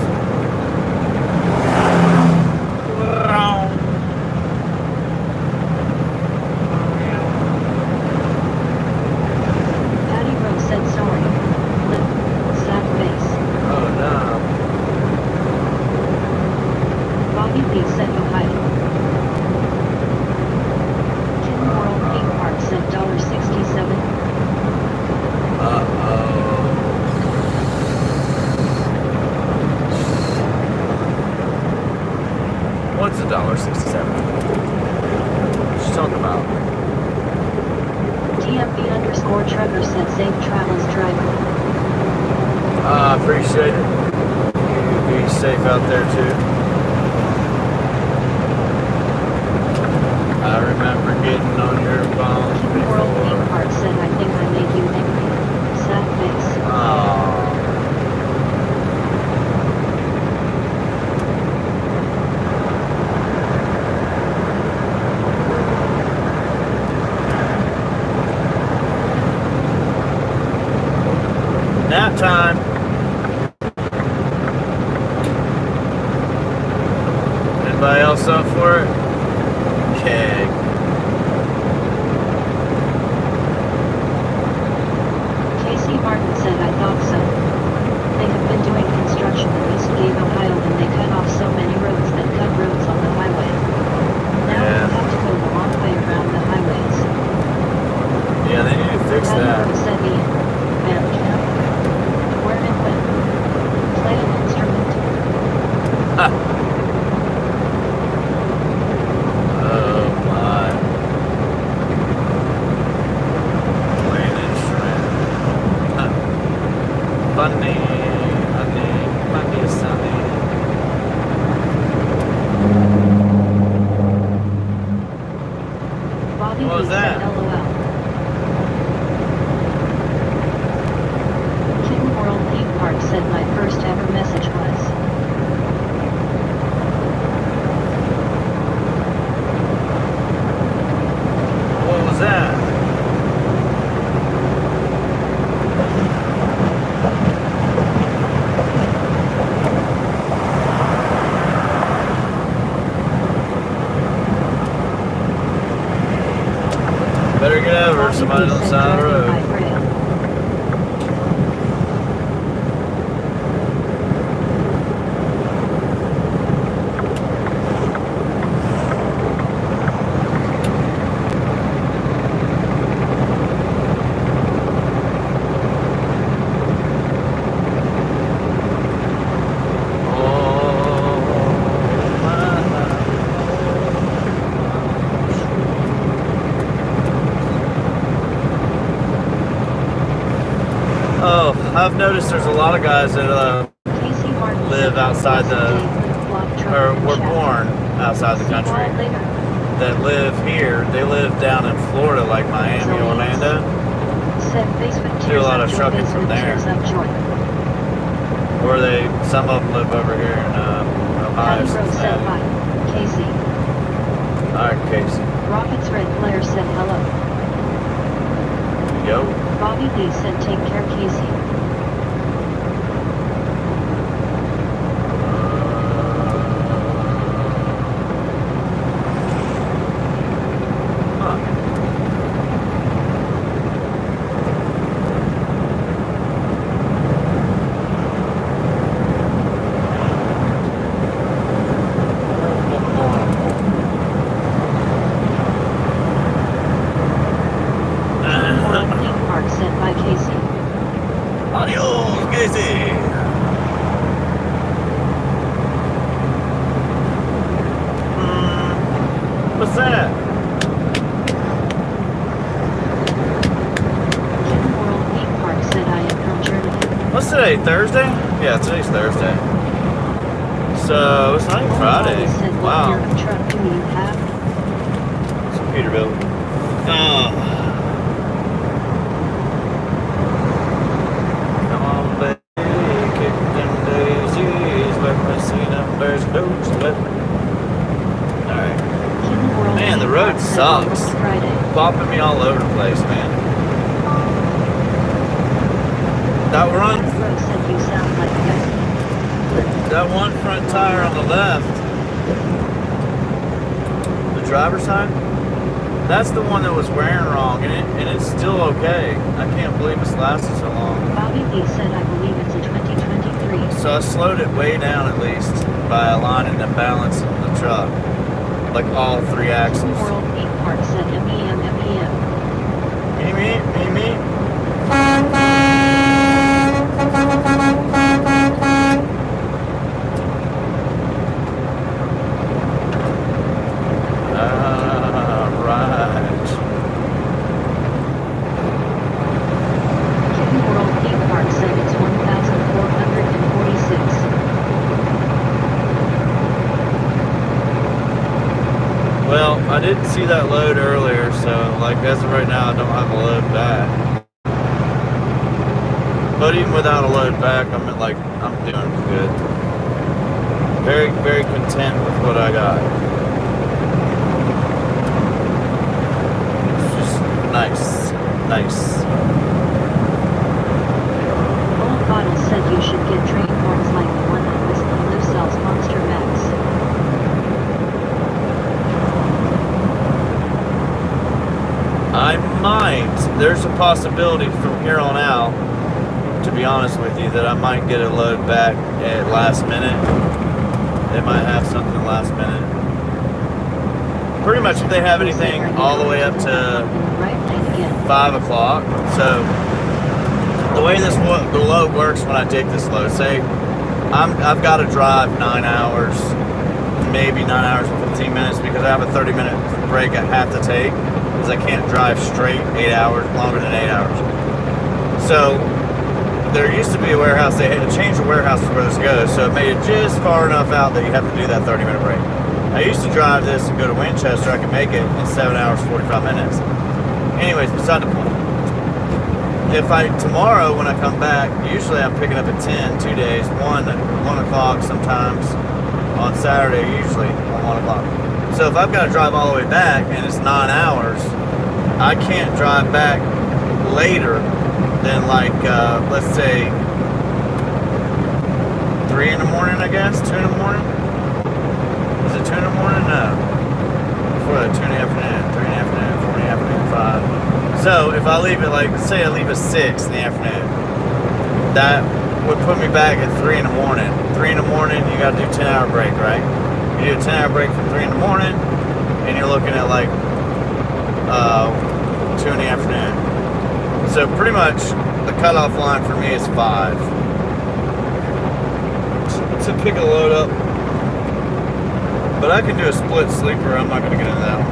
B: Patty Rose said sorry. Lip. Sack face.
C: Oh no.
B: Bobby Lee said Ohio. Hidden World Theme Park said $1.67.
C: Uh-oh. What's $1.67? What you talking about?
B: DMV_Trevor said safe travels, driver.
C: I appreciate it. You be safe out there too. I remember getting on your phone
B: Hidden World Theme
C: before.
B: Park said I think I made you angry. Sad face.
C: Aww. Nap time. Anybody else up for it? Keg.
B: Casey Martin said I thought so. They have been doing construction in Eastgate, Ohio, and they cut off so many roads that cut roads on the highway. Now
C: Yeah.
B: we'll have to go the long way around the highways.
C: Yeah, they need to fix
B: Patty
C: that.
B: Rose said Ian. Band camp. Where and when? Play an instrument.
C: Ha. Oh my. Play an instrument. Ha. Funny, funny, funny, sunny.
B: Bobby
C: What was
B: Lee said
C: that?
B: LOL. Hidden World Theme Park said my first ever message was.
C: What was that? Better get over.
B: Bobby
C: Somebody's
B: Lee
C: on the
B: said
C: side of the
B: driving by
C: road.
B: rail.
C: Oh, I've noticed there's a lot of guys that
B: Casey Martin
C: live
B: said
C: outside
B: Blessed
C: the-
B: Day flip-flop truck
C: or
B: and
C: were
B: shack.
C: born outside the
B: See y'all
C: country
B: later.
C: that live here. They live down in Florida, like Miami,
B: So
C: Orlando,
B: Said Facebook
C: Do a
B: tears
C: lot
B: up
C: of
B: joy,
C: trucking
B: Facebook
C: from there.
B: tears up joy.
C: or some of them live over here in Ohio,
B: Patty Rose said
C: Cincinnati.
B: bye. Casey.
C: All right, Casey.
B: Rockets Red Blair said hello.
C: Yo.
B: Bobby Lee said take care, Casey.
C: Huh. Oh, Casey. What's that?
B: King World Theme Park said I am from Germany.
C: What's today? Thursday? Yeah, today's Thursday. So it's not even Friday.
B: Paul said, what
C: Wow.
B: year of truck do you have?
C: It's a Peterbilt. Oh. Come on, baby, kick them daisies, let me see them bears goats, let me. Alright.
B: King World
C: Man, the
B: Theme
C: road
B: Park said
C: sucks.
B: almost Friday.
C: Popping me all over the place, man. That run,
B: Bro said you sound like Gussie.
C: that one front tire on the left, the driver's side, that's the one that was wearing wrong, and it's still okay. I can't believe it's lasted so long.
B: Bobby B said I believe it's a 2023.
C: So I slowed it way down at least by aligning the balance of the truck, like all three
B: King
C: axles.
B: World Theme Park said MEM.
C: Me. Right.
B: King World Theme Park said it's 1,446.
C: Well, I didn't see that load earlier, so like as of right now, I don't have a load back. But even without a load back, I'm doing good. Very, very content with what I got. It's just nice.
B: Old Bottle said you should get train horns like the one that Whistling Blue sells Monster Max.
C: I might. There's a possibility from here on out, to be honest with you, that I might get a load back at last minute. They might have something last minute. Pretty much if they have anything all the way up to
B: In the right lane again.
C: 5 o'clock. So the way the load works when I take this load, say I've got to drive 9 hours, maybe 9 hours and 15 minutes because I have a 30-minute break I have to take because I can't drive straight 8 hours, longer than 8 hours. So there used to be a warehouse, they had to change the warehouses where this goes, so it made it just far enough out that you have to do that 30-minute break. I used to drive this and go to Winchester, I could make it in 7 hours, 45 minutes. Anyways, beside the point. Tomorrow when I come back, usually I'm picking up at 10, 2 days, 1 o'clock sometimes, on Saturday usually, on 1 o'clock. So if I've got to drive all the way back and it's 9 hours, I can't drive back later than let's say 3 in the morning, I guess, 2 in the morning. Is it 2 in the morning? No. Before that, 2 in the afternoon, 3 in the afternoon, 4 in the afternoon, 5. So if I leave at say I leave at 6 in the afternoon, that would put me back at 3 in the morning. 3 in the morning, you got to do a 10-hour break, right? You do a 10-hour break from 3 in the morning, and you're looking at 2 in the afternoon. So pretty much the cutoff line for me is 5 to pick a load up. But I can do a split sleeper. I'm not going to get into that one.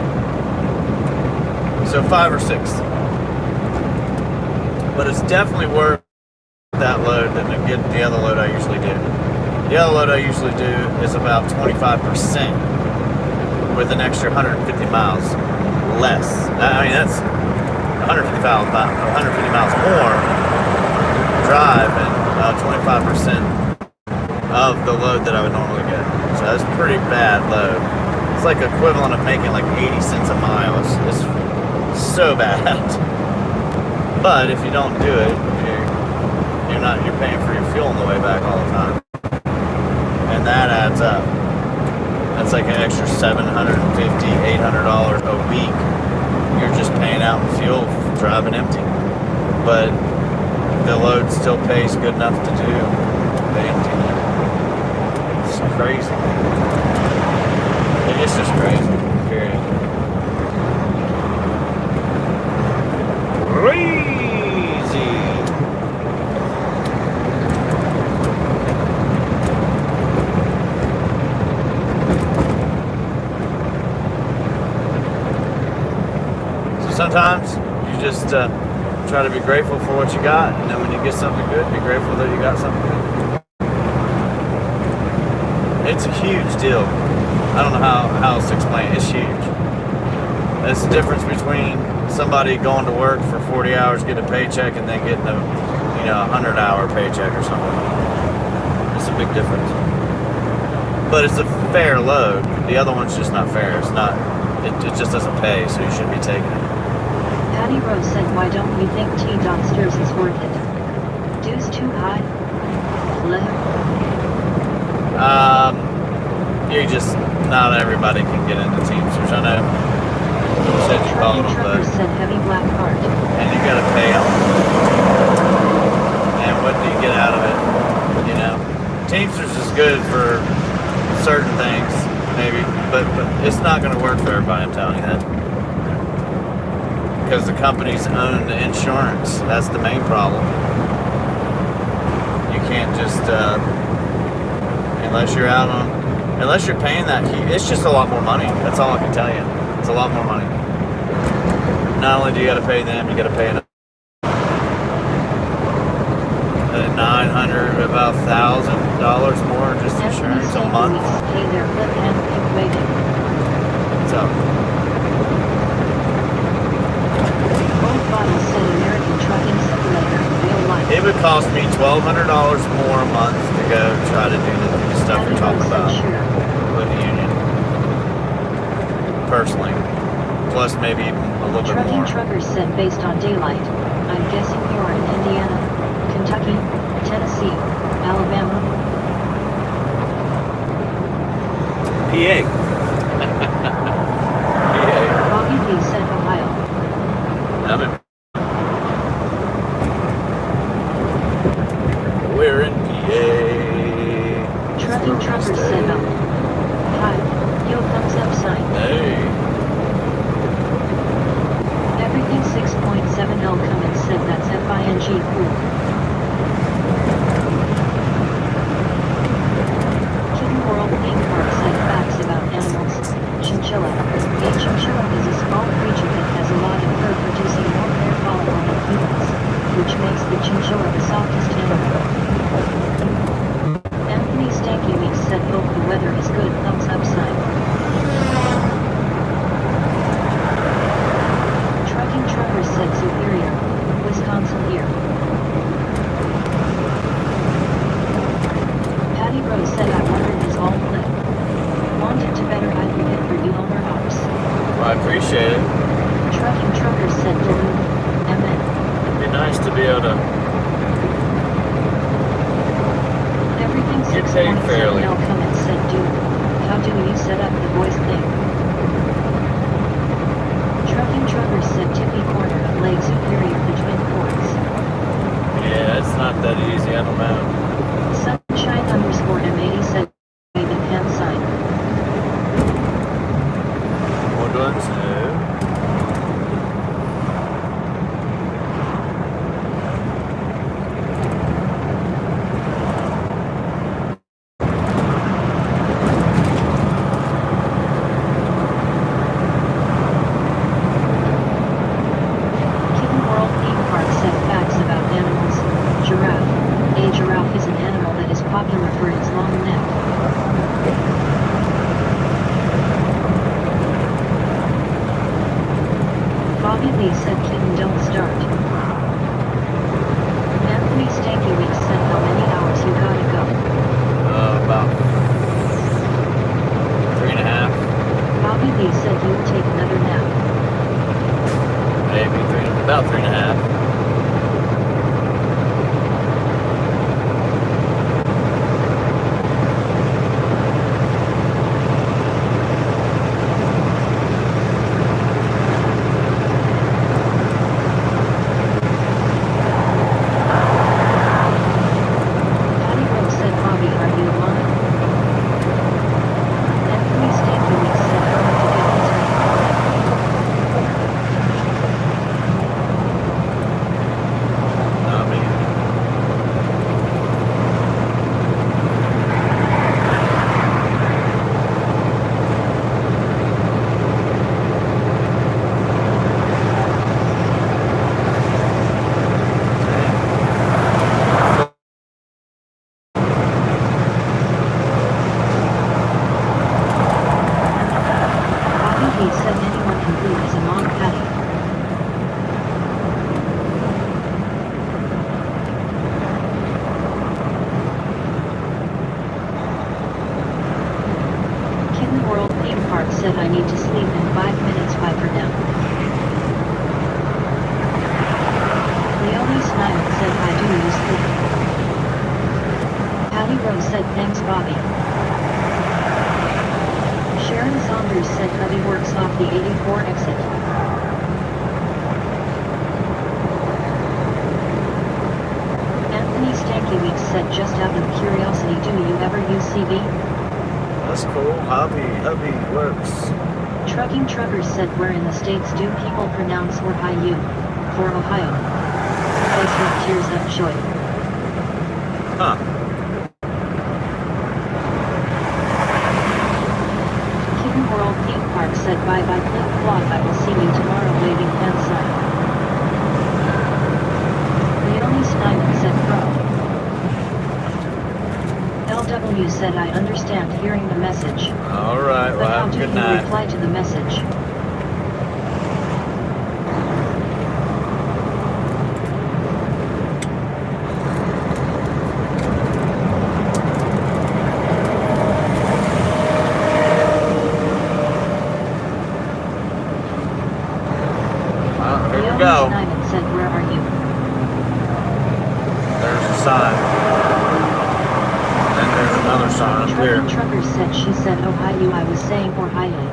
C: So 5 or 6. But it's definitely worth that load than to get the other load I usually do. The other load I usually do is about 25% with an extra 150 miles less. I mean, that's 150 miles more drive and 25% of the load that I would normally get. So that's a pretty bad load. It's like equivalent of making 80 cents a mile. It's so bad. But if you don't do it, you're paying for your fuel on the way back all the time. And that adds up. That's like an extra $750, $800 a week. You're just paying out in fuel driving empty. But the load still pays good enough to do the empty. It's crazy. It's just crazy. Period. Crazy.
A: just try to be grateful for what you got, and then when you get something good, be grateful that you got something good. It's a huge deal. I don't know how else to explain it. It's huge. It's the difference between somebody going to work for 40 hours, getting a paycheck, and then getting a 100-hour paycheck or something. It's a big difference. But it's a fair load. The other one's just not fair. It's not. It just doesn't pay, so you shouldn't be taking it.
B: Patty Rose said, why don't we think T-Donsters is worth it? Dues too high? Low?
A: Not everybody can get into Teamsters. I know. You said you called
B: Trucking
A: them,
B: Truckers
A: but
B: said heavy black cart.
A: and you gotta pay them. And what do you get out of it? Teamsters is good for certain things, maybe, but it's not going to work for everybody. I'm telling you that, because the companies own the insurance. That's the main problem. You can't just unless you're paying that. It's just a lot more money. That's all I can tell you. It's a lot more money. Not only do you got to pay them, you got to pay $900, about $1,000 more just insurance a month.
B: Pay their flip and pink waiting.
A: So
B: Old Bottle said American Trucking Simulator, real life.
A: it would cost me $1,200 more a month to go try to do the stuff you're talking about with the union. Personally, plus maybe even a little bit
B: Trucking
A: more.
B: Truckers said based on daylight, I'm guessing you're in Indiana, Kentucky, Tennessee, Alabama.
A: PA.
B: Bobby B said Ohio.
A: I'm in. We're in PA.
B: Trucking Truckers said no. Hi, yo thumbs up sign.
A: Hey.
B: Everything 6.7L Cummins said that's FING cool. Kitten World Theme Park said facts about animals. Chinchilla. A chinchilla is a small creature that has a lot of fur producing more hair follicle than humans, which makes the chinchilla the softest animal. Anthony Stanky Weeks said hope the weather is good thumbs up sign. Trucking Truckers said Superior, Wisconsin here. Patty Rose said I wondered his all clip. Wanted to better advocate for you owner ops.
A: Well, I appreciate it.
B: Trucking Truckers said Duluth, MN.
A: It'd be nice to be able to
B: Everything
A: get paid fairly.
B: 6.7L Cummins said dude, how do you set up the voice thing? Trucking Truckers said tippy corner of Lake Superior between ports.
A: Yeah, it's not that easy. I don't know.
B: Sunshine underscore M80 said waving hand sign.
A: What do I say?
B: Kitten World Theme Park said facts about animals. Giraffe. A giraffe is an animal that is said I need to sleep in 5 minutes. Bye for now. Leonie Snyder said I do you sleep. Patty Rose said thanks Bobby. Sharon Saunders said hubby works off the 84 exit. Anthony Stanky Weeks said just out of curiosity, do you ever use CV?
A: That's cool. Hubby works.
B: Trucking Truckers said where in the States do people pronounce Ohio for Ohio? Facebook tears up joy.
A: Huh.
B: Kitten World Theme Park said bye bye Flip Flop, I will see you tomorrow waving hand sign. Leonie Snyman said bro. LW said I understand hearing the message.
A: Alright,
B: But
A: well,
B: how
A: have a
B: do
A: good
B: you
A: night.
B: reply to the message?
A: Well, here we
B: Leonie
A: go.
B: Snyman said where are you?
A: There's a sign. Then there's another sign up here.
B: Trucking Truckers said she said Ohio, I was saying Ohio.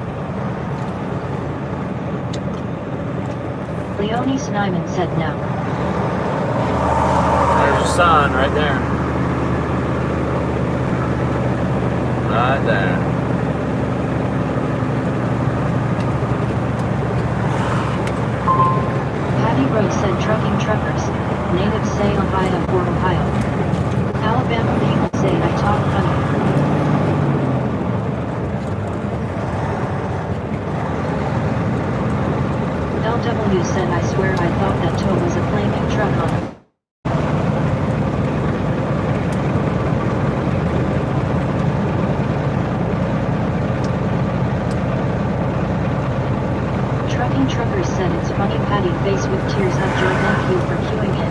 B: Leonie Snyman said no.
A: There's a sign right there. Right there.
B: Patty Rose said trucking truckers. Natives say Ohio for Ohio. Alabama people say I talk funny. LW said I swear I thought that tow was a flaming truck on it. Trucking Truckers said it's funny Patty face with tears of joy, thank you for queuing in.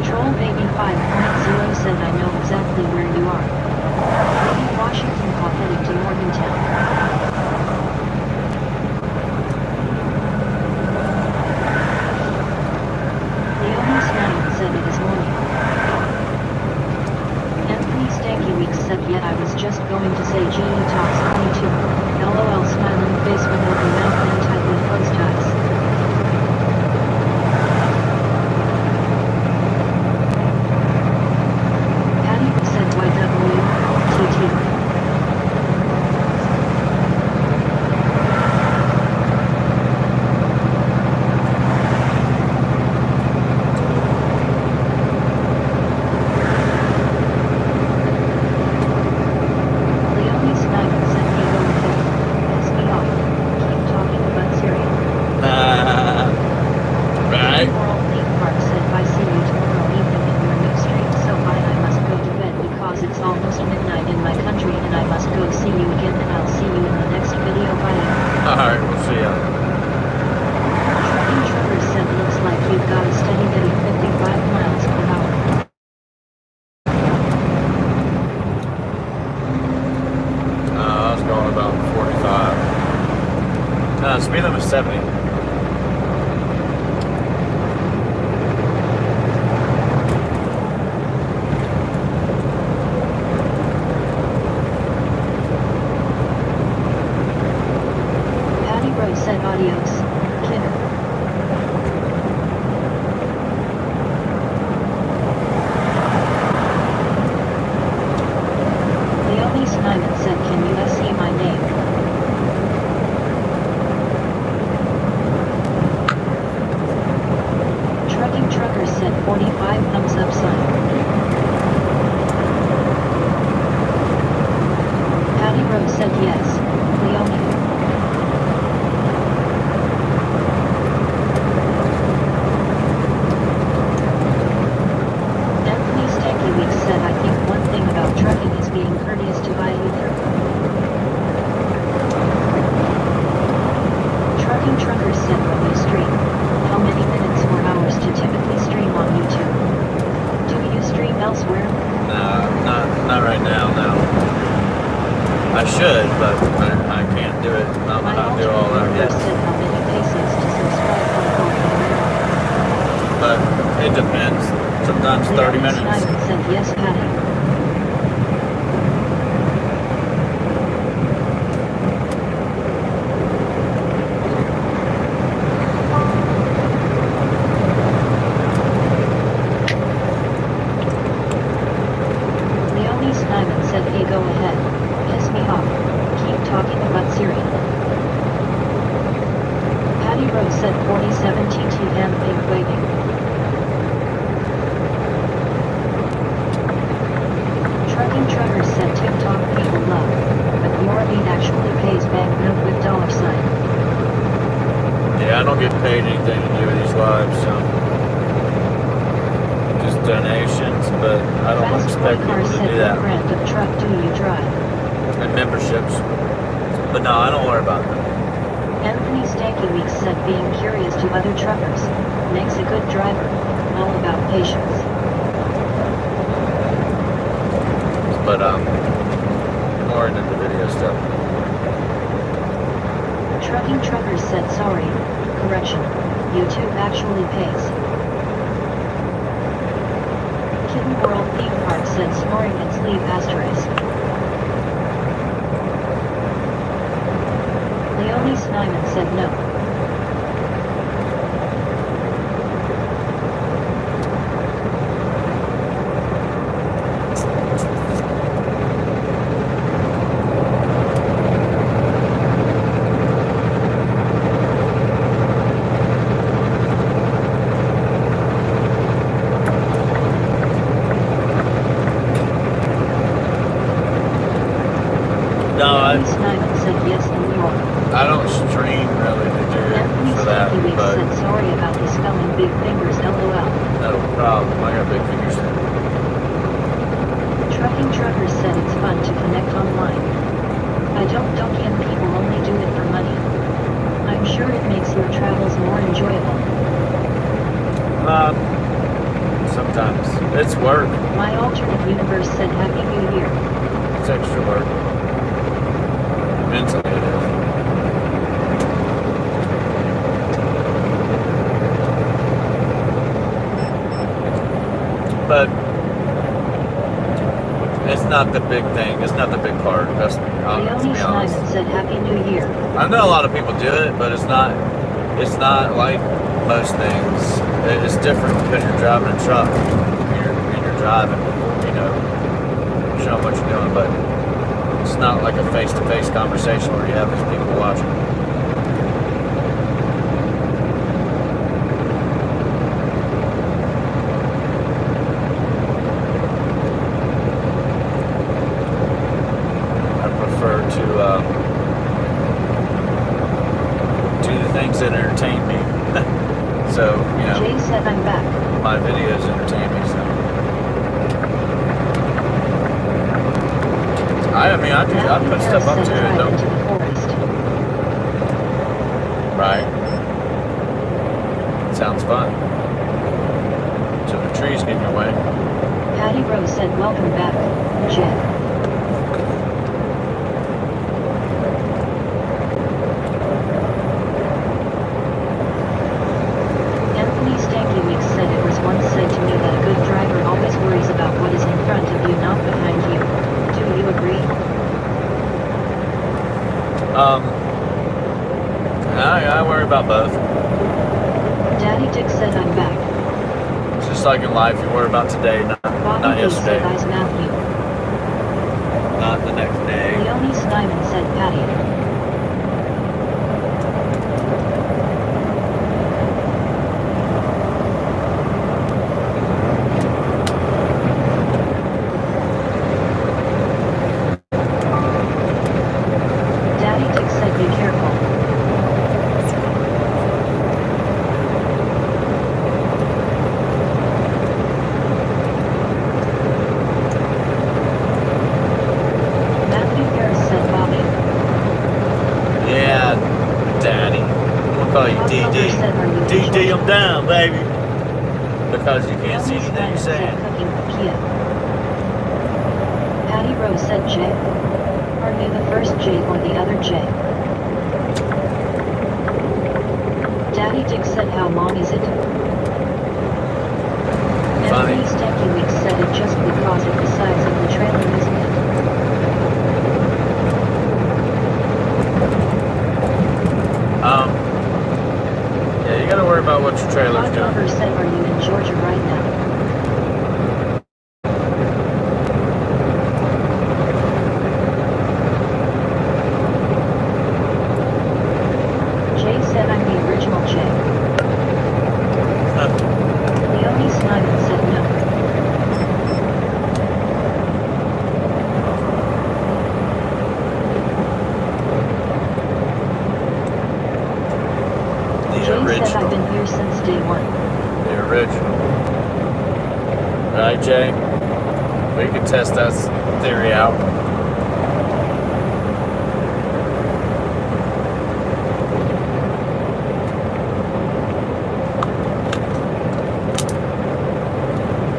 B: Troll Baby 5.0 said I know exactly where you are. Leaving Washington Call heading to Morgantown. Leonie Snyder said it is morning. Anthony Stanky Weeks said yeah I was just going to say Janie talks funny too. LOL smiling face with open mouth and tightly closed eyes. Patty said YWTT. Leonie Snyder said hey go with it. Piss me off. Keep talking about Syria.
A: Right?
B: World Theme Park said bye, see you tomorrow evening in your new street, so bye I must go to bed because it's almost midnight in my country and I must go see you again and I'll see you in the next video. Bye.
A: Alright, we'll see ya.
B: Trucking Truckers said looks like you've got a steady getting 55 miles per hour.
A: I was going about 45. No, speed limit is 70.
B: Patty Rose said adios, kidder. Leonie Snyman said can you see my name? Trucking Truckers said 45 thumbs up sign. Patty Rose said yes, Leonie. Anthony Stanky Weeks said I think one thing about trucking is being courteous to buy either. Trucking Truckers said when you stream, how many minutes or hours to typically stream on YouTube? Do you stream elsewhere?
A: No, not right now, no. I
C: I should, but I can't do it. I'm
B: My
C: not do all that
B: alternate
C: yet.
B: universe said how many pesos to subscribe for Golden
C: But it depends. Sometimes 30 minutes.
B: Simon said yes, Patty. Leonie Simon said hey, go ahead. Piss me off. Keep talking about Syria. Patty Rose said 47 TTM pink waving. Trucking Truckers said TikTok people love, but your beat actually pays banknote with $sign.
C: Yeah, I don't get paid anything to do these lives, so just donations, but I don't
B: Fast Boy
C: expect
B: Car
C: people to
B: said
C: do
B: what
C: that.
B: brand of truck do you drive?
C: And memberships. But no, I don't worry about that.
B: Anthony Stanky Weeks said being curious to other truckers makes a good driver. All about patience.
C: But more into the video stuff.
B: Trucking Truckers said sorry. Correction. YouTube actually pays. Kitten World Theme Park said snoring its leave asterisk. Leonie Snyman said no.
C: No,
B: Leonie Snyman said yes in New York.
C: I don't stream really to do
B: Anthony
C: for that,
B: Stanky Weeks
C: but
B: said sorry about the spelling big fingers LOL.
C: no problem. I got big fingers.
B: Trucking Truckers said it's fun to connect online. I don't and people only do it for money. I'm sure it makes your travels more enjoyable.
C: Sometimes it's work.
B: My alternate universe said Happy New Year.
C: It's extra work. Mentally it is. But it's not the big thing. It's not the big part. That's to
B: Leonie
C: be honest.
B: Snyman said Happy New Year.
C: I know a lot of people do it, but it's not like most things. It's different because you're driving a truck. You're driving, showing what you're doing, but it's not like a face-to-face conversation where you have these people watching. I prefer to do the things that entertain me. So,
B: Jay said I'm back.
C: my videos entertain me. So, I put stuff up to it,
B: Into the forest.
C: right? Sounds fun. So the trees get in your way.
B: Patty Rose said welcome back, Jay. Anthony Stanky Weeks said it was once said to me that a good driver always worries about what is in front of you, not behind you. Do you agree?
C: I worry about both.
B: Daddy Dick said I'm back.
C: It's just like in life, you worry about today, not
B: Bobby B
C: yesterday,
B: said I's Matthew.
C: not the next day.
B: Leonie Snyman said Patty. Daddy Dick said be careful. Matthew Harris said Bobby.
C: Yeah, Daddy. I'm gonna call you
B: Bob Elder
C: DD.
B: said, "Are you
C: DD, I'm down, baby. Because you can't see
B: Leonie
C: anything you're
B: Snyman said
C: saying.
B: cooking for Kia. Patty Rose said Jay. Are you the first J or the other J? Daddy Dick said how long is it?
C: Funny.
B: Anthony Stanky Weeks said it just because of the size of the trailer, isn't it?
C: Yeah, you gotta worry about what your trailer's
B: Todd
C: doing.
B: Glover said, are you in Georgia right now? Jay said I'm the original Jay. Leonie Snyder said no.
C: The
B: Jay said I've
C: original.
B: been here since day one.
C: The original. Right, Jay? We could test that theory out.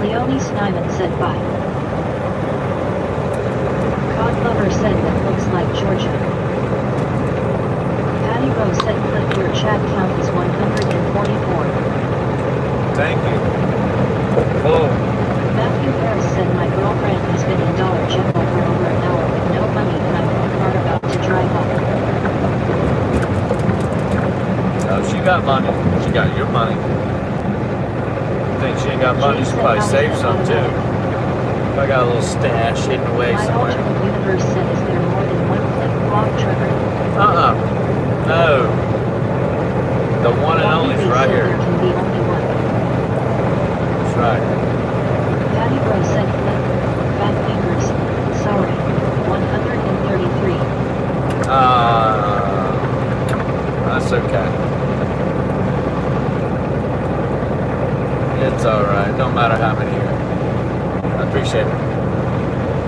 B: Leonie Snyman said bye. Cod Lover said that looks like Georgia. Patty Rose said Cliff, your chat count is 144.
C: Thank you. Oh,
B: Matthew Harris said my girlfriend has been in Dollar General for over an hour with no money and I'm in the car about to drive off.
C: no, she got money. She got your money. Think she ain't got money? She probably saved some too. I got a little stash hidden away
B: My
C: somewhere.
B: alternate universe said is there more than one flip-flop trucker?
C: No. The one and only's
B: Bobby Lee
C: right
B: said
C: here.
B: there can be only one.
C: That's right.
B: Patty Rose said flip, fat fingers, sorry, 133.
C: That's okay. It's alright. Don't matter how many here. I appreciate it.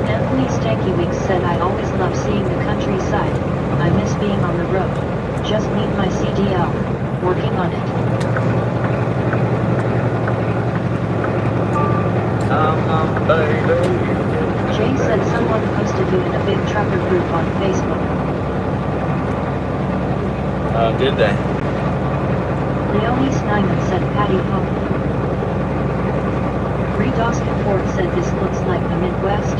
B: Anthony Stanky Weeks said I always love seeing the countryside. I miss being on the road. Just need my CDL. Working on it.
C: Come on, baby.
B: Jay said someone posted you in a big trucker group on Facebook.
C: Did they?
B: Leonie Snyman said Patty home. Bree Dawson Ford said this looks like the Midwest.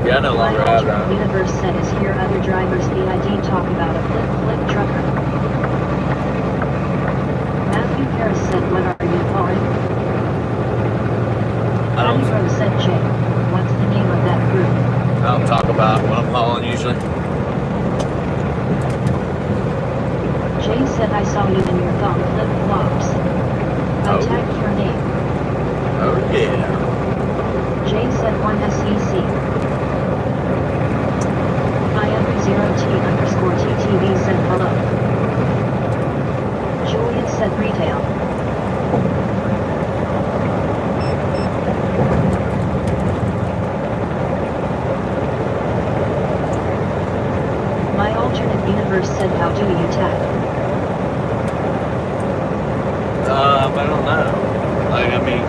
C: Yeah, I no
B: My
C: longer have
B: alternate
C: that.
B: universe said is hear other drivers BID talk about a flip trucker. Matthew Harris said what are you calling?
C: I
B: Patty
C: don't,
B: Rose said Jay. What's the name of that group?
C: I don't talk about what I'm hauling usually.
B: Jay said I saw you in your thong flip-flops. I
C: Oh.
B: tagged your name.
C: Oh yeah.
B: Jay said 1SEC. I0T_TTV said hello. Julian said retail. My alternate universe said how do you tag?
C: I don't know. Like, I mean,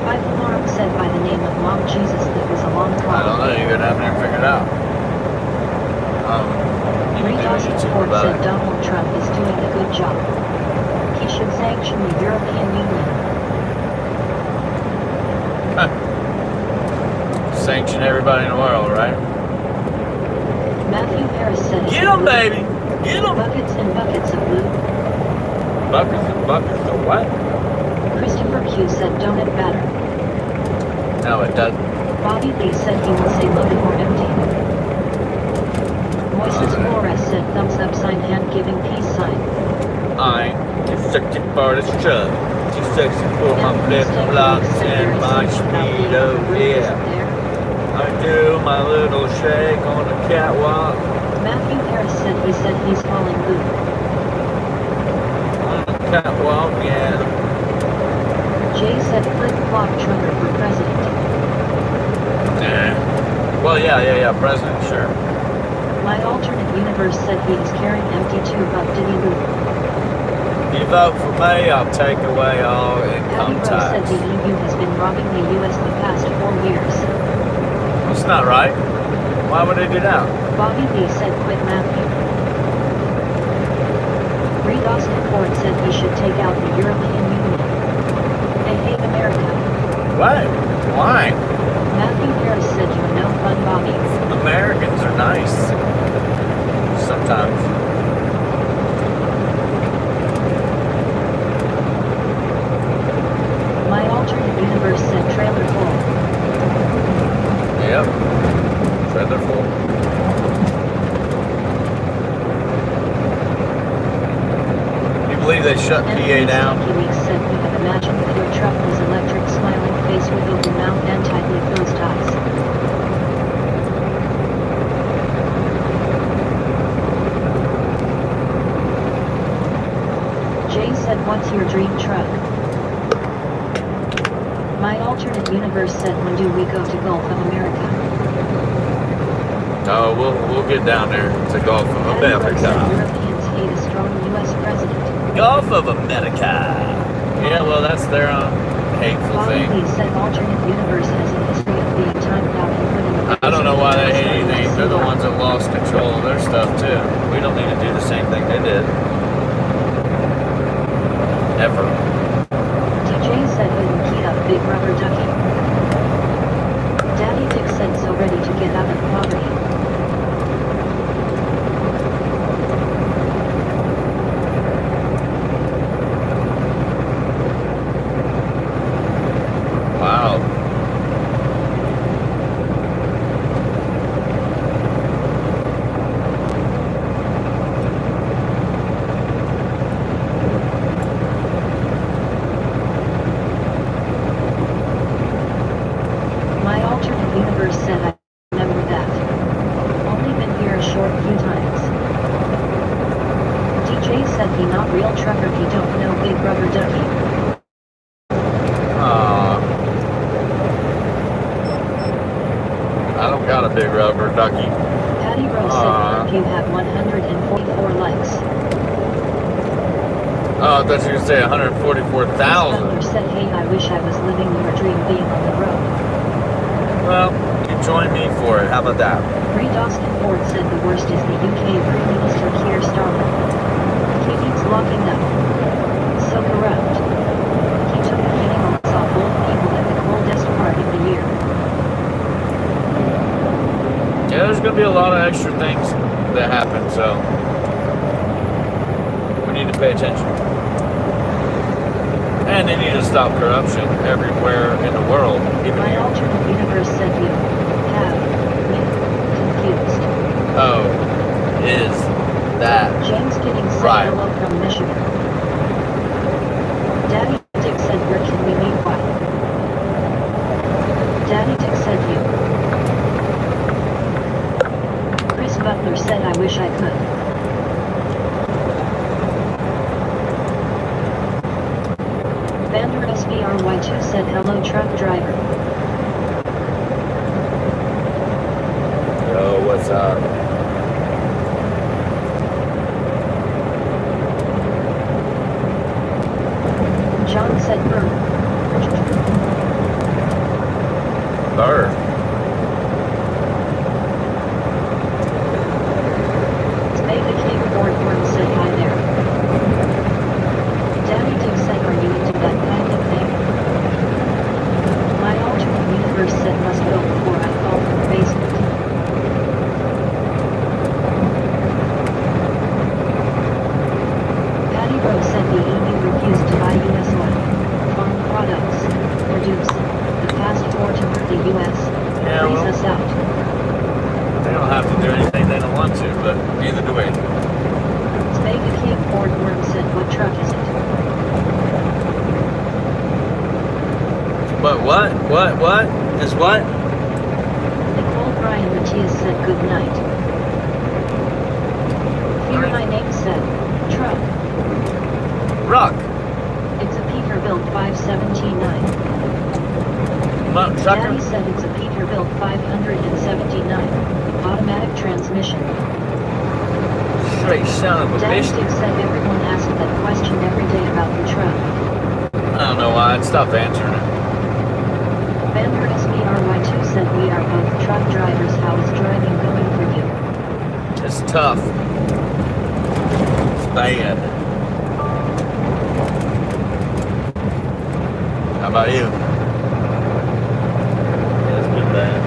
B: Five Alarm said by the name of Mom Jesus that was a long
C: I don't
B: call.
C: know. You're gonna have to figure it out. You
B: Bree
C: can do
B: Dawson
C: YouTube
B: Ford
C: about
B: said
C: it.
B: Donald Trump is doing a good job. He should sanction the European Union.
C: Sanction everybody in the world, right?
B: Matthew Harris said
C: Get them, baby. Get them.
B: buckets and buckets of blue.
C: Buckets and buckets of what?
B: Christopher Q said don't it matter.
C: No, it doesn't.
B: Bobby Lee said he will say loaded or empty. Moises Flores said thumbs up sign hand giving peace sign.
C: I ain't too sexy for this truck. Too sexy for my
B: Anthony
C: flip
B: Stanky
C: flops
B: said
C: and
B: there is
C: my
B: something about being on
C: speedo.
B: the roof,
C: Yeah.
B: isn't there?
C: I do my little shake on the catwalk.
B: Matthew Harris said he's hauling loot.
C: On the catwalk, yeah.
B: Jay said flip-flop trucker for president.
C: Well, yeah, president, sure.
B: My alternate universe said he is carrying empty tube of Diddy loot.
C: If you vote for me, I'll take away all
B: Paddy
C: income
B: Rowe said
C: tax.
B: the EU has been robbing the US the past 4 years.
C: That's not right. Why would they do that?
B: Bobby Lee said quit Matthew. Reed Austin Ford said we should take out the European Union. They hate America.
C: What? Why?
B: Matthew Harris said you're no fun, Bobby.
C: Americans are nice. Sometimes.
B: My alternate universe said trailer full.
C: Yep. Trailer full. You believe they shut PA down?
B: WikiLeaks said we have imagined if your truck was electric, smiling face with open mouth and tightly closed eyes. Jay said what's your dream truck? My alternate universe said when do we go to Gulf of America?
C: No, we'll get down there to Gulf of
B: Paddy Rowe said
C: America.
B: Europeans hate a strong US president.
C: Gulf of America. Yeah, well, that's their hateful
B: Bobby
C: thing.
B: Lee said alternate universe has a history of being timed out and put in the
C: I don't know why they hate anything. They're the ones that lost control of their stuff too. We don't need to do the same thing they did. Ever.
B: DJ said wouldn't key up big rubber ducky. Daddy Dick said so ready to get out of poverty.
C: Wow.
B: My alternate universe said I remember that. Only been here a short few times. DJ said he not real trucker he don't know big rubber ducky.
C: I don't got a big rubber ducky.
B: Paddy Rowe said you have 144 likes.
C: Oh, I thought you were going to say 144,000.
B: Butler said hey I wish I was living your dream being on the road.
C: Well, you join me for it. How about that?
B: Reed Austin Ford said the worst is the UK Prime Minister Keir Starmer. He needs locking up. So corrupt. He took a beating on some old people at the coldest part of the year.
C: Yeah, there's going to be a lot of extra things that happen, so we need to pay attention. And they need to stop corruption everywhere in the world, even
B: My
C: here.
B: alternate universe said you have me confused.
C: Oh, is that
B: James Giddings said
C: right?
B: hello from Michigan. Daddy Dick said where can we meet why? Daddy Dick said you. Chris Butler said I wish I could. Vander SBRY2 said hello truck driver.
C: Yo, what's up?
B: John said burr.
C: Bird.
B: Vega King Boardworm said hi there. Daddy Dick said are you into that kind of thing? My alternate universe said must go before I fall from the basement. Paddy Rowe said the EU refused to buy US oil, farm products, produce, the passport to hurt the US,
C: Yeah,
B: freeze
C: well,
B: us out.
C: they don't have to do anything they don't want to, but neither do we.
B: Vega King Boardworm said what truck is it?
C: But what? Is what?
B: Nicole Brian Matias said good night. Hear my name said, truck.
C: Rock.
B: It's a Peterbilt 579.
C: Trucker.
B: Daddy said it's a Peterbilt 579. Automatic transmission.
C: Straight son of a
B: Daddy
C: bitch.
B: Dick said everyone has asked that question every day about the truck.
C: I don't know why. I'd stop answering it.
B: Bender SBRY2 said we are both truck drivers. How is driving going for you?
C: It's tough. It's bad. How about you? Yeah, it's been bad.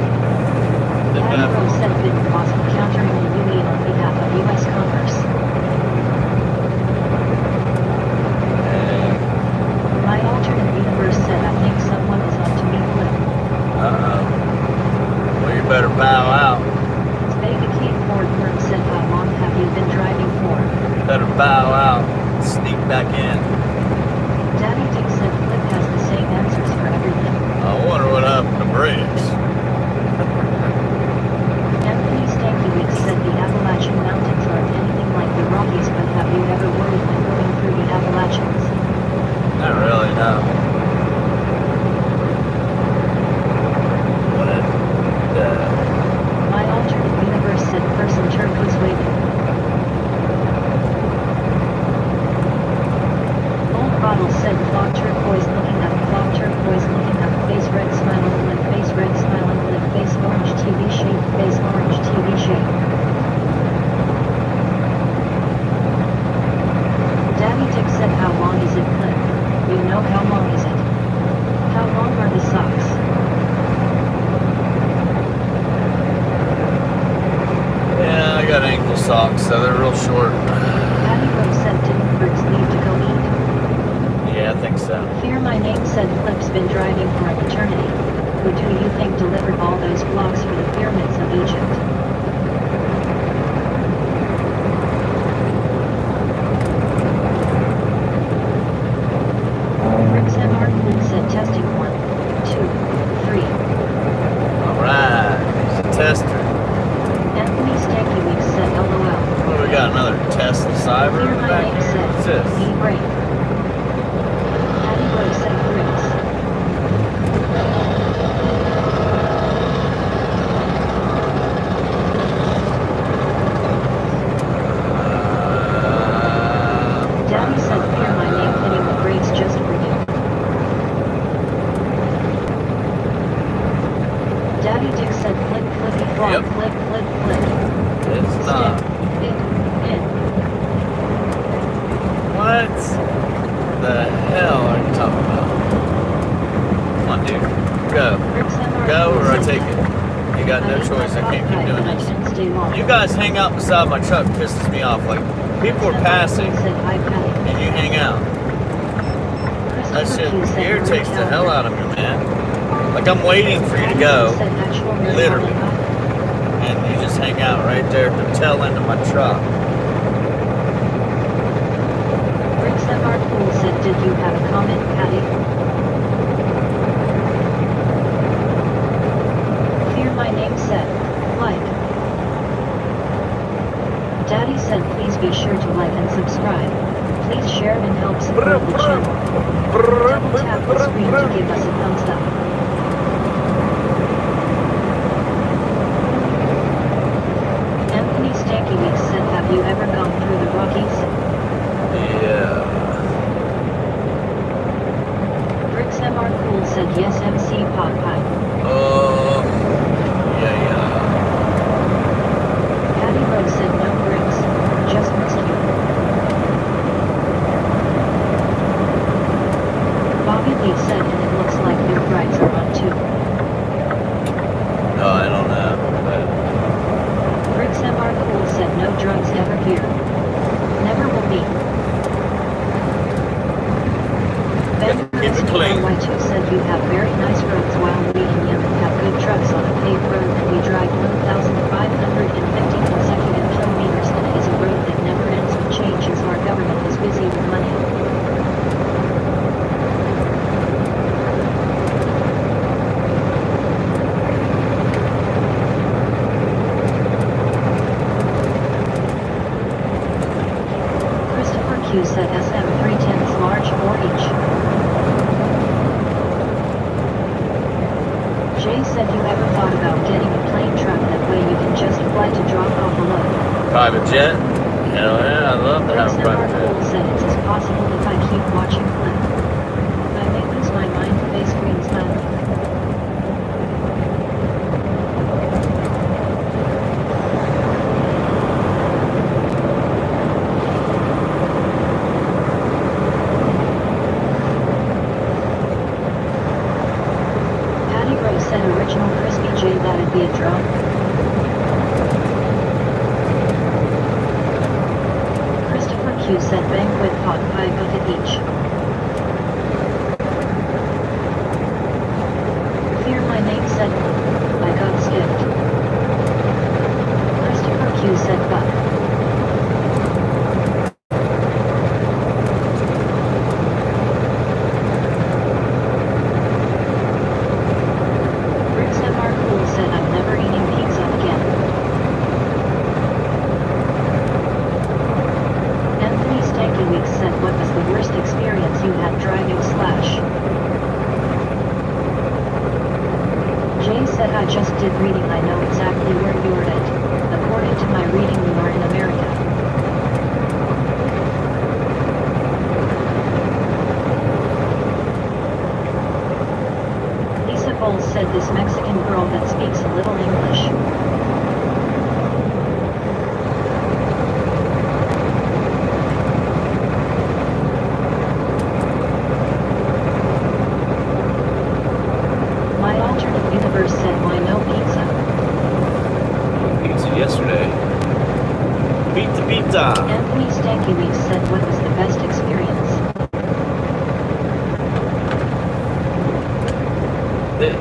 C: Been bad.
B: Admiral said Biden was countering the UE on behalf of U.S. Commerce. My alternate universe said I think someone is on to me flip.
C: Uh-oh. Well, you better bow out.
B: Vega Keith Ford Firm said how long have you been driving for?
C: Better bow out. Sneak back in.
B: Daddy Dick said Flip has the same answers for everything.
C: I wonder what happened to Briggs.
B: Anthony Stankiewicz said the Appalachian Mountains aren't anything like the Rockies, but have you ever worried when going through the Appalachians?
C: Not really, no. What a,
B: My alternate universe said person turquoise waving. Old Bottle said fog turquoise looking up, fog turquoise looking up, face red smiling lip, face red smiling lip, face orange TV shape, face orange TV shape. Daddy Dick said how long is it Flip? You know how long is it? How long are the socks?
C: yeah, I got ankle socks, so they're real short.
B: Patty Rose said didn't Briggs leave to go eat?
C: Yeah, I think so.
B: Fear My Name said Flip's been driving for an eternity. Who do you think delivered all those blocks for the pyramids of Egypt? Briggs MR Cool said testing 1, 2, 3.
C: Alright, he's a tester.
B: Anthony Stankiewicz said LOL.
C: What, we got another Tesla Cyber
B: Fear My
C: back
B: Name
C: here? What's
B: said
C: this?
B: E-Brain. Patty Rose said Briggs. Daddy said Fear My Name hitting the brakes just for you. Daddy Dick said flip flippy flop,
C: Yep.
B: flip flip flip.
C: It's not.
B: Stick, it.
C: What the hell are you talking about? Come on, dude. Go.
B: Briggs MR
C: Go or I
B: said
C: take it. You got no choice. I can't keep doing this.
B: Stay long.
C: You guys hang out beside my truck pisses me off. Like, people are passing
B: Said hi, Patty.
C: and you hang out. That shit irritates the hell out of me, man. Like, I'm waiting for you to go, literally. And you just hang out right there at the tail end of my truck.
B: Briggs MR Cool said, did you have a comment, Patty? Fear My Name said, like. Daddy said please be sure to like and subscribe. Please share and help support the channel. Double tap the screen to give us a thumbs up. Anthony Stankiewicz said have you ever gone through the Rockies?
C: Yeah.
B: Briggs MR Cool said yes MC Popeye.
C: Oh. Yeah.
B: Patty Rose said no Briggs, just missed you. Bobby Lee said and it looks like new brides are on too.
C: No, I don't know. But
B: Briggs MR Cool said no drugs ever here. Never will be.
C: Keep it clean.
B: Y2 said you have very nice roads while we in Yemen have good trucks on a paved road and we drive 1,550 consecutive kilometers and it is a road that never ends with changes. Our government is busy with money. Christopher Q said SM310s large 4 each. Jay said you ever thought about getting a plane truck that way you can just fly to drop off a load.
C: private jet? Hell yeah, I'd love to have a private
B: Briggs MR Cool
C: jet.
B: said it's a be a drone? Christopher Q said banquet pot pie bucket each. Fear my name said I got skipped. Christopher Q said fuck. Briggs MR Cool said I'm never eating pizza again. Anthony Stanky Weeks said what was the worst experience you had driving slash. Jay said I just did reading. I know exactly where you're at. According to my reading you are in America. Lisa Bowles said this Mexican girl that speaks a little English. My alternate universe said why no pizza?
C: Pizza yesterday. Pizza.
B: Anthony Stanky Weeks said what was the best experience?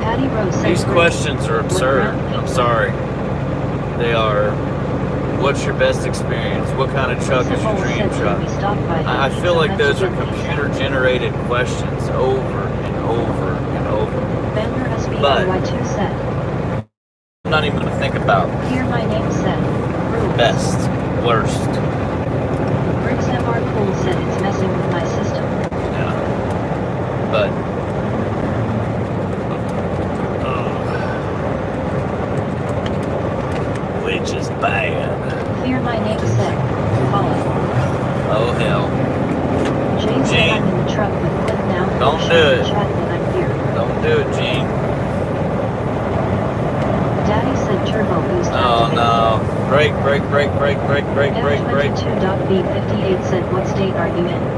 B: Patty Rose said
C: These
B: great.
C: questions are absurd. I'm sorry. They are. What's your best experience? What kind of truck is your
B: Lisa
C: dream
B: Bowles said,
C: truck?
B: "Can we stop by
C: I
B: the
C: feel like
B: pizza
C: those are
B: Mexican pizza?"
C: computer-generated questions over and over and over.
B: Banner
C: But-
B: SBRY2 said,
C: I'm not even gonna think about
B: hear my name said, rules.
C: best, worst.
B: Briggs MR Cool said it's messing with my system.
C: Yeah. But which is bad.
B: Hear my name said, follow.
C: Oh hell.
B: Jane said
C: Gene.
B: I'm in the truck with Cliff now.
C: Don't
B: Show
C: do
B: the
C: it.
B: Chat that I'm here.
C: Don't do it, Gene.
B: Daddy said turbo boost
C: Oh
B: activated.
C: no. Break.
B: F22.B58 said what state are you in?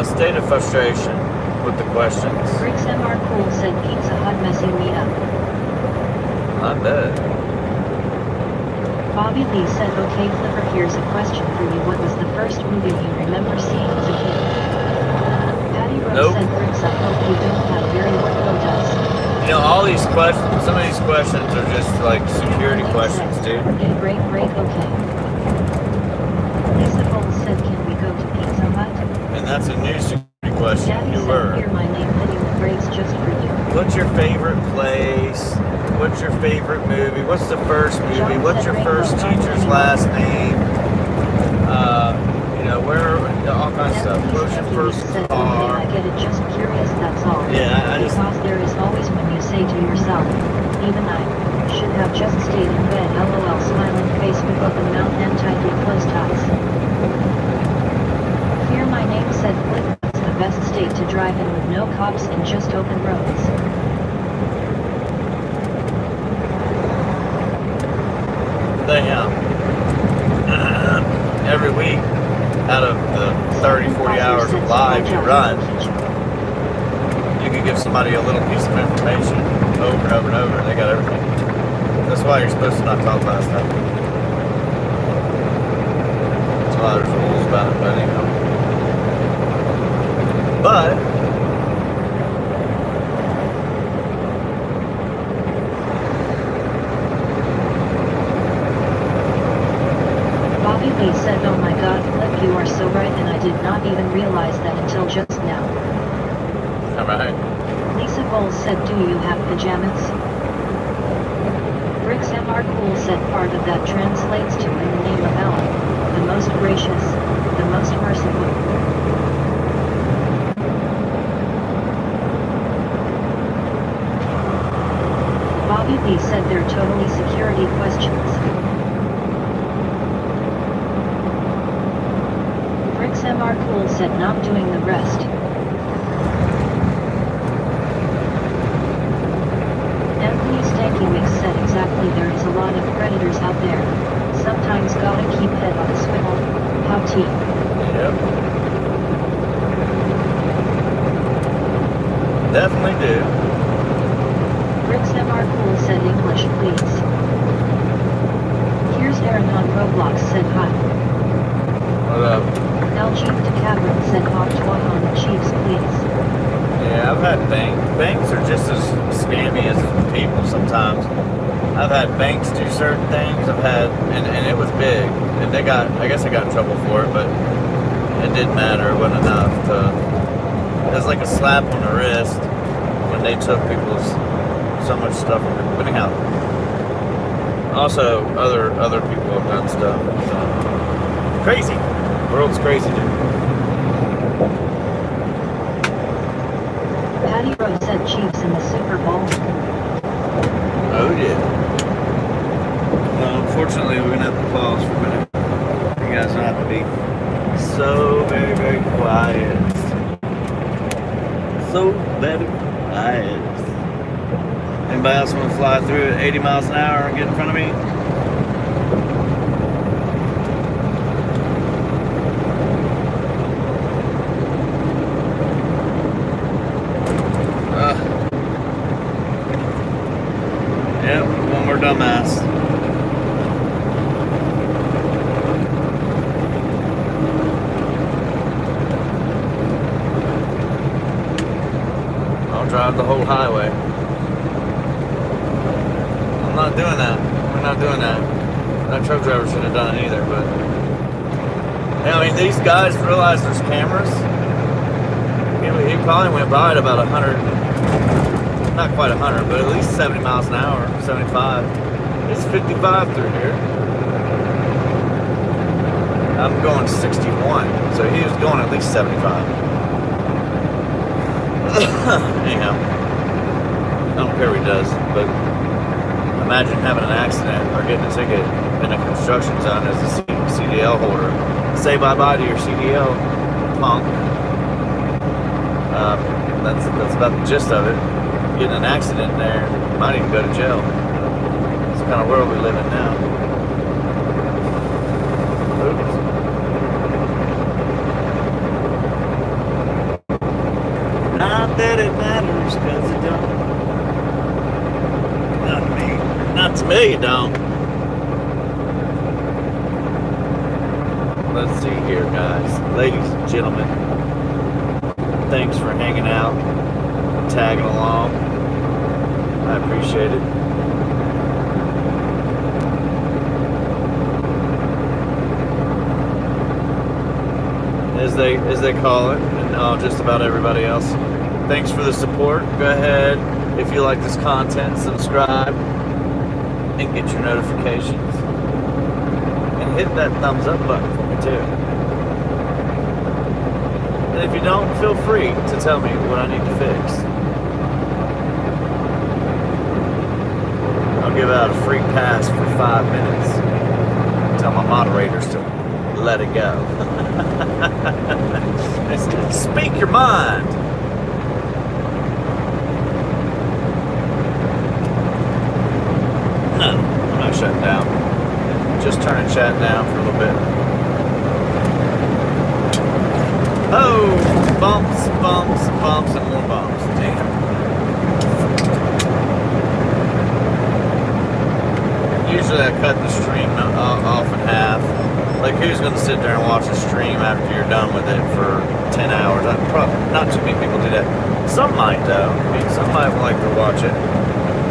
C: State of frustration with the questions.
B: Briggs MR Cool said Pizza Hut messing me up.
C: I bet.
B: Bobby Lee said okay Flipper here's a question for you. What was the first movie you remember seeing as a kid? Patty Rose
C: Nope.
B: said Briggs I hope you don't have very what Will does.
C: You know, all these questions, some of these questions are just like security questions, dude.
B: Yeah, break, okay. Lisa Bowles said can we go to Pizza Hut?
C: And that's a new security question.
B: Daddy
C: You
B: said
C: were.
B: hear my name hitting the brakes just for you.
C: What's your favorite place? What's your favorite movie? What's the first movie? What's your first teacher's last name? You know, where, all kinds of stuff. What's your first
B: said,
C: car?
B: I get it, just curious, that's all.
C: Yeah, I just,
B: Because there is always when you say to yourself, even I should have just stayed in bed. LOL smiling face with open mouth and tightly closed eyes. Hear my name said Flip. It's the best state to drive in with no cops and just open roads.
C: they, every week, out of the 30, 40 hours of live you run, you can give somebody a little piece of information over and over and over, and they got everything. That's why you're supposed to not talk about stuff. That's why there's rules about it, but anyhow. But,
B: Bobby B said, oh my god, Flip, you are so right, and I did not even realize that until just now.
C: alright.
B: Lisa Bowles said, do you have pajamas? Briggs MR Cool said part of that translates to in the name of Allah, the most gracious, the most merciful. Bobby B said they're totally security questions. Briggs MR Cool said not doing the rest. Anthony Stanky Mix said exactly there is a lot of predators out there. Sometimes gotta keep head on a swivel. How tea.
C: Yep. Definitely do.
B: Briggs MR please. Here's Aaron on Roblox said hi.
A: What up?
B: LG to Cavern said hot toy on the Chiefs please.
A: Yeah, I've had banks are just as scammy as people sometimes. I've had banks do certain things. I've had, and it was big, and I guess I got in trouble for it, but it didn't matter. It wasn't enough it was like a slap on the wrist when they took so much stuff. But anyhow, also other people have done stuff. So. Crazy. The world's crazy, dude.
B: Patty Rose said Chiefs in the Super Bowl.
A: Oh yeah. Well, unfortunately, we're gonna have to pause for a minute. You guys don't have to be so very, very quiet. So very quiet. Anybody else want to fly through at 80 miles an hour and get in front of me? Yep, one more dumbass. I'll drive the whole highway. I'm not doing that. We're not doing that. That truck driver shouldn't have done it either, but... Yeah, I mean, these guys realize there's cameras. He probably went by at about 100... Not quite 100, but at least 70 miles an hour, 75. It's 55 through here. I'm going 61, so he was going at least 75. Anyhow, I don't care what he does, but imagine having an accident or getting a ticket in a construction zone as a CDL holder. Say bye-bye to your CDL, punk. That's about the gist of it. Getting an accident there, you might even go to jail. It's the kind of world we live in now. Oops. Not that it matters, cause it don't. Not to me. Not to me, it don't. Let's see here, guys. Ladies and gentlemen, thanks for hanging out, tagging along. I appreciate it. As they call it, and just about everybody else. Thanks for the support. Go ahead, if you like this content, subscribe and get your notifications. And hit that thumbs up button for me too. And if you don't, feel free to tell me what I need to fix. I'll give out a free pass for 5 minutes. Tell my moderators to let it go. Speak your mind. I'm not shutting down. Just turning chat down for a little bit. Oh, bumps, bumps, bumps, and more bumps. Damn. Usually I cut the stream off in half. Like, who's going to sit there and watch a stream after you're done with it for 10 hours? Not too many people do that. Some might, though. I mean, some might like to watch it,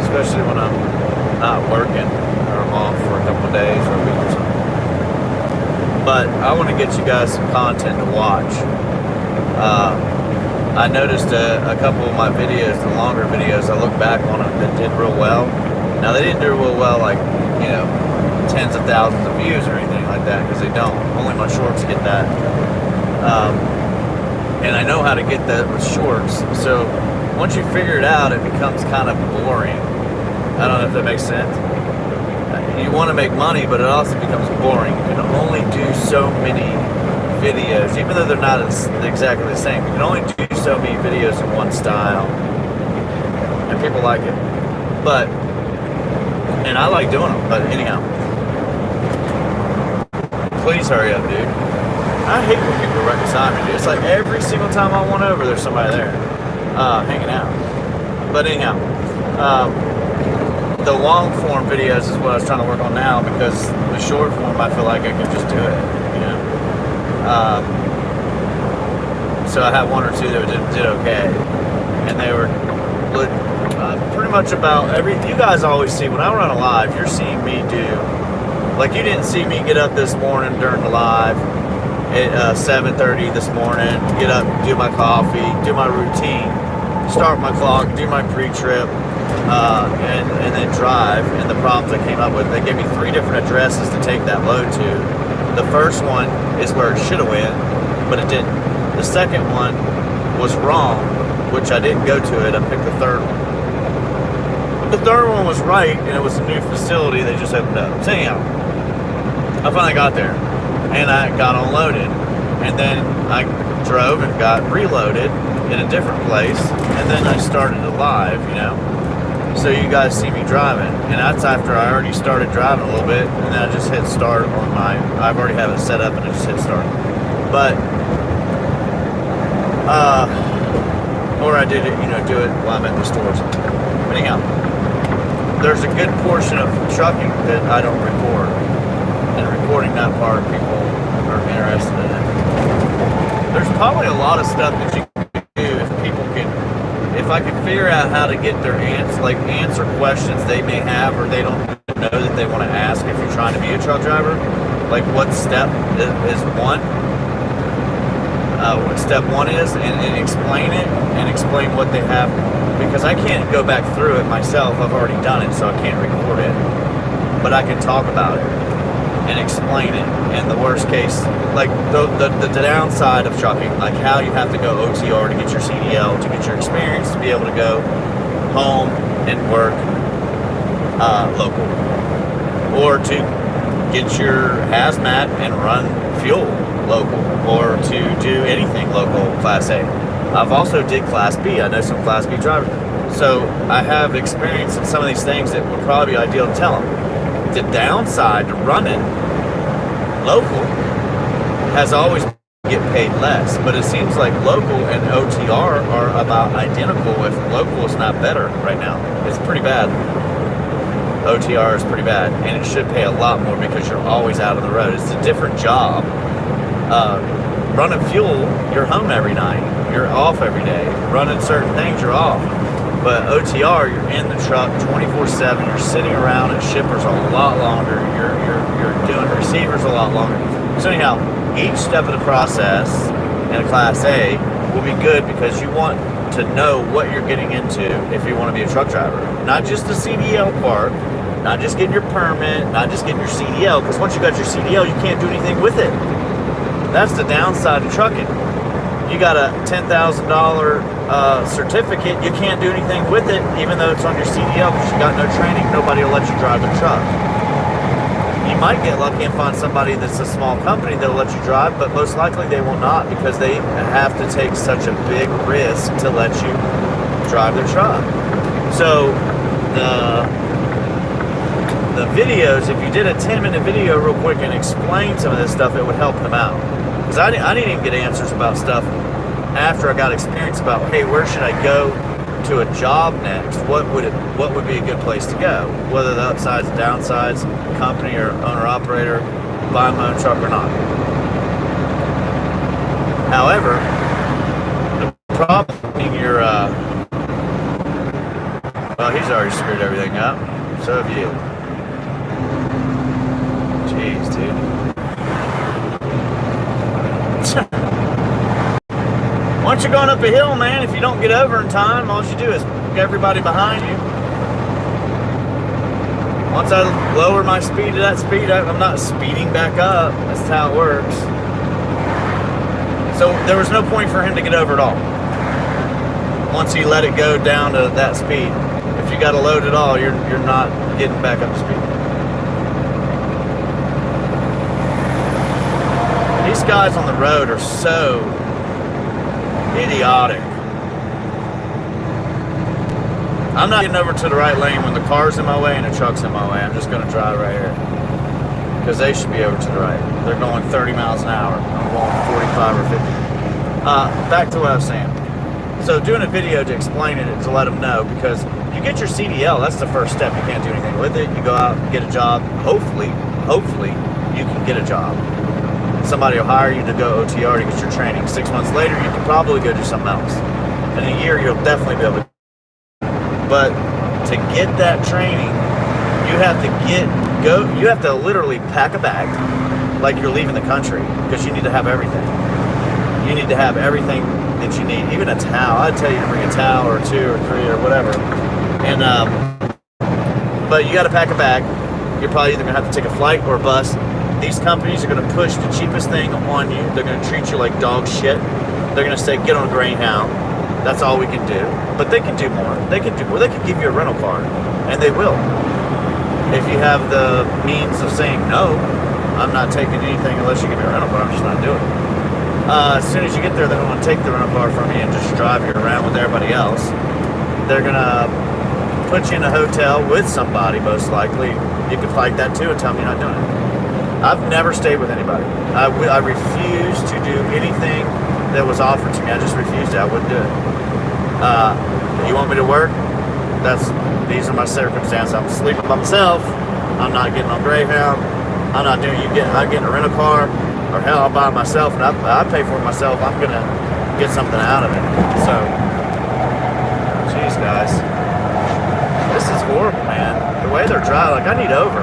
A: especially when I'm not working or I'm off for a couple of days or a week or something. But I want to get you guys some content to watch. I noticed a couple of my videos, the longer videos, I look back on them that did real well. Now, they didn't do real well, like, you know, tens of thousands of views or anything like that, because they don't. Only my shorts get that. And I know how to get that with shorts. So once you figure it out, it becomes kind of boring. I don't know if that makes sense. You want to make money, but it also becomes boring. You can only do so many videos, even though they're not exactly the same. You can only do so many videos in one style, and people like it. But, and I like doing them, but anyhow. Please hurry up, dude. I hate when people are right beside me, dude. It's like every single time I went over, there's somebody there, hanging out. But anyhow,
C: the long form videos is what I was trying to work on now, because the short form I feel like I can just do it, you know. So I had one or two that did okay, and they were pretty much about you guys always see when I run a live, you're seeing me do, like you didn't see me get up this morning during the live at 7:30 this morning, get up, do my coffee, do my routine, start my clock, do my pre-trip, and then drive. And the problems I came up with, they gave me 3 different addresses to take that load to. The first one is where it should have went, but it didn't. The second one was wrong, which I didn't go to it. I picked the third one. The third one was right, and it was a new facility they just opened up. So anyhow, I finally got there, and I got unloaded, and then I drove and got reloaded in a different place, and then I started it live, you know. So you guys see me driving, and that's after I already started driving a little bit, and then I just hit start on I've already have it set up, and I just hit start. But or I did it, you know, do it while I'm at the stores. But anyhow, there's a good portion of trucking that I don't record, and recording that part people are interested in it. There's probably a lot of stuff that you can do if I could figure out how to get their answer questions they may have, or they don't know that they want to ask if you're trying to be a truck driver. Like what step is one? What step 1 is, and explain it, and explain what they have, because I can't go back through it myself. I've already done it, so I can't record it, but I can talk about it and explain it. And the worst case, like the downside of trucking, like how you have to go OTR to get your CDL, to get your experience, to be able to go home and work local, or to get your hazmat and run fuel local, or to do anything local Class A. I've also did Class B. I know some Class B drivers. So I have experience in some of these things that would probably be ideal to tell them. The downside to running local has always get paid less, but it seems like local and OTR are about identical, if local is not better right now. It's pretty bad. OTR is pretty bad, and it should pay a lot more because you're always out on the road. It's a different job. Running fuel, you're home every night. You're off every day. Running certain things, you're off. But OTR, you're in the truck 24/7. You're sitting around at shippers a lot longer. You're doing receivers a lot longer. So anyhow, each step of the process in a Class A will be good, because you want to know what you're getting into if you want to be a truck driver. Not just the CDL part, not just getting your permit, not just getting your CDL, because once you got your CDL, you can't do anything with it. That's the downside of trucking. You got a $10,000 certificate, you can't do anything with it, even though it's on your CDL, because you got no training. Nobody will let you drive the truck. You might get lucky and find somebody that's a small company that'll let you drive, but most likely they will not, because they have to take such a big risk to let you drive their truck. So the videos, if you did a 10-minute video real quick and explain some of this stuff, it would help them out. Because I didn't even get answers about stuff after I got experience about, hey, where should I go to a job next? What would be a good place to go? Whether the upsides and downsides, company or owner operator, buying my own truck or not. However, the problem in your well, he's already screwed everything up. So have you. Jeez, dude. Once you're going up a hill, man, if you don't get over in time, all you do is get everybody behind you. Once I lower my speed to that speed, I'm not speeding back up. That's how it works. So there was no point for him to get over at all. Once he let it go down to that speed. If you got to load at all, you're not getting back up to speed. These guys on the road are so idiotic. I'm not getting over to the right lane when the car's in my way and the truck's in my way. I'm just going to drive right here, because they should be over to the right. They're going 30 miles an hour. I'm going 45 or 50. Back to what I was saying. So doing a video to explain it, to let them know, because you get your CDL, that's the first step. You can't do anything with it. You go out and get a job. Hopefully you can get a job. Somebody will hire you to go OTR to get your training. 6 months later, you can probably go do something else. In a year, you'll definitely be able to. But to get that training, you have to literally pack a bag like you're leaving the country, because you need to have everything. You need to have everything that you need, even a towel. I'd tell you to bring a towel or 2 or 3 or whatever. And but you got to pack a bag. You're probably either gonna have to take a flight or a bus. These companies are gonna push the cheapest thing on you. They're gonna treat you like dog shit. They're gonna say, get on a Greyhound. That's all we can do. But they can do more. They can do more. They can give you a rental car, and they will. If you have the means of saying no, I'm not taking anything unless you give me a rental car. I'm just not doing it. As soon as you get there, they don't want to take the rental car from you and just drive you around with everybody else. They're gonna put you in a hotel with somebody, most likely. You can fight that too and tell them you're not doing it. I've never stayed with anybody. I refuse to do anything that was offered to me. I just refused it. I wouldn't do it. You want me to work? These are my circumstances. I'm sleeping by myself. I'm not getting on Greyhound. I'm not doing. I'm getting a rental car, or hell, I'll buy it myself and I pay for it myself. I'm gonna get something out of it. So, jeez, guys, this is horrible, man. The way they're driving, like I need over.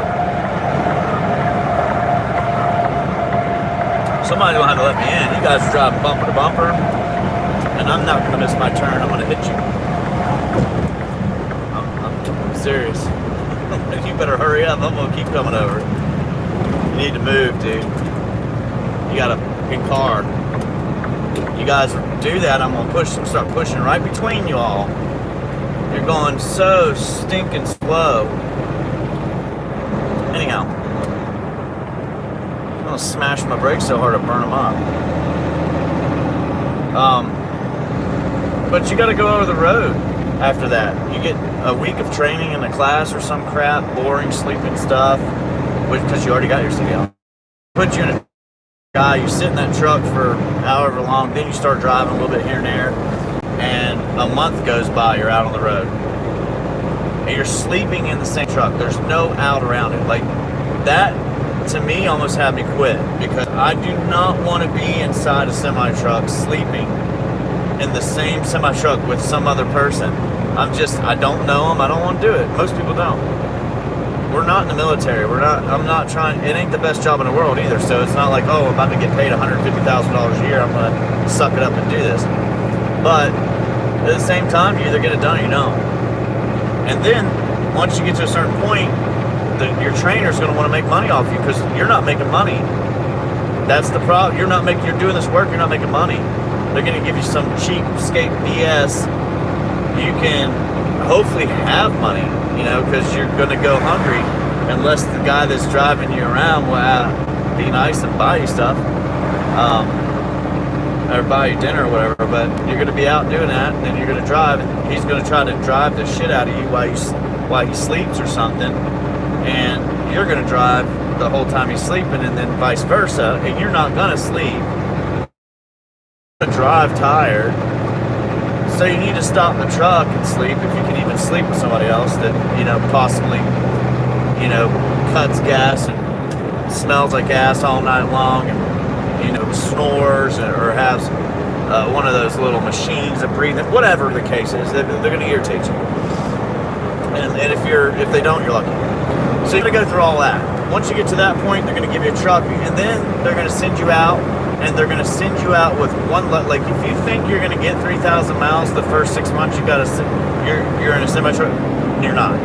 C: Somebody will have to let me in. You guys are driving bumper to bumper, and I'm not gonna miss my turn. I'm gonna hit you. I'm serious. You better hurry up. I'm gonna keep coming over. You need to move, dude. You got a fucking car. You guys do that, I'm gonna start pushing right between you all. You're going so stinking slow. Anyhow, I'm gonna smash my brakes so hard I burn them up. But you gotta go over the road after that. You get a week of training in a class or some crap, boring, sleeping stuff, because you already got your CDL. Put you in a guy, you sit in that truck for however long, then you start driving a little bit here and there, and a month goes by, you're out on the road. And you're sleeping in the same truck. There's no out around it. Like, that, to me, almost had me quit, because I do not want to be inside a semi-truck sleeping in the same semi-truck with some other person. I don't know them, I don't want to do it. Most people don't. We're not in the military. I'm not trying, it ain't the best job in the world either, so it's not like, oh, I'm about to get paid $150,000 a year, I'm going to suck it up and do this. But at the same time, you either get it done or you don't. And then, once you get to a certain point, your trainer's going to want to make money off you, because you're not making money. That's the problem. You're doing this work, you're not making money. They're going to give you some cheapskate BS. You can hopefully have money, because you're going to go hungry, unless the guy that's driving you around will be nice and buy you stuff, or buy you dinner or whatever. But you're going to be out doing that, and then you're going to drive, and he's going to try to drive the shit out of you while he sleeps or something, and you're going to drive the whole time he's sleeping, and then vice versa, and you're not going to sleep. You're going to drive tired. So you need to stop the truck and sleep, if you can even sleep with somebody else that, possibly, cuts gas and smells like gas all night long, and, snores, or has one of those little machines that breathe, whatever the case is, they're going to irritate you. And if they don't, you're lucky. So you're going to go through all that. Once you get to that point, they're going to give you a truck, and then they're going to send you out. And they're going to send you out with like, if you think you're going to get 3,000 miles the first 6 months, you're in a semi-truck, you're not.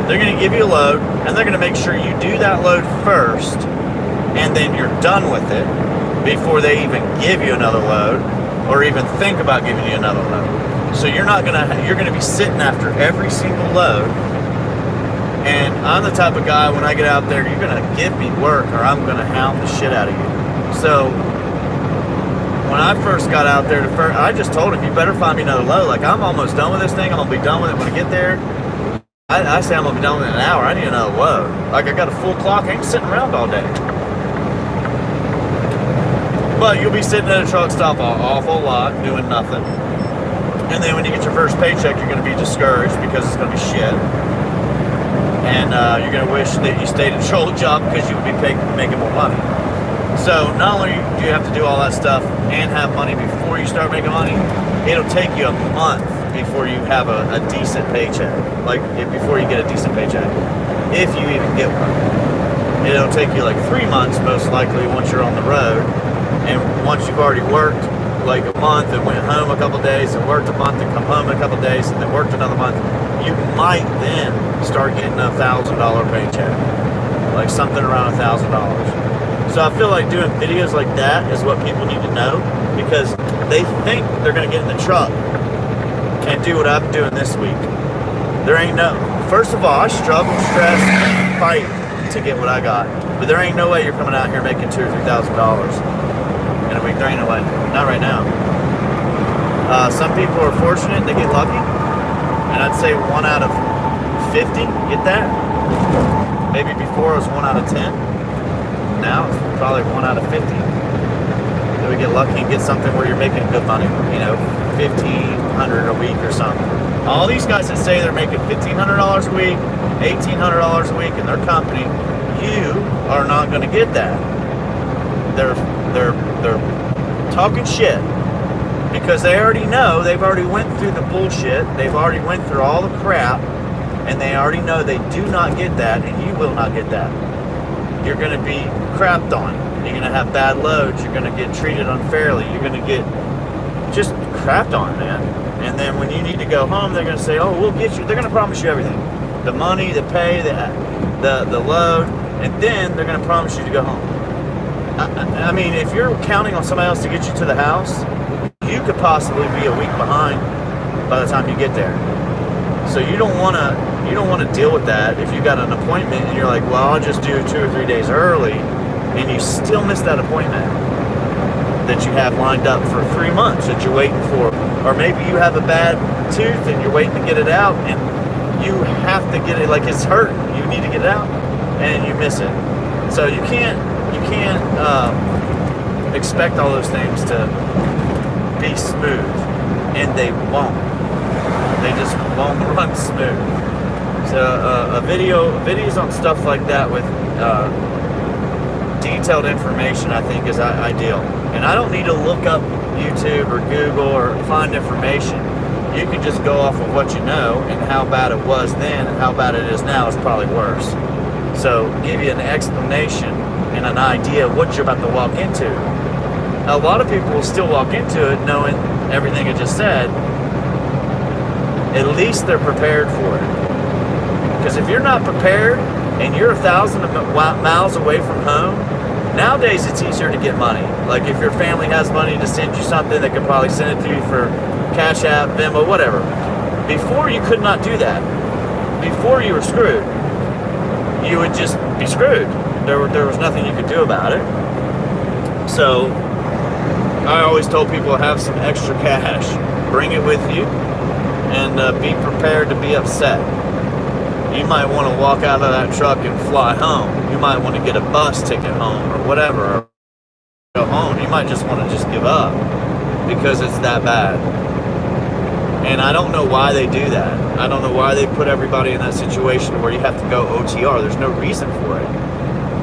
C: They're going to give you a load, and they're going to make sure you do that load first, and then you're done with it before they even give you another load, or even think about giving you another load. So you're going to be sitting after every single load. And I'm the type of guy, when I get out there, you're going to give me work, or I'm going to hound the shit out of you. So, when I first got out there, I just told him, you better find me another load. Like, I'm almost done with this thing. I'm going to be done with it when I get there. I say I'm going to be done with it in an hour. I need another load. Like, I got a full clock. I ain't sitting around all day. But you'll be sitting at a truck stop an awful lot, doing nothing. And then when you get your first paycheck, you're going to be discouraged because it's going to be shit. And you're going to wish that you stayed at your old job because you would be making more money. So not only do you have to do all that stuff and have money before you start making money, it'll take you a month before you have a decent paycheck. Like before you get a decent paycheck, if you even get one. It'll take you like 3 months most likely once you're on the road. And once you've already worked like a month and went home a couple days and worked a month and come home in a couple days and then worked another month, you might then start getting a $1,000 paycheck, like something around $1,000. So I feel like doing videos like that is what people need to know, because they think they're going to get in the truck and do what I'm doing this week. There ain't no, first of all, I struggle, stress, fight to get what I got, but there ain't no way you're coming out here making $2,000 or $3,000 in a week. There ain't no way, not right now. Some people are fortunate, they get lucky, and I'd say 1 out of 50 get that. Maybe before it was 1 out of 10. Now it's probably 1 out of 50. Then we get lucky and get something where you're making good money, you know, $1,500 a week or something. All these guys that say they're making $1,500 a week, $1,800 a week in their company, you are not going to get that. They're talking shit because they already know, they've already went through the bullshit, they've already went through all the crap, and they already know they do not get that, and you will not get that. You're going to be crapped on. You're going to have bad loads. You're going to get treated unfairly. You're going to get just crapped on, man. And then when you need to go home, they're going to say, oh, we'll get you. They're going to promise you everything. The money, the pay, the load. And then they're going to promise you to go home. I mean, if you're counting on somebody else to get you to the house, you could possibly be a week behind by the time you get there. So you don't want to deal with that if you got an appointment and you're like, well, I'll just do 2 or 3 days early, and you still miss that appointment that you have lined up for 3 months that you're waiting for. Or maybe you have a bad tooth and you're waiting to get it out, and you have to get it, like it's hurting. You need to get it out, and you miss it. So you can't expect all those things to be smooth, and they won't. They just won't run smooth. So videos on stuff like that with detailed information, I think, is ideal. And I don't need to look up YouTube or Google or find information. You can just go off of what you know, and how bad it was then and how bad it is now is probably worse. So give you an explanation and an idea of what you're about to walk into. A lot of people will still walk into it knowing everything I just said. At least they're prepared for it. Because if you're not prepared and you're 1,000 miles away from home, nowadays it's easier to get money. Like if your family has money to send you something, they could probably send it to you for Cash App, Venmo, whatever. Before, you could not do that. Before, you were screwed. You would just be screwed. There was nothing you could do about it. So I always told people, have some extra cash. Bring it with you. And be prepared to be upset. You might want to walk out of that truck and fly home. You might want to get a bus ticket home or whatever. Or go home. You might just want to just give up because it's that bad. And I don't know why they do that. I don't know why they put everybody in that situation where you have to go OTR. There's no reason for it.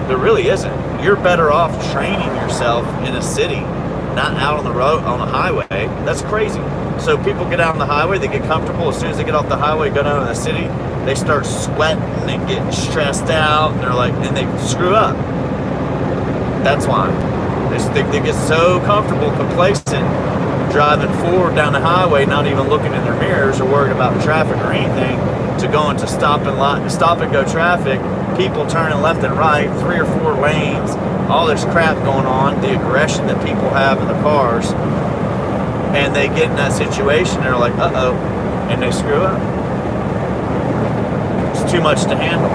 C: There really isn't. You're better off training yourself in a city, not out on the road, on the highway. That's crazy. So people get out on the highway, they get comfortable. As soon as they get off the highway, go down to the city, they start sweating and getting stressed out, and they're like, and they screw up. That's why. They get so comfortable, complacent, driving forward down the highway, not even looking in their mirrors or worried about traffic or anything, to going to stop and go traffic, people turning left and right, 3 or 4 lanes, all this crap going on, the aggression that people have in the cars. And they get in that situation and they're like, uh-oh, and they screw up. It's too much to handle.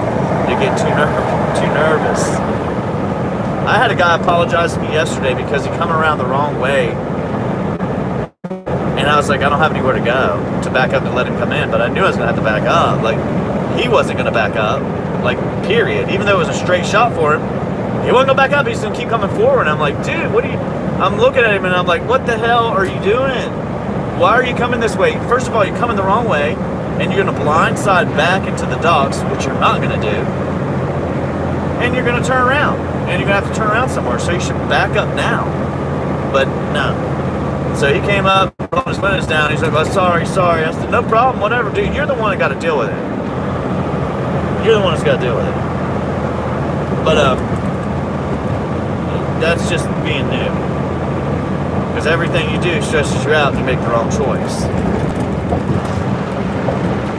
C: They get too nervous. I had a guy apologize to me yesterday because he come around the wrong way. And I was like, I don't have anywhere to go to back up and let him come in. But I knew I was going to have to back up. Like, he wasn't going to back up. Like, period. Even though it was a straight shot for him, he wasn't going to back up. He's going to keep coming forward. And I'm like, dude, what are you... I'm looking at him and I'm like, what the hell are you doing?
A: why are you coming this way? First of all, you're coming the wrong way, and you're going to blindside back into the docks, which you're not going to do. And you're going to turn around, and you're going to have to turn around somewhere, so you should back up now. But no. So he came up, rolled his windows down, he's like, oh, sorry. I said, no problem, whatever, dude, you're the one that got to deal with it. You're the one that's got to deal with it. But, that's just being new. Because everything you do stresses you out and you make the wrong choice.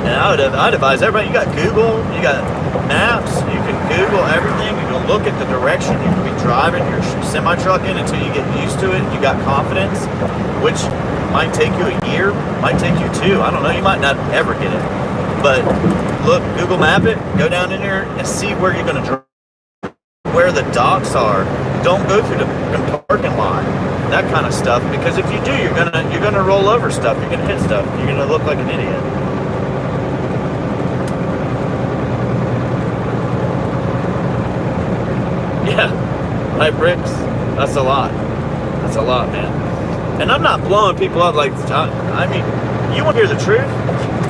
A: And I'd advise everybody, you got Google, you got maps, you can Google everything, you can look at the direction, you can be driving your semi-truck in until you get used to it, you got confidence, which might take you a year, might take you 2, I don't know, you might not ever get it. But look, Google map it, go down in there and see where you're going to drive, where the docks are. Don't go through the parking lot, that kind of stuff, because if you do, you're gonna roll over stuff, you're gonna hit stuff, you're gonna look like an idiot. Yeah, right, bricks. That's a lot. That's a lot, man. And I'm not blowing people up like, I mean, you want to hear the truth,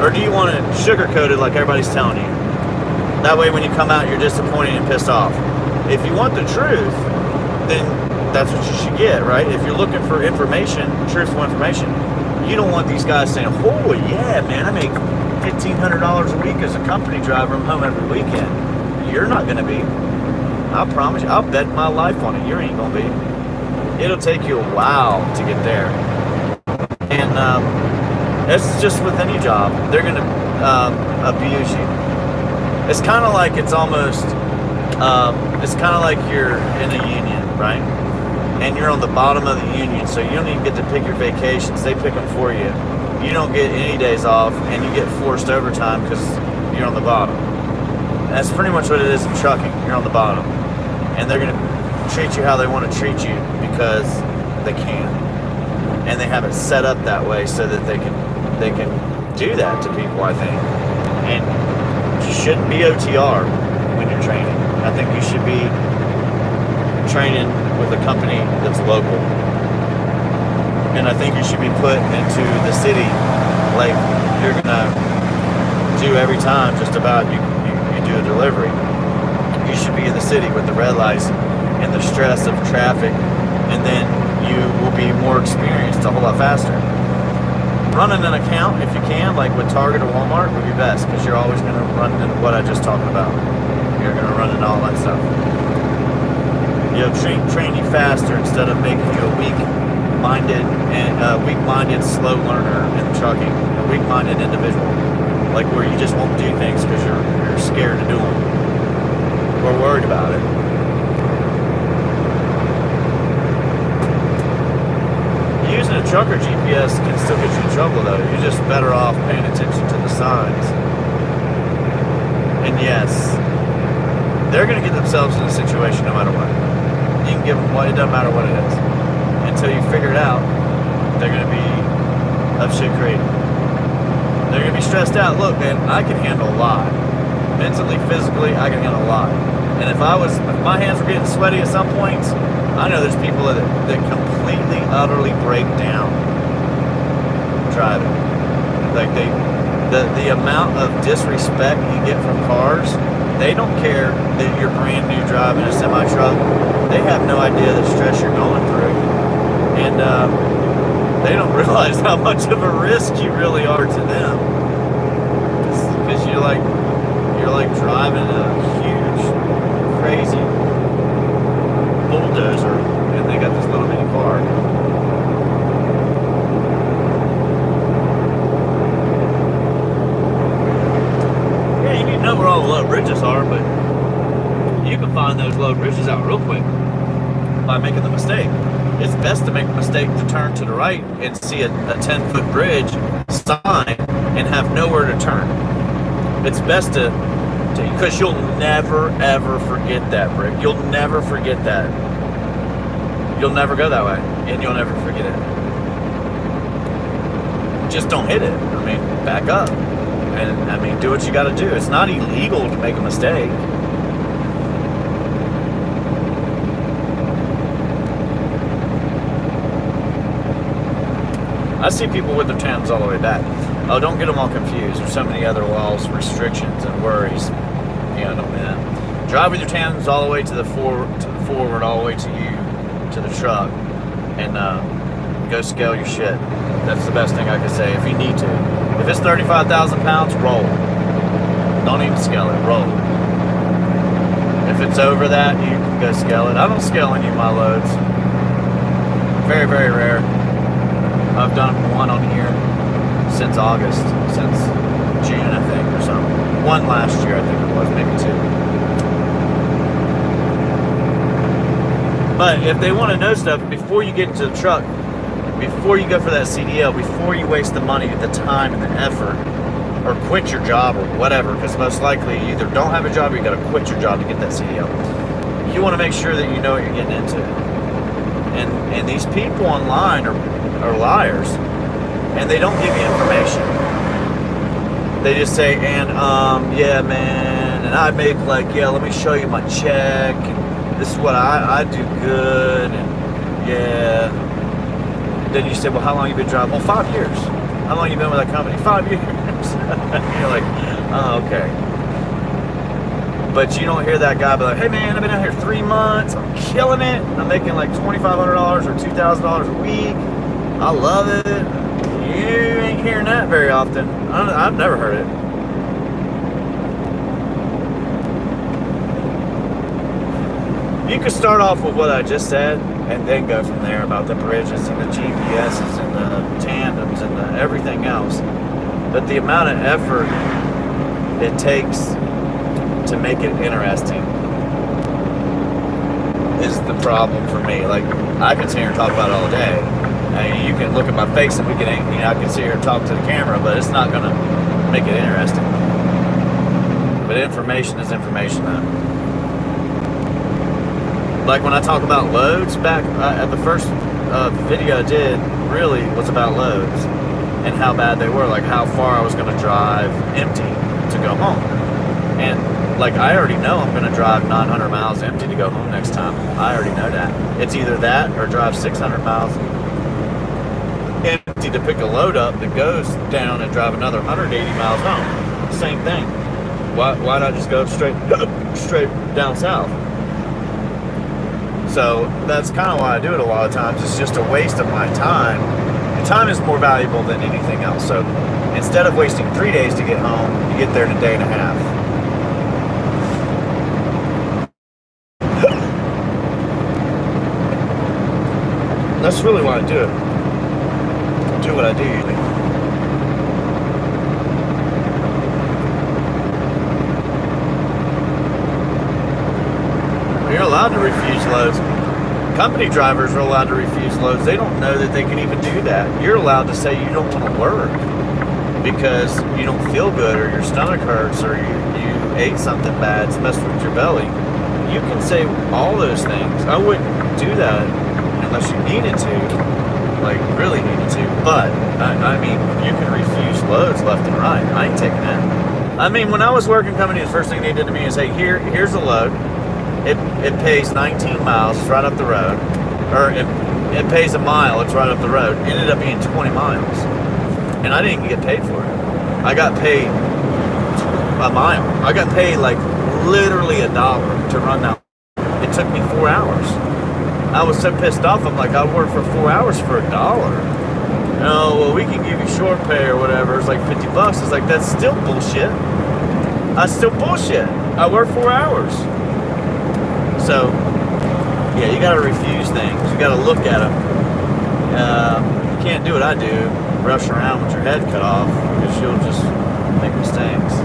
A: or do you want it sugar coated like everybody's telling you? That way, when you come out, you're disappointed and pissed off. If you want the truth, then that's what you should get, right? If you're looking for information, truthful information, you don't want these guys saying, oh yeah, man, I make $1,500 a week as a company driver, I'm home every weekend. You're not going to be. I promise you, I'll bet my life on it. You ain't going to be. It'll take you a while to get there. And it's just with any job. They're going to abuse you. It's kind of like it's kind of like you're in a union, right? And you're on the bottom of the union, so you don't even get to pick your vacations. They pick them for you. You don't get any days off, and you get forced overtime because you're on the bottom. That's pretty much what it is in trucking. You're on the bottom. And they're going to treat you how they want to treat you because they can. And they have it set up that way so that they can do that to people, I think. And you shouldn't be OTR when you're training. I think you should be training with a company that's local. And I think you should be put into the city like you're gonna do every time just about you do a delivery. You should be in the city with the red lights and the stress of traffic, and then you will be more experienced a whole lot faster. Running an account, if you can, like with Target or Walmart, would be best, because you're always going to run into what I just talked about. You're going to run into all that stuff. Train you faster instead of making you a weak-minded, slow learner in trucking, a weak-minded individual, like where you just won't do things because you're scared to do them or worried about it. Using a trucker GPS can still get you in trouble, though. You're just better off paying attention to the signs. And yes, they're going to get themselves in a situation no matter what. You can give them what, it doesn't matter what it is. Until you figure it out, they're going to be up shit creek. They're going to be stressed out. Look, man, I can handle a lot. Mentally, physically, I can handle a lot. And if my hands were getting sweaty at some points, I know there's people that completely, utterly break down driving. Like the amount of disrespect you get from cars, they don't care that you're brand new driving a semi-truck. They have no idea the stress you're going through. And they don't realize how much of a risk you really are to them. Because you're like driving a huge, crazy bulldozer, and they got this little mini car. Yeah, you need to know where all the low bridges are, but you can find those low bridges out real quick by making the mistake. It's best to make the mistake to turn to the right and see a 10-foot bridge sign and have nowhere to turn. It's best to, because you'll never ever forget that, Brick. You'll never forget that. You'll never go that way, and you'll never forget it. Just don't hit it. I mean, back up. And, I mean, do what you got to do. It's not illegal to make a mistake. I see people with their tandems all the way back. Oh, don't get them all confused. There's so many other laws, restrictions, and worries. Yeah, don't do that. Drive with your tandems all the way to the forward, all the way to you, to the truck, and go scale your shit. That's the best thing I could say. If you need to, if it's 35,000 pounds, roll. Don't even scale it. Roll. If it's over that, you can go scale it. I don't scale any of my loads. Very, very rare. I've done one on here since August, since June, I think, or something. One last year, I think it was, maybe two. But if they want to know stuff before you get into the truck, before you go for that CDL, before you waste the money, the time, and the effort, or quit your job or whatever, because most likely you either don't have a job or you got to quit your job to get that CDL. You want to make sure that you know what you're getting into. And these people online are liars, and they don't give you information. They just say, and yeah, man, and I make like, yeah, let me show you my check, and this is what I do good, and yeah. Then you say, well, how long you been driving? Well, 5 years. How long you been with that company? 5 years. You're like, oh, okay. But you don't hear that guy be like, hey man, I've been out here 3 months, I'm killing it, I'm making like $2,500 or $2,000 a week, I love it. You ain't hearing that very often. I've never heard it. You could start off with what I just said and then go from there about the bridges and the GPSs and the tandems and the everything else. But the amount of effort it takes to make it interesting is the problem for me. Like, I can sit here and talk about it all day. I mean, you can look at my face and I can sit here and talk to the camera, but it's not gonna make it interesting. But information is information though. Like when I talk about loads back at the first video I did really was about loads and how bad they were, like how far I was gonna drive empty to go home. And like, I already know I'm gonna drive 900 miles empty to go home next time. I already know that. It's either that or drive 600 miles empty to pick a load up that goes down and drive another 180 miles home. Same thing. Why not just go straight down south? So that's kind of why I do it a lot of times. It's just a waste of my time. And time is more valuable than anything else. So instead of wasting 3 days to get home, you get there in a day and a half. That's really why I do it. Do what I do usually. You're allowed to refuse loads. Company drivers are allowed to refuse loads. They don't know that they can even do that. You're allowed to say you don't want to work because you don't feel good or your stomach hurts or you ate something bad, it's messed with your belly. You can say all those things. I wouldn't do that unless you needed to. Like, really needed to. But, I mean, you can refuse loads left and right. I ain't taking that. I mean, when I was working company, the first thing they did to me is, hey, here's a load. It pays 19 miles. It's right up the road. Or it pays a mile. It's right up the road. It ended up being 20 miles. And I didn't get paid for it. I got paid a mile. I got paid, like, literally $1 to run that. It took me 4 hours. I was so pissed off. I'm like, I worked for 4 hours for $1. Oh, well, we can give you short pay or whatever. It's like $50. It's like, that's still bullshit. That's still bullshit. I worked 4 hours. So, yeah, you gotta refuse things. You gotta look at them. You can't do what I do, rush around with your head cut off, because you'll just make mistakes.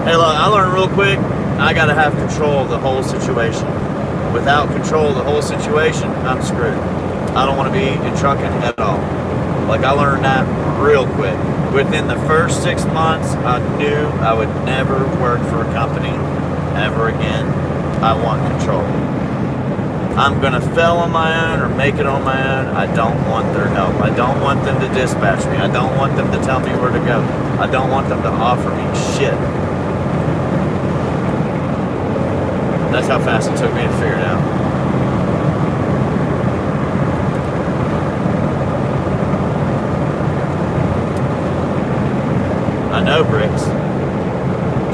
A: Hey, look, I learned real quick, I gotta have control of the whole situation. Without control of the whole situation, I'm screwed. I don't want to be in trucking at all. Like, I learned that real quick. Within the first 6 months, I knew I would never work for a company ever again. I want control. I'm going to fail on my own or make it on my own. I don't want their help. I don't want them to dispatch me. I don't want them to tell me where to go. I don't want them to offer me shit. That's how fast it took me to figure it out.
C: I know, Bricks.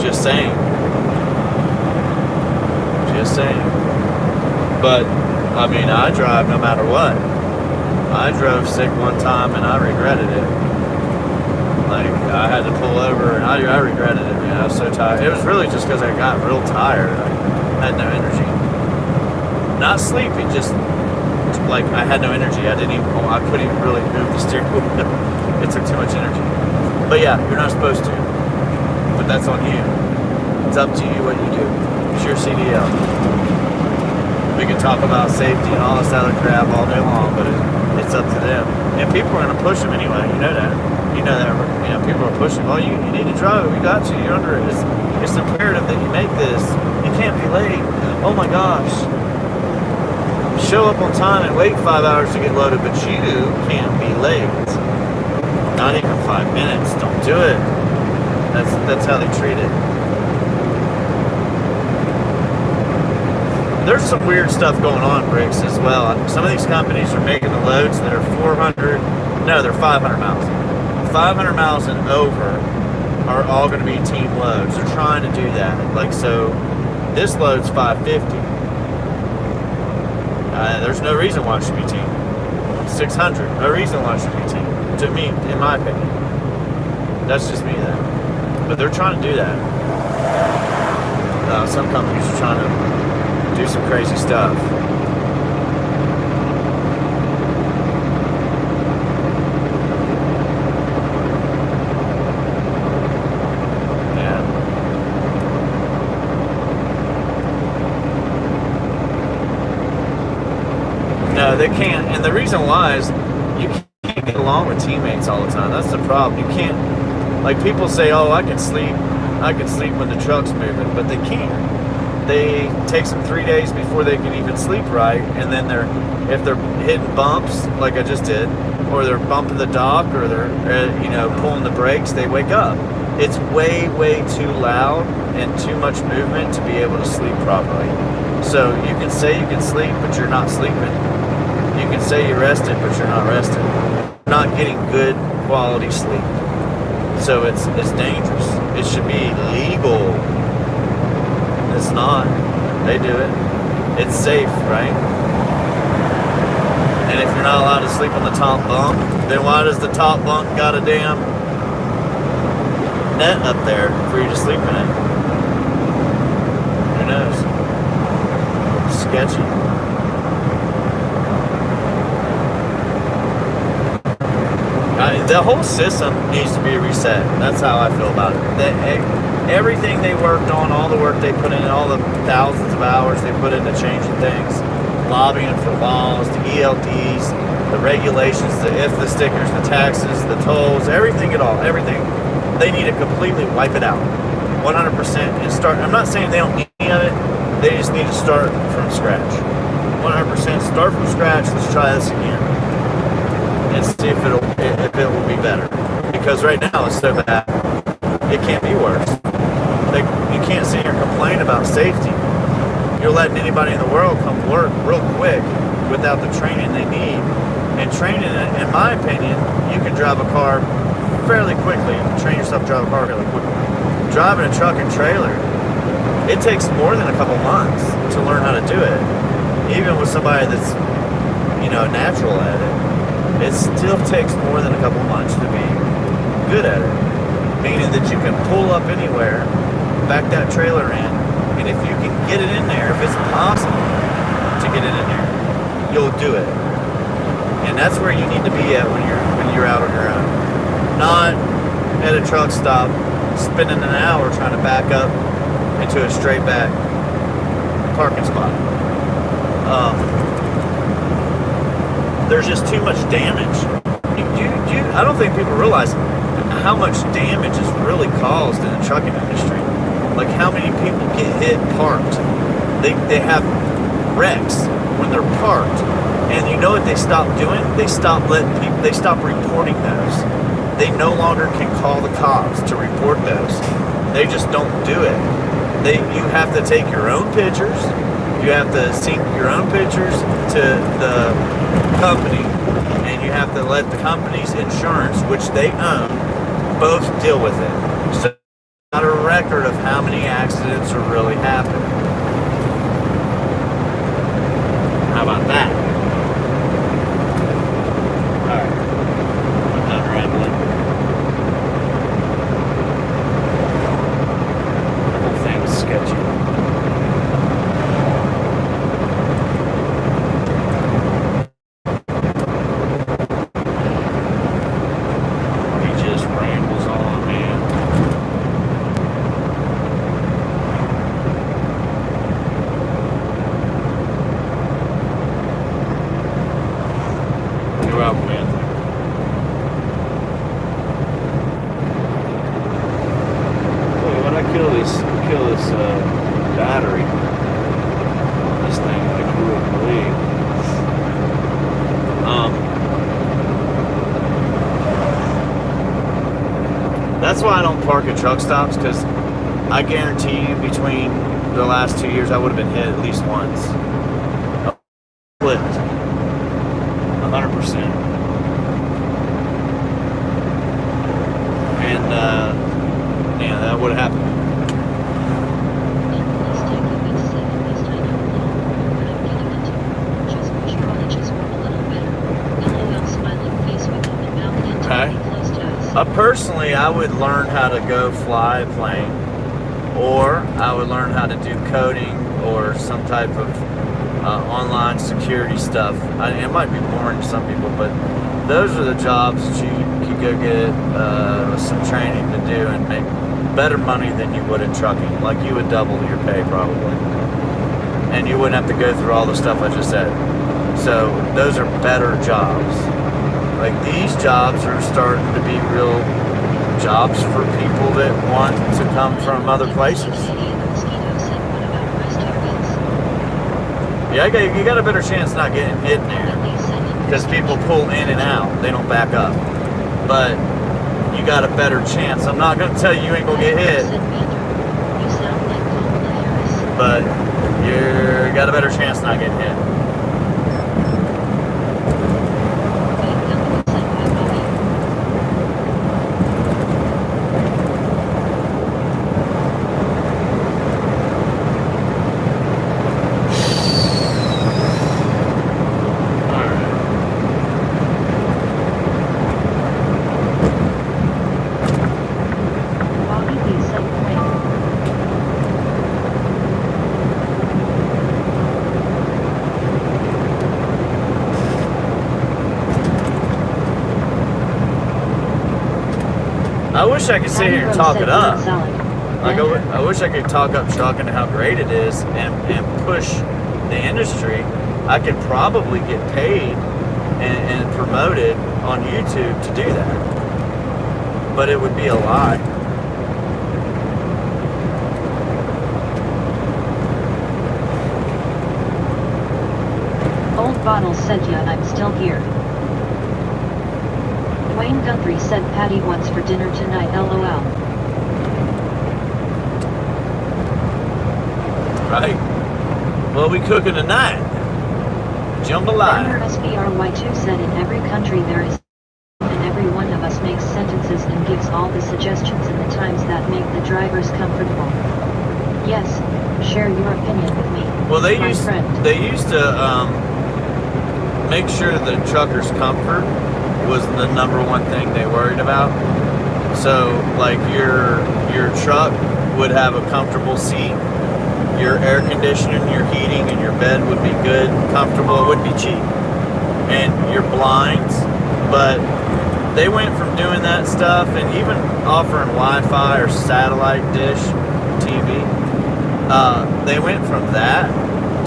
C: Just saying. Just saying. But, I mean, I drive no matter what. I drove sick one time and I regretted it. Like, I had to pull over and I regretted it, man. I was so tired. It was really just because I got real tired. I had no energy. Not sleepy, just like I had no energy. I couldn't even really move the steering wheel. It took too much energy. But yeah, you're not supposed to. But that's on you. It's up to you what you do. It's your CDL. We can talk about safety and all this other crap all day long, but it's up to them. And people are going to push them anyway. You know that. You know that. You know, people are pushing. Oh, you need to drive it. We got you. You're under it. It's imperative that you make this. You can't be late. Oh my gosh. Show up on time and wait 5 hours to get loaded, but you can't be late. Not even 5 minutes. Don't do it. That's how they treat it. There's some weird stuff going on, Bricks, as well. Some of these companies are making the loads that are 500 miles. 500 miles and over are all going to be team loads. They're trying to do that. Like, so this load's 550. There's no reason why it should be team. 600. No reason why it should be team. To me, in my opinion. That's just me, though. But they're trying to do that. Some companies are trying to do some crazy stuff. Yeah. No, they can't. And the reason why is you can't get along with teammates all the time. That's the problem. You can't, like people say, oh, I can sleep when the truck's moving, but they can't. They takes them 3 days before they can even sleep right, and then if they're hitting bumps like I just did, or they're bumping the dock, or they're pulling the brakes, they wake up. It's way too loud and too much movement to be able to sleep properly. So you can say you can sleep, but you're not sleeping. You can say you're rested, but you're not rested. You're not getting good quality sleep. So it's dangerous. It should be legal. It's not. They do it. It's safe, right? And if you're not allowed to sleep on the top bunk, then why does the top bunk got a damn net up there for you to sleep in it? Who knows? Sketchy. The whole system needs to be reset. That's how I feel about it. Everything they worked on, all the work they put in, all the thousands of hours they put into changing things, lobbying for laws, the ELDs, the regulations, the stickers, the taxes, the tolls, everything at all, everything. They need to completely wipe it out, 100%, and start. I'm not saying they don't need any of it. They just need to start from scratch, 100%. Start from scratch. Let's try this again and see if it will be better. Because right now it's so bad, it can't be worse. You can't sit here and complain about safety. You're letting anybody in the world come work real quick without the training they need. And training, in my opinion, you can drive a car fairly quickly. You can train yourself to drive a car fairly quickly. Driving a truck and trailer, it takes more than a couple months to learn how to do it. Even with somebody that's, natural at it, it still takes more than a couple months to be good at it. Meaning that you can pull up anywhere, back that trailer in, and if you can get it in there, if it's possible to get it in there, you'll do it. And that's where you need to be at when you're out on your own. Not at a truck stop, spending an hour trying to back up into a straight back parking spot. There's just too much damage. I don't think people realize how much damage is really caused in the trucking industry. Like how many people get hit parked. They have wrecks when they're parked. And you know what they stop doing? They stop reporting those. They no longer can call the cops to report those. They just don't do it. You have to take your own pictures. You have to sync your own pictures to the company, and you have to let the company's insurance, which they own, both deal with it. So not a record of how many accidents are really happening. How about that? Alright. I'm done rambling. The whole thing was sketchy. He just rambles on, man. Go out with. Boy, when I kill this battery on this thing, like you wouldn't believe. That's why I don't park at truck stops, because I guarantee you between the last 2 years I would have been hit at least once. Flipped. 100%. And, yeah, that would have happened.
B: Please take the big seat. At least I don't know what I'm getting into. Just push your just work a little better. LOL smiling face with him and mouth into
C: Okay.
B: pretty close to us.
C: Personally, I would learn how to go fly a plane, or I would learn how to do coding or some type of online security stuff. It might be boring to some people, but those are the jobs that you could go get some training to do and make better money than you would in trucking. Like you would double your pay probably, and you wouldn't have to go through all the stuff I just said. So those are better jobs. Like these jobs are starting to be real jobs for people that want to come from other places. Yeah, you got a better chance not getting hit in there because people pull in and out. They don't back up. But you got a better chance. I'm not going to tell you you ain't going to get hit, but you got a better chance not getting hit. I wish I could sit here and talk it up. Like I wish I could talk up trucking and how great it is and push the industry. I could probably get paid and promoted on YouTube to do that. But it would be a lie.
B: Old Bottle said yeah, I'm still here. Wayne Guthrie said Patty wants for dinner tonight, LOL.
C: Right? Well, we cooking tonight. Jambalaya.
B: SBRY2 said in every country there is, and every one of us makes sentences and gives all the suggestions and the times that make the drivers comfortable. Yes, share your opinion with me.
C: Well, they
B: my
C: used
B: friend.
C: to make sure the truckers' comfort was the number one thing they worried about. So, like your truck would have a comfortable seat, your air conditioning, your heating, and your bed would be good, comfortable. It would be cheap, and your blinds. But they went from doing that stuff and even offering Wi-Fi or satellite dish TV. They went from that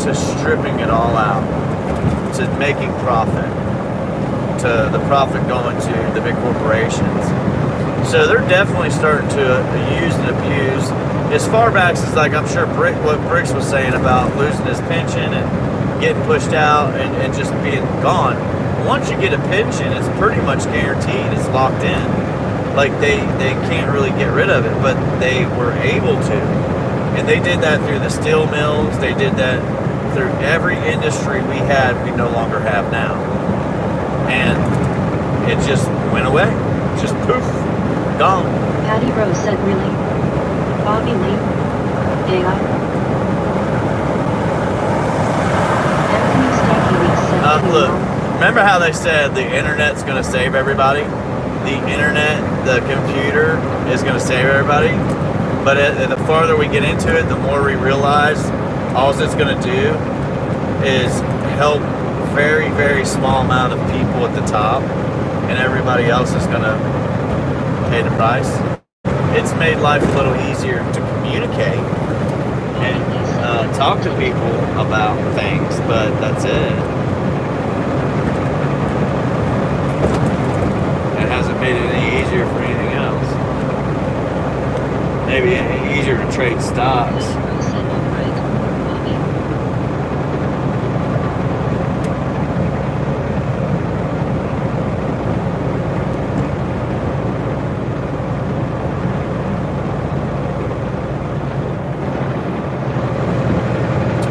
C: to stripping it all out, to making profit, to the profit going to the big corporations. So they're definitely starting to use and abuse. As far back as, like, I'm sure what Bricks was saying about losing his pension and getting pushed out and just being gone. Once you get a pension, it's pretty much guaranteed. It's locked in. Like, they can't really get rid of it, but they were able to. And they did that through the steel mills. They did that through every industry we had, we no longer have now. And it just went away. Just poof. gone.
B: Patty Rose said, really? Bobby Lee? AI? Anthony Stanky Weeks said,
C: Look, remember how they said the internet's going to save everybody? The internet, the computer is going to save everybody. But the farther we get into it, the more we realize all it's going to do is help very, very small amount of people at the top, and everybody else is going to pay the price. It's made life a little easier to communicate and talk to people about things, but that's it. It hasn't made it any easier for anything else. Maybe easier to trade stocks.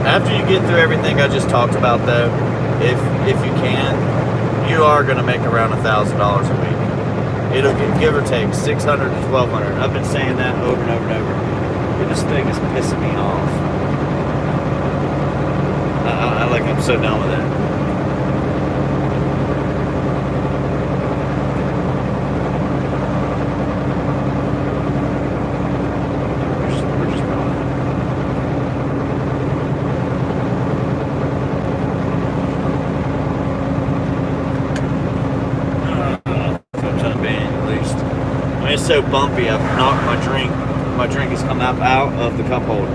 C: After you get through everything I just talked about, though, if you can, you are going to make around $1,000 a week. It'll give or take $600 to $1,200. I've been saying that over and over and over. And this thing is pissing me off. I'm so done with it. We're just going. It's so bumpy, I've knocked my drink. My drink has come out of the cup holder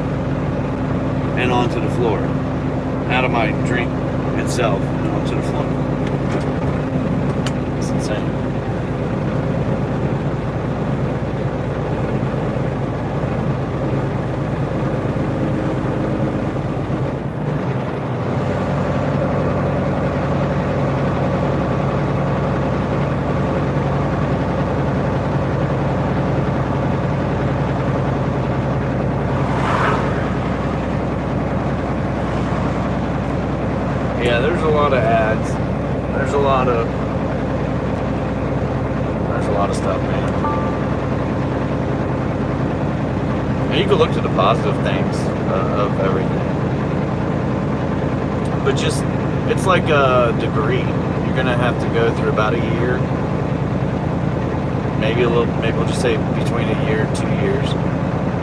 C: and onto the floor. Out of my drink itself and onto the floor. It's insane. Yeah, there's a lot of ads. There's a lot of stuff, man. And you can look to the positive things of everything. But just, it's like a degree. You're gonna have to go through about a year, maybe we'll just say between a year and 2 years,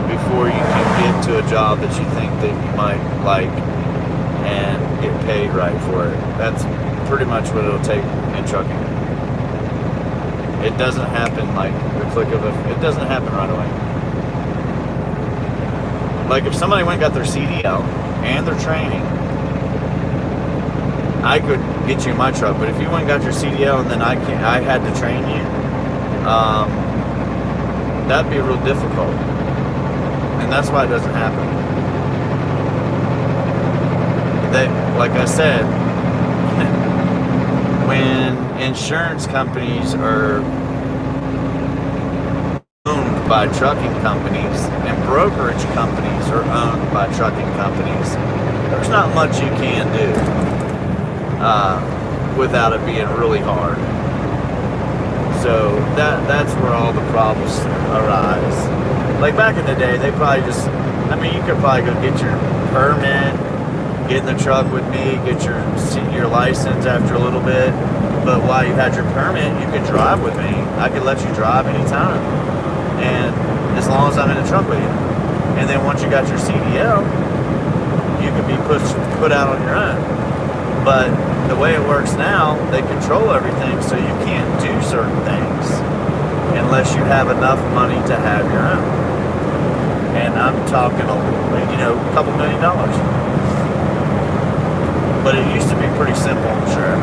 C: before you can get to a job that you think that you might like and get paid right for it. That's pretty much what it'll take in trucking. It doesn't happen like the click of it doesn't happen right away. Like if somebody went and got their CDL and their training, I could get you in my truck, but if you went and got your CDL and then I had to train you, that'd be real difficult. And that's why it doesn't happen. Like I said, when insurance companies are owned by trucking companies and brokerage companies are owned by trucking companies, there's not much you can do without it being really hard. So that's where all the problems arise. Like back in the day, they probably just, you could probably go get your permit, get in the truck with me, get your license after a little bit. But while you had your permit, you could drive with me. I could let you drive anytime, and as long as I'm in the truck with you. And then once you got your CDL, you could be put out on your own. But the way it works now, they control everything, so you can't do certain things unless you have enough money to have your own. And I'm talking, a couple $1 million. But it used to be pretty simple, I'm sure.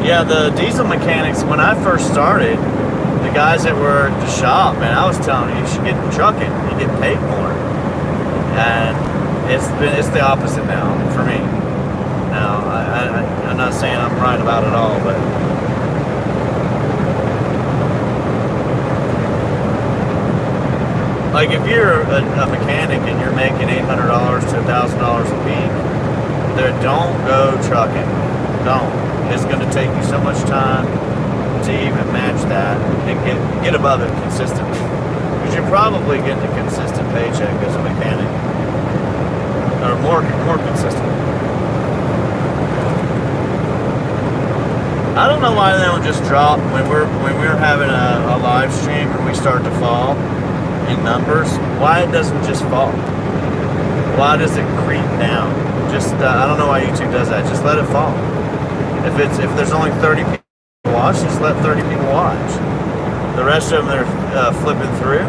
C: Yeah, the diesel mechanics, when I first started, the guys that were at the shop, man, I was telling you should get in trucking. You get paid more. And
A: It's the opposite now for me. Now I'm not saying I'm right about it all, but like if you're a mechanic and you're making $800 to $1,000 a week, then don't go trucking. Don't. It's going to take you so much time to even match that and get above it consistently. Because you're probably getting a consistent paycheck as a mechanic, or more consistent. I don't know why they don't just drop when we're having a live stream and we start to fall in numbers. Why it doesn't just fall? Why does it creep down? Just I don't know why YouTube does that. Just let it fall. If there's only 30 people watch, just let 30 people watch. The rest of them are flipping through.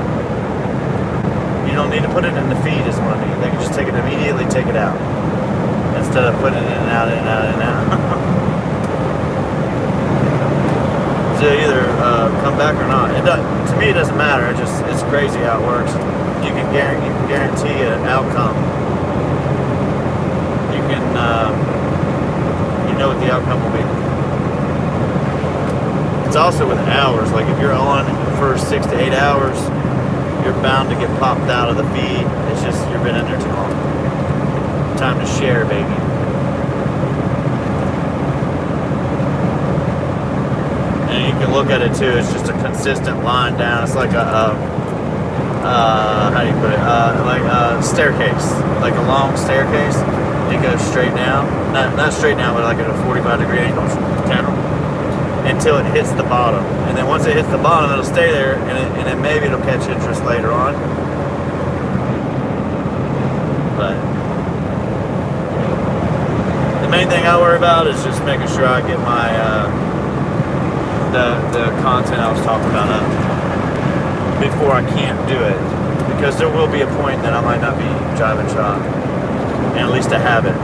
A: You don't need to put it in the feed, is what I mean. They can just immediately take it out instead of putting it in and out, in and out, in and out. So either come back or not. To me, it doesn't matter. It's crazy how it works. You can guarantee an outcome. You can you know what the outcome will be. It's also with hours. Like if you're on for 6 to 8 hours, you're bound to get popped out of the feed. It's just you've been in there too long. Time to share, baby. And you can look at it too. It's just a consistent line down. It's like a how do you put it? Like a staircase, like a long staircase. It goes straight down, not straight down, but like at a 45-degree angle, until it hits the bottom. And then once it hits the bottom, it'll stay there, and then maybe it'll catch interest later on. But the main thing I worry about is just making sure I get my the content I was talking about up before I can't do it, because there will be a point that I might not be driving shot, and at least I have it.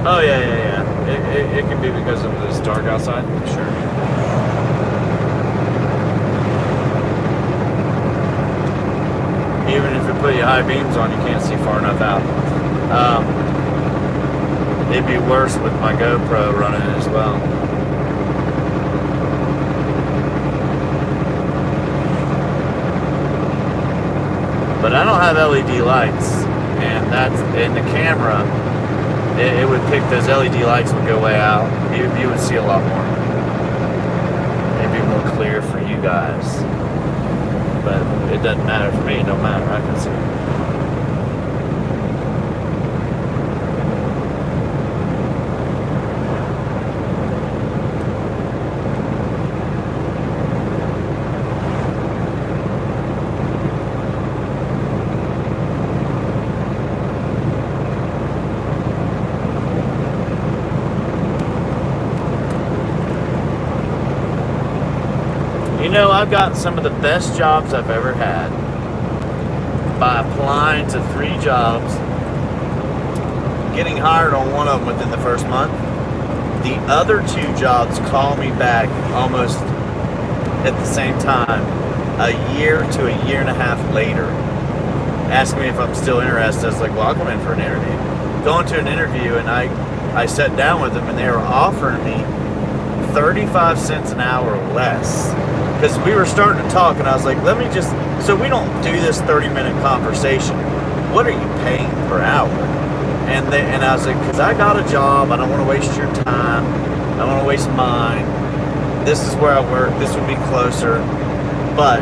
A: Oh yeah. It can be because of this dark outside. Sure. Even if you put your high beams on, you can't see far enough out. It'd be worse with my GoPro running as well. But I don't have LED lights, and that's in the camera. It would pick, those LED lights would go way out. You would see a lot more. It'd be more clear for you guys. But it doesn't matter for me. It don't matter. I can see it. You know, I've gotten some of the best jobs I've ever had by applying to 3 jobs, getting hired on one of them within the first month. The other 2 jobs call me back almost at the same time, a year to a year and a half later, asking me if I'm still interested. I was like, well, I'll come in for an interview. Going to an interview, and I sat down with them, and they were offering me 35 cents an hour less. Because we were starting to talk, and I was like, let me just, so we don't do this 30-minute conversation. What are you paying per hour? And I was like, because I got a job. I don't want to waste your time. I don't want to waste mine. This is where I work. This would be closer. But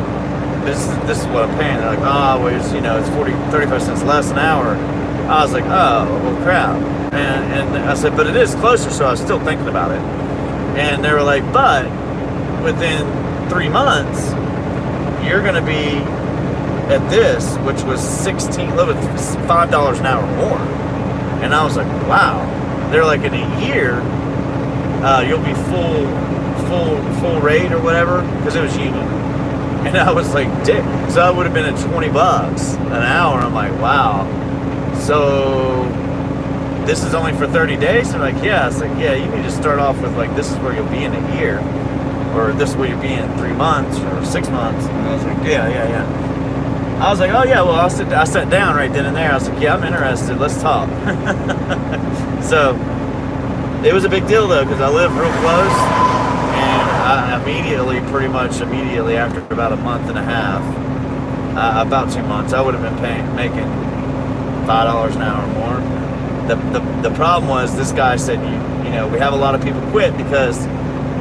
A: this is what I'm paying. They're like, oh, well, it's, it's 35 cents less an hour. I was like, oh, well, crap. And I said, but it is closer, so I was still thinking about it. And they were like, but within 3 months, you're going to be at this, which was $5 an hour more. And I was like, wow. They're like, in a year, you'll be full rate or whatever, because it was union. And I was like, dick. So I would have been at $20 an hour. I'm like, wow. So this is only for 30 days? They're like, yeah. It's like, yeah, you need to start off with like, this is where you'll be in a year, or this is where you'll be in 3 months or 6 months. And I was like, yeah. I was like, oh yeah, well, I sat down right then and there. I was like, yeah, I'm interested. Let's talk. So it was a big deal though, because I live real close, and I pretty much immediately after about a month and a half, about 2 months, I would have been making $5 an hour more. The problem was, this guy said, we have a lot of people quit because,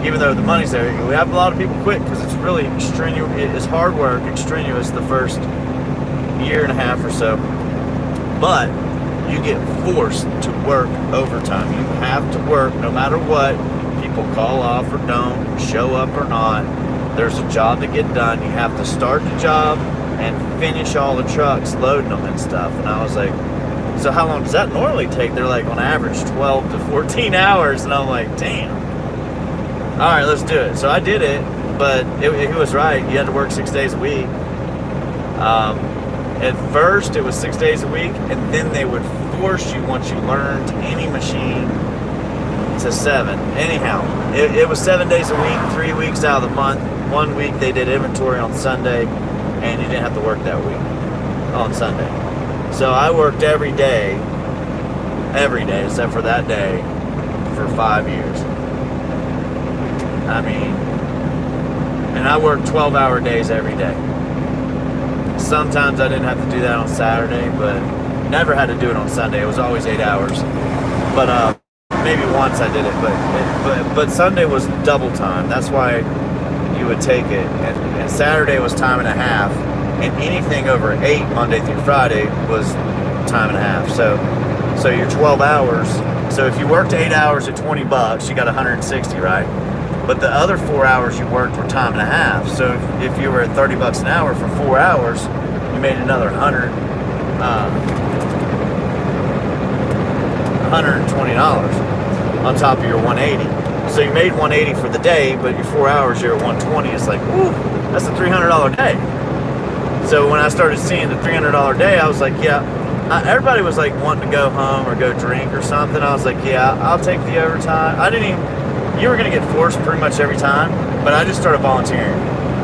A: even though the money's there, we have a lot of people quit because it's really strenuous. It's hard work, extraneous the first year and a half or so. But you get forced to work overtime. You have to work no matter what. People call off or don't, show up or not. There's a job to get done. You have to start the job and finish all the trucks, loading them and stuff. And I was like, so how long does that normally take? They're like, on average, 12 to 14 hours. And I'm like, damn. All right, let's do it. So I did it, but he was right. You had to work 6 days a week. At first, it was 6 days a week, and then they would force you, once you learned any machine, to 7. Anyhow, it was 7 days a week, 3 weeks out of the month. 1 week they did inventory on Sunday, and you didn't have to work that week on Sunday. So I worked every day except for that day for 5 years. I mean, and I worked 12-hour days every day. Sometimes I didn't have to do that on Saturday, but never had to do it on Sunday. It was always 8 hours. But maybe once I did it, but Sunday was double time. That's why you would take it. And Saturday was time and a half, and anything over 8 Monday through Friday was time and a half. So you're 12 hours. So if you worked 8 hours at $20, you got 160, right? But the other 4 hours you worked were time and a half. So if you were at $30 an hour for 4 hours, you made another $120 on top of your 180. So you made 180 for the day, but your 4 hours you're at 120. It's like, woo, that's a $300 day. So when I started seeing the $300 day, I was like, yeah. Everybody was like wanting to go home or go drink or something. I was like, yeah, I'll take the overtime. You were going to get forced pretty much every time, but I just started volunteering,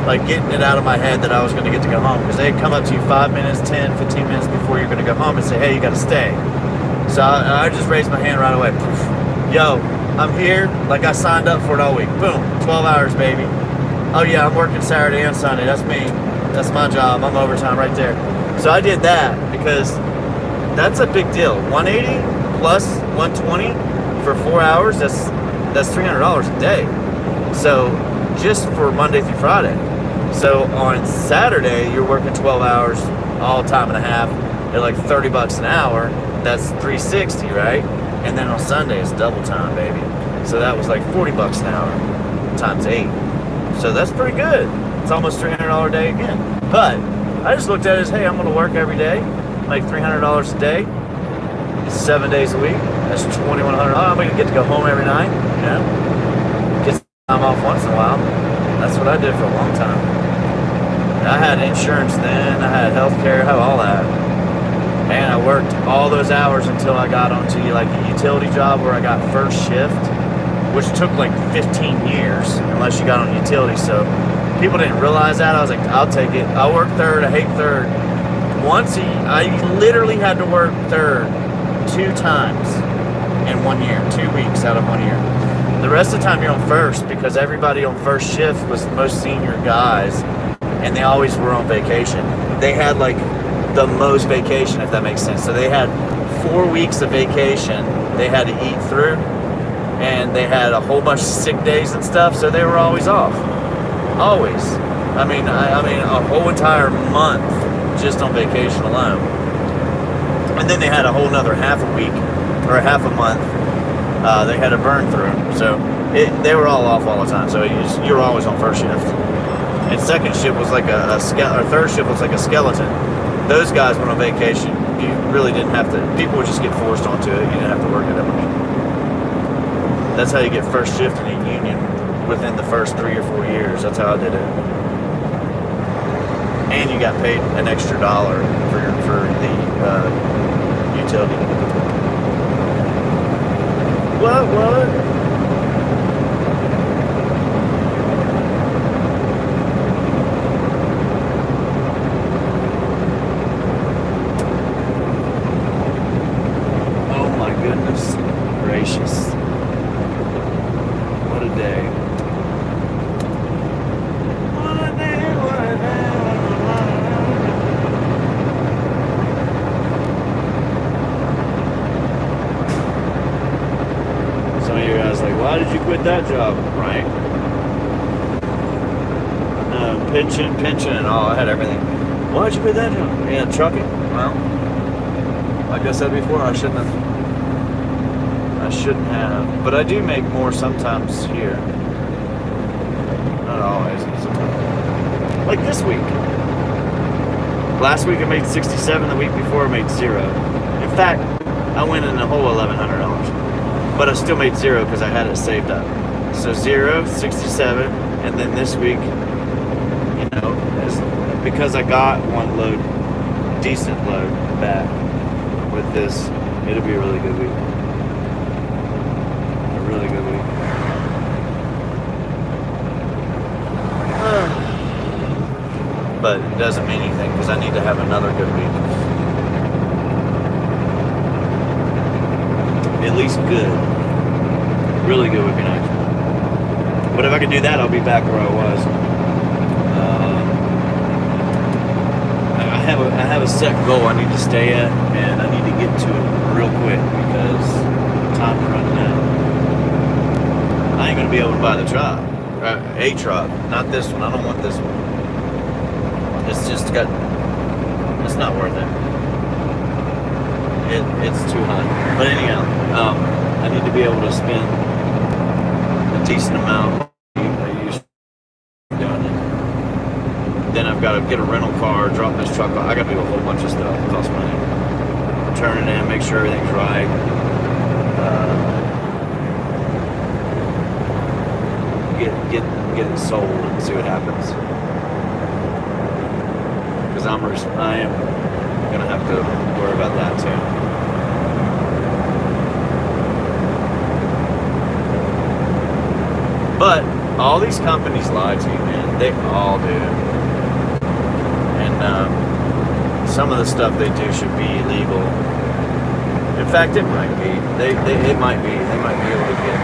A: like getting it out of my head that I was going to get to go home, because they'd come up to you 5 minutes, 10, 15 minutes before you're going to go home and say, hey, you got to stay. So I just raised my hand right away. Yo, I'm here, like I signed up for it all week. Boom, 12 hours, baby. Oh yeah, I'm working Saturday and Sunday. That's me. That's my job. I'm overtime right there. So I did that because that's a big deal. 180 plus 120 for 4 hours, that's $300 a day. So just for Monday through Friday. So on Saturday, you're working 12 hours, all time and a half, at like $30 an hour. That's $360, right? And then on Sunday, it's double time, baby. So that was like $40 an hour times 8. So that's pretty good. It's almost $300 a day again. But I just looked at it as, hey, I'm going to work every day, make $300 a day, 7 days a week. That's $2,100. I'm going to get to go home every night, get some time off once in a while. That's what I did for a long time. And I had insurance then, I had health care, I had all that. And I worked all those hours until I got onto like a utility job where I got first shift, which took like 15 years unless you got on utility. So people didn't realize that. I was like, I'll take it. I'll work third. I hate third. I literally had to work third 2 times in 1 year, 2 weeks out of 1 year. The rest of the time you're on first, because everybody on first shift was the most senior guys, and they always were on vacation. They had like the most vacation, if that makes sense. So they had 4 weeks of vacation they had to eat through, and they had a whole bunch of sick days and stuff, so they were always off. Always.
C: I mean, a whole entire month just on vacation alone. And then they had a whole nother half a week or a half a month. They had to burn through. So they were all off all the time. So you were always on first shift. And second shift was like or third shift was like a skeleton. Those guys went on vacation. You really didn't have to. People would just get forced onto it. You didn't have to work it that much. That's how you get first shift in a union within the first 3 or 4 years. That's how I did it. And you got paid an extra $1 for the utility. What? Oh my goodness gracious. What a day. What a day, what a day. Some of you guys are like, why did you quit that job? Right? Pension and all. I had everything. Why did you quit that job? Yeah, trucking. Well, like I said before, I shouldn't have. But I do make more sometimes here. Not always. Sometimes. Like this week. Last week I made 67. The week before I made 0. In fact, I went in a whole $1,100. But I still made 0 because I had it saved up. So 0, 67, and then this week, you know, because I got one load, decent load back with this, it'll be a really good week. A really good week. But it doesn't mean anything because I need to have another good week. At least good. Really good would be nice. But if I could do that, I'll be back where I was. I have a set goal I need to stay at, and I need to get to it real quick because time's running out. I ain't gonna be able to buy the truck, a truck, not this one. I don't want this one. It's just got. It's not worth it. It's too high. But anyhow, I need to be able to spend a decent amount I used doing it. Then I've got to get a rental car, drop this truck off. I got to do a whole bunch of stuff. It costs money. Turn it in, make sure everything's right. Get it sold and see what happens. Because I am gonna have to worry about that too. But all these companies lie to you, man. They all do. And some of the stuff they do should be illegal. In fact, it might be. It might be. They might be able to get.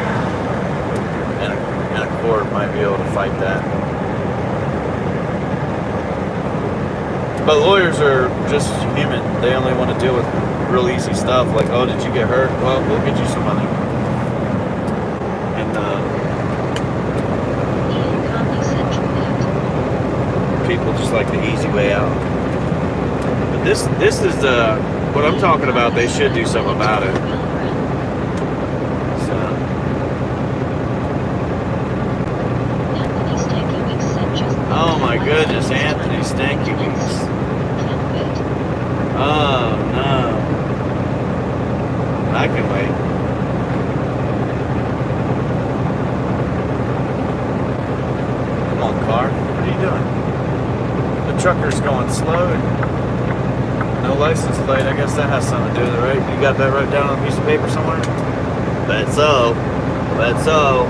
C: And a court might be able to fight that. But lawyers are just human. They only want to deal with real easy stuff like, oh, did you get hurt? Well, we'll get you some money. And people just like the easy way out. But this is what I'm talking about. They should do something about it. So. Oh my goodness, Anthony Stanky Weeks. Oh no. I can wait. Come on, car. What are you doing? The trucker's going slow and no license plate. I guess that has something to do with it, right? You got that right down on a piece of paper somewhere? That's so. That's so.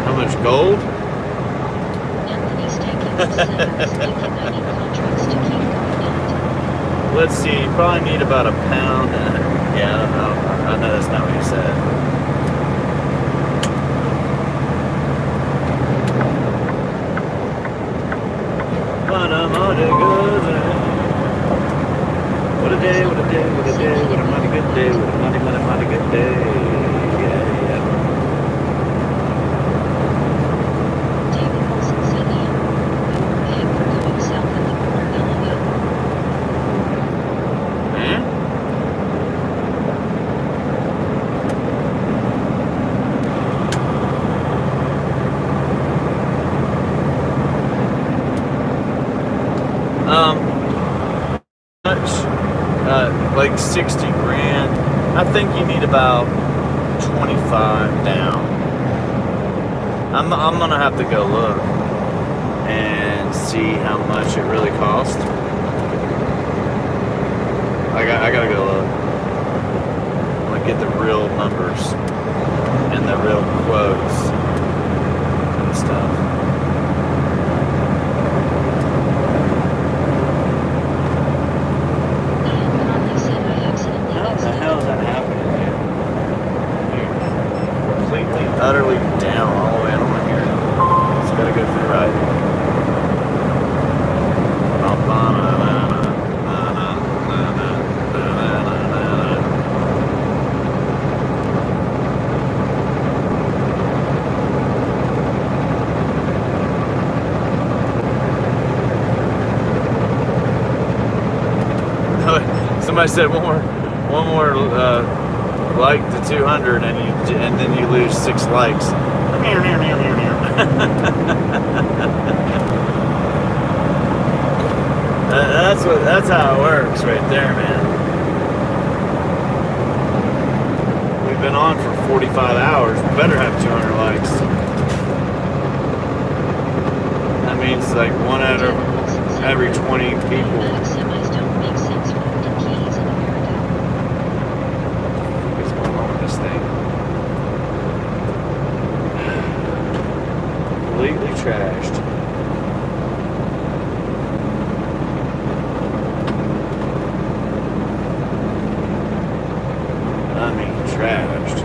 C: How much gold?
B: Anthony's taking this I need contracts to keep going out.
A: Let's see, you probably need about a pound. Yeah, I know that's not what you said. What a day, what a day, what a day, what a mighty good day, what a mighty, mighty, mighty. 60 grand. I think you need about 25 down. I'm gonna have to go look and see how much it really cost. I gotta go look. I'm gonna get the real numbers and the real quotes and stuff.
B: Ian Conley said I accidentally
A: How the
B: exited.
A: hell is that happening, man? You're completely, utterly down all the way. I don't want to hear it. It's gotta go through right. Somebody said one more like to 200, and then you lose 6 likes. That's how it works right there, man. We've been on for 45 hours. We better have 200 likes. That means like 1 out of every 20 people.
B: Automatic semis don't make sense for the keys in America.
A: What's going on with this thing? Completely trashed. I mean, trashed.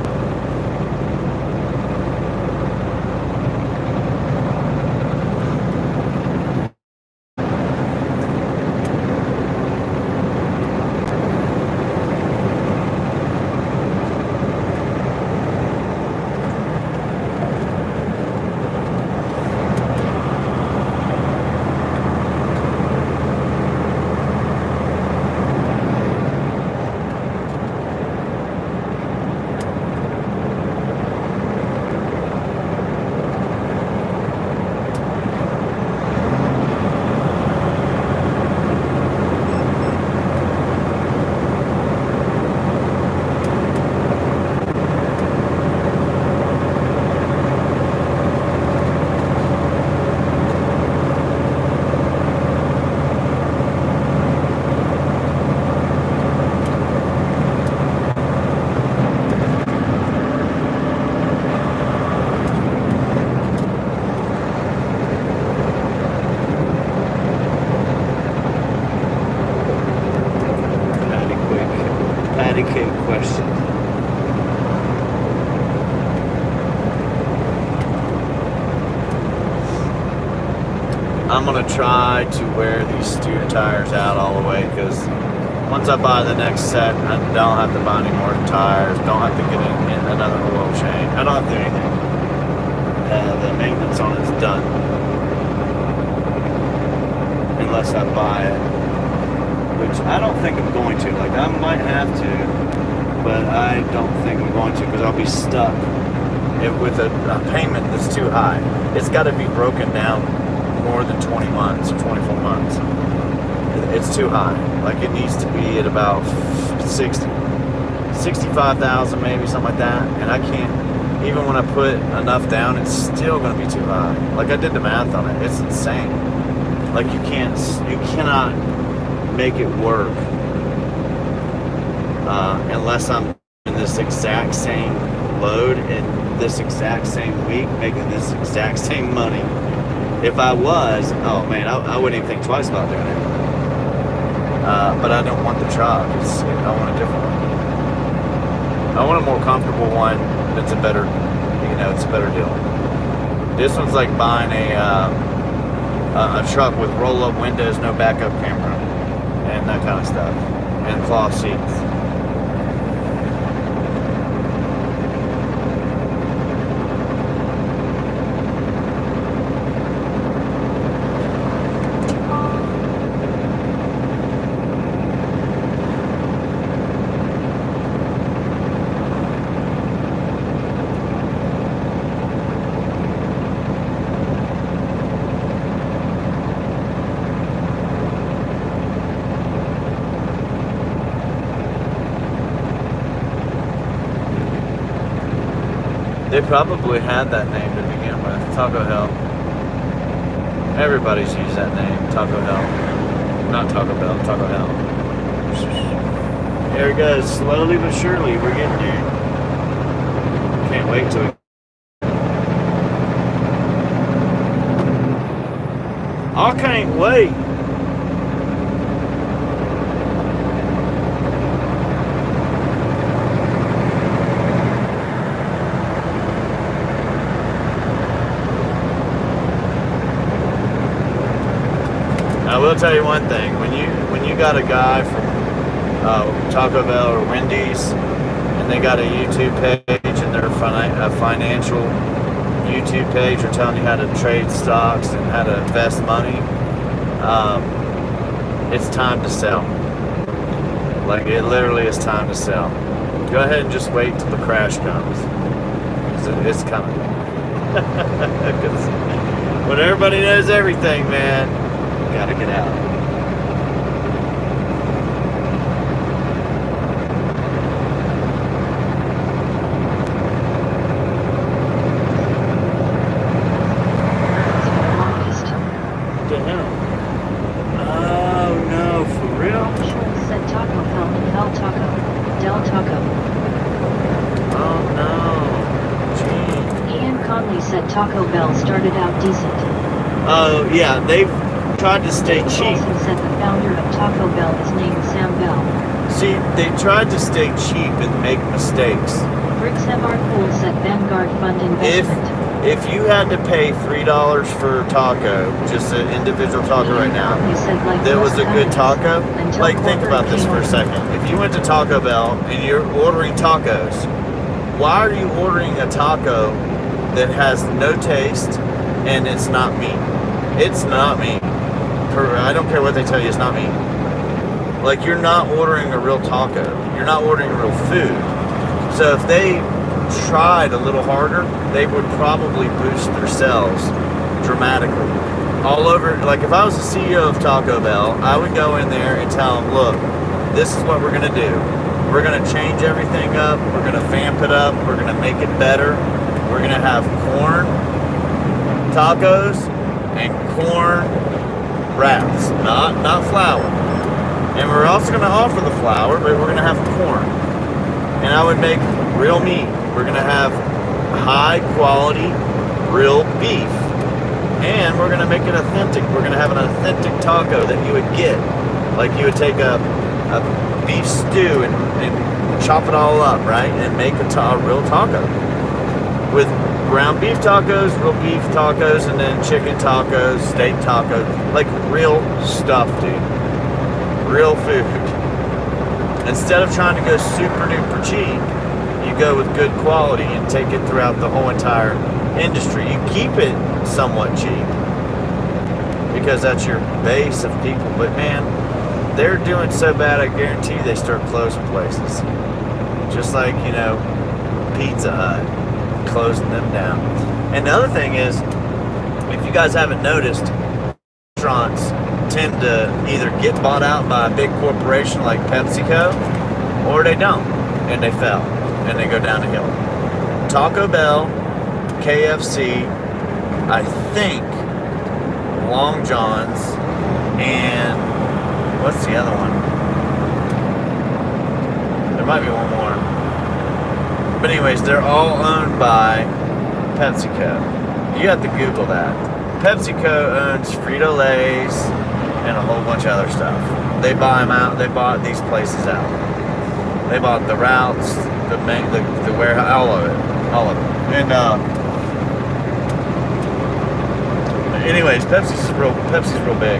A: Patty cake question. I'm gonna try to wear these student tires out all the way, because once I buy the next set, I don't have to buy any more tires. Don't have to get in another oil change. I don't have to do anything. The maintenance on it's done, unless I buy it, which I don't think I'm going to. Like, I might have to, but I don't think I'm going to, because I'll be stuck with a payment that's too high. It's got to be broken down more than 20 months or 24 months. It's too high. Like, it needs to be at about 65,000 maybe, something like that. And I can't, even when I put enough down, it's still going to be too high. Like, I did the math on it. It's insane. Like, you cannot make it work unless I'm in this exact same load in this exact same week, making this exact same money. If I was, oh man, I wouldn't even think twice about doing it. But I don't want the truck. I want a different one. I want a more comfortable one that's a better, it's a better deal. This one's like buying a truck with roll-up windows, no backup camera, and that kind of stuff, and cloth seats. They probably had that name to begin with. Taco Hell. Everybody's used that name. Taco Hell. Not Taco Bell. Taco Hell. There it goes. Slowly but surely, we're getting there. Can't wait till we... I can't wait. I will tell you one thing: when you got a guy from Taco Bell or Wendy's, and they got a YouTube page and they're a financial YouTube page, or telling you how to trade stocks and how to invest money, it's time to sell. Like, it literally is time to sell. Go ahead and just wait till the crash comes. 'Cause it's coming. 'Cause when everybody knows everything, man, you gotta get out.
B: Longest.
A: What the hell? Oh no, for real?
B: Schultz said Taco Bell and Hell Taco. Del Taco.
A: Oh no. Gee.
B: Ian Conley said Taco Bell started out decent.
A: Oh yeah, they've tried to stay
B: Dave
A: cheap.
B: Olson said the founder of Taco Bell is named Sam Bell.
A: See, they tried to stay cheap and make mistakes.
B: Bricks MR Cool said Vanguard Fund Investment.
A: If you had to pay $3 for a taco, just an individual taco right now,
B: He said like
A: that was
B: most
A: a good taco.
B: companies, until
A: Like, think
B: corporate
A: about this
B: came
A: for a
B: along.
A: second. If you went to Taco Bell and you're ordering tacos, why are you ordering a taco that has no taste and it's not meat? It's not meat. I don't care what they tell you, it's not meat. Like, you're not ordering a real taco. You're not ordering real food. So if they tried a little harder, they would probably boost their sales dramatically. All over, like, if I was the CEO of Taco Bell, I would go in there and tell them, look, this is what we're going to do. We're going to change everything up. We're going to vamp it up. We're going to make it better. We're going to have corn tacos and corn wraps, not flour. And we're also going to offer the flour, but we're going to have corn. And I would make real meat. We're going to have high quality real beef. And we're going to make it authentic. We're going to have an authentic taco that you would get. Like, you would take a beef stew and chop it all up, right? And make a real taco. With ground beef tacos, real beef tacos, and then chicken tacos, steak tacos. Like, real stuff, dude. Real food. Instead of trying to go super duper cheap, you go with good quality and take it throughout the whole entire industry. You keep it somewhat cheap because that's your base of people. But man, they're doing so bad, I guarantee they start closing places. Just like, you know, Pizza Hut, closing them down. And the other thing is, if you guys haven't noticed, restaurants tend to either get bought out by a big corporation like PepsiCo, or they don't, and they fell, and they go down the hill. Taco Bell, KFC, I think Long John's, and what's the other one? There might be one more. But anyways, they're all owned by PepsiCo. You have to Google that. PepsiCo owns Frito-Lay's and a whole bunch of other stuff. They buy them out. They bought these places out. They bought the routes, the warehouse, all of it. And anyways, Pepsi's real big.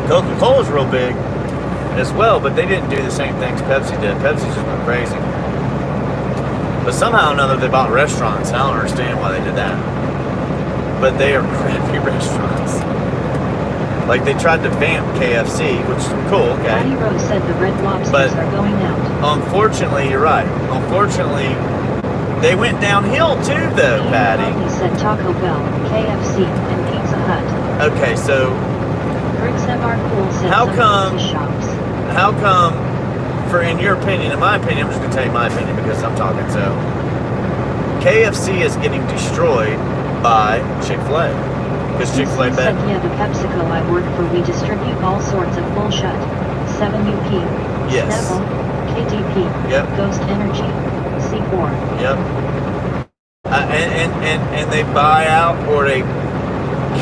A: Coca-Cola's real big as well, but they didn't do the same things Pepsi did. Pepsi just went crazy. But somehow or another, they bought restaurants. I don't understand why they did that. But they are crappy restaurants. Like, they tried to vamp KFC, which is cool, okay.
B: Patty Rose said the Red Lobsters
A: But
B: are going out.
A: unfortunately, you're right. Unfortunately, they went downhill too, though,
B: Ian
A: Patty.
B: Conley said Taco Bell, KFC, and Pizza Hut.
A: Okay, so
B: Bricks MR Cool said
A: How
B: some
A: come-
B: pizza shops.
A: how come, in your opinion, in my opinion, I'm just going to tell you my opinion because I'm talking, so.
C: KFC is getting destroyed by Chick-fil-A because Chick-fil-A
B: Said,
C: bet.
B: yeah, the PepsiCo I work for, we distribute all sorts of bullshit. 7UP,
C: Yes.
B: Snapple, KTP,
C: Yep.
B: Ghost Energy, C4.
C: Yep. And they buy out or they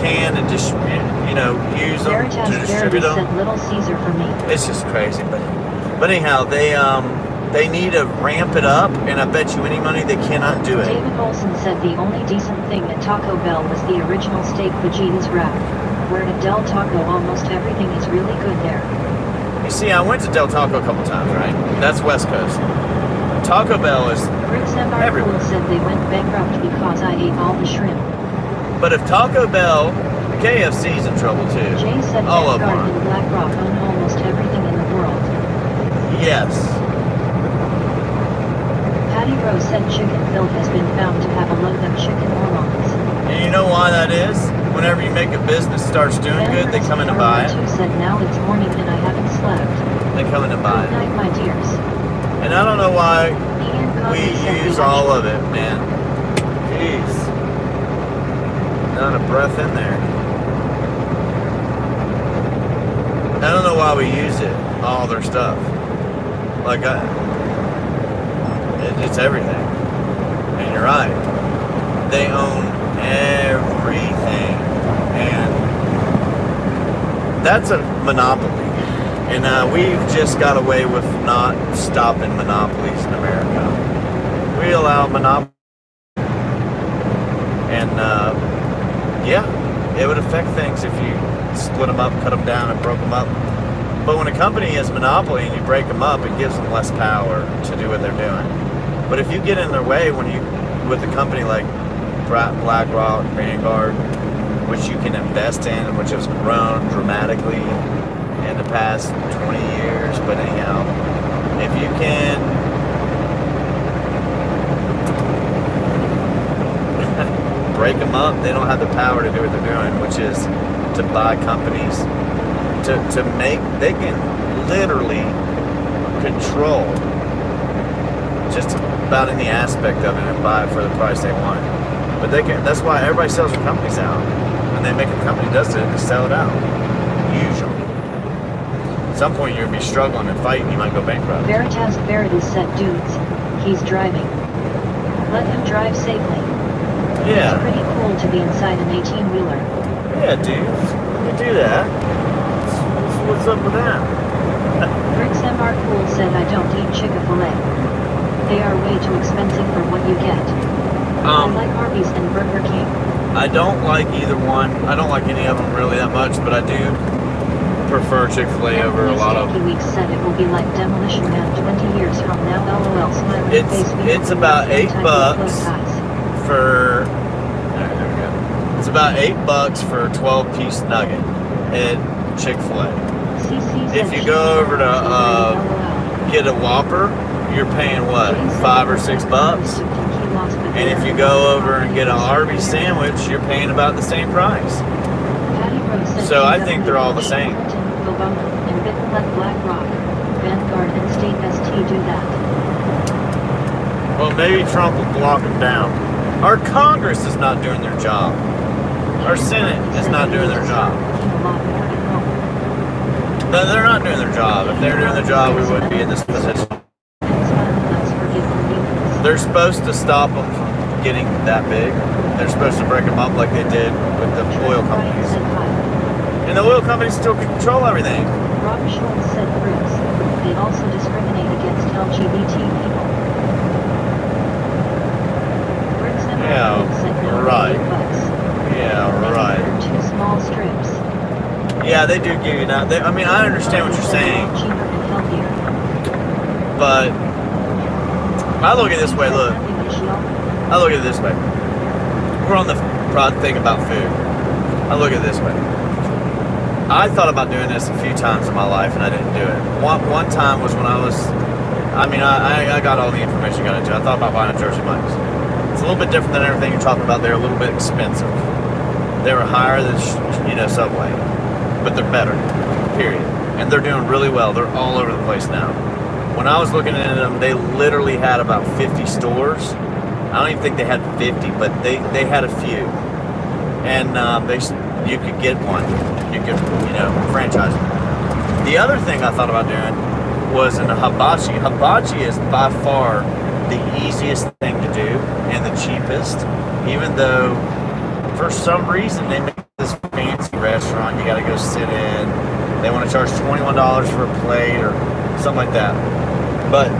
C: can and just use them
B: Veritas
C: to distribute
B: Veritas
C: them.
B: said Little Caesar for me.
C: It's just crazy, but anyhow, they need to ramp it up, and I bet you any money they cannot do it.
B: David Olson said the only decent thing at Taco Bell was the original steak fajitas wrap. Where at Del Taco almost everything is really good there.
C: You see, I went to Del Taco a couple times, right? That's West Coast. Taco Bell is,
B: Rick Semar
C: Everywhere.
B: said they went bankrupt because I ate all the shrimp.
C: but if Taco Bell, KFC's in trouble too.
B: Jay said
C: All of them
B: Vanguard
C: are.
B: and BlackRock own almost everything in the world.
C: Yes.
B: Patty Rose said Chicken-fil has been found to have a load of chicken hormones.
C: And you know why that is? Whenever you make a business starts doing good, they come in to buy it.
B: Too said now it's morning and I haven't slept.
C: They come in to buy
B: Good
C: it.
B: night, my dears.
C: And I don't know why
B: Ian
C: we
B: Conley said
C: use
B: we
C: all
B: actually-
C: of it, man. Jeez. Not a breath in there. I don't know why we use it, all their stuff. Like, it's everything. And you're right. They own everything. And that's a monopoly. And we've just got away with not stopping monopolies in America. We allow monopoly. And, yeah, it would affect things if you split them up, cut them down, and broke them up. But when a company has monopoly and you break them up, it gives them less power to do what they're doing. But if you get in their way with a company like BlackRock, Vanguard, which you can invest in, which has grown dramatically in the past 20 years. But anyhow, if you can break them up, they don't have the power to do what they're doing, which is to buy companies, they can literally control just about any aspect of it and buy it for the price they want. But that's why everybody sells their companies out. When they make a company does it, they sell it out. Usually. At some point you'll be struggling and fighting, you might go bankrupt.
B: Veritas said dudes, he's driving. Let him drive safely. It's
C: Yeah.
B: pretty cool to be inside an 18-wheeler.
C: Yeah, dude. You do that. What's up with that?
B: Rick Semar Cool said I don't eat Chick-fil-A. They are way too expensive for what you get. I like Arby's and Burger King.
C: I don't like either one. I don't like any of them really that much, but I do prefer Chick-fil-A over a lot of
B: Yankee Weeks said it will be like Demolition Man 20 years from now. LOL smiley face.
C: It's about $8 for. There we go. It's about $8 for a 12-piece nugget at Chick-fil-A. If you go over to get a Whopper, you're paying what, $5 or $6? And if you go over and get an Arby's sandwich, you're paying about the same price. So I think they're all the same.
B: Obama and Bitten let BlackRock, Vanguard and State ST do that.
C: Well, maybe Trump will block them down. Our Congress is not doing their job. Our Senate is not doing their job. No, they're not doing their job. If they're doing their job, we wouldn't be in this position. They're supposed to stop them from getting that big. They're supposed to break them up like they did with the oil companies. And the oil companies still can control everything.
B: Rob Schultz said Bruce, they also discriminate against LGBT people.
C: Yeah, right. Yeah, right.
B: Two small strips.
C: Yeah, they do give you that. I mean, I understand what you're saying,
B: Cheaper and healthier.
C: but I look at it this way. Look, I look at it this way. We're on the thing about food. I look at it this way. I thought about doing this a few times in my life, and I didn't do it. One time was when I got all the information I got into. I thought about buying a Jersey Mike's. It's a little bit different than everything you're talking about. They're a little bit expensive. They were higher than Subway, but they're better. Period. And they're doing really well. They're all over the place now. When I was looking into them, they literally had about 50 stores. I don't even think they had 50, but they had a few. And you could get one. You could, franchise them. The other thing I thought about doing was in a hibachi. Hibachi is by far the easiest thing to do and the cheapest, even though for some reason they make this fancy restaurant you got to go sit in. They want to charge $21 for a plate or something like that. But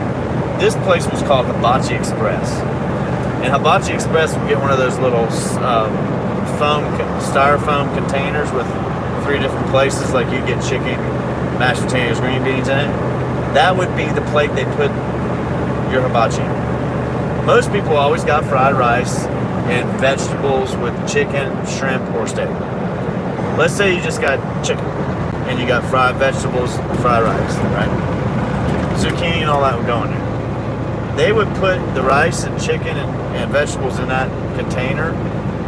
C: this place was called Hibachi Express. And Hibachi Express would get one of those little styrofoam containers with 3 different places, like you get chicken, mashed potatoes, green beans in it. That would be the plate they put your hibachi in. Most people always got fried rice and vegetables with chicken, shrimp, or steak. Let's say you just got chicken and you got fried vegetables, fried rice, right? Zucchini and all that would go in there. They would put the rice and chicken and vegetables in that container,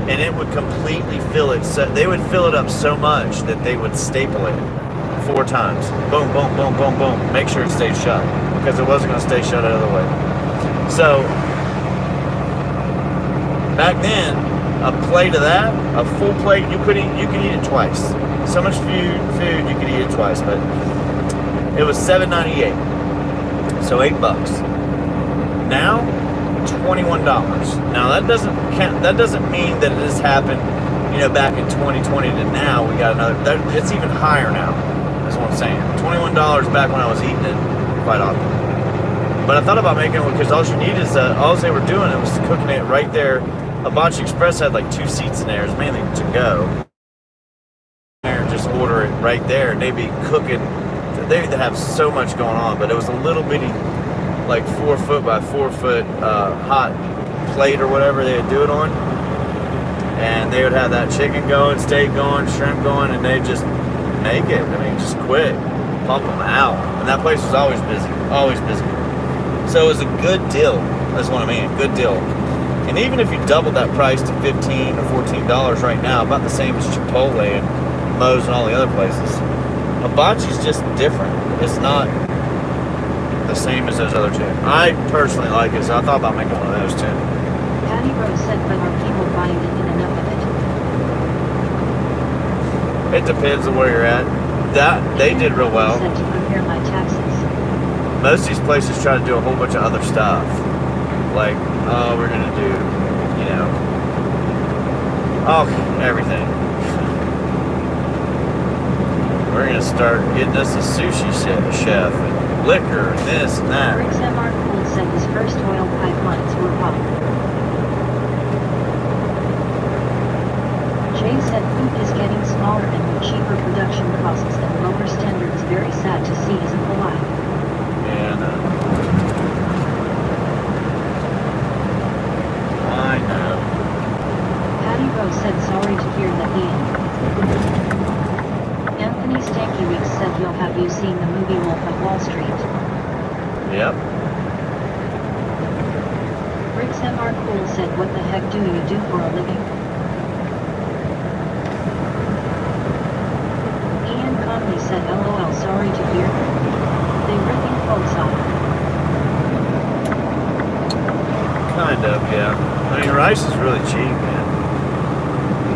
C: and it would completely fill it. So they would fill it up so much that they would staple it 4 times. Boom, boom, boom, boom, boom. Make sure it stayed shut, because it wasn't going to stay shut out of the way. So back then, a plate of that, a full plate, you could eat it twice. So much food you could eat it twice. But it was $7.98, so $8. Now, $21. Now that doesn't mean that it just happened, back in 2020 to now. We got another. It's even higher now. That's what I'm saying. $21 back when I was eating it quite often. But I thought about making it, because all you need is all they were doing it was cooking it right there. Hibachi Express had like 2 seats in there. It's mainly to go. Just order it right there, and they'd be cooking. They'd have so much going on, but it was a little bitty, like 4 foot by 4 foot hot plate or whatever they would do it on, and they would have that chicken going, steak going, shrimp going, and they just make it. I mean, just quick, pump them out, and that place was always busy, always busy. So it was a good deal. That's what I mean, good deal. And even if you doubled that price to $15 or $14 right now, about the same as Chipotle and Moe's and all the other places, hibachi's just different. It's not the same as those other 2. I personally like it, so I thought about making one of those too.
B: Patty Rose said, but are people buying it in enough of it?
C: It depends on where you're at. They did real well.
B: Said to prepare my taxes.
C: Most of these places try to do a whole bunch of other stuff. Like, we're going to do, everything. We're going to start getting us a sushi chef and liquor and this and that.
B: Rick's MR Cool said his first oil pipelines were popped. Jay said food is getting smaller and with cheaper production costs and lower standards. Very sad to see, isn't the life?
C: And I know.
B: Patty Rose said sorry to hear that the Anthony Stanky Weeks said, "Yo, have you seen the movie Wolf of Wall Street?"
C: Yep.
B: Rick's MR Cool said, "What the heck do you do for a living?" Ian Conley said, "LOL, sorry to hear. They ripping folks off."
C: Kind of, yeah. I mean, rice is really cheap, man.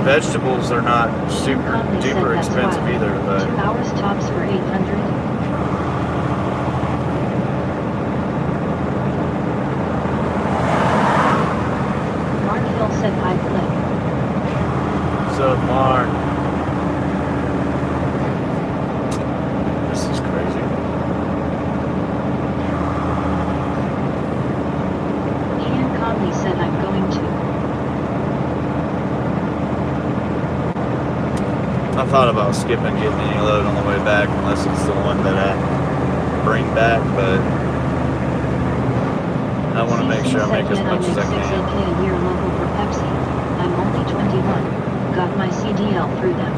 C: Vegetables are not super
B: Conley said
C: duper
B: that's
C: expensive
B: why.
C: either, but
B: 2 hours tops for $800. Mark Hill said, "Hi, Click."
C: so Mark. This is crazy.
B: Ian Conley said, "I'm going to."
C: I thought about skipping getting any load on the way back, unless it's the one that I bring back, but I want to make sure I make as much as I
B: I make
C: can.
B: $6K a year local for Pepsi. I'm only 21. Got my CDL through them.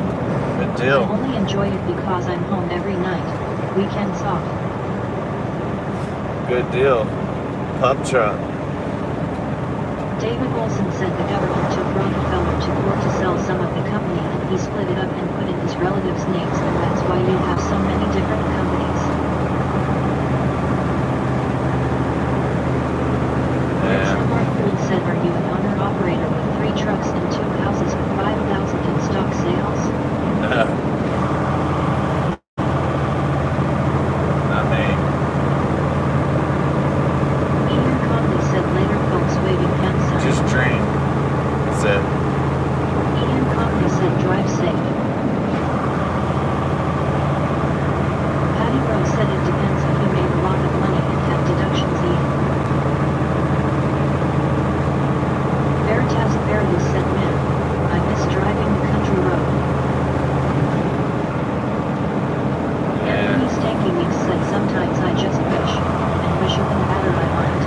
C: Good
B: I
C: deal.
B: only enjoy it because I'm home every night. Weekends off.
C: Good deal. Pub truck.
B: David Olson said the government took Rockefeller to court to sell some of the company and he split it up and put in his relatives' names, and that's why you have so many different companies.
C: Yeah.
B: Mark Gould said, "Are you trucks and 2 houses with 5,000 in stock sales?
A: Not me.
B: Ian Conley said later, folks waving hand signs.
A: Just train. That's it.
B: Ian Conley said drive safe. Patty Rose said it depends if you made a lot of money and have deductions. Ian. Veritas barely said, man, I miss driving the country road. Anthony Stanky Mix said sometimes I just wish you can matter my mind.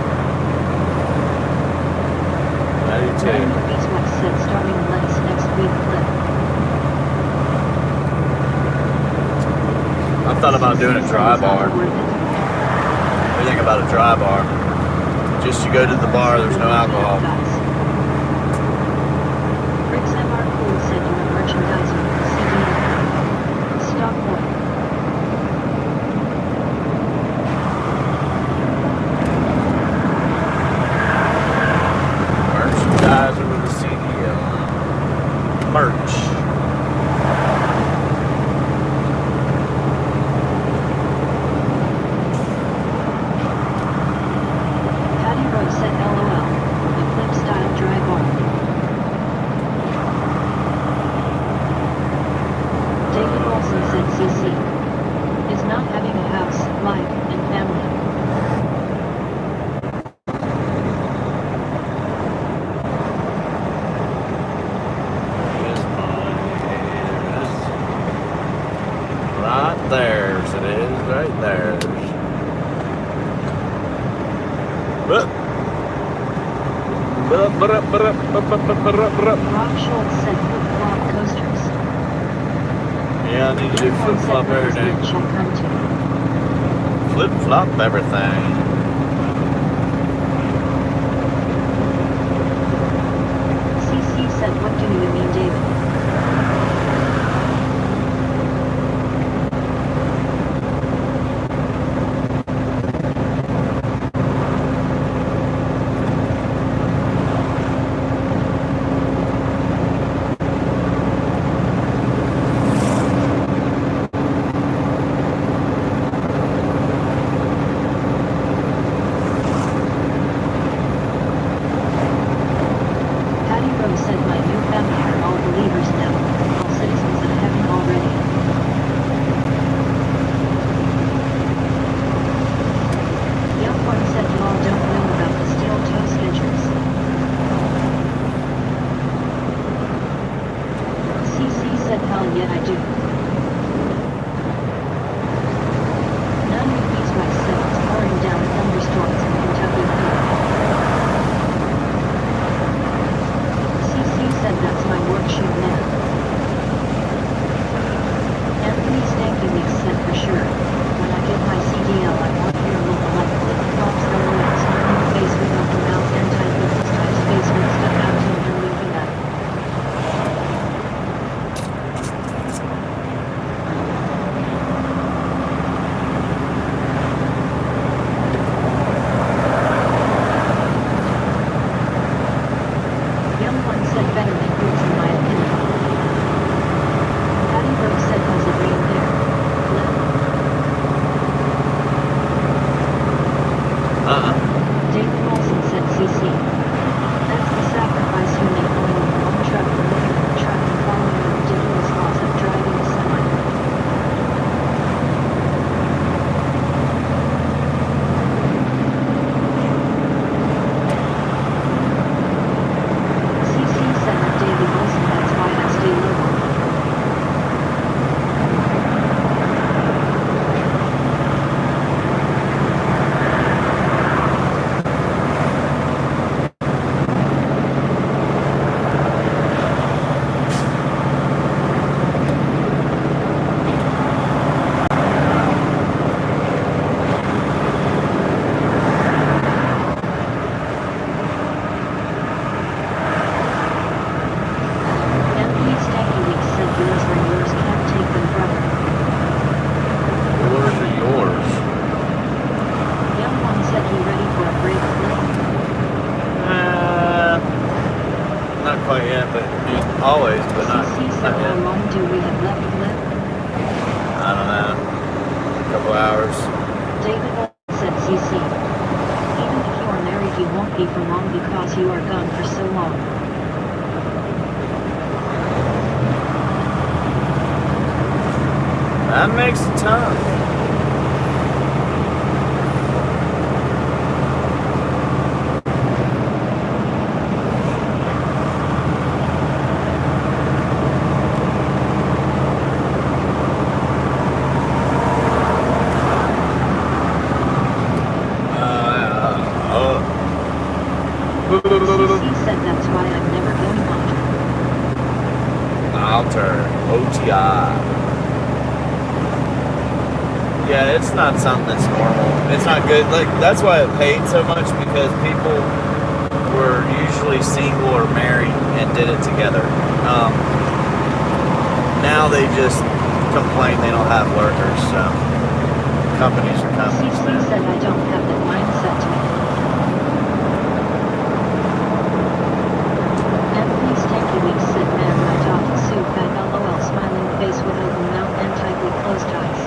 A: I do too.
B: Ryan Beeswax said starting Let's next week flip.
A: I thought about doing a dry bar. What do you think about a dry bar? Just you go to the bar, there's no alcohol.
B: Rick's MR Cool said you were merchandising with the CDL. Stock point.
A: Merchandiser with a CDL. Merch.
B: Patty Rose said LOL. The flip style dry bar. David Olson said CC. Is not having a house, life, and family.
A: Right there's it is, right there's.
B: Rob Schultz said flip-flop coasters.
A: Yeah, I need to do
B: Everyone
A: flip
B: said
A: flop
B: Rick's
A: everything.
B: Beach shall come to.
A: Flip flop everything.
B: CC said what do you mean, David? Patty Rose said my new family are all believers now, all citizens of heaven already. Young one said you all don't know about the steel toe sketchers. CC said hell yeah I do. None of these West said it's pouring down thunderstorms in Kentucky. CC said that's my worksheet man. Anthony Stanky Mix said for sure. When I get my CDL I want your look like flip-flops LOLs, new face with open mouth anti-business type space with stuff out to and moving up. Young one said better than boots in my opinion. Patty Rose said was it rain there? Flip. David Olson said CC. That's the sacrifice you make owning your own truck and living in a truck and following the ridiculous laws of driving a semi. CC said that David Olson
A: not quite yet, but always, but not,
B: CC said,
A: not
B: how
A: yet.
B: long do we have left, Flip?
A: I don't know. A couple hours.
B: David said, CC. Even if you are married, you won't be for long because you are gone for so long.
A: That makes it tough.
B: CC said that's why I'm never going
A: Alter. OTI. Yeah, it's not something that's normal. It's not good. Like, that's why it paid so much, because people were usually single or married and did it together. Now they just complain they don't have workers, so companies are companies
B: CC
A: now.
B: said I don't have that mindset to me. Anthony Stanky Weeks said, man, my dog is so fat, lol, smiling face with open mouth and tightly closed eyes.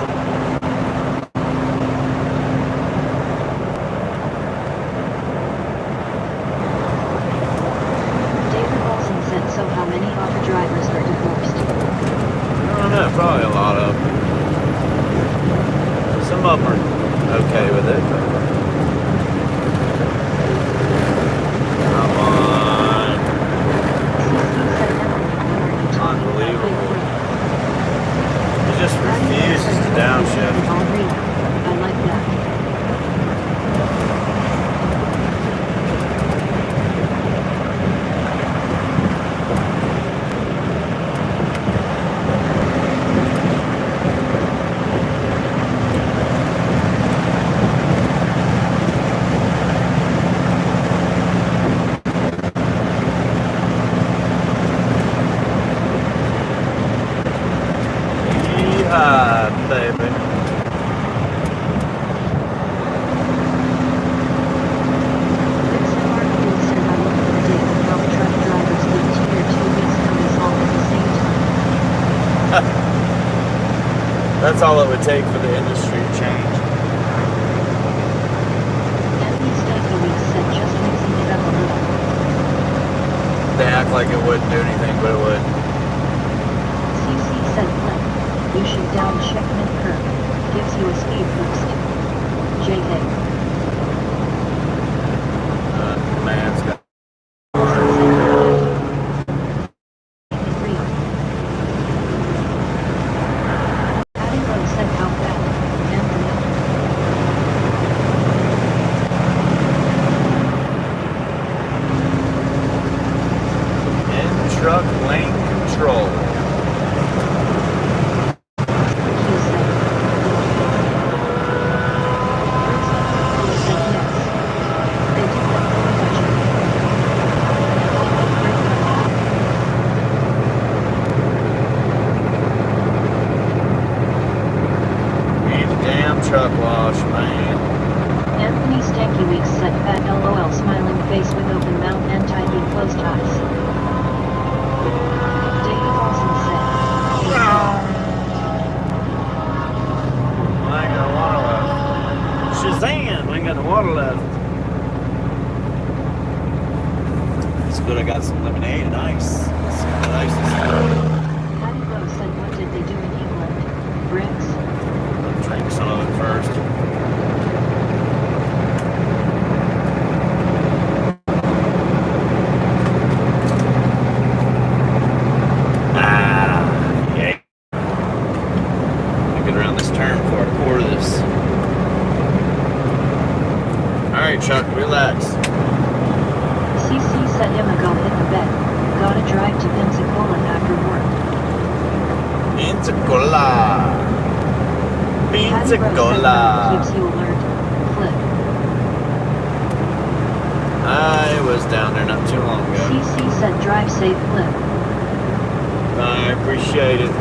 B: David Olson said, so how many auto drivers are divorced?
A: I don't know, probably a lot of them. Some of them are okay with it. Come on.
B: CC said, Emily, are you talking about
A: Unbelievable.
B: Bigfoot?
A: He just refuses to downshift.
B: I like that.
A: Yeehaw, baby.
B: Vixen Markle said I look for a date with how truck drivers get to your 2 weeks coming all at the same time.
A: That's all it would take for the industry to change.
B: Anthony Stanky Weeks said just mixing it up a little.
A: They act like it wouldn't do anything, but it would.
B: CC said Flip, you should downshift mid-curve. Gives you a speed boost. JK.
A: Man's got.
B: Patty Lowe said how bad. Anthony.
A: In truck lane control.
B: Q said. Bruce said yes. They do that for budget.
A: Ain't a damn truck wash, man.
B: Anthony Stanky Weeks said fat LOL smiling face with open mouth and tightly closed eyes. David Olson said.
A: I ain't got water left. Shazam! I ain't got the water left. It's good I got some lemonade and ice. Some good ice is
B: Patty Lowe said what did they do in England? Bricks?
A: I'll drink some of it first. Yeah. Let me get around this turn before I pour this. Alright, Chuck, relax.
B: CC said Emma go hit the bed. Gotta drive to Pensacola after work.
A: Pensacola.
B: Patty Rose said
A: Pensacola.
B: keeps you alert. Flip.
A: I was down there not too long ago.
B: CC said drive safe, Flip.
A: I appreciate it.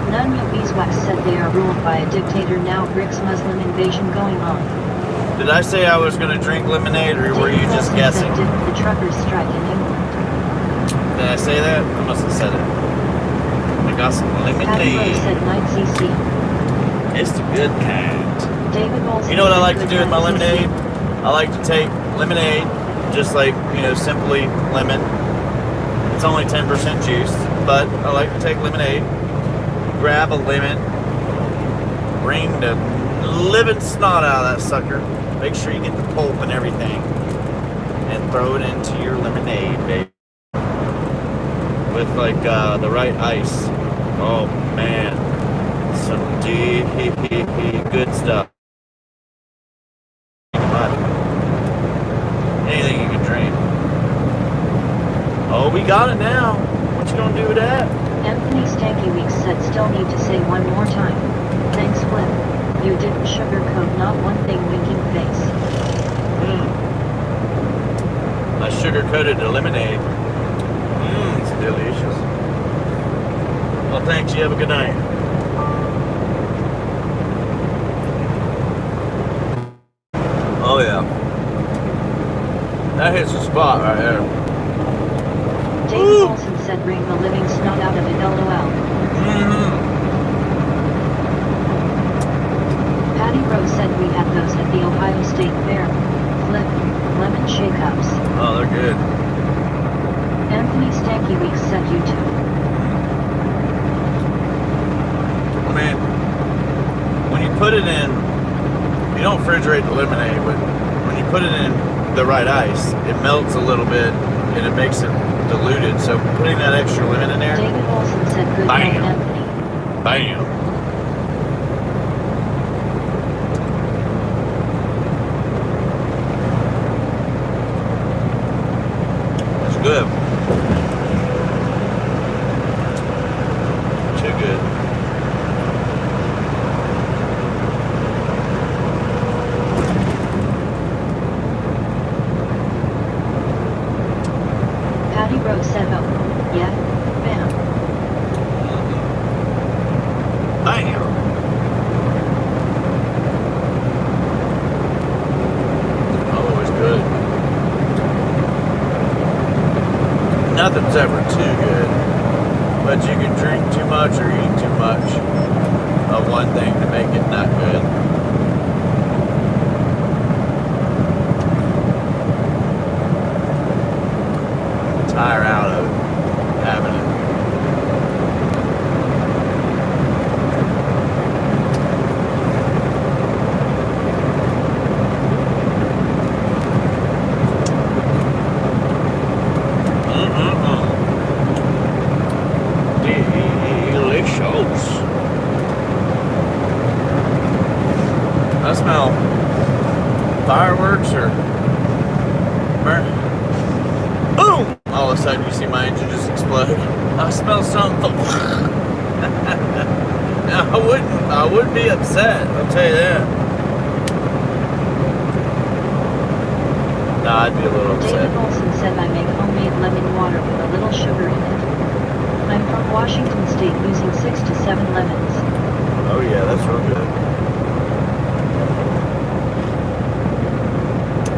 B: Nunya Beeswax said they are ruled by a dictator now. Bricks Muslim invasion going on.
A: Did I say I was going to drink lemonade, or were you
B: David
A: just
B: Olson
A: guessing?
B: said did the truckers strike in England?
C: Did I say that? I must have said it. I got some
B: Patty Rose
C: lemonade.
B: said night CC.
C: It's the good kind.
B: David Olson
C: You know what I
B: said
C: like to
B: good
C: do with my
B: night, CC.
C: lemonade? I like to take lemonade, just like, simply lemon. It's only 10% juice, but I like to take lemonade, grab a lemon, wring the living snot out of that sucker. Make sure you get the pulp and everything, and throw it into your lemonade, baby. With like the right ice. Oh man, some good stuff. Anything you can drink. Oh, we got it now. What you gonna do with that?
B: Anthony Stanky Weeks said still need to say one more time. Thanks Flip. You didn't sugarcoat not one thing winking face.
C: I sugar-coated the lemonade. It's delicious. Well, thanks. You have a good night. Oh yeah. That hits the spot right there.
B: David
C: Woo!
B: Olson said bring the living snot out of it LOL. Patty Rose said we had those at the Ohio State Fair. Flip, lemon shake-ups.
C: Oh, they're good.
B: Anthony Stanky Weeks said you too.
C: I mean, when you put it in, you don't refrigerate the lemonade, but when you put it in the right ice, it melts a little bit and it makes it diluted. So putting that extra lemon in there,
B: David Olson said good night
C: Bam.
B: Anthony.
C: bam. It's good. Too good.
B: Patty Rose said oh, yeah, bam.
C: Bam. Always good. Nothing's ever too good, but you can drink too much or eat too much of one thing to make it not good. Tire out of having it. Delicious. I smell fireworks or burn. Boom! All of a sudden, you see my engine just explode. I smell something. Now, I wouldn't be upset. I'll tell you that. Nah, I'd be a little upset.
B: David Olson said I make homemade lemon water with a little sugar in it. I'm from Washington State using 6 to 7 lemons.
C: Oh yeah, that's real good.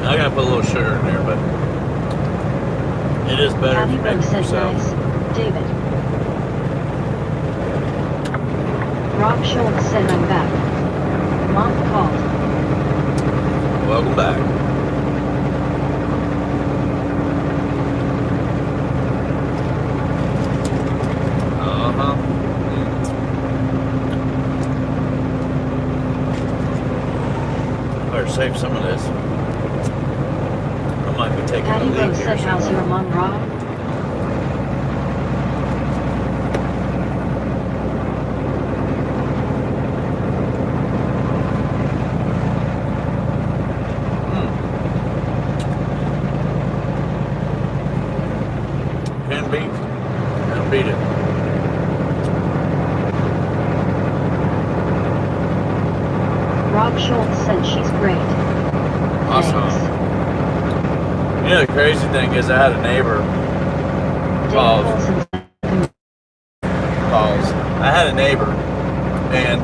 C: I gotta put a little sugar in there, but it is better if
B: Patty
C: you make
B: Rose
C: it
B: said
C: yourself.
B: nice, David. Rob Schultz said I'm back. Mom called.
C: Welcome back. Better save some of this. I might be taking
B: Patty
C: a leak
B: Rose
C: here
B: said how's your
C: soon.
B: mom, Rob?
C: Can beat. Can't beat it.
B: Rob Schultz said she's great.
C: Awesome.
B: Thanks.
C: You know, the crazy thing is I had a neighbor,
B: David
C: Pause.
B: Olson said
C: calls. I had a neighbor, and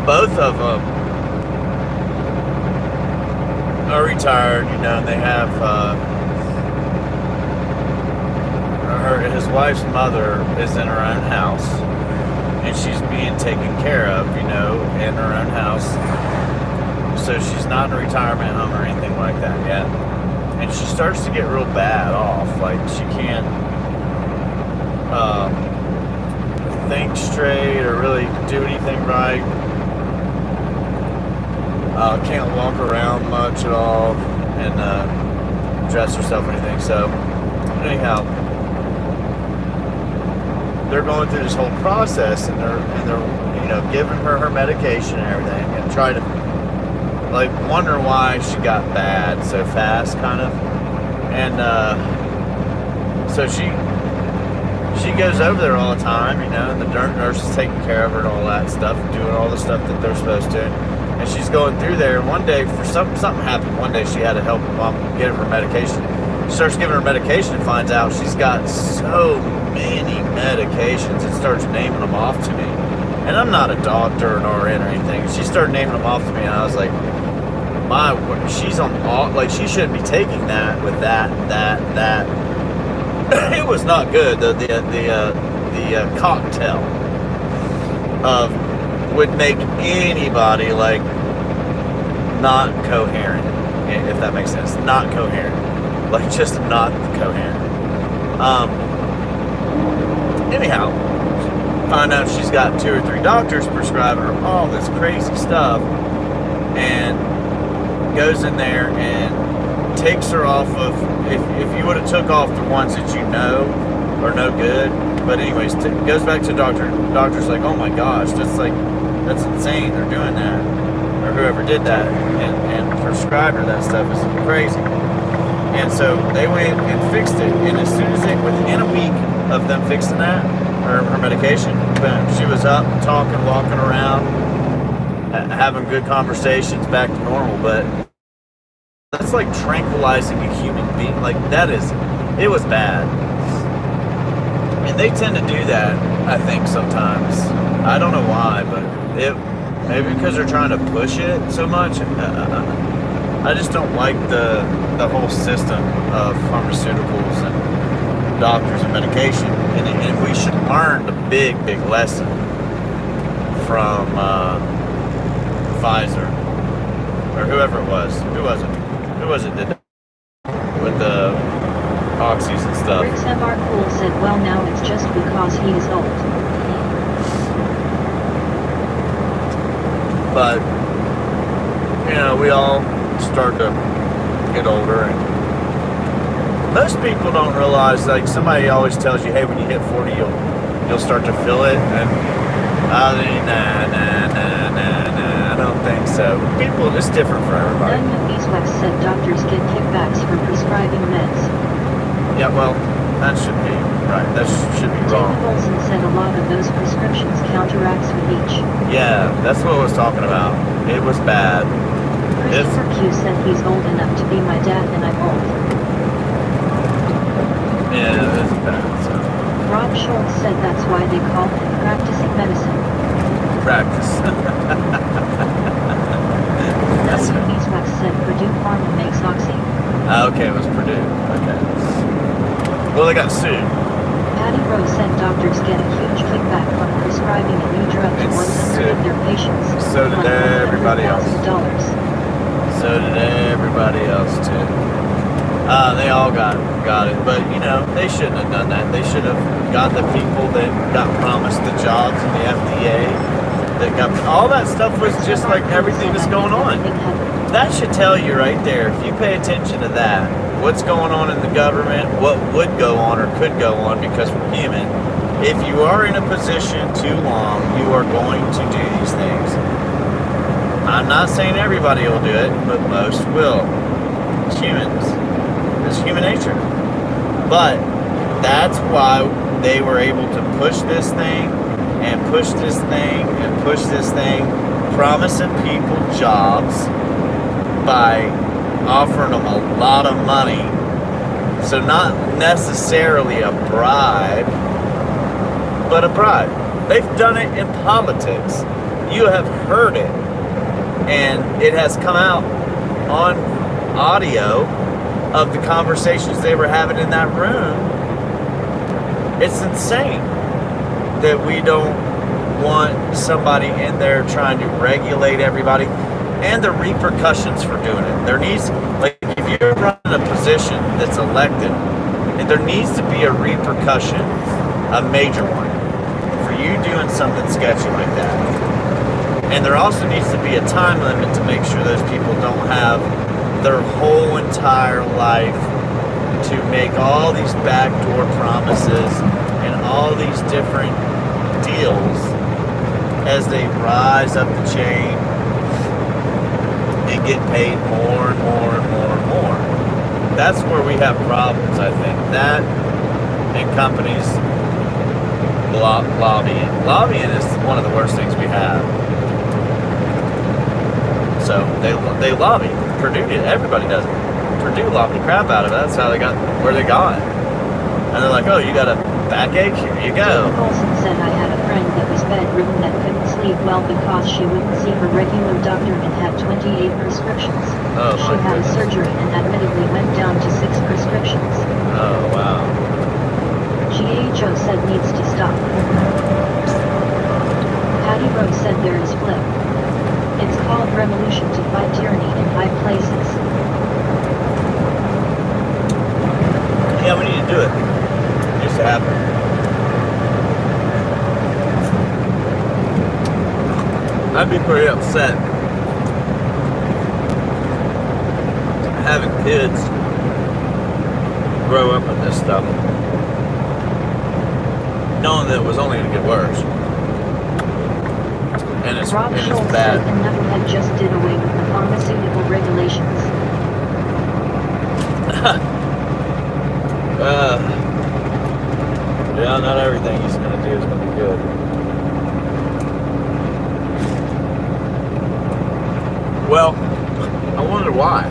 C: both of them are retired, and they have
A: wife's mother is in her own house, and she's being taken care of, in her own house. So she's not in a retirement home or anything like that yet. And she starts to get real bad off. Like, she can't think straight or really do anything right. Can't walk around much at all and dress herself or anything. So, anyhow, they're going through this whole process, and they're giving her medication and everything, and try to wonder why she got bad so fast, kind of. And so she goes over there all the time, and the nurse is taking care of her and all that stuff, doing all the stuff that they're supposed to. And she's going through there. One day, something happened. One day she had to help her mom get her medication. She starts giving her medication and finds out she's got so many medications, and starts naming them off to me. And I'm not a doctor, an RN or anything. She started naming them off to me, and I was like, she's on all, she shouldn't be taking that with that. It was not good. The cocktail would make anybody not coherent, if that makes sense. Not coherent, just not coherent. Anyhow, find out she's got 2 or 3 doctors prescribing her all this crazy stuff, and goes in there and takes her off of, if you would have took off the ones that are no good, but anyways, goes back to doctor's like, oh my gosh, that's insane, they're doing that, or whoever did that, and prescribed her that stuff is crazy. And so they went and fixed it, and as soon as within a week of them fixing that, her medication, boom, she was up, talking, walking around, having good conversations, back to normal. But that's like tranquilizing a human being. It was bad. And they tend to do that, I think, sometimes. I don't know why, but maybe because they're trying to push it so much. I just don't like the whole system of pharmaceuticals and doctors and medication. And we should learn the big lesson from Pfizer or whoever it was. Who was it did that with the oxys and stuff?
B: Rick's MR Cool said, well, now it's just because he is old.
A: But we all start to get older, and most people don't realize, somebody always tells you, hey, when you hit 40 you'll start to feel it, and I don't think so. People, it's different for everybody.
B: None of these West said doctors get kickbacks for prescribing meds.
A: Yeah, well, that should be right. That should be wrong.
B: David Olson said a lot of those prescriptions counteracts with each.
A: Yeah, that's what I was talking about. It was bad.
B: Christopher Q said he's old enough to be my dad and I'm old.
A: Yeah, it's bad. So.
B: Rob Schultz said that's why they call him practicing medicine.
A: Practice.
B: None of these West said Purdue Pharma makes Oxy.
A: Okay, it was Purdue. Okay. Well, they got sued.
B: Patty Rose said doctors get a huge kickback from prescribing a new drug to 100 of their patients.
A: So did everybody else. So did everybody else too. They all got it, but they shouldn't have done that. They should have got the people that got promised the jobs in the FDA. That got all that stuff was just like everything that's going on. That should tell you right there, if you pay attention to that, what's going on in the government, what would go on or could go on, because we're human. If you are in a position too long, you are going to do these things. I'm not saying everybody will do it, but most will. It's humans. It's human nature. But that's why they were able to push this thing and push this thing and push this thing, promising people jobs by offering them a lot of money. So not necessarily a bribe, but a bribe. They've done it in politics. You have heard it. And it has come out on audio of the conversations they were having in that room
C: It's insane that we don't want somebody in there trying to regulate everybody and the repercussions for doing it. There needs, like, if you're running a position that's elected, and there needs to be a repercussion, a major one, for you doing something sketchy like that. And there also needs to be a time limit to make sure those people don't have their whole entire life to make all these backdoor promises and all these different deals as they rise up the chain and get paid more and more and more and more. That's where we have problems, I think. That and companies lobbying. Lobbying is one of the worst things we have. So they lobby. Purdue did. Everybody does it. Purdue lobbied the crap out of it. That's how they got where they got. And they're like, oh, you got a backache? Here you go.
B: David Olson said, I had a friend that was bedridden that couldn't sleep well because she wouldn't see her regular doctor and had 28 prescriptions.
C: Oh,
B: She
C: my
B: had a
C: goodness.
B: surgery and admittedly went down to 6 prescriptions.
C: Oh, wow.
B: GHO said needs to stop. Patty Rose said there is flip. It's called revolution to fight tyranny in high places.
C: Yeah, we need to do it. It needs to happen. I'd be pretty upset having kids grow up with this stuff, knowing that it was only going to get worse. And it's
B: Rob Schultz said
C: bad.
B: the knucklehead just did away with the pharmaceutical regulations.
C: Yeah, not everything he's going to do is going to be good. Well, I wonder why.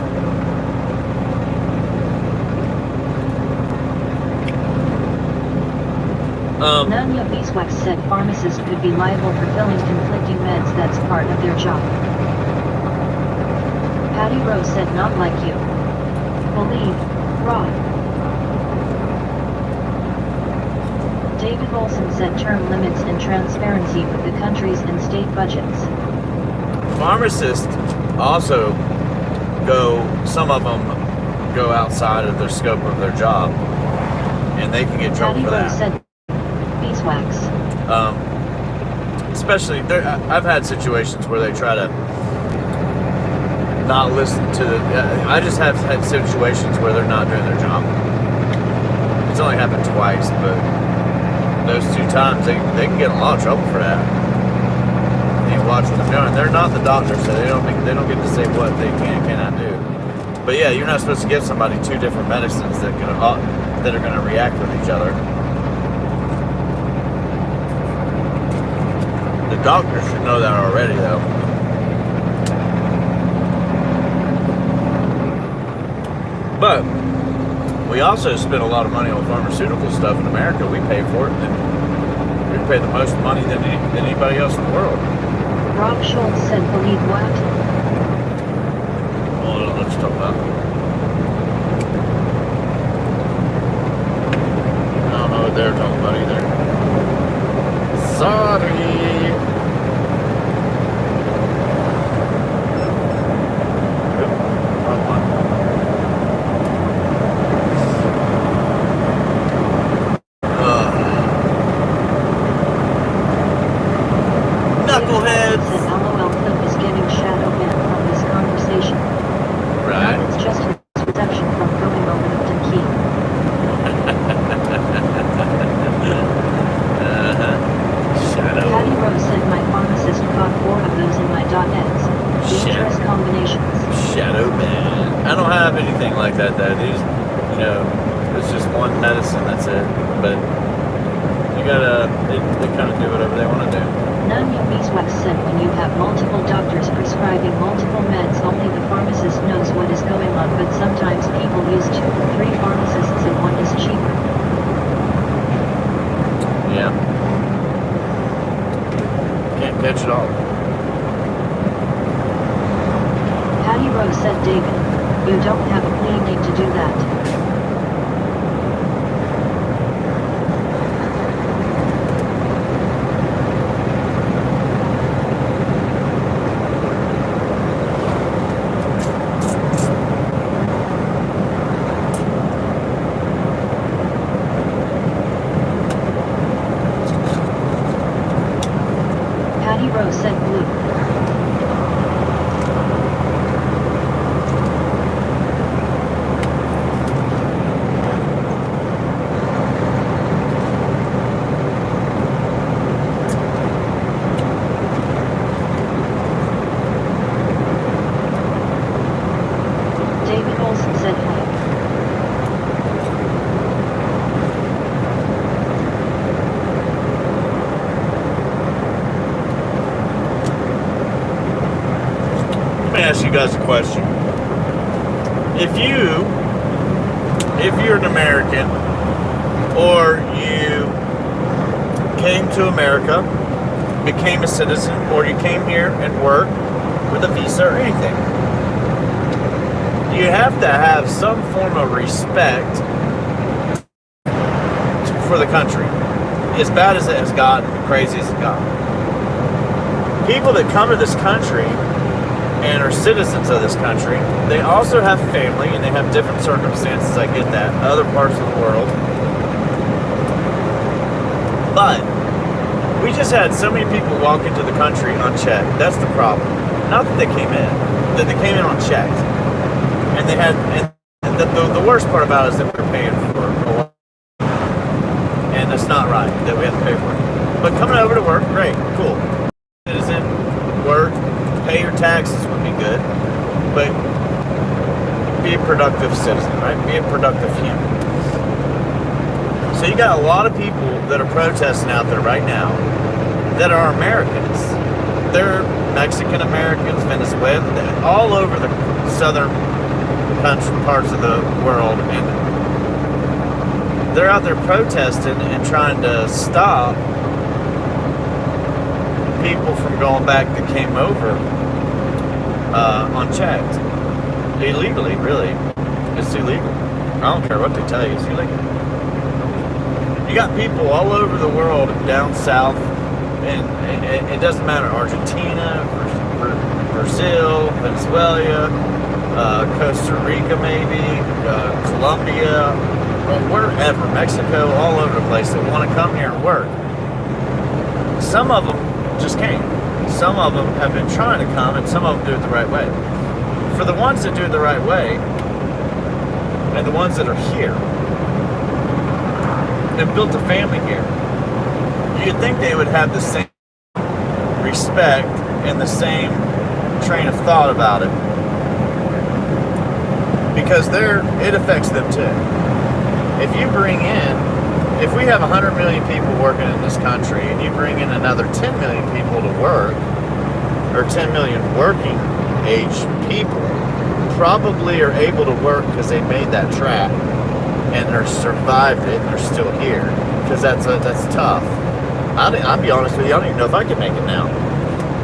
B: Nunya Beeswax said pharmacists could be liable for filling conflicting meds. That's part of their job. Patty Rose said not like you. Believe, Rob. David Olson said term limits and transparency with the country's and state budgets.
C: Pharmacists also some of them go outside of the scope of their job, and they can get in trouble
B: Patty
C: for
B: Rose
C: that.
B: said beeswax.
C: Especially, I've had situations where they try to not listen to the. I just have had situations where they're not doing their job. It's only happened twice, but those 2 times they can get in a lot of trouble for that. You watch what they're doing. They're not the doctor, so they don't get to say what they can and cannot do. But yeah, you're not supposed to give somebody 2 different medicines that are going to react with each other. The doctor should know that already, though. But we also spend a lot of money on pharmaceutical stuff in America. We pay for it, and we pay the most money than anybody else in the world.
B: Rob Schultz said believe what?
C: Well, let's talk about it. I don't know what they're talking about either. Sorry. Oop, wrong one. Knuckleheads.
B: Said LOL Clip is getting shadow banned from this conversation.
C: Right.
B: Now it's just his reception from going over the key.
C: Shadow.
B: Patty Rose said my pharmacist caught 4 of those in my .nets. Dangerous combinations.
C: Shadow man. I don't have anything like that, though. These, it's just one medicine, that's it. But you gotta, they kind of do whatever they want to do.
B: Nunya Beeswax said when you have multiple doctors prescribing multiple meds, only the pharmacist knows what is going on, but sometimes people use 2 or 3 pharmacists and one is cheaper.
C: Yeah. Can't catch it all.
B: Patty Rose said, David, you don't have a clean name to do that.
C: guys a question. If you're an American, or you came to America, became a citizen, or you came here and worked with a visa or anything, you have to have some form of respect for the country. As bad as it has gotten, crazy as it got. People that come to this country and are citizens of this country, they also have family and they have different circumstances. I get that. Other parts of the world. But we just had so many people walk into the country unchecked. That's the problem. Not that they came in, that they came in unchecked. And they had, and the worst part about it is that we're paying for a lot. And it's not right that we have to pay for it. But coming over to work, great, cool. Citizen, work, pay your taxes would be good. But be a productive citizen, right? Be a productive human. So you got a lot of people that are protesting out there right now that are Americans. They're Mexican Americans, Venezuelan, all over the southern country, parts of the world, and they're out there protesting and trying to stop people from going back that came over unchecked. Illegally, really. It's illegal. I don't care what they tell you, it's illegal. You got people all over the world down south, and it doesn't matter, Argentina, Brazil, Venezuela, Costa Rica maybe, Colombia, wherever, Mexico, all over the place that want to come here and work. Some of them just came. Some of them have been trying to come, and some of them do it the right way. For the ones that do it the right way, and the ones that are here, and built a family here, you'd think they would have the same respect and the same train of thought about it, because it affects them too. If you bring in, if we have 100 million people working in this country, and you bring in another 10 million people to work, or 10 million working age people, probably are able to work because they made that track and they're survived it and they're still here, because that's tough. I'll be honest with you, I don't even know if I could make it now.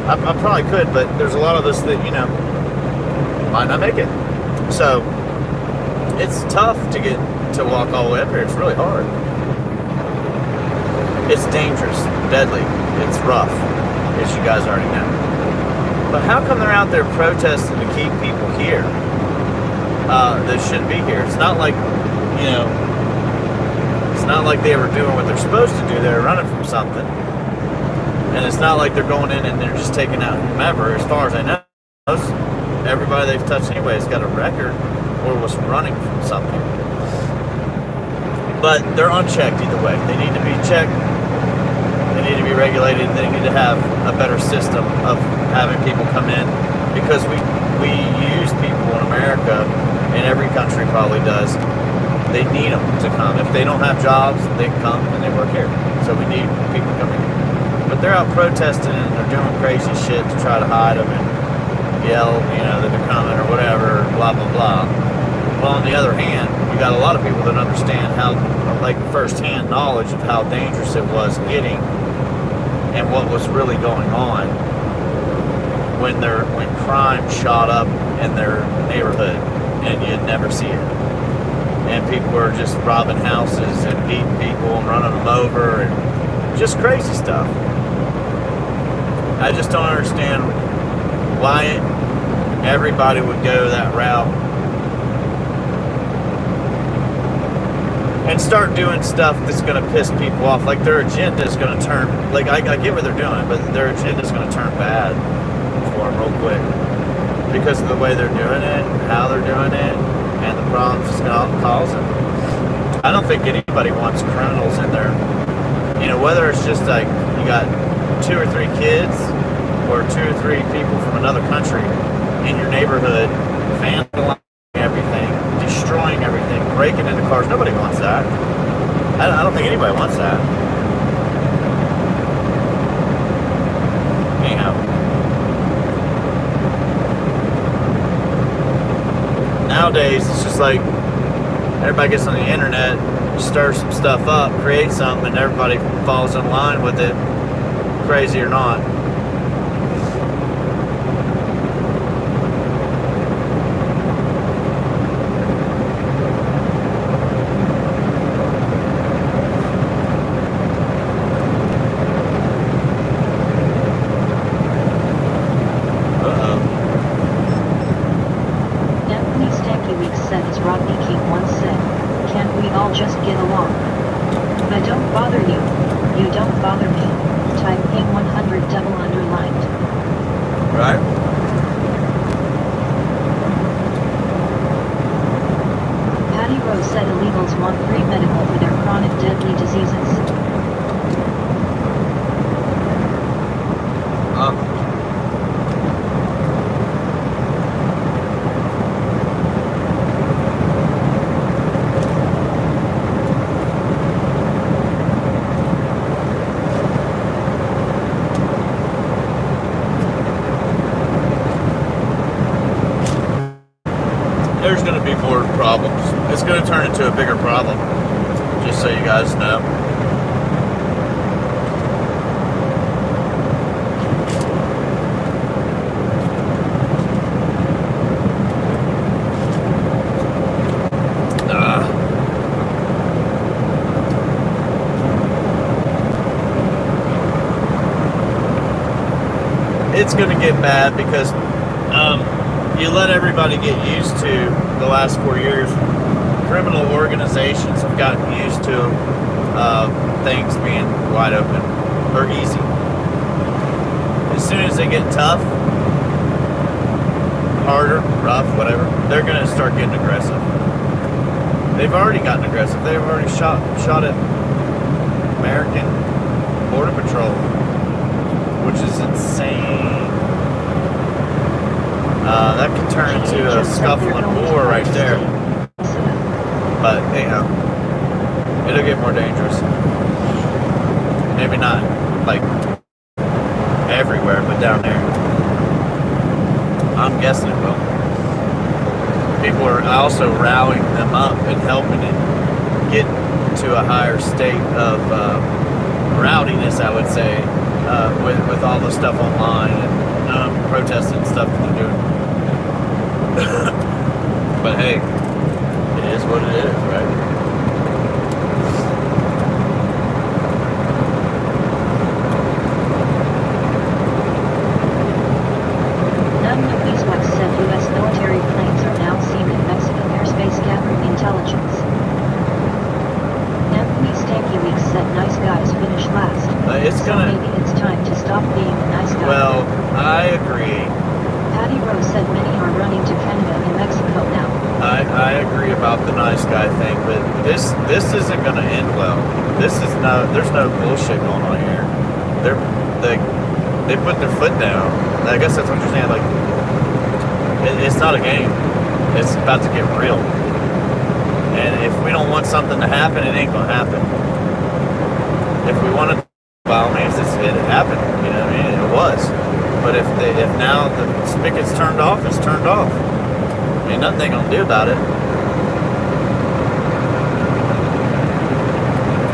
C: I probably could, but there's a lot of us that, might not make it. So it's tough to walk all the way up here. It's really hard. It's dangerous, deadly, it's rough, as you guys already know. But how come they're out there protesting to keep people here that shouldn't be here? It's not like, it's not like they were doing what they're supposed to do. They're running from something. And it's not like they're going in and they're just taking out whomever. As far as I know, everybody they've touched anyway has got a record or was running from something. But they're unchecked either way. They need to be checked. They need to be regulated. They need to have a better system of having people come in, because we use people in America, and every country probably does. They need them to come. If they don't have jobs, they come and they work here. So we need people coming here. But they're out protesting and they're doing crazy shit to try to hide them and yell, that they're coming or whatever, blah, blah, blah. Well, on the other hand, you got a lot of people that understand how, like, first-hand knowledge of how dangerous it was getting and what was really going on when crime shot up in their neighborhood and you'd never see it. And people were just robbing houses and beating people and running them over and just crazy stuff. I just don't understand why everybody would go that route and start doing stuff that's going to piss people off. Like, their agenda is going to turn, like, I get what they're doing, but their agenda is going to turn bad for them real quick because of the way they're doing it, how they're doing it, and the problems it's causing. I don't think anybody wants criminals in there. Whether it's just like you got 2 or 3 kids or 2 or 3 people from another country in your neighborhood, vandalizing everything, destroying everything, breaking into cars. Nobody wants that. I don't think anybody wants that. Anyhow. just like everybody gets on the internet, stirs some stuff up, creates something, and everybody falls in line with it, crazy or not.
B: Anthony Stanky Weeks said, as Rodney King once said, can't we all just get along? I don't bother you. You don't bother me. Type ping 100 double underlined.
C: Right?
B: Patty Rose said illegals want free medical for their chronic deadly diseases.
C: There's going to be more problems. It's going to turn into a bigger problem, just so you guys know. It's going to get bad because you let everybody get used to the last 4 years. Criminal organizations have gotten used to things being wide open or easy. As soon as they get tough, harder, rough, whatever, they're going to start getting aggressive. They've already gotten aggressive. They've already shot at American Border Patrol, which is insane. That could turn into a scuffle and war right there. But, anyhow, it'll get more dangerous. Maybe not, like, everywhere, but down there. I'm guessing it will. People are also rallying them up and helping it get to a higher state of rowdiness, I would say, with all the stuff online and protesting and stuff that they're doing. But hey, it is what it is, right?
B: None of these what's said U.S. military planes are now seen in Mexican airspace gathering intelligence. Anthony Stanky Weeks said nice guys finish last.
C: It's
B: So
C: gonna.
B: maybe it's time to stop being a nice guy.
C: Well, I agree.
B: Patty Rose said many are running to Canada and Mexico now.
C: I agree about the nice guy thing, but this isn't going to end well. This is no. There's no bullshit going on here. They put their foot down. I guess that's what you're saying. Like, it's not a game. It's about to get real. And if we don't want something to happen, it ain't going to happen. If we want it, by all means, it happened. You know what I mean? It was. But if now the spigot's turned off, it's turned off. Ain't nothing they gonna do about it.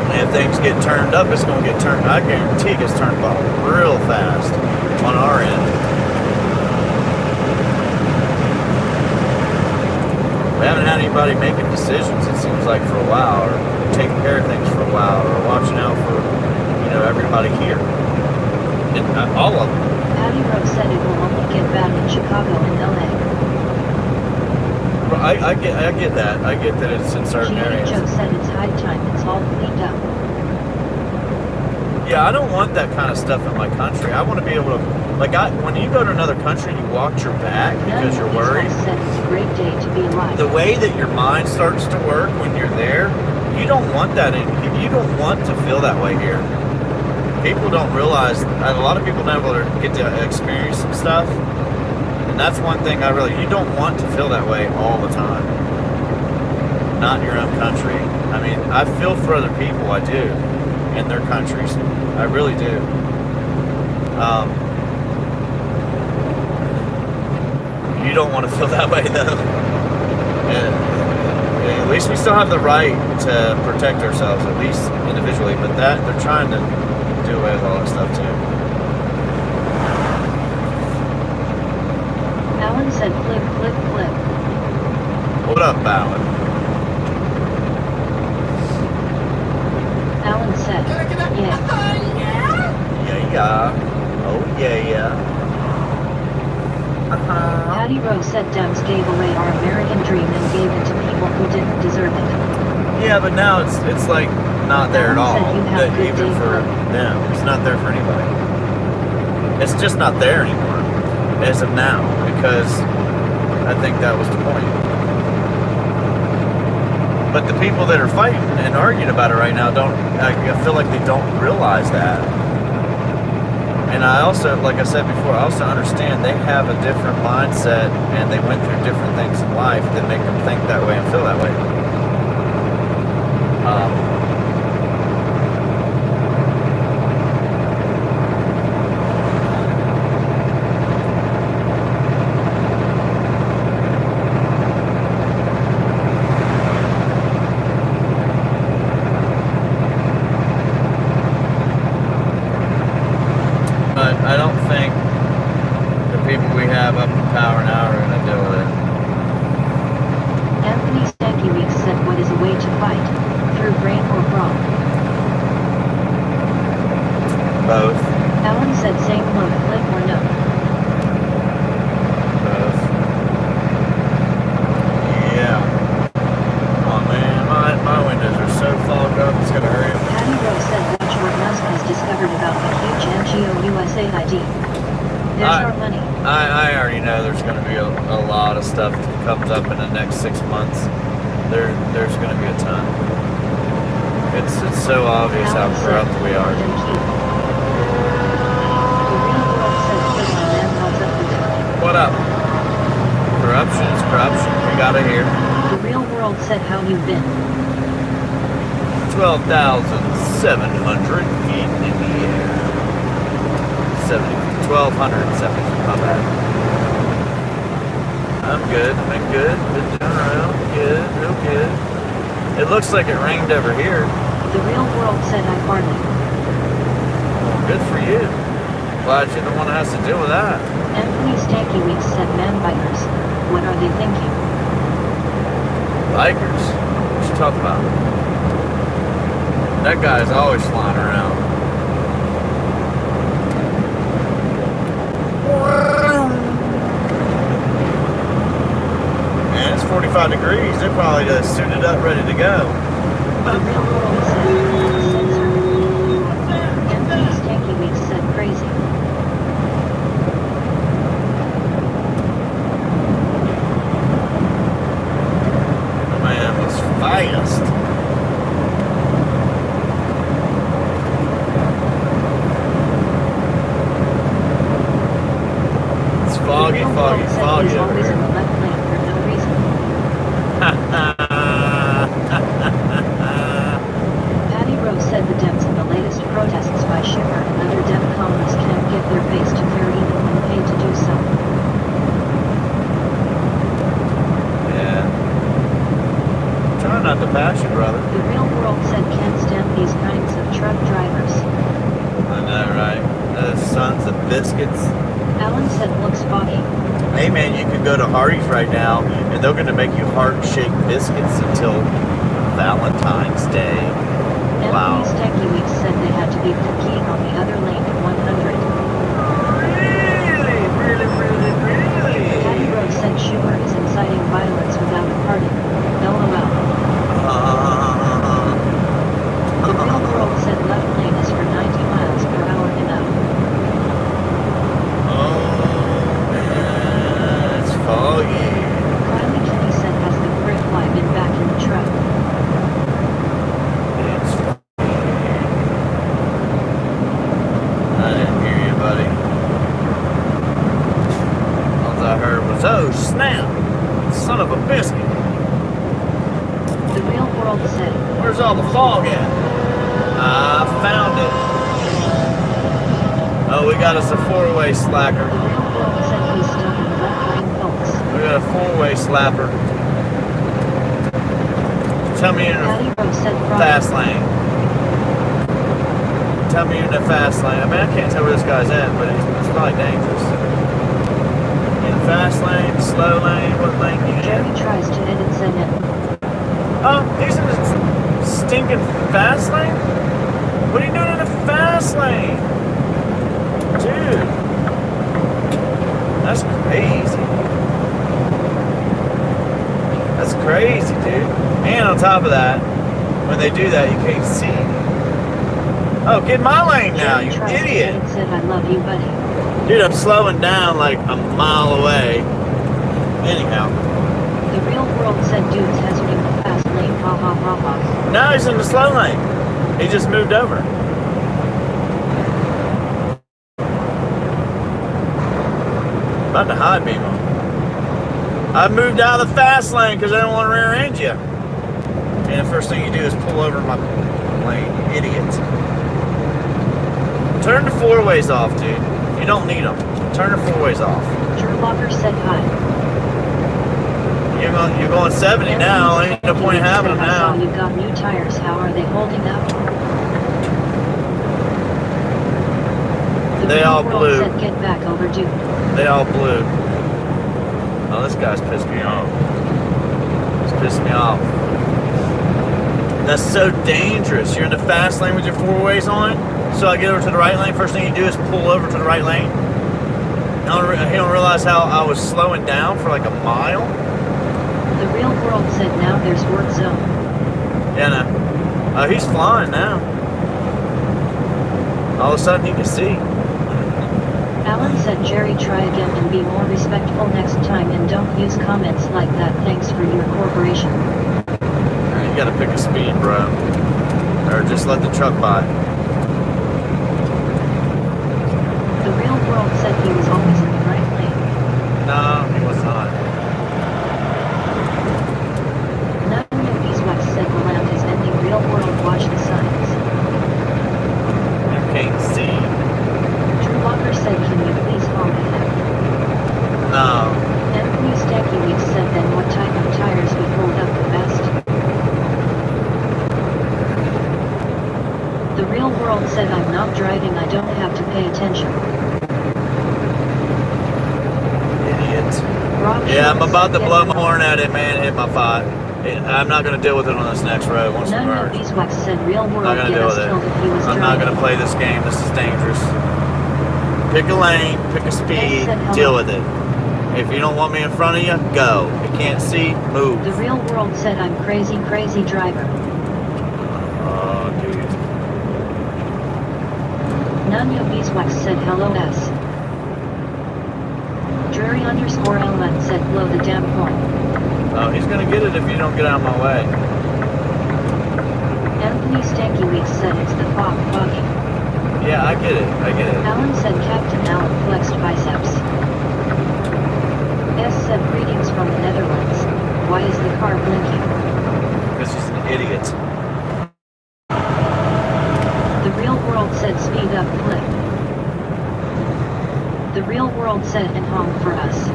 C: And if things get turned up, it's gonna get turned. I guarantee it gets turned off real fast on our end. We haven't had anybody making decisions, it seems like, for a while, or taking care of things for a while, or watching out for, everybody here. All of them.
B: Patty Rose said it will only get bad in Chicago and LA.
C: Well, I get that. I get that it's in certain
B: G.A.
C: areas.
B: Joe said it's high time it's all cleaned up.
C: Yeah, I don't want that kind of stuff in my country. I want to be able to, when you go to another country, you watch your back because you're worried.
B: Said it's a great day to be alive.
C: The way that your mind starts to work when you're there, you don't want that. You don't want to feel that way here. People don't realize, a lot of people never get to experience some stuff, and that's one thing you don't want to feel that way all the time. Not in your own country. I mean, I feel for other people, I do, in their countries. I really do. You don't want to feel that way, though.
A: At least we still have the right to protect ourselves, at least individually. But that they're trying to do away with all that stuff too.
B: Alan said flip, flip, flip.
A: What up, Alan?
B: Alan said, yeah.
A: Yeah. Oh yeah.
B: Patty Rose said Dems gave away our American dream and gave it to people who didn't deserve it.
A: Yeah, but now it's like not there at all.
B: Alan said you have good
A: Even
B: day,
A: for
B: bro.
A: them, it's not there for anybody. It's just not there anymore as of now, because I think that was the point. But the people that are fighting and arguing about it right now I feel like they don't realize that. And I also, like I said before, I also understand they have a different mindset and they went through different things in life that make them think that way and feel that way. But I don't think the people we have up in power now are going to deal with it.
B: Anthony Stanky Weeks said what is a way to fight? Through brain or brawn?
A: Both.
B: Alan said same load, flip or no.
A: Both. Yeah. Come on, man. My windows are so fogged up, it's going to hurry.
B: Patty Rose said watch what Musk has discovered about the huge NGO USAID. There's our money.
A: I already know there's going to be a lot of stuff that comes up in the next 6 months. There's going to be a ton. It's so obvious how
B: Alan said,
A: corrupt we are.
B: "Them keep." The real world said flip on them, how's up with it?
A: What up? Corruption is corruption. We got to hear.
B: The real world said how you been.
A: 12,700 feet in the air. 1,270. My bad. I'm good. I've been good. Been doing around. Good. Real good. It looks like it rained over here.
B: The real world said I hardly.
A: Well, good for you. Glad you're the one that has to deal with that.
B: Anthony Stanky Weeks said man biters. What are they thinking?
A: Bikers. What you talking about? That guy's always flying around. Man, it's 45 degrees. They're probably just suited up, ready to go.
B: The real world said censor. Anthony Stanky Weeks said crazy.
A: Man, it's fast. It's foggy,
B: The real
A: foggy,
B: world said
A: foggy
B: he's
A: over
B: always in
A: here.
B: the left lane for no reason. Patty Rose said the Dems in the latest protests by Schumer and other Dem columnists can't get their face to clear even when paid to do so.
A: Yeah. Try not to pass you, brother.
B: The real world said can't stand these kinds of truck drivers.
A: I know, right? Those sons of biscuits.
B: Alan said looks foggy.
A: Hey, man, you can go to Hardee's right now, and they're going to make you heart-shaped biscuits until Valentine's Day. Wow.
B: Anthony Stanky Weeks said they had to be keying on the other lane at 100.
A: Really?
B: Patty Rose said Schumer is inciting violence without a pardon. LOL. The real world said left lane is for 90 miles per hour enough.
A: Oh, man, it's foggy.
B: Riley Kenny said has the grid flag in back in the truck.
A: It's foggy. I didn't hear you, buddy. All I heard was, oh, snap! Son of a biscuit.
B: The real world said,
A: Where's all the fog at? I found it. Oh, we got us a four-way slacker.
B: the real world said he's stuck in the left lane, folks.
A: We got a four-way slapper.
C: Tell me you're in
B: Patty
C: a
B: Rose said
C: fast lane. Tell me you're in a fast lane. I mean, I can't tell where this guy's at, but it's probably dangerous. In the fast lane, slow lane, what lane you in?
B: Jerry tries to edit Zen.
C: Oh, he's in the stinking fast lane? What are you doing in the fast lane? Dude. That's crazy. That's crazy, dude. And on top of that, when they do that, you can't see. Oh, get in my lane now, you
B: Jerry tries to
C: idiot.
B: edit said, I love you, buddy.
C: Dude, I'm slowing down like a mile away. Anyhow.
B: The real world said dudes has me in the fast lane, ha ha ha ha.
C: Now he's in the slow lane. He just moved over. About to high beam him. I moved out of the fast lane because I don't want to rear end you. And the first thing you do is pull over my lane, you idiot. Turn the four ways off, dude. You don't need them. Turn the four ways off.
B: Drew Walker said hi.
C: You're going 70 now. Ain't no point in having them
B: I saw
C: now.
B: you got new tires. How are they holding up? The
C: They
B: real
C: all
B: world
C: blew.
B: said get back overdue.
C: They all blew. Oh, this guy's pissed me off. He's pissed me off. That's so dangerous. You're in the fast lane with your four ways on. So I get over to the right lane. First thing you do is pull over to the right lane. He don't realize how I was slowing down for like a mile.
B: The real world said now there's work zone.
C: Yeah, no. Oh, he's flying now. All of a sudden he can see.
B: Alan said Jerry try again and be more respectful next time and don't use comments like that. Thanks for your cooperation.
C: You gotta pick a speed, bro. Or just let the truck by.
B: The real world said he was always in the right lane.
C: No, he was not.
B: None of these wax said the land is ending. Real world watch the signs.
C: You can't see.
B: Drew Walker said can you please honk at him?
C: No.
B: Anthony Stanky Weeks said then what type of tires would hold up the best? The real world said I'm not driving, I don't have to pay attention.
C: Idiot.
B: Rob
C: Yeah, I'm
B: Schultz
C: about
B: said
C: to blow
B: get
C: my
B: him.
C: horn at it, man. Hit my five. I'm not going to deal with it on this next road once we
B: None of
C: merge.
B: these wax said real
C: I'm
B: world
C: not going to
B: get
C: deal
B: us
C: with it.
B: killed if he was
C: I'm not going
B: driving.
C: to play this game. This is dangerous. Pick a lane, pick a speed,
B: said hello.
C: deal with it. If you don't want me in front of you, go. If you can't see, move.
B: The real world said I'm crazy driver.
C: Oh, dude.
B: None of these wax said hello S. Drury_LN said blow the damn horn.
C: Oh, he's going to get it if you don't get out of my way.
B: Anthony Stanky Weeks said it's the fog fogging.
C: Yeah, I get it. I get it.
B: Alan said Captain Alan flexed biceps. S said greetings from the Netherlands. Why is the car blinking?
C: Because he's an idiot.
B: The real world said speed up click. The real world said and honk for us.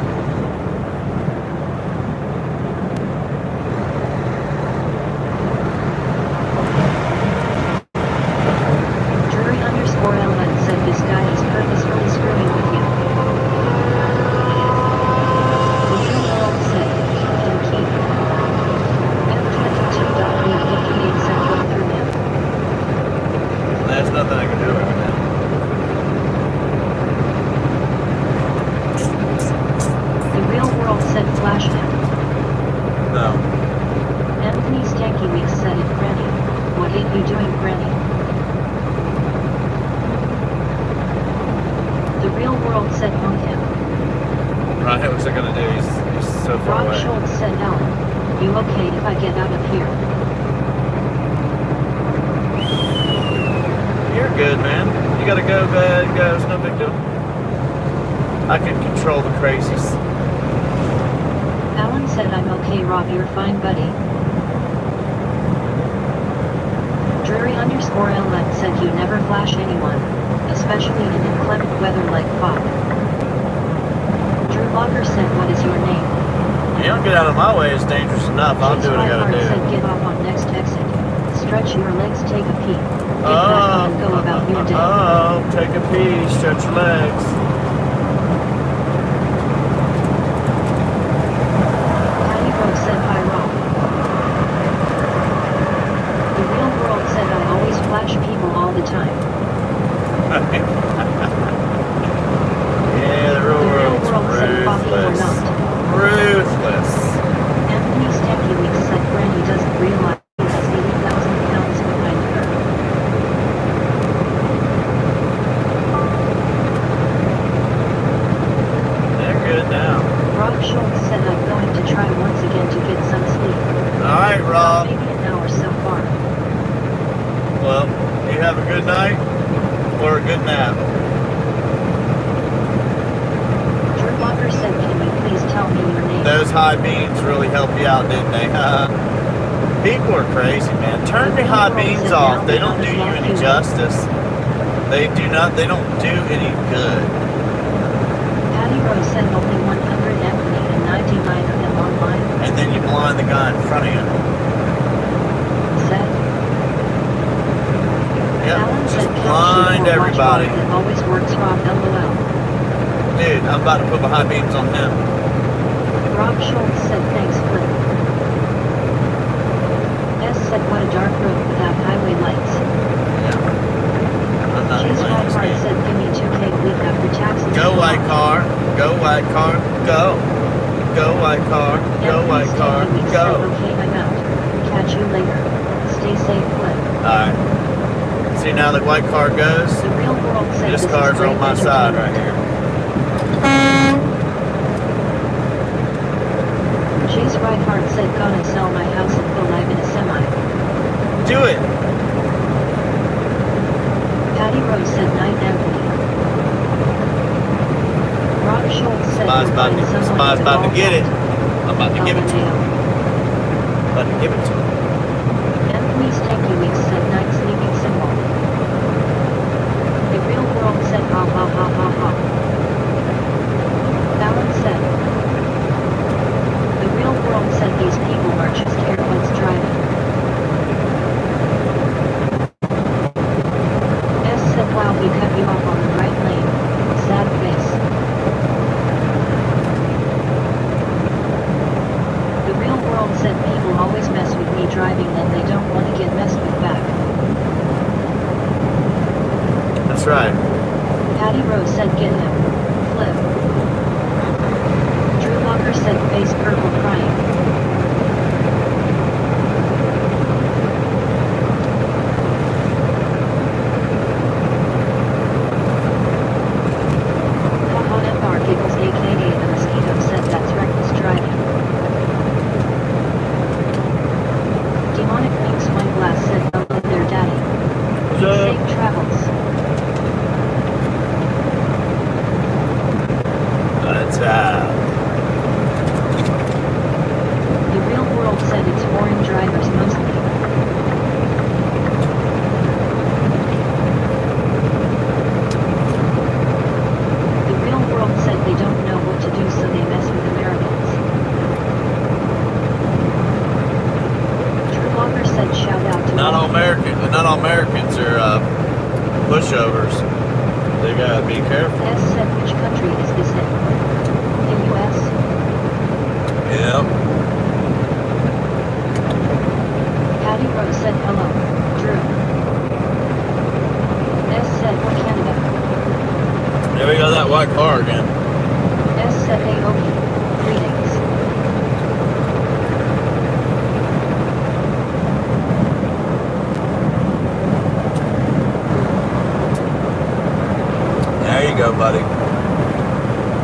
B: Drury_LN said this guy is purposefully screwing with you. The real world said, can keep. F22.358 said go through him.
C: There's nothing I can do right now.
B: The real world said flash him.
C: No.
B: Anthony Stanky Weeks said it, Granny. What ain't you doing, Granny? The real world said honk him.
C: Right, what's I going to do? He's so far
B: Rob
C: away.
B: Schultz said Alan. You okay if I get out of here?
C: You're good, man. You got to go, go ahead, go. It's no big deal. I can control the crazies.
B: Alan said I'm okay, Rob, you're fine, buddy. Drury_LN said you never flash anyone, especially in inclement weather like fog. Drew Walker said what is your name?
C: You don't get out of my way, it's dangerous enough. I'll do what I got to
B: Chase Whitehart said
C: do.
B: get off on next exit. Stretch your legs, take a pee. Get back on and go about your day.
A: Oh, take a pee, stretch your legs.
B: Patty Road said hi Rob. The real world said I always flash people all the time.
A: Yeah, the real
B: The real
A: world's
B: world said coffee or
A: ruthless.
B: not.
A: Ruthless.
B: Anthony Stanky Weeks said Granny doesn't realize he has 80,000 pounds behind her.
A: They're good now.
B: Rob Schultz said I'm going to try once again to get some sleep.
A: Alright, Rob.
B: Maybe an hour so far.
A: Well, you have a good night or a good nap.
B: Drew Walker said can you please tell me your name?
A: Those high beams really helped you out, didn't they? People are crazy, man. Turn the high beams off. They don't do you any justice. They don't do any good.
B: Patty Rose said only 100 Anthony and 99 of them online.
A: And then you blind the guy in front of you.
B: Said.
A: Yep,
B: Alan
A: just
B: said count
A: blind
B: sheep or watch
A: everybody.
B: water that always works Rob LOL.
A: Dude, I'm about to put my high beams on him.
B: Rob Schultz said thanks Flip. S said what a dark road without highway lights.
A: Yeah. I'm not
B: Cheese
A: playing this
B: Hard
A: game.
B: said give me 2K a week after taxes.
A: Go white car, go white car, go. Go white car, go
B: Anthony
A: white car,
B: Stanky Weeks
A: go.
B: said okay I'm out. Catch you later. Stay safe Flip.
A: Alright. See now the white car goes.
B: The real world said
A: This
B: is
A: car's
B: great
A: on my side right
B: entertainment.
A: here.
B: Cheese Reinhardt said gonna sell my house and go live in a semi.
A: Do it.
B: Patty Rose said night Anthony. Rob Schultz said
A: Somebody's
B: we'll
A: about
B: find
A: to,
B: someone
A: somebody's
B: with
A: about to
B: all
A: get it.
B: that.
A: I'm about to give it to him.
B: LMAO.
A: About to give it to him.
B: Anthony Stanky Weeks said night sleeping symbol. The real world said ha ha ha ha ha. Alan said. The real world said these people are just airboats driving. S said wow we cut you off on the right lane. Sad face. The real world said people always mess with me driving then they don't want to get messed with back.
A: That's right.
B: Patty Rose said get him. Flip. Drew Walker said face purple crying. Haha FR Giggles aka the mosquito said that's reckless driving. Demonic Minx Wine Glass said hello there daddy.
A: What's up?
B: Safe travels.
A: That's
B: The real world said it's foreign drivers mostly. The real world said they don't know what to do so they mess with Americans. Drew Walker said shout out to
A: not all Americans are pushovers. They gotta be careful.
B: S said which country is this in? The US?
A: Yep.
B: Patty Rose said hello. Drew. S said what Canada?
A: There we go, that white car again.
B: S said hey Okie. Greetings.
A: There you go, buddy.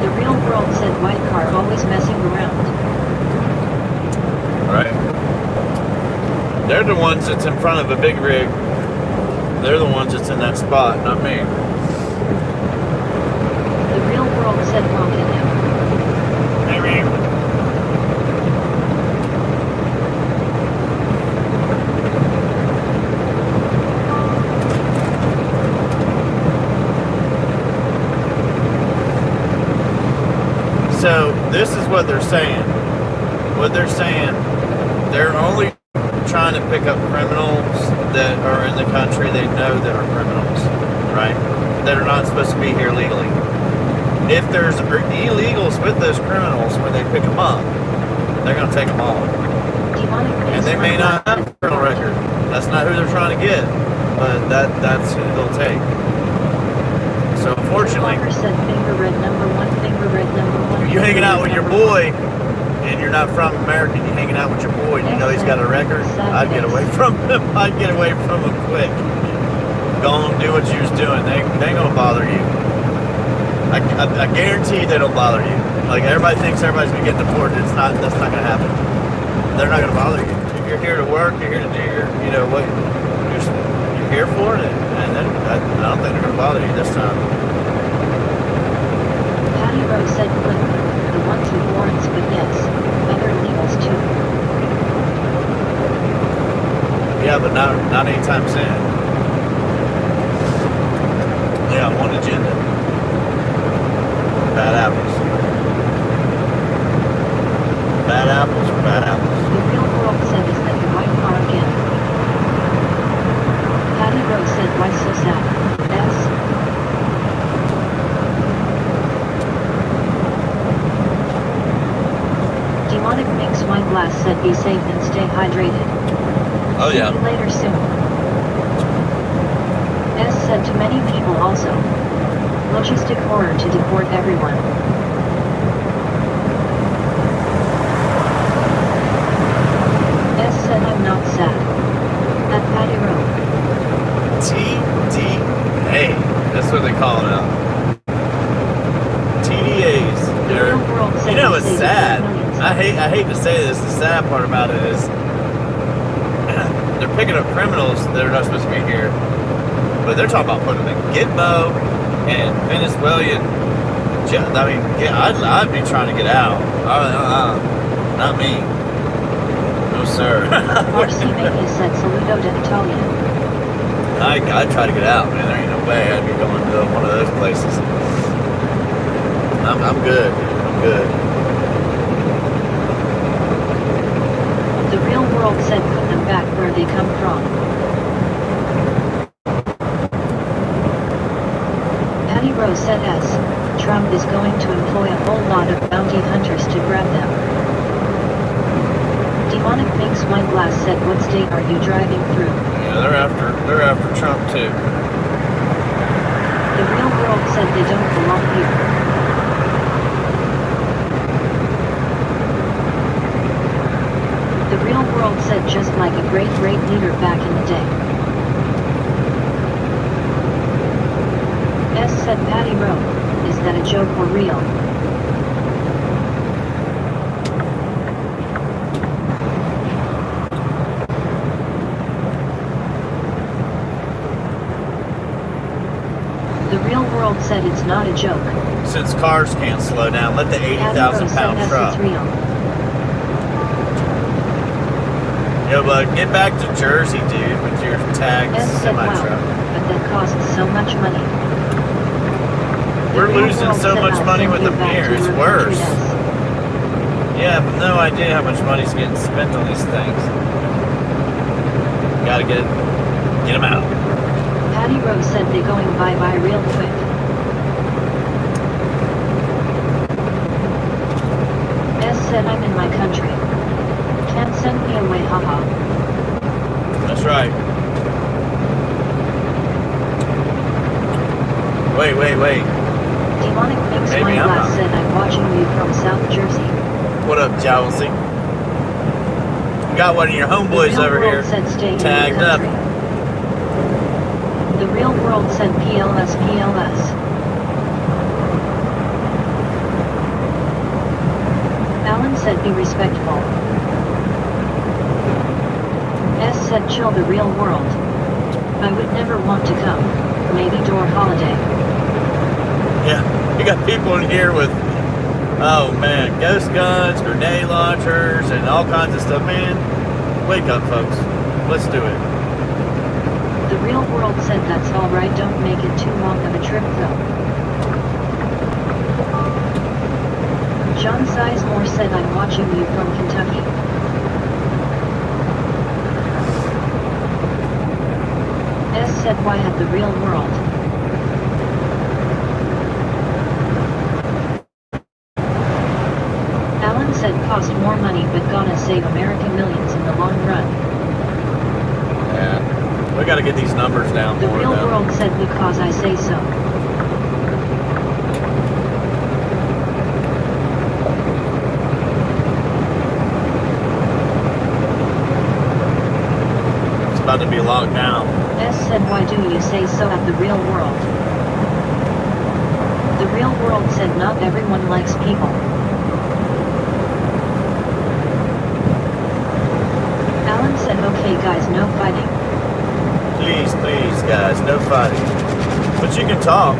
B: The real world said white car always messing around.
A: Right. They're the ones that's in front of a big rig. They're the ones that's in that spot, not me.
B: The real world said honk at him. So
A: this is what they're saying. What they're saying, they're only
C: trying to pick up criminals that are in the country they know that are criminals, right? That are not supposed to be here legally. If there's illegals with those criminals when they pick them up, they're going to take them all.
B: Demonic
C: And they may not have a criminal record. That's not who they're trying to get, but that's who they'll take. So unfortunately,
B: Walker said finger red number one, finger red number one.
C: if you're hanging out with your boy and you're not from America, and you're hanging out with your boy and you know he's got a record, I'd get away from him. I'd get away from him quick. Go on, do what you was doing. They ain't gonna bother you. I guarantee they don't bother you. Like everybody thinks everybody's gonna get deported. That's not gonna happen. They're not gonna bother you. If you're here to work, you're here to do your, you know what, you're here for it, and then I don't think they're gonna bother you this time.
B: Patty Rose said click. The ones with warrants, but yes, other illegals too.
C: Yeah, but not anytime soon. Yeah, one agenda. Bad apples. Bad apples are bad apples.
B: The real world said is that your white car again. Patty Rose said why so sad? Yes. Demonic Mix Wine Glass said be safe and stay hydrated.
C: Oh
B: See
C: yeah.
B: you later soon. S said to many people also. Logistic horror to deport everyone. S said I'm not sad. At Patty Road.
C: TDA. That's what they call it now. TDAs.
B: The real world said
C: You know,
B: they
C: it's
B: say
C: sad.
B: millions.
C: I hate to say this. The sad part about it is they're picking up criminals that are not supposed to be here, but they're talking about putting them in Gitmo and Venezuelan. I mean, yeah, I'd be trying to get out. Not me. No sir.
B: Marcy Mania said saludo d'Italia.
C: I'd try to get out, man. There ain't no way I'd be going to one of those places. I'm good. I'm good.
B: The real world said put them back where they come from. Patty Rose said S. Trump is going to employ a whole lot of bounty hunters to grab them. Demonic Minx Wine Glass said what state are you driving through?
C: Yeah, they're after Trump too.
B: The real world said they don't belong here. The real world said just like a great leader back in the day. S said Patty Rowe, is that a joke or real? The real world said it's not a joke.
C: Since cars can't slow down, let the
B: Patty
C: 80,000
B: Rowe said
C: pound
B: yes,
C: truck.
B: it's real.
C: Yo, but get back to Jersey, dude, with your tagged
B: S said
C: semi
B: wow,
C: truck.
B: but that costs so much money. The
C: We're
B: real
C: losing
B: world
C: so
B: said
C: much
B: I'll
C: money
B: send
C: with
B: you
C: them
B: back
C: here.
B: to
C: It's
B: your
C: worse.
B: country, S.
C: Yeah, I have no idea how much money's getting spent on these things. Gotta get them out.
B: Patty Rose said they going bye-bye real quick. S said I'm in my country. Can't send me away, haha.
C: That's right. Wait.
B: Demonic Mix
C: Maybe
B: Wine
C: I'm
B: Glass
C: not.
B: said I'm watching you from South Jersey.
C: What up, Jealousy? You got one of your
B: The
C: homeboys
B: real
C: over
B: world
C: here
B: said stay in your
C: tagged up.
B: country. The real world said PLS. Alan said be respectful. S said chill the real world. I would never want to come. Maybe door holiday.
C: Yeah, you got people in here with, oh man, ghost guns, grenade launchers, and all kinds of stuff. Man, wake up, folks. Let's do it.
B: The real world said that's alright, don't make it too long of a trip though. John Sizemore said I'm watching you from Kentucky. S said why at the real world? Alan said cost more money but gonna save America millions in the long run.
C: Yeah. We gotta get these numbers down
B: The
C: more
B: real
C: though.
B: world said because I say so.
C: It's about to be locked down.
B: S said why do you say so at the real world? The real world said not everyone likes people. Alan said okay guys, no fighting.
C: Please, please, guys, no fighting. But you can talk.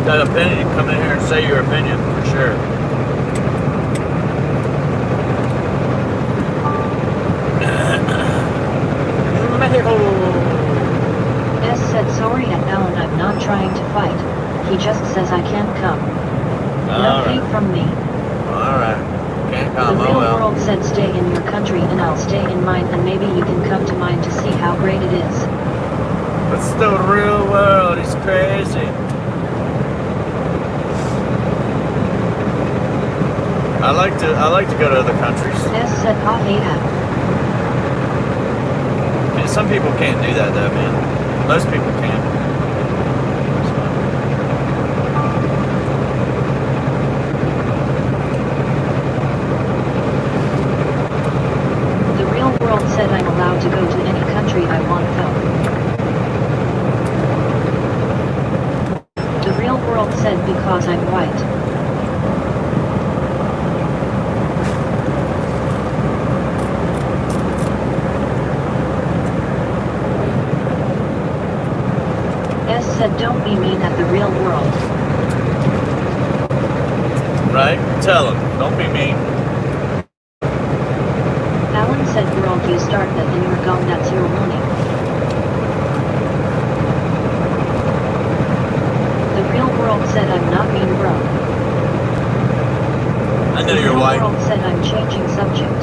C: Got an opinion, come in here and say your opinion, for sure.
B: S said sorry at Alan, I'm not trying to fight. He just says I can't come. No hate from me.
C: Alright. Can't
B: The
C: come,
B: real
C: oh well.
B: world said stay in your country and I'll stay in mine and maybe you can come to mine to see how great it is.
C: But still, the real world is crazy. I like to go to other countries.
B: S said ha hey ha.
C: And some people can't do that though, man. Most people can't.
B: The real world said I'm allowed to go to any country I want though. The real world said because I'm white. S said don't be mean at the real world.
C: Right? Tell them. Don't be mean.
B: Alan said world you start that then you're gone, that's your warning. The real world said I'm not mean bro.
C: I know
B: The
C: you're
B: real
C: white.
B: world said I'm changing subject.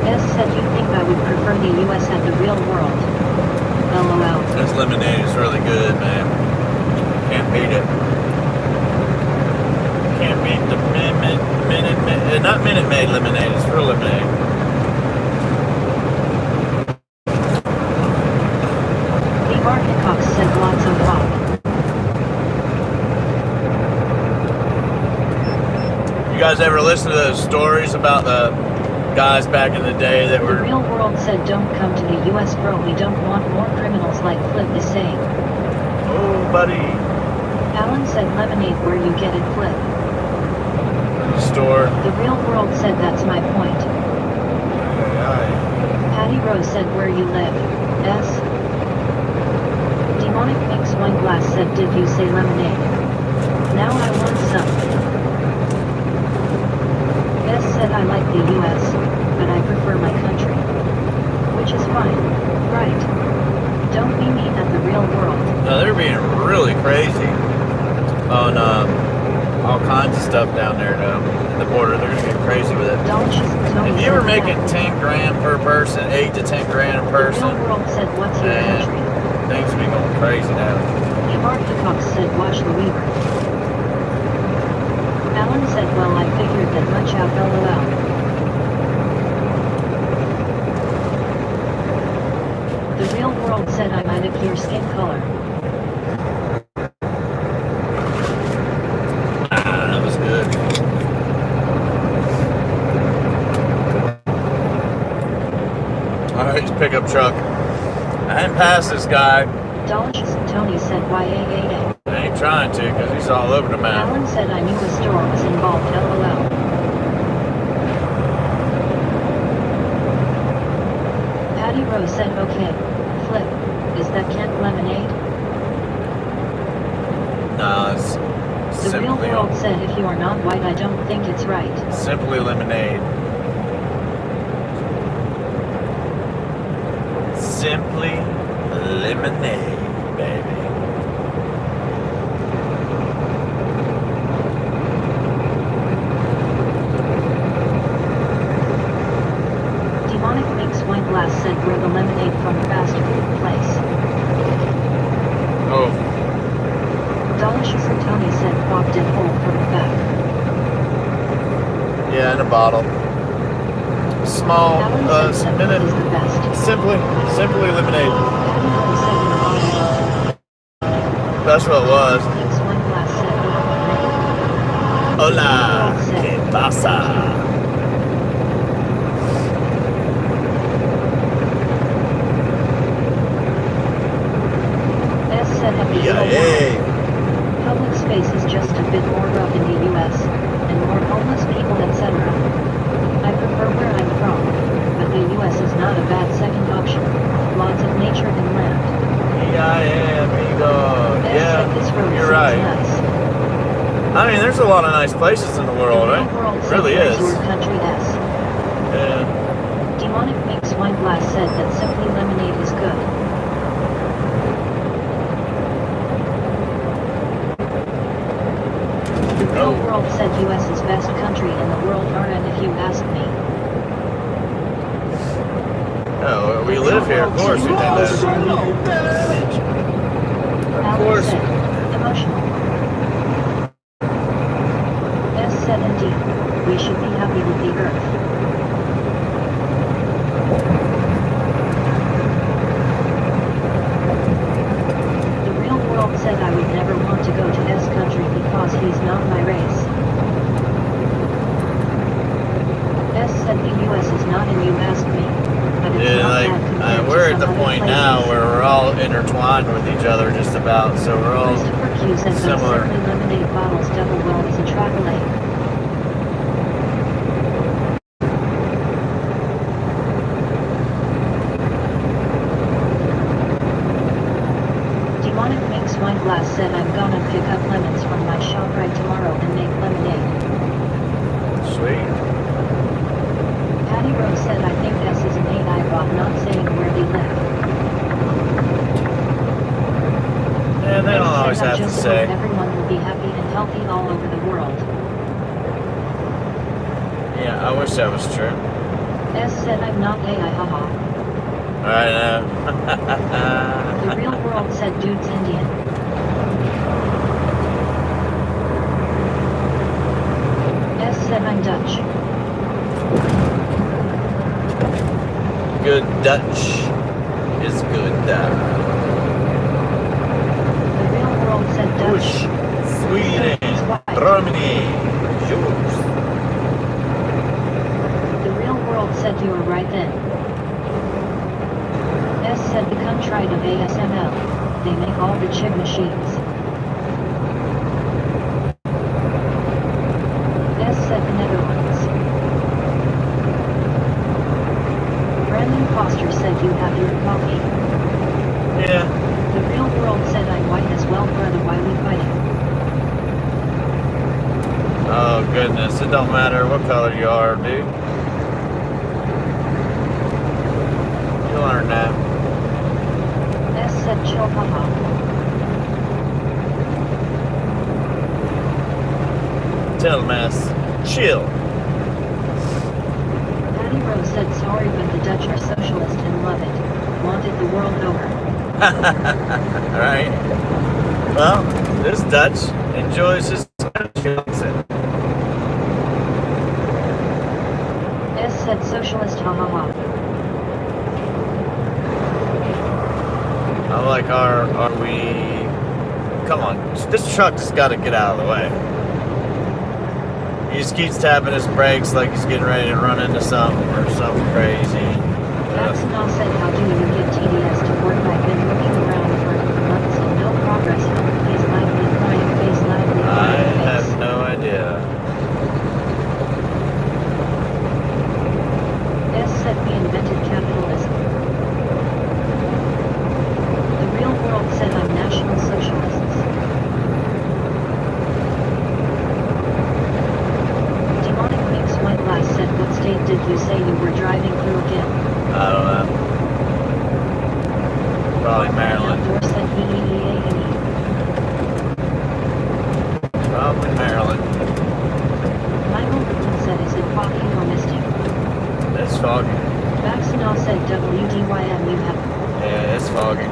B: S said you think I would prefer the US at the real world. LOL.
C: This lemonade is really good, man. Can't beat it. Can't beat the not Minute Maid lemonade. It's real lemonade.
B: The Archcox said lots of walk.
C: You guys ever listen to those stories about the guys back in the day that
B: The
C: were...
B: real world said don't come to the US bro, we don't want more criminals like Flip is saying.
C: Oh, buddy.
B: Alan said lemonade where you get it Flip.
C: Store.
B: The real world said that's my point. Patty Rose said where you live. S. Demonic Mix One Glass said did you say lemonade? Now I want some. S said I like the US, but I prefer my country. Which is fine, right? Don't be mean at the real world.
C: No, they're being really crazy on all kinds of stuff down there, though. The border, they're gonna get crazy with it.
B: Don't just Tony
C: If you
B: said
C: were making
B: that.
C: 10 grand per person, 8 to 10 grand a
B: The
C: person,
B: real world said what's your
C: Man.
B: country?
C: things be going crazy now.
B: The Archcox said watch the Weaver. Alan said well I figured that much out LOL. The real world said I might have your skin color.
C: That was good. Alright, pickup truck. I ain't passed this guy.
B: Dolchus Tony said YAAA.
C: I ain't trying to, because he's all over the map.
B: Alan said I knew a store was involved LOL. Patty Rose said okay. Flip, is that Kent lemonade?
C: No, it's
B: The real
C: simply,
B: world said if you are not white I don't think it's right.
C: simply lemonade. Simply lemonade, baby.
B: Glass said we're the lemonade from fast food place.
C: Oh,
B: Delicious and Tony said popped it hole from the back.
C: yeah, in a bottle. Small,
B: Alan said Simple
C: minute,
B: is the best.
C: simply lemonade.
B: Patty Rose said in a bottle.
C: That's what it was.
B: Mix Wine Glass said
C: Hola, ¿qué pasa?
B: S said happy
C: Yeah,
B: so
C: hey.
B: Public space is just a bit more rough in the US, and more homeless people etc. I prefer where I'm from, but the US is not a bad second option. Lots of nature and land.
C: Yeah, amigo.
B: S
C: Yeah,
B: said this road
C: you're
B: seems
C: right.
B: nice.
C: I mean, there's a lot of nice places in the world,
B: The
C: right?
B: real world
C: It
B: said
C: really
B: where's
C: is.
B: your country S.
C: Yeah.
B: Demonic Mix Wine Glass said that Simply Lemonade is good. The real world said US is best country in the world and if you ask me.
C: Oh, we live here, of course we think that. Of
B: Alan
C: course.
B: said, emotional. S said indeed, we should be happy with the earth. The real world said I would never want to go to S country because he's not my race. S said the US is not in you ask me, but it's
C: Yeah,
B: not
C: like,
B: bad compared to
C: we're at
B: some
C: the
B: other
C: point
B: places.
C: now where we're all intertwined with each other just about, so we're all
B: Christopher Q said those
C: similar.
B: Simply Lemonade bottles double well as a travel aid. Demonic Mix Wine Glass said I'm gonna pick up lemons from my shop right tomorrow and make lemonade.
C: Sweet.
B: Patty Rose said I think S is an AI bot not saying where they live.
C: Yeah, they don't
B: S
C: always
B: said I
C: have to
B: just
C: say.
B: hope everyone will be happy and healthy all over the world.
C: Yeah, I wish that was true.
B: S said I'm not AI haha.
C: Alright, now.
B: The real world said dude's Indian. S said I'm Dutch.
C: Good Dutch is good.
B: The real world said Dutch.
C: Bush, Sweden, Germany, Jews.
B: The real world said you were right then. S said the country of ASML. They make all the chip machines. S said the Netherlands. Brandon Foster said you have your coffee.
C: Yeah.
B: The real world said I'm white as well brother why we fighting.
C: Oh goodness, it don't matter what color you are, dude. You learn that.
B: S said chill haha.
C: Tell them ass, chill.
B: Patty Rose said sorry but the Dutch are socialist and love it. Want it the world over.
C: Alright. Well, this Dutch enjoys his accent.
B: S said socialist ha ha ha.
C: I like are we... Come on, this truck just gotta get out of the way. He just keeps tapping his brakes like he's getting ready to run into something or something crazy.
B: Maxinal said how do you get TDS to work? I've been looking around for months and no progress. Face lively crying face lively
C: I
B: crying face.
C: have no idea.
B: S said we invented capitalism. The real world said I'm National Socialists. Demonic Mix Wine Glass said what state did you say you were driving through again?
C: I don't know. Probably Maryland.
B: Outdoor said
C: Probably Maryland.
B: Michael Whitman said is it foggy or misty?
C: It's foggy.
B: Maxino Now said WDYM you have.
A: Yeah, it's foggy.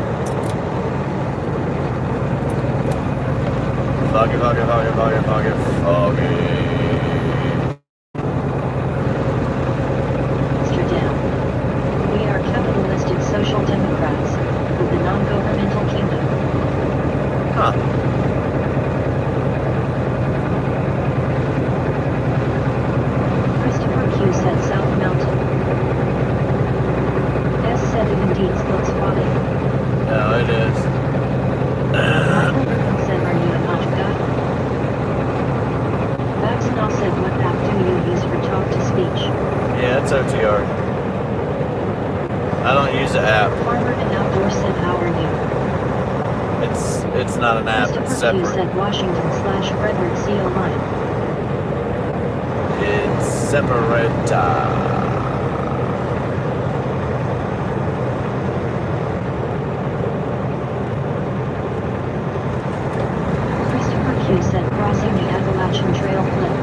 A: Foggy, foggy, foggy, foggy, foggy, foggy.
B: Amsterdam. We are capitalistic social democrats of the non-governmental kingdom.
A: Huh.
B: Christopher Q said South Mountain. S said it indeed looks foggy.
A: No, it is.
B: Michael Rubin said are you a notch guy? Baxanal said what app do you use for talk to speech?
A: Yeah, it's OTR. I don't use the app.
B: Farmer and Outdoor said how are you?
A: It's not an app, it's
B: Christopher Q
A: separate.
B: said Washington/Frederick CO line.
A: It's separate.
B: Christopher Q said crossing the Appalachian Trail cliff.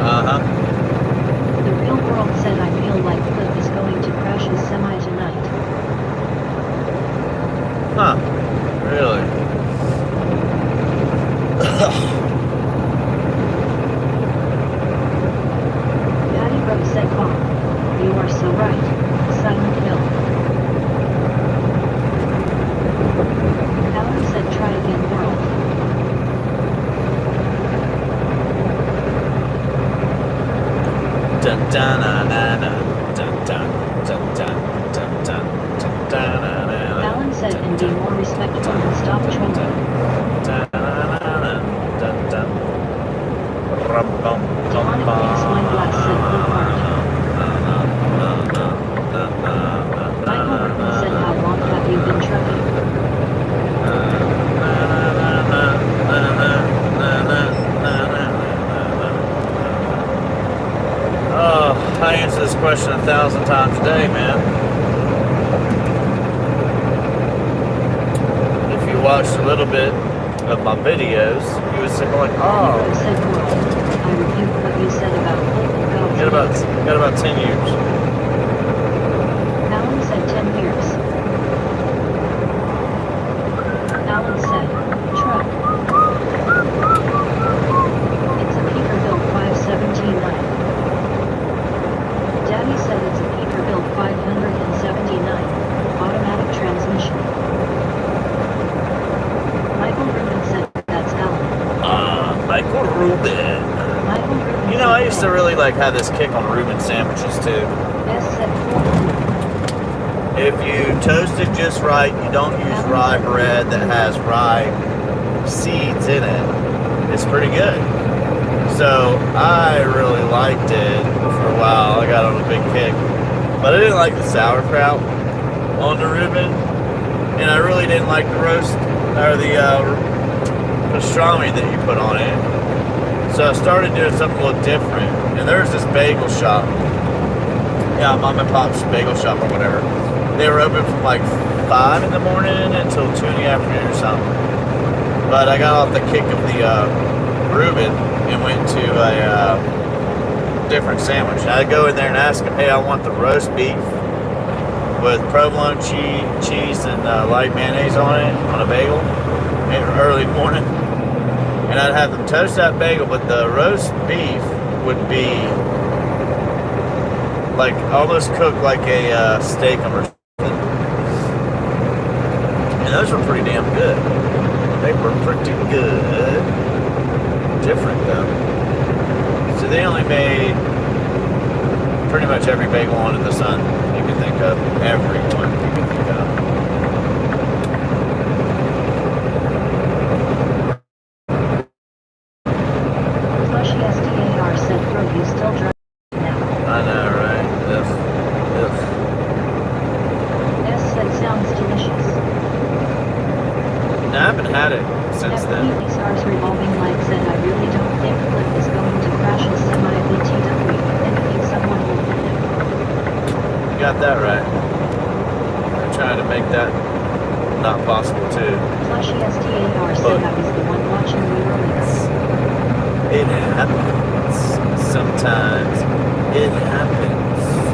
A: Uh-huh.
B: The real world said I feel like Cliff is going to crash his semi tonight.
A: Huh. Really?
B: Patty Rose said Bob. You are so right. Silent Hill. Alan said try again world.
A: Dun dun na na na. Dun dun dun dun dun dun dun dun na na.
B: Alan said and be more respectful and stop trolling. Demonic Mix Wine Glass said good heart. Michael Rubin said how long have you been trucking?
A: Oh, I answer this question 1,000 times a day, man. If you watched a little bit of my videos, you would say like,
B: Patty
A: oh,
B: Rose said world. I repeat what you said about Cliff and God's
A: got about 10 years.
B: Alan said 10 years. Alan said, truck. It's a Peterbilt 5179. Daddy said it's a Peterbilt 579. Automatic transmission. Michael Rubin said that's Alan.
A: Michael Rubin.
B: Michael Rubin
A: You know, I used to really like have this kick on Reuben sandwiches too.
B: S said 4.
A: If you toast it just right, you don't use rye bread that has rye seeds in it, it's pretty good. So I really liked it for a while. I got on a big kick. But I didn't like the sauerkraut on the Reuben. And I really didn't like the roast, or the pastrami that you put on it. So I started doing something a little different. And there's this bagel shop. Yeah, Mom and Pop's bagel shop or whatever. They were open from like 5 in the morning until 2 in the afternoon or something. But I got off the kick of the Reuben and went to a different sandwich. I'd go in there and ask them, hey, I want the roast beef with provolone cheese and light mayonnaise on it on a bagel early morning. And I'd have them toast that bagel, but the roast beef would be like almost cooked like a steak or something. And those were pretty damn good. They were pretty good. Different though. So they only made pretty much every bagel under the sun you can think of. Every one you can think of.
B: Flushy SDAR said, bro, you still drunk now.
A: I know, right? Ugh.
B: S said sounds delicious.
A: No, I haven't had it since then.
B: FPV Stars Revolving Light said, I really don't think Cliff is going to crash his semi-BTW. I think someone will hit him.
A: You got that right. I'm trying to make that not possible too.
B: Flushy SDAR said I was the one watching you earlier.
A: It happens. Sometimes it happens.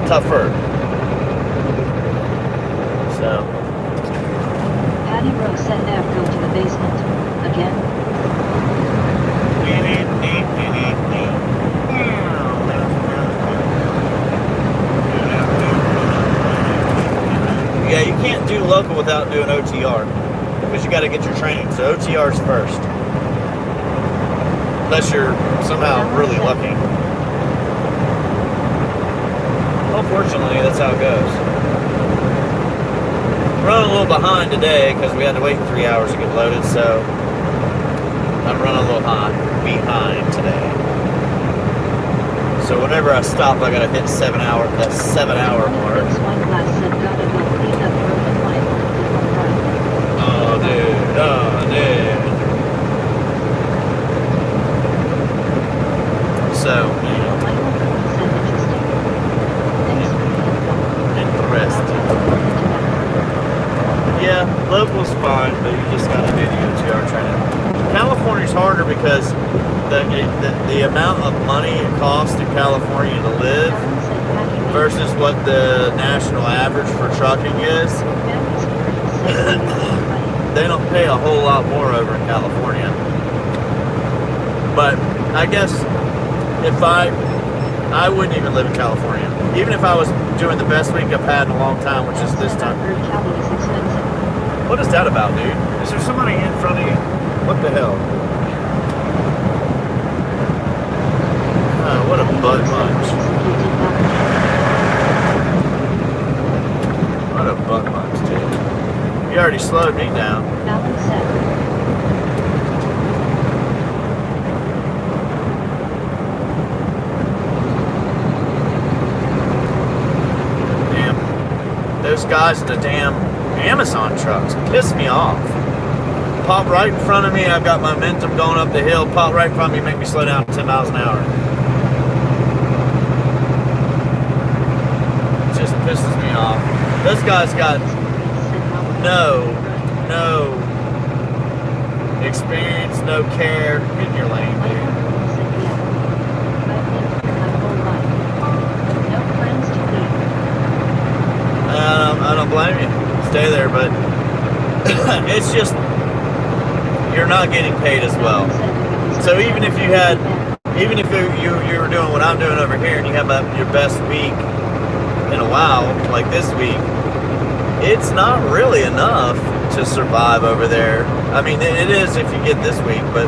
C: tougher. So,
B: Patty Rose said F go to the basement. Again?
C: yeah, you can't do local without doing OTR because you got to get your training. So OTR's first, unless you're somehow really lucky. Unfortunately, that's how it goes. Running a little behind today because we had to wait 3 hours to get loaded, so I'm running a little behind today. So whenever I stop, I gotta hit that 7 hour mark.
B: Fix one glass said gotta go clean up broken pipe on the front.
C: Oh, dude. So,
B: Michael Cool said interesting. Thanks for the info.
C: interesting. Yeah, local's fine, but you just gotta do the OTR training. California's harder because the amount of money it costs in California to live
B: Alan said Patty Rose.
C: versus what the national average for trucking is,
B: Family's parents said they don't money.
C: they don't pay a whole lot more over in California. But I guess if I wouldn't even live in California. Even if I was doing the best week I've had in a long time, which is this
B: Said I
C: time.
B: heard Cali is expensive.
C: What is that about, dude? Is there somebody in front of you? What the hell? Oh, what a butt munch. What a butt munch, dude. You already slowed me down.
B: Alan said.
C: Damn. Those guys in the damn Amazon trucks piss me off. Pop right in front of me, I've got momentum going up the hill. Pop right in front of me, make me slow down to 10 miles an hour. It just pisses me off. Those guys got no experience, no care. Get in your lane, dude. I don't blame you. Stay there, but it's just you're not getting paid as well. So even if you were doing what I'm doing over here, and you have your best week in a while, like this week, it's not really enough to survive over there. I mean, it is if you get this week, but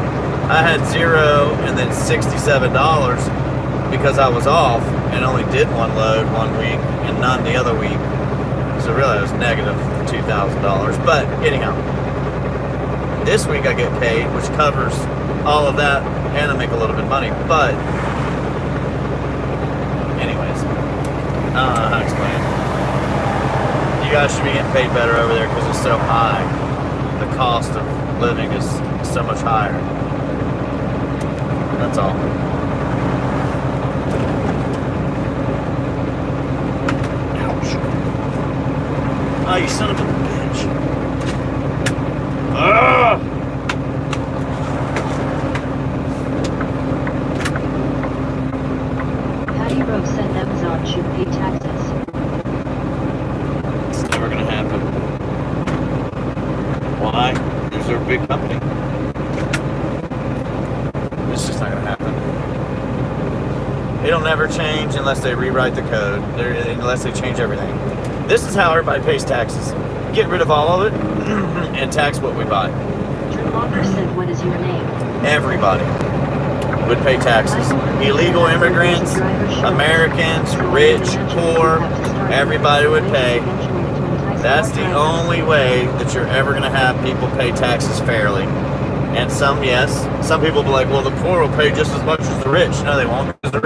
C: I had $0 and then $67 because I was off and only did one load one week and none the other week. So really, I was negative $2,000. But anyhow, this week I get paid, which covers all of that, and I make a little bit of money. But anyways, I don't know how to explain it. You guys should be getting paid better over there because it's so high. The cost of living is so much higher. That's all. Ouch. Oh, you son of a bitch. Ah!
B: Patty Rose said Amazon should pay taxes.
C: It's never gonna happen. Why? Because they're a big company. It's just not gonna happen. It'll never change unless they rewrite the code, unless they change everything. This is how everybody pays taxes. Get rid of all of it and tax what we buy.
B: Drew Walker said, what is your name?
C: Everybody would pay taxes. Illegal immigrants, Americans, rich, poor, everybody would pay. That's the only way that you're ever going to have people pay taxes fairly. And some people will be like, well, the poor will pay just as much as the rich. No, they won't, because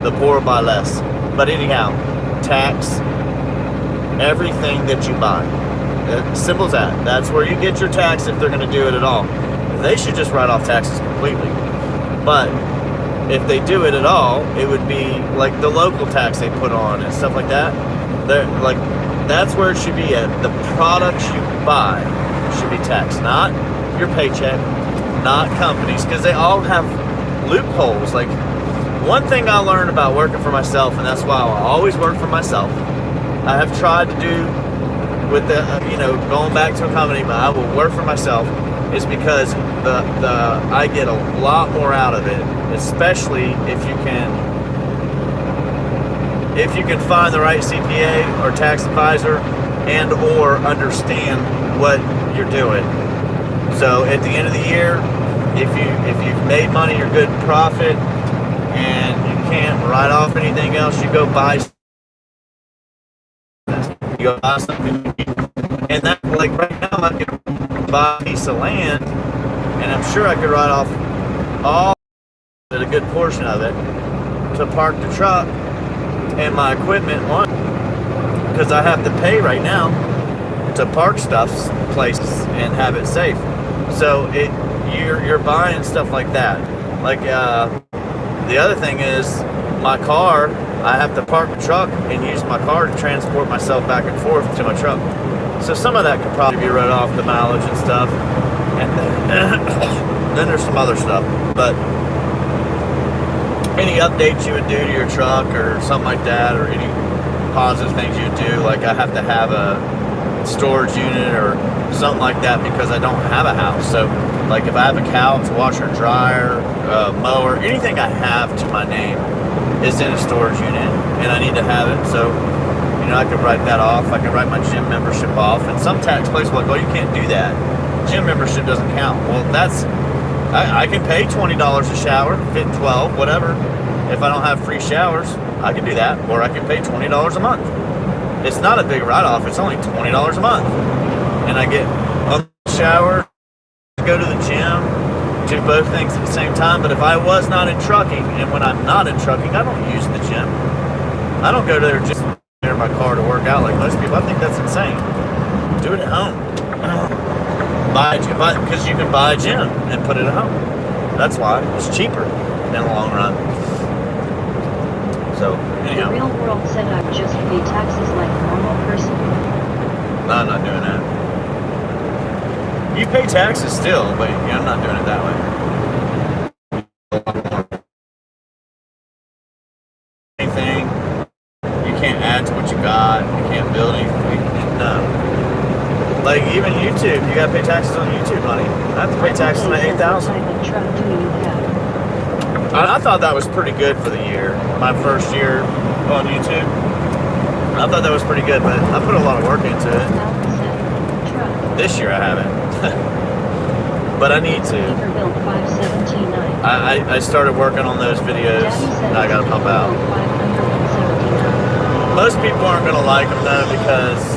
C: the poor will buy less. But anyhow, tax everything that you buy. Simple as that. That's where you get your tax if they're going to do it at all. They should just write off taxes completely. But if they do it at all, it would be like the local tax they put on and stuff like that. That's where it should be at. The products you buy should be taxed, not your paycheck, not companies, because they all have loopholes. Like One thing I learned about working for myself, and that's why I always work for myself. I have tried to do with the, going back to a company, but I will work for myself, is because I get a lot more out of it, especially if you can find the right CPA or tax advisor and or understand what you're doing. So at the end of the year, if you've made money, you're good profit, and you can't write off anything else, you go buy something. And that, like right now, I could buy a piece of land, and I'm sure I could write off a good portion of it to park the truck and my equipment on, because I have to pay right now to park stuff places and have it safe. So you're buying stuff like that. Like the other thing is my car. I have to park the truck and use my car to transport myself back and forth to my truck. So some of that could probably be wrote off, the mileage and stuff. And then there's some other stuff. But any updates you would do to your truck or something like that, or any positive things you would do, like I have to have a storage unit or something like that because I don't have a house. So like if I have a couch, washer, dryer, mower, anything I have to my name is in a storage unit, and I need to have it. So I could write that off. I could write my gym membership off. And some tax place will like, well, you can't do that. Gym membership doesn't count. Well, I can pay $20 a shower, fit 12, whatever. If I don't have free showers, I can do that. Or I can pay $20 a month. It's not a big write-off. It's only $20 a month. And I get a shower, go to the gym, do both things at the same time. But if I was not in trucking, and when I'm not in trucking, I don't use the gym. I don't go there just near my car to work out like most people. I think that's insane. Do it at home. Because you can buy a gym and put it at home. That's why it's cheaper in the long run. So anyhow,
B: The real world said I would just pay taxes like a normal person.
C: no, I'm not doing that. You pay taxes still, but I'm not doing it that way. Anything, you can't add to what you got. You can't build anything. No. Like even YouTube, you gotta pay taxes on YouTube money. I have to pay taxes on
B: What
C: $8,000.
B: type of truck do you have?
C: I thought that was pretty good for the year. My first year on YouTube, I thought that was pretty good, but I put a lot of work into it.
B: Truck.
C: This year I haven't, but I need to.
B: Peterbilt 579.
C: I started working on those videos that I gotta pump out.
B: 579.
C: Most people aren't gonna like them though because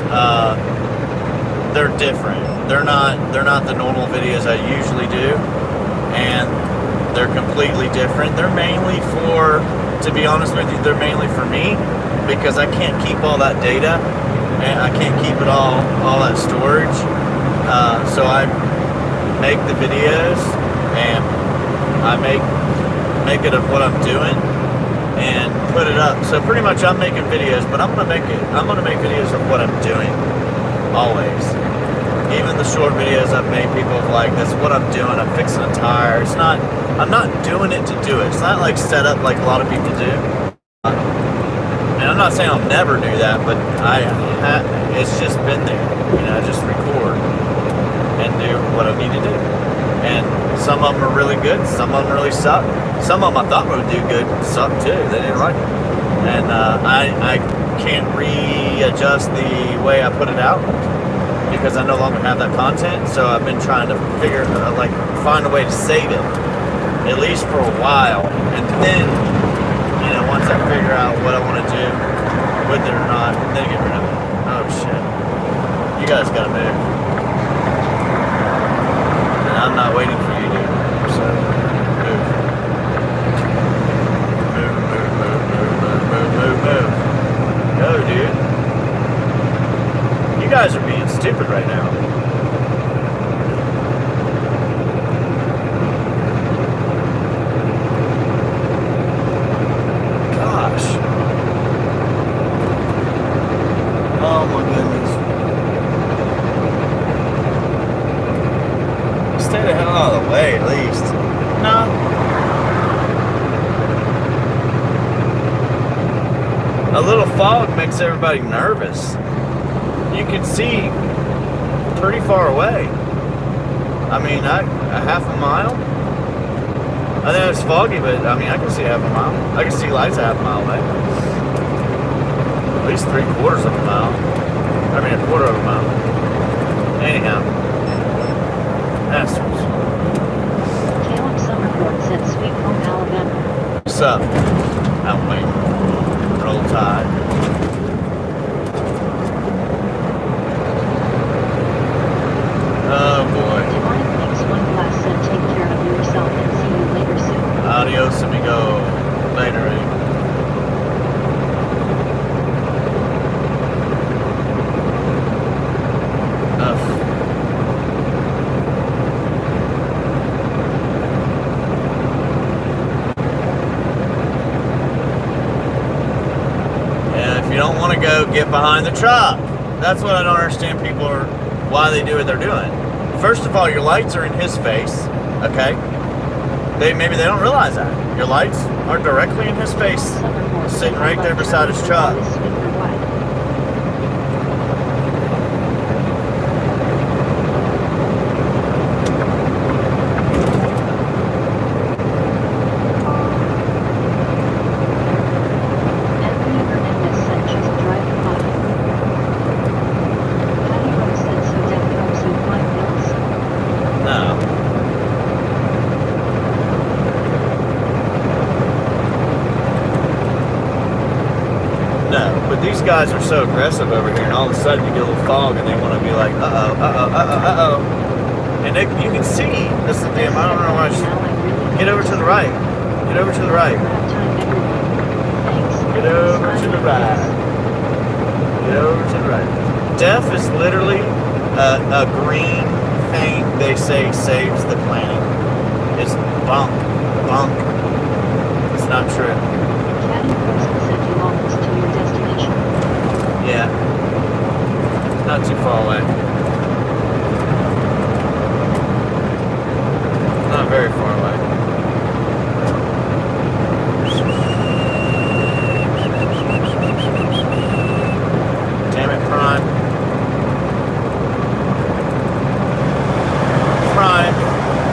C: they're different. They're not the normal videos I usually do, and they're completely different. They're mainly for, to be honest with you, they're mainly for me because I can't keep all that data and I can't keep it all that storage. So I make the videos and I make it of what I'm doing and put it up. So pretty much I'm making videos, but I'm gonna make videos of what I'm doing always. Even the short videos I've made, people have like, that's what I'm doing. I'm fixing a tire. I'm not doing it to do it. It's not like set up like a lot of people do. And I'm not saying I'll never do that, but it's just been there. Just record and do what I need to do. And some of them are really good. Some of them really suck. Some of them I thought would do good suck too. They didn't like it. And I can't readjust the way I put it out because I no longer have that content. So I've been trying to find a way to save it, at least for a while. And then, once I figure out what I want to do with it or not, then get rid of it. Oh shit. You guys gotta move. And I'm not waiting for you, dude. So, move. Move. Go, dude. You guys are being stupid right now. Gosh. Oh my goodness. Stay the hell out of the way, at least. No.
A: A little fog makes everybody nervous. You can see pretty far away. I mean, a half a mile. I think it's foggy, but I mean, I can see half a mile. I can see lights a half a mile away. At least 3/4 of a mile. I mean, 1/4 of a mile. Anyhow, bastards.
B: Caleb Summerford said Sweet Home, Alabama.
A: What's up? Out waiting. Roll Tide. Oh boy.
B: Demonic Mix One Glass said take care of yourself and see you later soon.
A: Adios, amigo. Later, eh? Ugh. And if you don't want to go, get behind the truck. That's what I don't understand. People are why they do what they're doing. First of all, your lights are in his face. Okay. Maybe they don't realize that. Your lights are directly in his face,
B: Summerford
A: sitting
B: said,
A: right there
B: "Like
A: beside his
B: Travis
A: truck.
B: always sweet or what?" Anthony Hernandez said just driving by. Patty Rose said so Deb helps you find bills.
A: No. No, but these guys are so aggressive over here, and all of a sudden you get a little fog, and they want to be like, uh-oh, uh-oh, uh-oh, uh-oh. And you can see, this is the damn, I don't know why. Get over to the right. Get over to the right. Get over to the right. Get over to the right. Death is literally a green thing they say saves the planet. It's bunk. Bunk. It's not true.
B: Caddy Person said you almost to your destination.
A: Yeah. Not too far away. Not very far away. Damn it, Prime.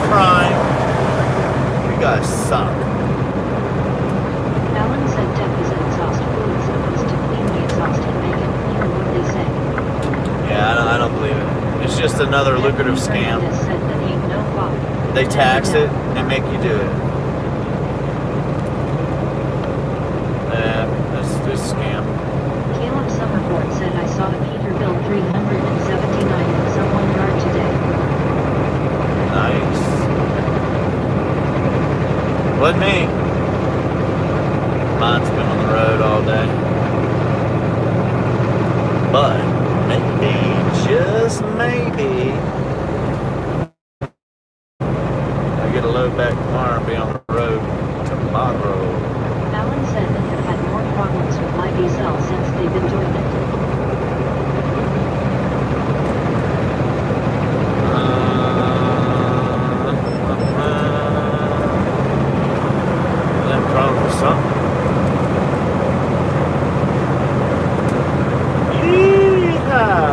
A: Prime. You guys suck.
B: Alan said Deb is an exhaust fluid supposed to clean the exhaust and make it cleaner, what they say.
A: Yeah, I don't believe it. It's just another lucrative
B: Anthony
A: scam.
B: Hernandez said that ain't no problem.
A: They tax it and make you do it. Yeah, this scam.
B: Caleb Summerford said I saw a Peterbilt 379 in someone yard today.
A: Nice. Wasn't me. Mine's been on the road all day. But maybe, just maybe, I get a load back tomorrow and be on the road tomorrow.
B: Alan said that they've had more problems with my diesel since they've been doing it.
A: That problem with something. Yeehaw!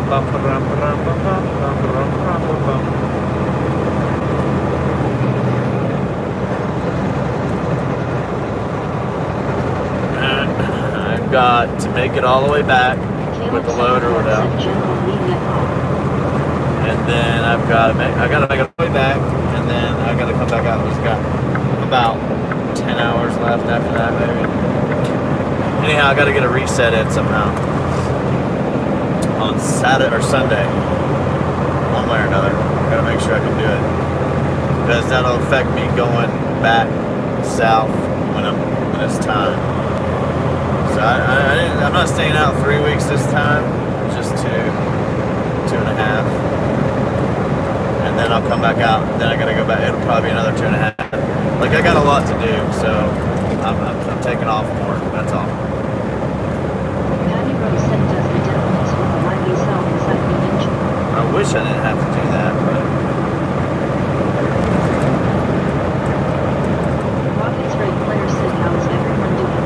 A: Bum-ba-rum-ba-rum-ba-bum, bum-ba-rum-ba-rum-ba-bum. I've got to make it all the way back with the load or whatever.
B: Said General Lee get home.
A: And then I gotta make it all the way back, and then I gotta come back out. It's got about 10 hours left after that, maybe. Anyhow, I gotta get a reset in somehow on Saturday or Sunday, one way or another. I gotta make sure I can do it, because that'll affect me going back south when it's time. So I'm not staying out 3 weeks this time, just 2.5. And then I'll come back out, and then I gotta go back. It'll probably be another 2.5. Like, I got a lot to do, so I'm taking off more, that's all.
B: Patty Rose said does the devil mess with the my diesel recycling engine.
A: I wish I didn't have to do that, but
B: Rockets Red Player said how's everyone doing?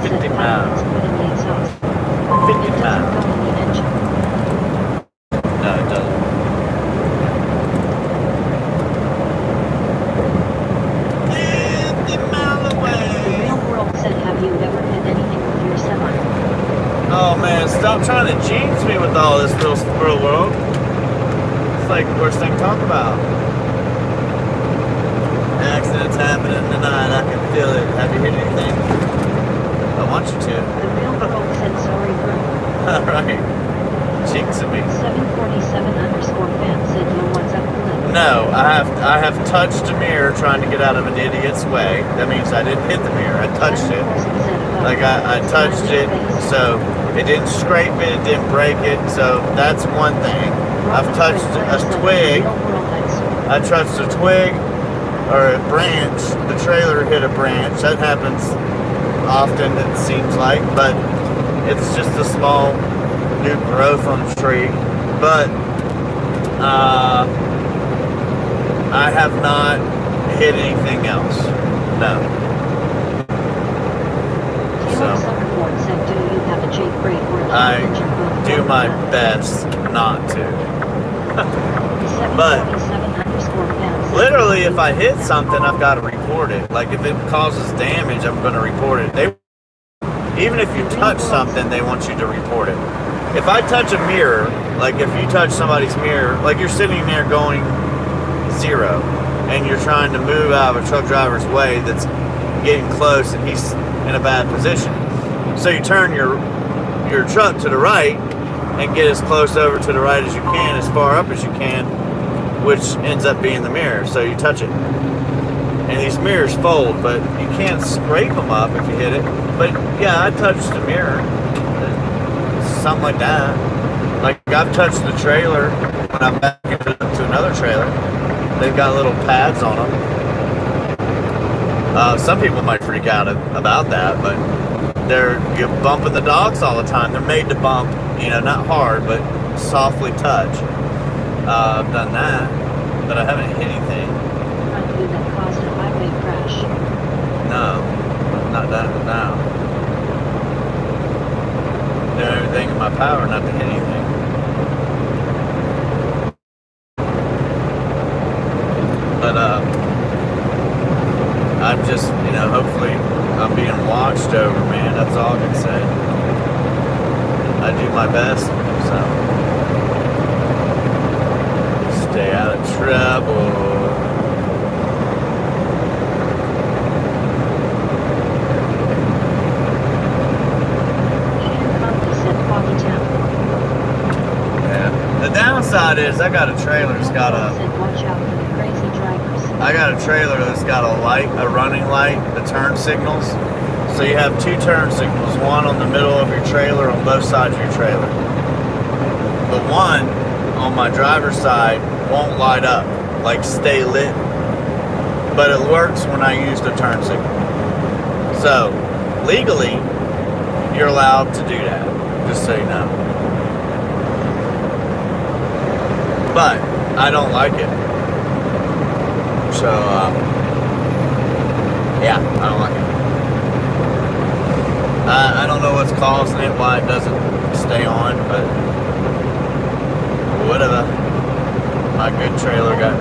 B: said
C: 50
B: pipe
C: miles.
B: is put in the exhaust.
C: 50
B: It doesn't
C: miles.
B: go in the engine.
C: No, it doesn't. 50 miles
B: The
C: away.
B: real world said, have you ever hit anything with your semi?
C: Oh man, stop trying to jinx me with all this real world. It's like the worst thing to talk about. Accidents happening tonight, I can feel it. Have you hit anything? I want you to.
B: The real world said, sorry bro.
C: Alright. Jinxing me.
B: 747_fan said, yo, what's up, Flip?
C: No, I have touched a mirror trying to get out of an idiot's way. That means I didn't hit the mirror. I touched it. Like I touched it, so it didn't scrape it, it didn't break it. So that's one thing. I've touched a twig. I touched a twig or a branch. The trailer hit a branch. That happens often, it seems like, but it's just a small new growth on the tree. But I have not hit anything else. No. I do my best not to. But literally, if I hit something, I've got to report it. Like if it causes damage, I'm going to report it. Even if you touch something, they want you to report it. If I touch a mirror, like if you touch somebody's mirror, like you're sitting there going 0, and you're trying to move out of a truck driver's way that's getting close, and he's in a bad position. So you turn your truck to the right and get as close over to the right as you can, as far up as you can, which ends up being the mirror. So you touch it. And these mirrors fold, but you can't scrape them up if you hit it. But yeah, I touched the mirror. Something like that. Like I've touched the trailer when I'm back into another trailer. They've got little pads on them. Some people might freak out about that, but you're bumping the dogs all the time. They're made to bump, not hard, but softly touch. I've done that, but I haven't hit anything.
B: That caused a highway crash.
C: No, not done it now. Doing everything in my power not to hit anything. But I'm just, hopefully I'm being watched over, man. That's all I can say. I do my best, so stay out of trouble. Yeah. The downside is I got a trailer that's got a trailer that's got a running light, the turn signals. So you have 2 turn signals, one on the middle of your trailer, on both sides of your trailer. The one on my driver's side won't light up, like stay lit, but it works when I use the turn signal. So legally, you're allowed to do that, just so you know. But I don't like it. So, yeah, I don't like it. I don't know what's causing it, why it doesn't stay on, but whatever. My good trailer got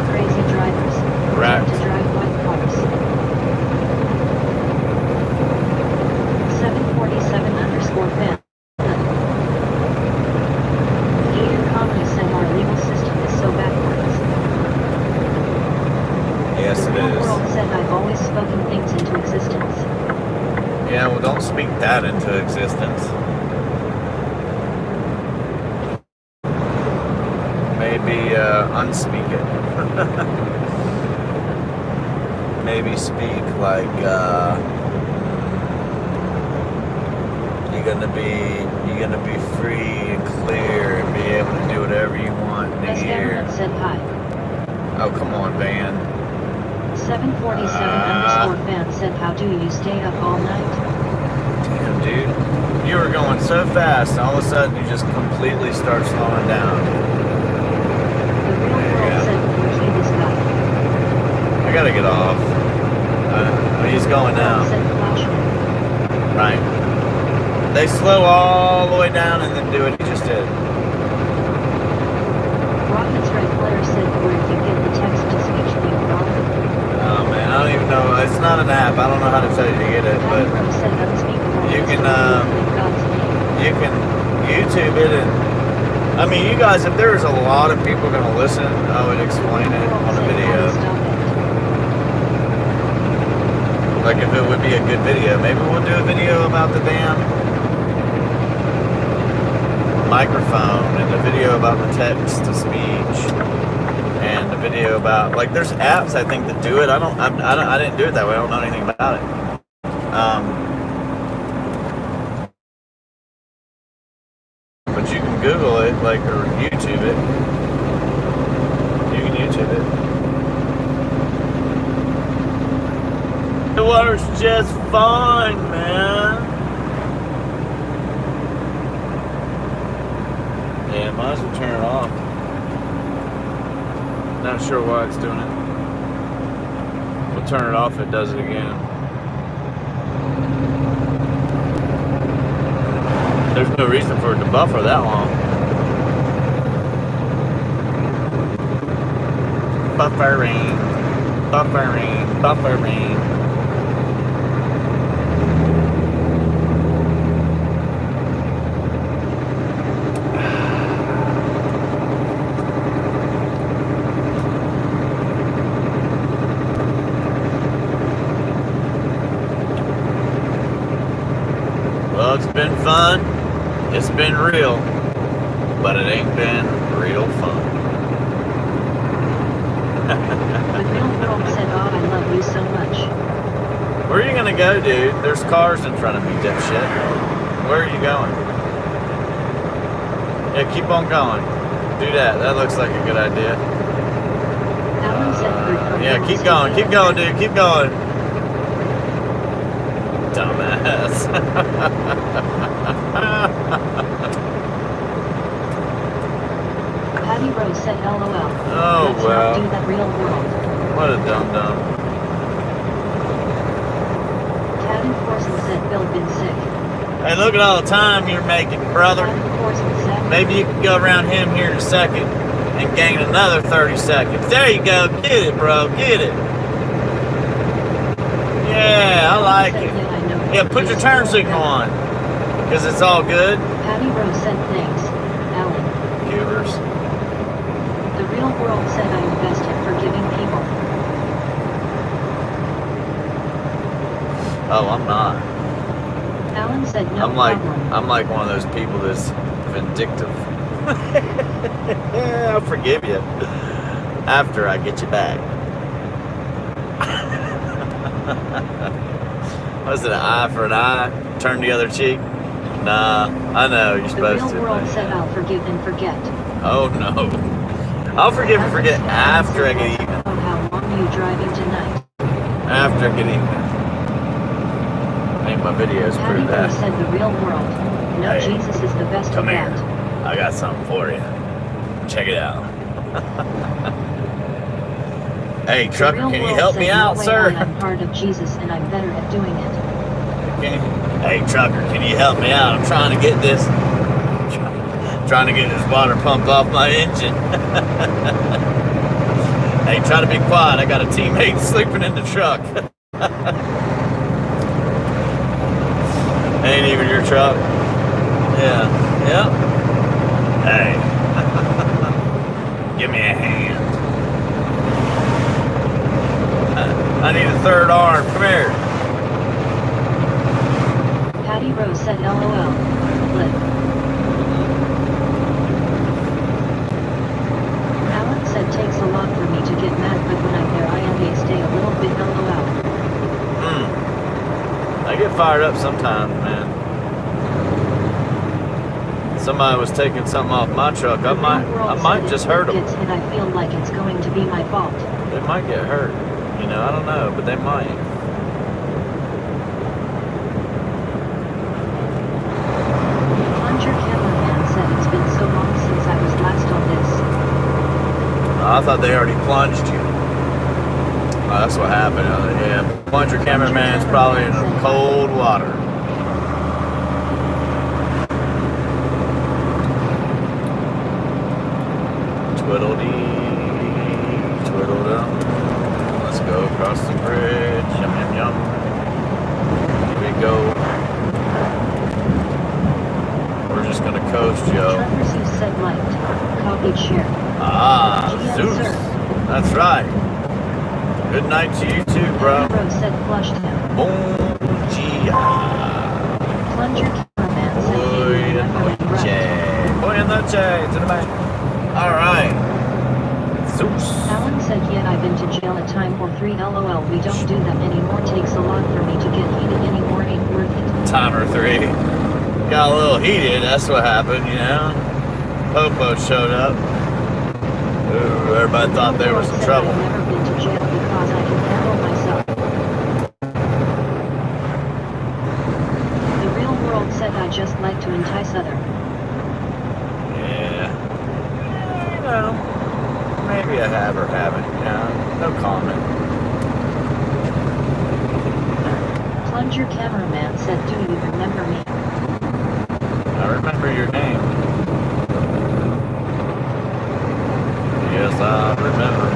B: crazy drivers
C: wrapped.
B: to drive white cars. 747_fan. Ian Conley said our legal system is so backwards.
C: Yes,
B: The
C: it
B: real
C: is.
B: world said I've always spoken things into existence.
C: Yeah, well, don't speak that into existence. Maybe unspeak it. Maybe speak like you're gonna be free and clear and be able to do whatever you want in
B: As
C: the year.
B: Government said hi.
C: Oh, come on, Van.
B: 747_fan said, how do you stay up all night?
C: Damn, dude. You were going so fast, and all of a sudden you just completely start slowing down.
B: The real world said, okay, this guy.
C: I gotta get off. He's going now.
B: Said flashlight.
A: right? They slow all the way down and then do what he just did.
B: Rocket's red letter said where you get the text-to-speech thing from.
A: Oh man, I don't even know. It's not an app. I don't know how to tell you to get it, but
B: Patty Rose said unspeakable.
A: you can,
B: in God's name.
A: you can YouTube it. And I mean, you guys, if there's a lot of people going to listen, I would explain it on a
B: Said,
A: video.
B: "Patty, stop it."
A: Like if it would be a good video, maybe we'll do a video about the damn microphone and a video about the text to speech and a video about, like, there's apps I think that do it. I didn't do it that way. I don't know anything about it. But you can Google it, like, or YouTube it. You can YouTube it. The water's just fine, man. Yeah, might as well turn it off. Not sure why it's doing it. We'll turn it off, it does it again. There's no reason for it to buffer that long. Buffering, buffering, buffering. Well, it's been fun. It's been real. But it ain't been real fun.
B: The real world said, "Oh, I love you so much."
A: Where are you gonna go, dude? There's cars in front of me, dipshit. Where are you going? Yeah, keep on going. Do that. That looks like a good idea.
B: Alan said, "Heard from
A: Yeah,
B: Bill
A: keep
B: said
A: going.
B: no."
A: Keep going, dude. Keep going. Dumbass.
B: Patty Rose said, "LOL."
A: Oh,
B: Let's
A: well.
B: not do that real world.
A: What a dum-dum.
B: Cat Enforcement said, "Bill been sick."
A: Hey, look at all the time you're making, brother.
B: Cat Enforcement said,
A: Maybe you can go around him here in a second and gain another 30 seconds. There you go. Get it, bro. Get it. Yeah, I like
B: said,
A: it.
B: "Yeah, I know."
A: Yeah, put your turn signal on. Because it's all good.
B: Patty Rose said, "Thanks, Alan."
A: Goobers.
B: The real world said, "I'm best at forgiving people."
A: Oh, I'm not.
B: Alan said, "No
A: I'm like
B: problem."
A: one of those people that's vindictive. Yeah, I'll forgive you after I get you back. Was it an eye for an eye? Turn the other cheek? Nah, I know you're
B: The
A: supposed
B: real
A: to.
B: world
A: but-
B: said, "I'll forgive and forget."
A: Oh no. I'll forgive and forget after I get even.
B: "Oh, how long are you driving tonight?"
A: After I get even. I think my videos
B: Patty
A: prove
B: Rose
A: that.
B: said, "The real world. No,
A: Hey,
B: Jesus is the best
A: come
B: of
A: here.
B: that."
A: I got something for you. Check it out. Hey,
B: The
A: trucker,
B: real
A: can you
B: world
A: help
B: said,
A: me
B: "No
A: out,
B: way,
A: sir?
B: I'm part of Jesus and I'm better at doing it."
A: Hey, trucker, can you help me out? I'm trying to get this. Trying to get this water pump off my engine. Hey, try to be quiet. I got a teammate sleeping in the truck. Ain't even your truck. Yeah. Yep. Hey. Give me a hand. I need a third arm. Come here.
B: Patty Rose said, "LOL. Flip." Alan said, "Takes a lot for me to get mad, but when I'm there I may stay a little bit LOL."
A: I get fired up sometimes, man. Somebody was taking something off my truck.
B: The
A: I
B: real
A: might
B: world said,
A: just
B: "If
A: hurt
B: it
A: them.
B: gets hit, I feel like it's going to be my fault."
A: They might get hurt. You know, I don't know, but they might.
B: Plunger Cameraman said, "It's been so long since I was last on this."
A: I thought they already plunged you. Oh, that's what happened. Yeah, plunger cameraman's probably in cold water. Cross the bridge. Yum, yum, yum. Here we go. We're just gonna coast, yo.
B: Trevor Zeus said liked. Copied share.
A: Ah,
B: GM,
A: Zeus.
B: sir.
A: That's right. Good night to you too, bro.
B: Rose said flushed him.
A: Bon dia.
B: Plunger cameraman said he
A: Boy
B: remembered
A: noche.
B: right.
A: Boy noche. To the bank. Alright. Zeus.
B: Alan said yeah, I've been to jail a time or 3 LOL. We don't do that anymore. Takes a lot for me to get heated anymore. Ain't worth it.
A: Timer 3. Got a little heated, that's what happened, you know? Popo showed up. Ooh, everybody thought there was some
B: Said
A: trouble.
B: I've never been to jail because I can handle myself. The real world said I just like to entice other.
A: Yeah. You know, maybe I have or haven't, you know? No comment.
B: Plunger cameraman said, do you remember me?
A: I remember your name. Yes, I remember.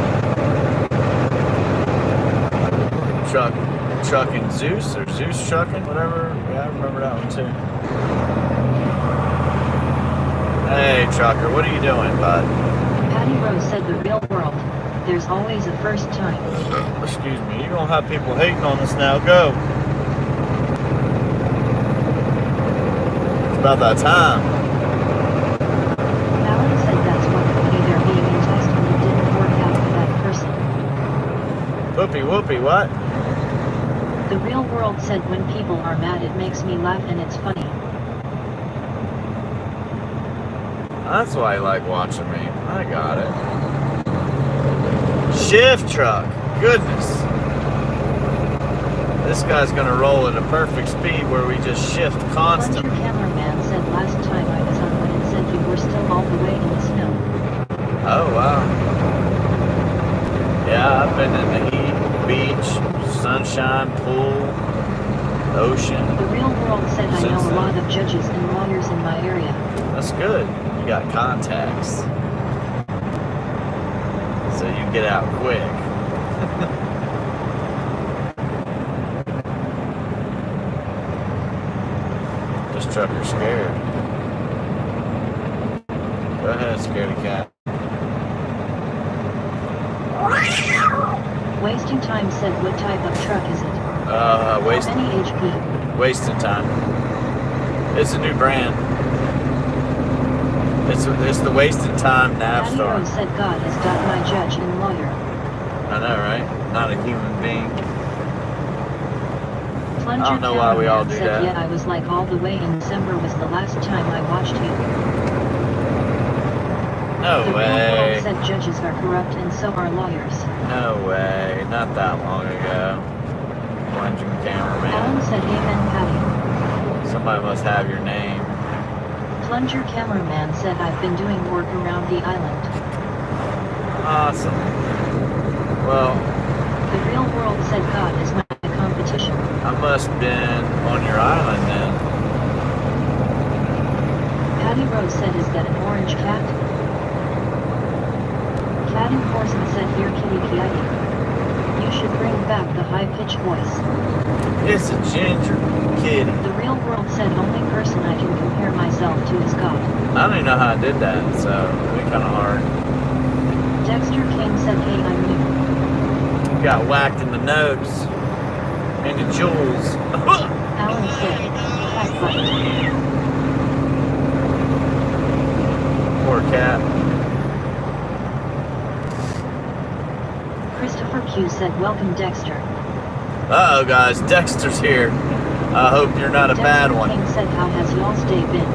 A: Trucking Zeus, or Zeus trucking, whatever. Yeah, I remember that one too. Hey, trucker, what are you doing, bud?
B: Patty Rose said the real world. There's always a first time.
A: Excuse me, you're gonna have people hating on us now. Go. It's about that time.
B: Alan said that's what could be there being enticed and it didn't work out for that person.
A: Whoopee, whoopee, what?
B: The real world said when people are mad it makes me laugh and it's funny.
A: That's why you like watching me. I got it. Shift truck. Goodness. This guy's gonna roll at a perfect speed where we just shift
B: Plunger
A: constantly.
B: cameraman said last time I was on when it said you were still all the way in the snow.
A: Oh, wow. Yeah, I've been in the heat, beach, sunshine, pool, ocean.
B: The real world said I
A: Since
B: know a
A: then.
B: lot of judges and lawyers in my area.
A: That's good. You got contacts. So you get out quick. This trucker's scared. Go ahead, scaredy cat.
B: Wasting time said what type of truck is it? How many HP?
A: Wasting time. It's a new brand. It's the wasted time
B: Patty
A: Navstar.
B: Rose said God has got my judge and lawyer.
A: I know, right? Not a human being.
B: Plunger
A: I don't know why we all do
B: said,
A: that.
B: yeah, I was like all the way in December was the last time I watched you.
A: No
B: The real
A: way.
B: world said judges are corrupt and so are lawyers.
A: No way. Not that long ago. Plunging
B: Alan
A: cameraman.
B: said amen Patty.
A: Somebody must have your name.
B: Plunger cameraman said I've been doing work around the island.
A: Awesome. Well,
B: The real world said God is my competition.
A: I must have been on your island then.
B: Patty Rose said is that an orange cat? Cat enforcement said here kitty kitty. You should bring back the high-pitched voice.
A: It's a ginger kitty.
B: The real world said only person I can compare myself to is God.
A: I don't even know how I did that, so it'd be kind of hard.
B: Dexter King said hey I'm new.
A: Got whacked in the nose. And the jewels.
B: Alan said, cat fight.
A: Poor cat.
B: Christopher Q said welcome Dexter.
A: Uh-oh, guys. Dexter's here. I hope you're not a bad
B: Dexter
A: one.
B: King said how has y'all's day been?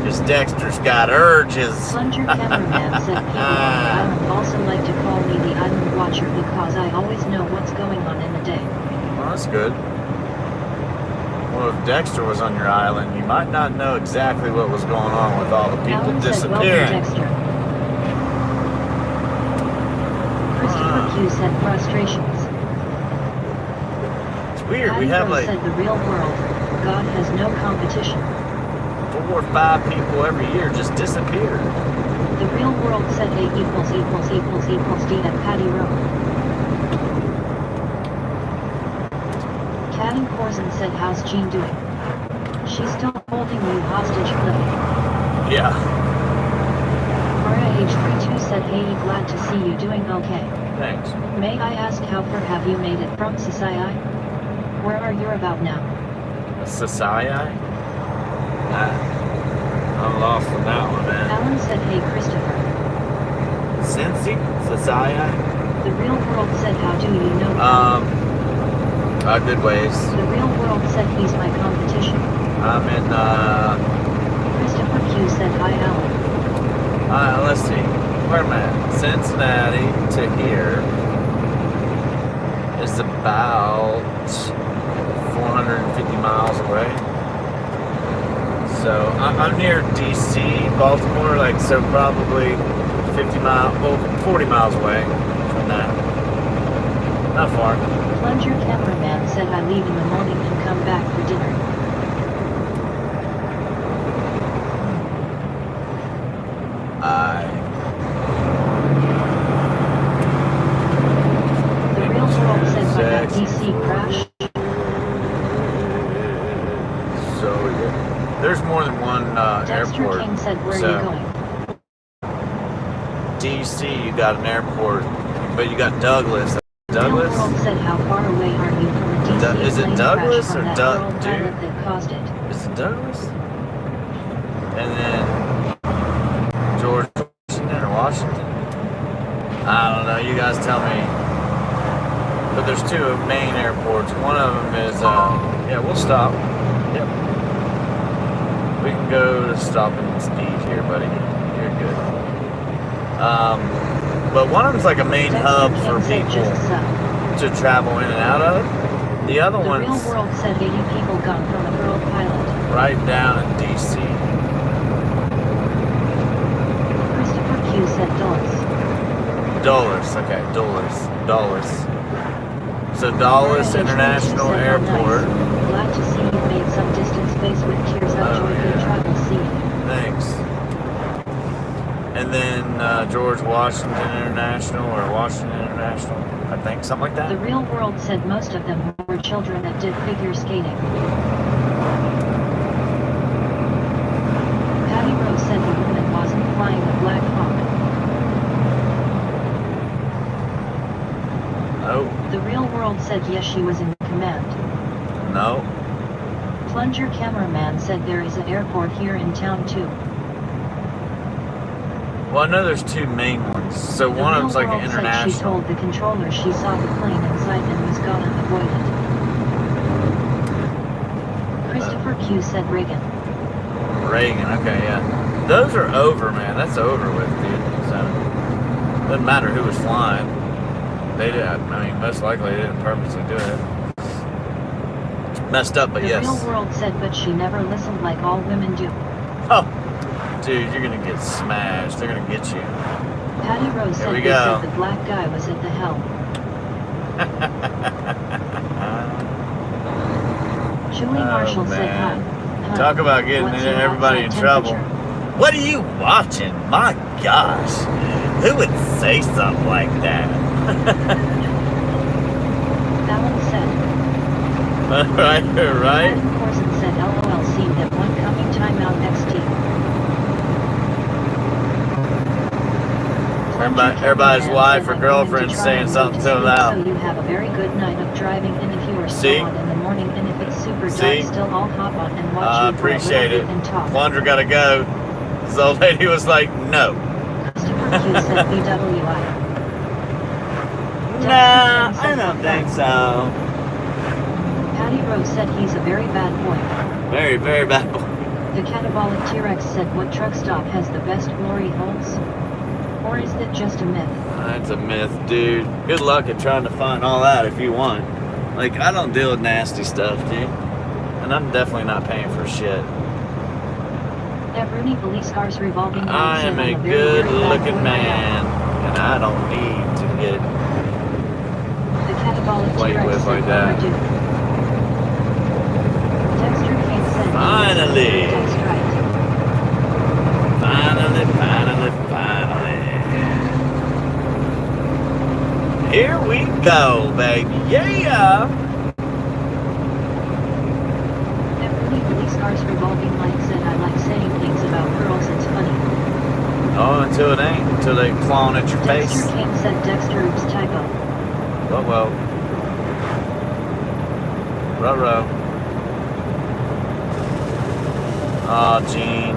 A: Because Dexter's got urges.
B: Plunger cameraman said people on the island also like to call me the island watcher because I always know what's going on in the day.
A: Well, that's good. Well, if Dexter was on your island, you might not know exactly what was going on with all the people
B: Alan said welcome
A: disappearing.
B: Dexter. Christopher Q said frustrations.
A: It's weird. We
B: Patty
A: have
B: Rose
A: like
B: said the real world, God has no competition.
A: 4 or 5 people every year just disappear.
B: The real world said A equals D at Patty Rose. Corson said, how's Jean doing? She's still holding you hostage, Clay.
C: Yeah.
B: Mara age 32 said, hey, glad to see you doing okay.
C: Thanks.
B: May I ask how far have you made it from Sasai? Where are you about now?
C: Society? I'm lost on that one, man.
B: Alan said, hey Christopher.
C: Cincy? Society?
B: The real world said, how do you know?
C: Good ways.
B: The real world said, he's my competition.
C: I'm in,
B: Christopher Q said, hi Alan.
C: let's see. Where am I at? Cincinnati to here is about 450 miles away. So I'm near DC, Baltimore, like, so probably 40 miles away from that. Not far.
B: Plunger cameraman said, I leave in the morning and come back for dinner. The real world said, by that DC crash.
C: So there's more than one
B: Dexter
C: airport.
B: King said, where
C: So,
B: are you going?
C: DC, you got an airport, but you got Douglas.
B: The real
C: Douglas?
B: world said, how far away are you from a DC
C: Is it
B: plane
C: Douglas
B: crash from
C: or
B: that world
C: dude?
B: pilot that caused it?
C: Is it Douglas? And then George Washington or Washington? I don't know. You guys tell me. But there's two main airports. One of them is, yeah, we'll stop. Yep. We can go to stopping speed here, buddy. You're good. But one of them's like a main
B: Dexter
C: hub
B: King
C: for
B: said,
C: people
B: just so.
C: to travel in and out of. The other
B: The
C: one's
B: real world said 80 people gone from a girl pilot.
C: right down in DC.
B: Christopher Q said Dulles.
C: Dulles, okay, Dulles. So Dulles International
B: Said,
C: Airport.
B: "Oh, nice. Glad to see you made some distance space with tears up.
C: Oh,
B: Joy, good
C: yeah.
B: travel. See you.
C: Thanks. And then George Washington International or Washington International, I think, something like
B: The
C: that.
B: real world said most of them were children that did figure skating. Patty Rose said the woman wasn't flying a Black Hawk.
C: Oh,
B: The real world said yes, she was in command.
C: no.
B: Plunger cameraman said there is an airport here in town too.
C: Well, I know there's two main ones. So
B: The
C: one of
B: real
C: them's like an
B: world said she
C: international.
B: told the controller she saw the plane in sight and was gonna avoid it. Christopher Q said Reagan.
C: Reagan, okay, yeah. Those are over, man. That's over with, dude. So, doesn't matter who was flying. They did. I mean, most likely they didn't purposely do it. Messed up, but
B: The
C: yes.
B: real world said, but she never listened like all women do.
C: Oh, dude, you're gonna get smashed. They're gonna get you.
B: Patty Rose
C: Here
B: said
C: we
B: they
C: go.
B: said the black guy was at the helm. Julie Marshall said hi. Hun,
C: Talk about getting
B: what's your
C: everybody in
B: outside
C: trouble.
B: temperature?
C: What are you watching? My gosh. Who would say something like that?
B: Alan said.
C: right?
B: Adam Corson said LOL seemed at one coming timeout XT.
C: Everybody's wife or girlfriend saying something so loud.
B: So you have a very good night of driving, and if you are
C: See?
B: still on in the morning, and if it's super
C: See?
B: dark still, I'll hop on and watch
C: I
B: you for a
C: appreciate
B: little
C: it.
B: bit and talk.
C: Plunger gotta go. This old lady was like, no.
B: Christopher Q said BWI.
C: Nah, I don't think so.
B: Patty Rose said he's a very bad boy.
C: Very, very bad boy.
B: The catabolic T-Rex said, what truck stop has the best glory holes? Or is that just a myth?
C: That's a myth, dude. Good luck at trying to find all that if you want. Like, I don't deal with nasty stuff, dude. And I'm definitely not paying for shit.
B: That Rooney police car's revolving around
C: I am
B: said,
C: a
B: I'm very, very bad
C: good-looking
B: boy
C: man, and I don't need to get
B: The catabolic
C: played
B: T-Rex
C: with
B: said,
C: like that.
B: overdue. Dexter King said,
C: Finally.
B: That's right.
C: Finally. Here we go, baby. Yeah.
B: Scars Revolving Light said I like saying things about girls, it's funny.
A: Oh, until it ain't. Until they clawing at your face.
B: Dexter King said Dexter oops typo.
A: Well. Ruh-roh. Aw, Gene.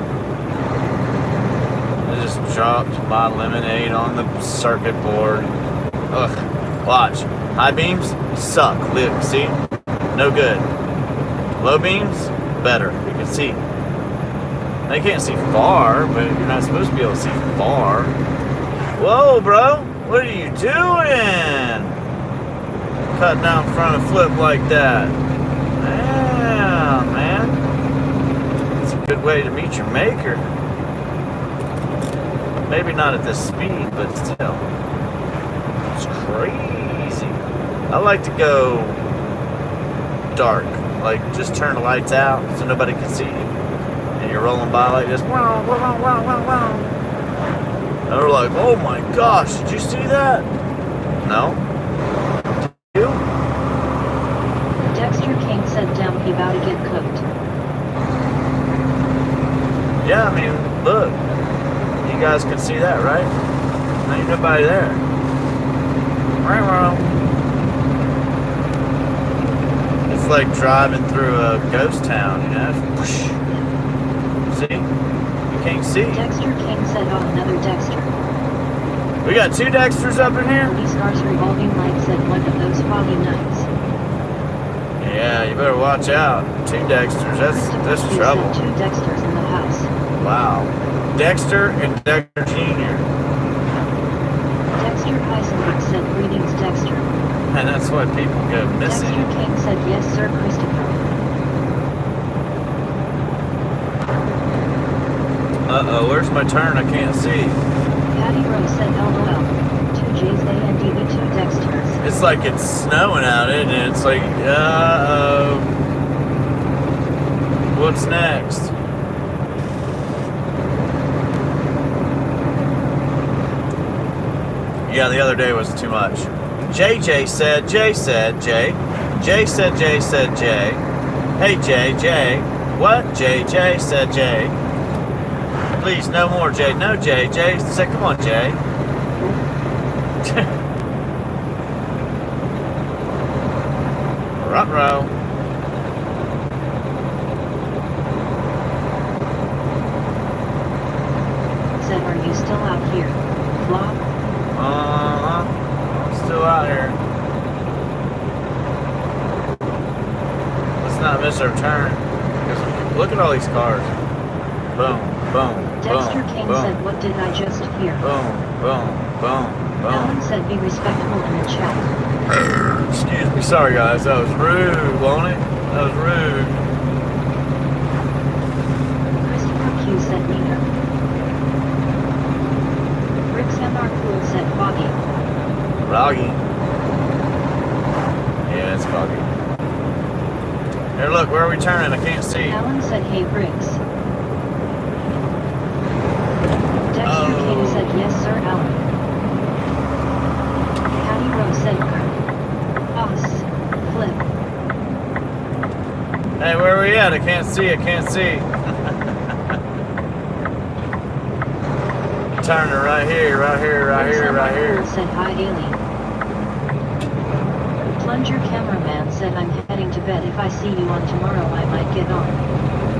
A: I just dropped my lemonade on the circuit board. Ugh. Watch. High beams suck. Look, see? No good. Low beams, better. You can see. They can't see far, but you're not supposed to be able to see far. Whoa, bro. What are you doing? Cutting out in front of flip like that. Yeah, man. It's a good way to meet your maker. Maybe not at this speed, but still. It's crazy. I like to go dark. Like, just turn the lights out so nobody can see you. And you're rolling by like this. Wow, wow, wow, wow, wow. And they're like, oh my gosh, did you see that? No? Did you?
B: Dexter King said damn he about to get cooked.
A: Yeah, I mean, look. You guys can see that, right? There ain't nobody there. It's like driving through a ghost town, you know? See? You can't see.
B: Dexter King said oh another Dexter.
A: We got 2 Dexters up in here?
B: Holy Scars Revolving Light said one of those foggy nights.
A: Yeah, you better watch out. 2 Dexters, that's
B: Christopher Q
A: trouble.
B: said 2 Dexters in the house.
A: Wow. Dexter and Dexter Jr.
B: Dexter Heisenberg said greetings Dexter.
A: And that's why people go missing.
B: Dexter King said yes sir Christopher.
A: Uh-oh, where's my turn? I can't see.
B: Patty Rose said LOL. 2 J's ANDV 2 Dexters.
A: It's like it's snowing out, isn't it? It's like, uh-oh. What's next? Yeah, the other day was too much. Jay said Jay. Jay said Jay said Jay. Hey Jay. What? Jay said Jay. Please, no more Jay. No Jay said, come on Jay. Ruh-roh.
B: Said are you still out here? Flop?
A: I'm still out here. Let's not miss our turn. Because look at all these cars. Boom, boom,
B: Dexter
A: boom,
B: King
A: boom,
B: said what did I just hear?
A: boom, boom, boom, boom.
B: Alan said be respectful in the chat.
A: Excuse me, sorry guys, that was rude, wasn't it? That was rude.
B: Christopher Q said neither. Rick's MR Cool said foggy.
A: Foggy. Yeah, it's foggy. Here, look, where are we turning? I can't see.
B: Alan said hey Briggs. Dexter
A: Oh.
B: King said yes sir Alan. Patty Rose said boss. Flip.
A: Hey, where are we at? I can't see. Turning right here.
B: Cool said hi alien. Plunger cameraman said I'm heading to bed. If I see you on tomorrow I might get on.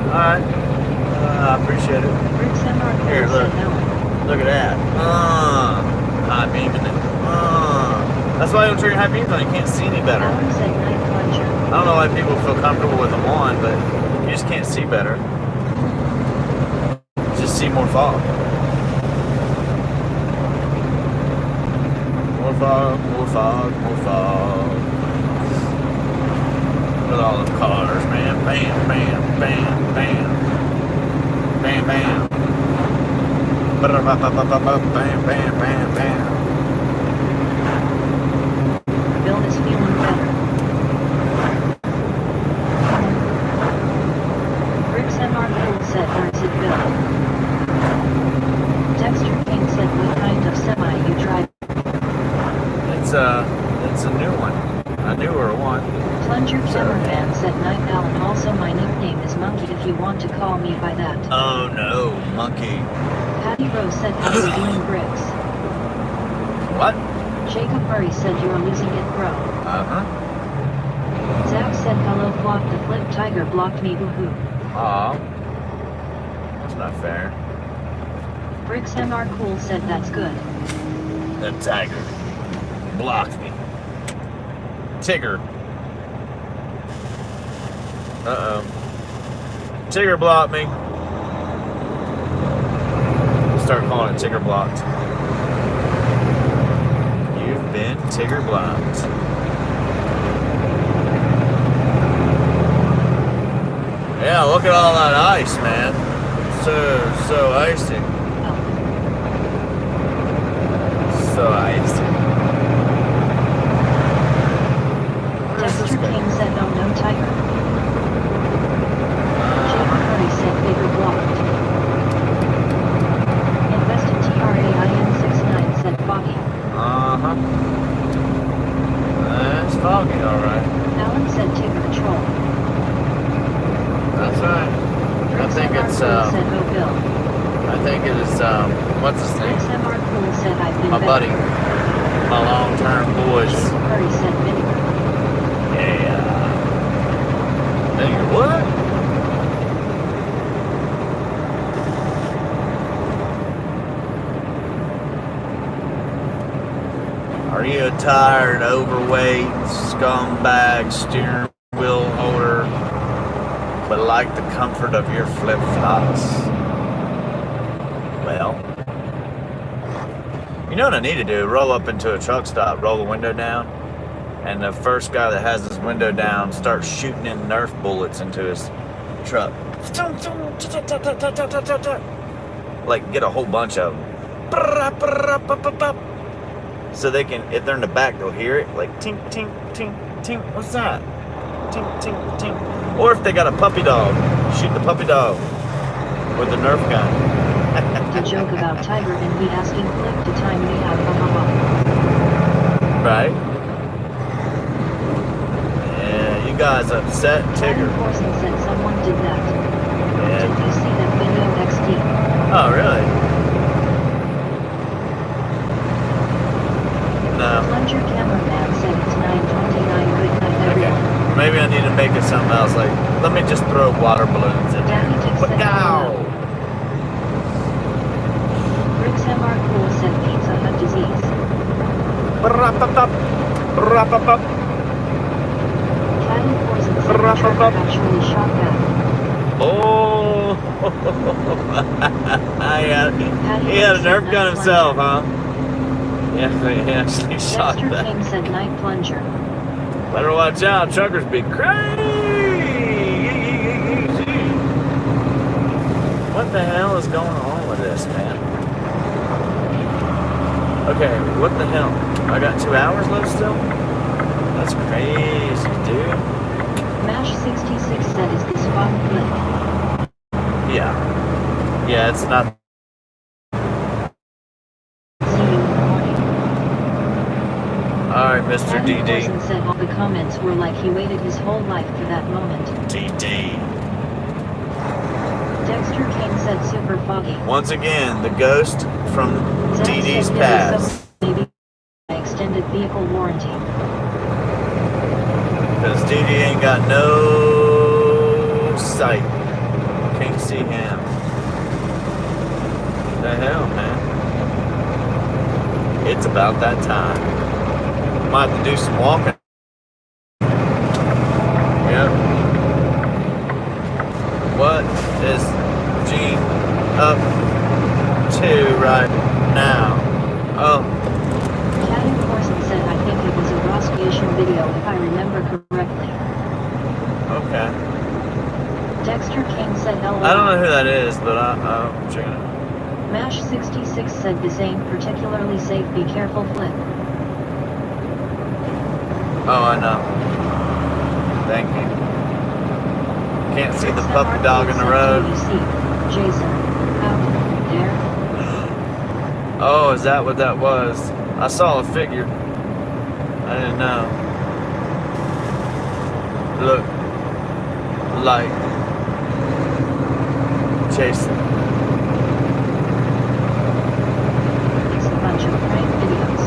A: Alright. I appreciate it.
B: Rick's MR Cool
A: Here, look.
B: said Alan.
A: Look at that. High beaming it. That's why I don't turn your high beams on. You can't see any better.
B: Alan said night plunger.
A: I don't know why people feel comfortable with them on, but you just can't see better. You just see more fog. More fog. Look at all them cars, man. Bam. Bam.
B: Bill is feeling better. Rick's MR Cool said where's it Bill? Dexter King said what kind of semi you drive?
A: It's a new one. A newer one.
B: Plunger Cameraman said Night Alan. Also my nickname is Monkey if you want to call me by that.
C: Oh no, monkey.
B: Patty Rose said how you doing bricks.
C: What?
B: Jacob Murray said you're losing it bro.
C: Uh-huh.
B: Zach said hello flop the flip tiger blocked me woohoo.
C: Aw. That's not fair.
B: Bricks MR Cool said that's good.
C: The tiger blocked me. Tigger. Uh-oh. Tigger blocked me. Start calling it Tigger blocked. You've been Tigger blocked. Yeah, look at all that ice, man. So icy. So icy.
B: Dexter King said oh no tiger. Jacob Murray said bigger blocked. Invested TRAIN69 said foggy.
C: Uh-huh. That's foggy, alright.
B: Alan said Tigger troll.
C: That's right. I
B: Bricks
C: think
B: MR
C: it's,
B: Cool said oh Bill.
C: I think it is, what's his
B: Bricks
C: name?
B: MR Cool said I've been
C: My
B: better.
C: buddy. My long-term boys.
B: Jacob Murray said vinegar.
C: Yeah. Vinegar what? Are you a tired, overweight, scumbag steering wheel holder, but like the comfort of your flip-flops? Well, you know what I need to do? Roll up into a truck stop, roll the window down, and the first guy that has his window down starts shooting in Nerf bullets into his truck. Like, get a whole bunch of them. So they can, if they're in the back, they'll hear it. Like, tink, tink, tink, tink. What's that? Tink, tink, tink. Or if they got a puppy dog, shoot the puppy dog with the Nerf gun.
B: The joke about Tiger and me asking Flip to time me out. Ha ha ha.
C: Right? Yeah, you guys upset Tigger.
B: Adam Corson said someone did that. Did
C: Yeah.
B: you see that video XD?
C: Oh, really? No.
B: Plunger Cameraman said it's 9:29. Good night
C: Okay.
B: everyone.
C: Maybe I need to make it something else. Like, let me just throw water balloons in
B: Daddy
C: there.
B: Dick
C: But
B: said
C: now.
B: Bricks MR Cool said Pizza Hut disease.
C: Brap-a-pop. Brap-a-pop.
B: Caddy Corson said the trucker actually shot back.
C: Oh. He had a Nerf gun himself, huh? Yeah, he actually shot
B: Dexter
C: that.
B: King said night plunger.
C: Better watch out, truckers be crazy. What the hell is going on with this, man? Okay, what the hell? I got 2 hours left still? That's crazy, dude.
B: MASH66 said is this fog flip?
C: Yeah. Yeah, it's not.
B: See you in the morning.
C: Alright, Mr.
B: Adam
C: DD.
B: Corson said all the comments were like he waited his whole life for that moment.
C: DD.
B: Dexter King said super foggy.
C: Once again, the ghost from
B: Zach
C: DD's
B: said there was
C: past.
B: some maybe extended vehicle warranty.
C: Because DD ain't got no sight. Can't see him. The hell, man. It's about that time. Might have to do some walking. Yep. What is Gene up to right now? Oh,
B: Caddy Corson said I think it was a Roskiation video if I remember correctly.
C: okay.
B: Dexter King said LOL.
C: I don't know who that is, but I'm checking it.
B: MASH66 said this ain't particularly safe, be careful flip.
C: Oh, I know. Thank you. Can't see the puppy dog in the road.
B: Jason, out there.
C: Oh, is that what that was? I saw a figure. I didn't know.
A: look like Jason.
B: It's a bunch of prank videos.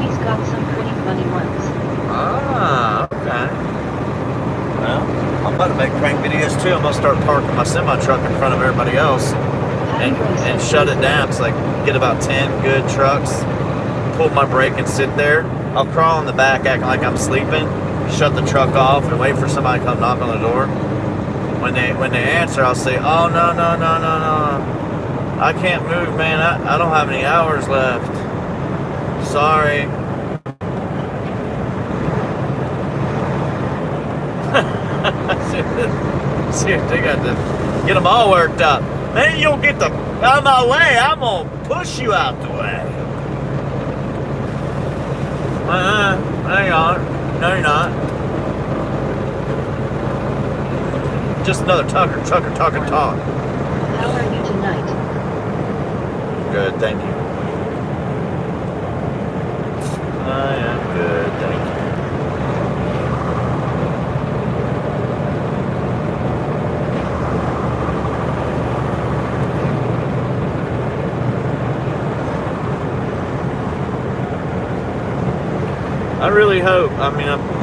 B: He's got some pretty funny ones.
A: Ah, okay. Well, I'm about to make prank videos too. I'm gonna start parking my semi truck in front of everybody else and shut it down. So like get about 10 good trucks, pull my brake and sit there. I'll crawl in the back acting like I'm sleeping, shut the truck off and wait for somebody to come knock on the door. When they answer, I'll say, oh no, no, no, no, no. I can't move, man. I don't have any hours left. Sorry. See if they got to get them all worked up. Man, you'll get the out of my way. I'm gonna push you out the way. Hang on. No, you're not. Just another talker, talk.
B: How are you tonight?
A: Good, thank you. I am good, thank you. I really hope, I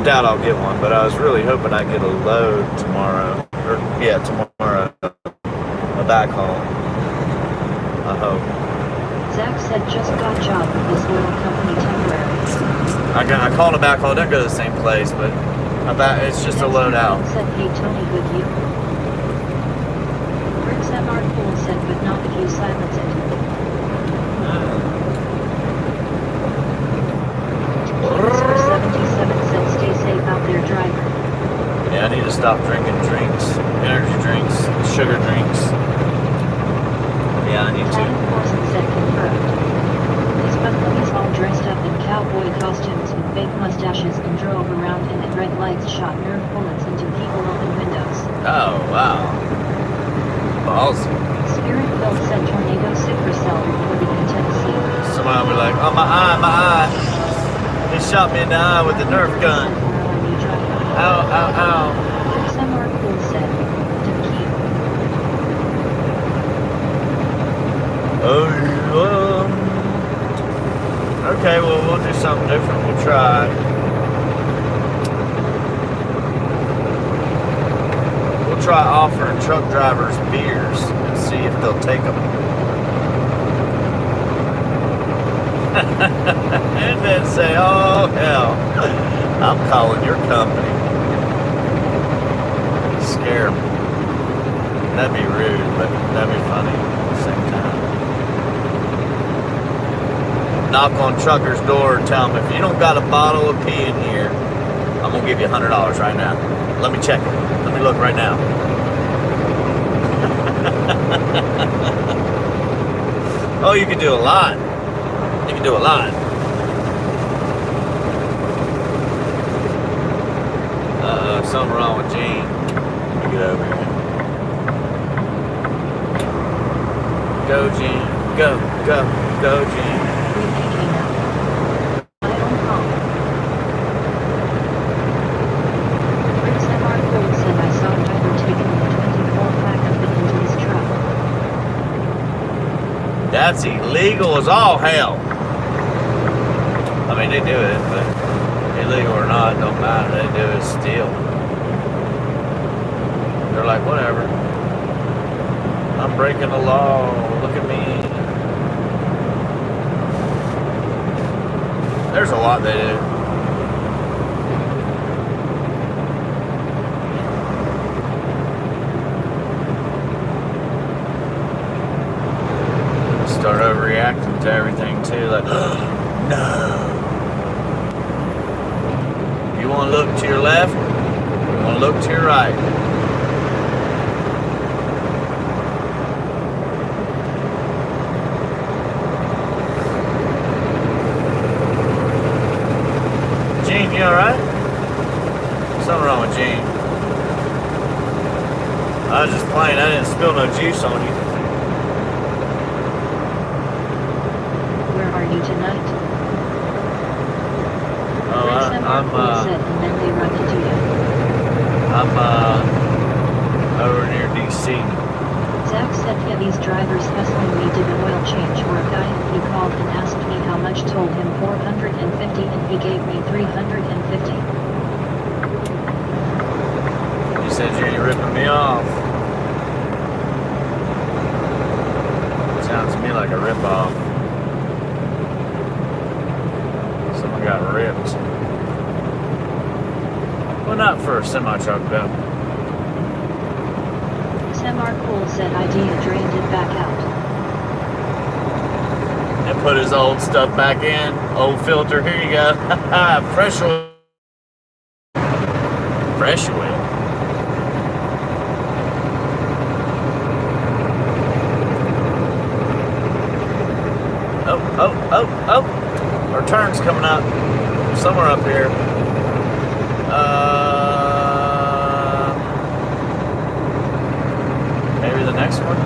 A: doubt I'll get one, but I was really hoping I'd get a load tomorrow. Tomorrow. A backhaul. I hope.
B: Zach said just got job with this little company temporary.
A: I called a backhaul. It doesn't go to the same place, but it's just a load out.
B: Said, hey Tony, with you. Rick's MR cool said, but not if you silence it. Sir 77 said, stay safe out there, driver.
A: Yeah, I need to stop drinking drinks, energy drinks, sugar drinks. Yeah, I need to.
B: Planet Corson said, confirmed. These buckaneers all dressed up in cowboy costumes with fake mustaches and drove around and at red lights shot Nerf bullets into people open windows.
A: Oh, wow. Ballsy.
B: Spirit-filled said tornado supercell reported in Tennessee.
A: Somebody will be like, oh, my eye. He shot me in the eye with the Nerf gun. Ow, ow, ow.
B: Rick's MR cool said, to keep.
A: Okay, well, we'll do something different. We'll try. We'll try offering truck drivers beers and see if they'll take them. And then say, oh, hell, I'm calling your company. Scare me. That'd be rude, but that'd be funny at the same time. Knock on trucker's door and tell them, if you don't got a bottle of pee in here, I'm going to give you $100 right now. Let me check it. Let me look right now. Oh, you can do a lot. You can do a lot. Something wrong with Gene. Let me get over here. Go, Gene. Go, Gene.
B: Rick's MR cool said I saw a driver taking a 24-pack of it into his truck.
A: That's illegal as all hell. I mean, they do it, but illegal or not, don't matter. They do it still. They're like, whatever. I'm breaking the law. Look at me. There's a lot they do. Start overreacting to everything too, like, no. You want to look to your left, you want to look to your right. Gene, you alright? Something wrong with Gene. I was just playing, I didn't spill no juice on you.
B: Where are you tonight?
A: Oh,
B: Rick's MR cool said, and then they run into you.
A: I'm over near DC.
B: Zach said, yeah, these drivers hustling me did an oil change, or a guy who called and asked me how much, told him 450 and he gave me 350.
A: You said you ain't ripping me off. Sounds to me like a rip-off. Someone got ripped. Well, not for a semi-truck though.
B: Samar Cool said idea drained it back out.
A: And put his old stuff back in. Old filter, here you go. Fresh oil. Fresh oil. Oh. Our turn's coming up. Somewhere up here. Maybe the next one?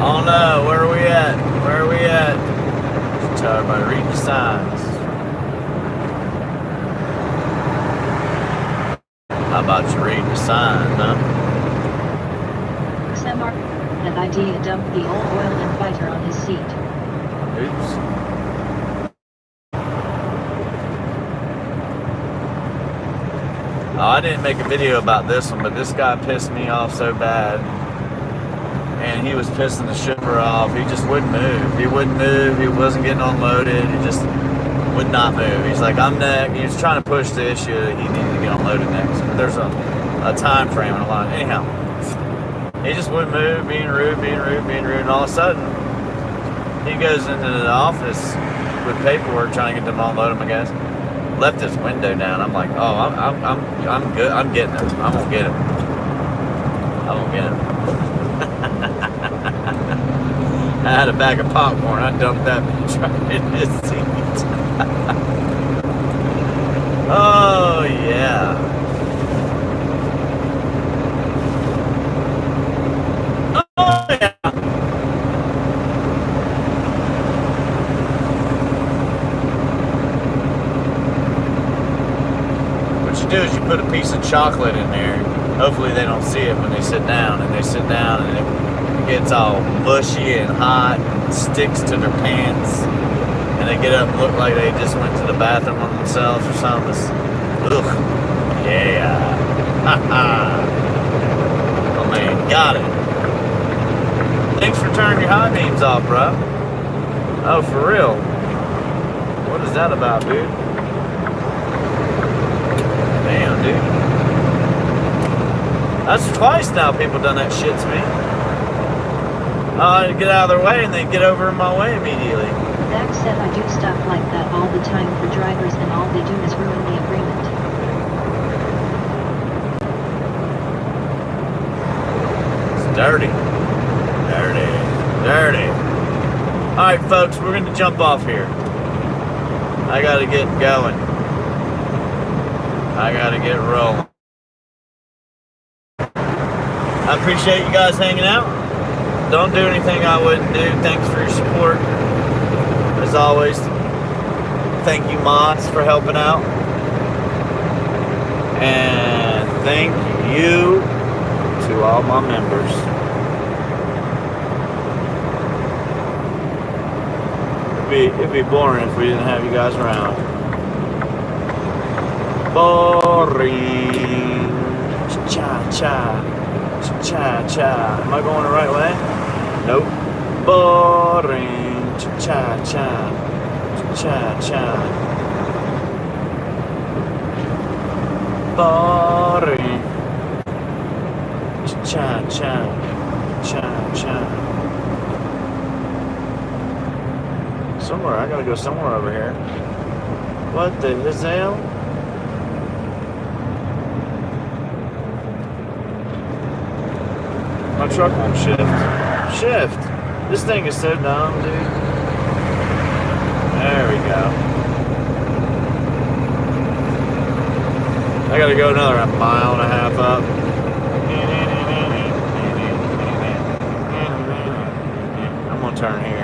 A: Oh no, where are we at? Where are we at? Just tell everybody to read the signs. How about you read the signs, huh?
B: Samar had idea dumped the old oil and fighter on his seat.
A: Oops. Oh, I didn't make a video about this one, but this guy pissed me off so bad. And he was pissing the shipper off. He just wouldn't move. He wouldn't move. He wasn't getting unloaded. He just would not move. He's like, I'm next. He was trying to push the issue that he needed to get unloaded next. But there's a time frame and a line. Anyhow, he just wouldn't move, being rude. And all of a sudden, he goes into the office with paperwork trying to get them to unload him, I guess. Left his window down. I'm like, oh, I'm good. I'm getting him. I'm gonna get him. I'm gonna get him. I had a bag of popcorn. I dumped that bitch right in his seat. Oh yeah. Oh yeah. What you do is you put a piece of chocolate in there. Hopefully they don't see it when they sit down. And they sit down and it gets all mushy and hot and sticks to their pants. And they get up and look like they just went to the bathroom on themselves or something. Ugh. Yeah. Oh man, got it. Thanks for turning your high beams off, bro. Oh, for real? What is that about, dude? Damn, dude. That's twice now people done that shit to me. I get out of their way and they get over in my way immediately.
B: Zach said I do stuff like that all the time for drivers and all they do is ruin the agreement.
A: It's dirty. Dirty. Alright folks, we're going to jump off here. I got to get going. I got to get rolling. I appreciate you guys hanging out. Don't do anything I wouldn't do. Thanks for your support. As always, thank you, mods, for helping out. And thank you to all my members. It'd be boring if we didn't have you guys around. Boring. Cha-cha. Cha-cha. Am I going the right way? Nope. Boring. Cha-cha. Cha-cha. Boring. Cha-cha. Cha-cha. Somewhere. I gotta go somewhere over here. What the hell? My truck won't shift. This thing is so dumb, dude. There we go. I gotta go another 1.5 miles up. I'm gonna turn here.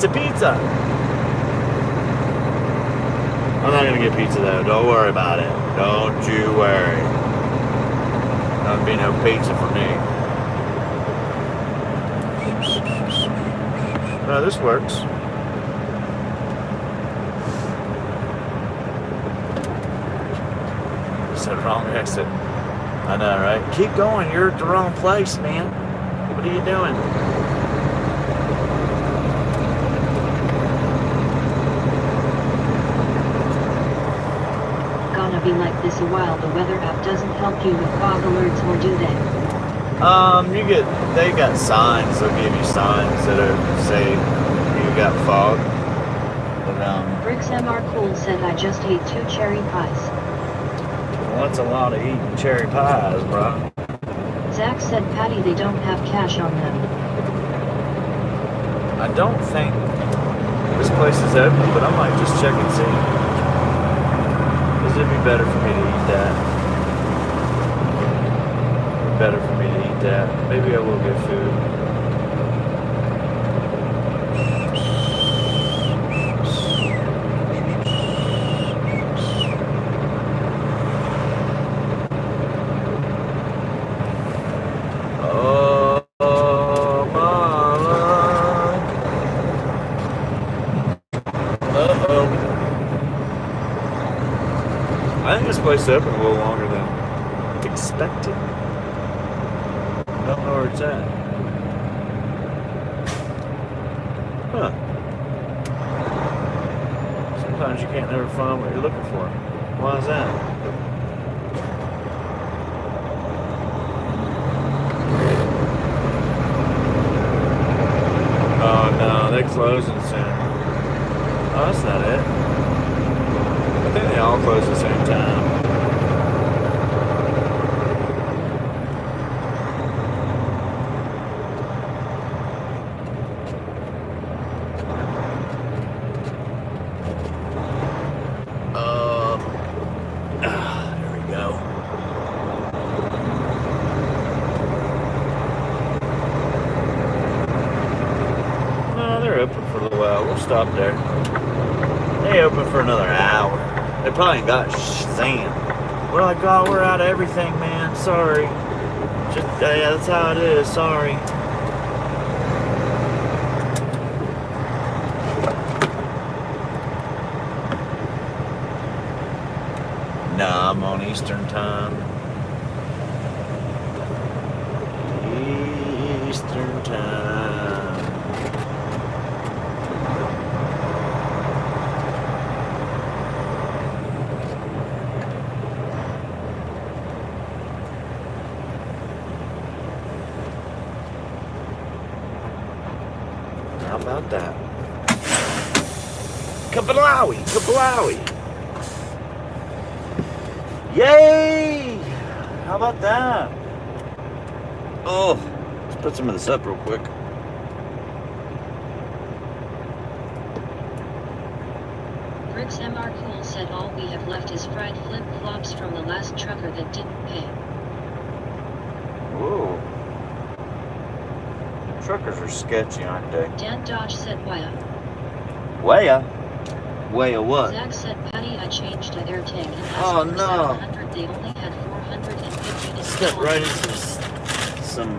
A: Pizza.
C: I'm not gonna get pizza though. Don't worry about it. Don't you worry. There'll be no pizza for me. No, this works. It's the wrong exit. I know, right? Keep going. You're at the wrong place, man. What are you doing?
B: Gonna be like this a while. The weather app doesn't help you with fog alerts, or do they?
C: They got signs. They'll give you signs that say you got fog. But,
B: Bricks MR Cool said I just ate 2 cherry pies.
C: well, that's a lot of eating cherry pies, bro.
B: Zach said Patty they don't have cash on them.
C: I don't think this place is open, but I might just check and see. Because it'd be better for me to eat that. Better for me to eat that. Maybe I will get food. I think this place is open a little longer than expected. I don't know where it's at. Huh. Sometimes you can't never find what you're looking for. Why is that? Oh no, they're closing soon. Oh, that's not it. I think they all close at the same time. There we go. No, they're open for a little while. We'll stop there. They open for another hour. They probably ain't got sand. We're like, oh, we're out of everything, man. Sorry. Just, yeah, that's how it is. Sorry. Nah, I'm on Eastern time. Eastern time. How about that? Kabalawi! Kabalawi! Yay! How about that? Oh, let's put some of this up real quick.
B: Bricks MR Cool said all we have left is fried flip-flops from the last trucker that didn't pay.
C: Whoa. Truckers are sketchy, aren't they?
B: Dan Dodge said Waya.
C: Waya? Waya what?
B: Zach said Patty I changed a air tank and asked
C: Oh,
B: for
C: no.
B: 700. They only had 450 to
C: Step
B: sell.
C: right into some.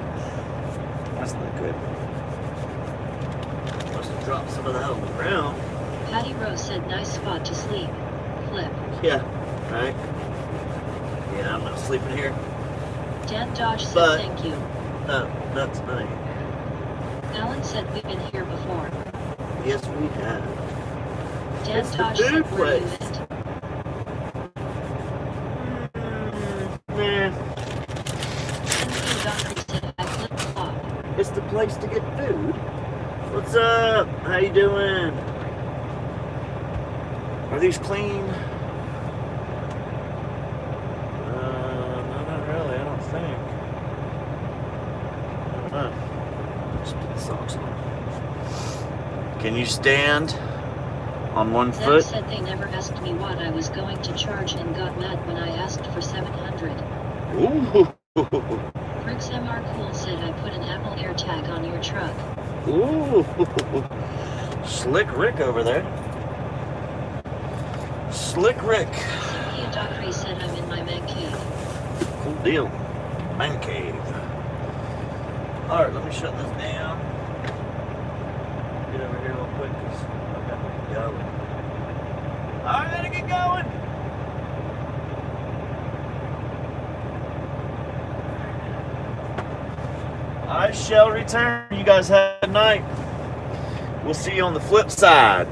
C: That's not good. Must have dropped some of that on the ground.
B: Patty Rose said nice spot to sleep. Flip.
C: Yeah, right? Yeah, I'm not sleeping here.
B: Dan Dodge said
C: But-
B: thank you.
C: No, not tonight.
B: Alan said we've been here before.
C: Yes, we have.
B: Dan
C: It's the
B: Dodge
C: food
B: said where you
C: place.
B: at.
C: Nah,
B: Timothy Guthrie said I flip-flop.
C: it's the place to get food. What's up? How you doing? Are these clean? No, not really. I don't think. I don't know. Just put the socks on. Can you stand on one
B: Zach
C: foot?
B: said they never asked me what I was going to charge and got mad when I asked for 700.
C: Ooh.
B: Bricks MR Cool said I put an Apple AirTag on your truck.
C: Ooh. Slick Rick over there. Slick Rick.
B: CPU Dockery said I'm in my man cave.
C: Cool deal. Man cave. Alright, let me shut this down. Get over here real quick because I've got to get going. Alright, gotta get going. I shall return. You guys have a good night. We'll see you on the flip side.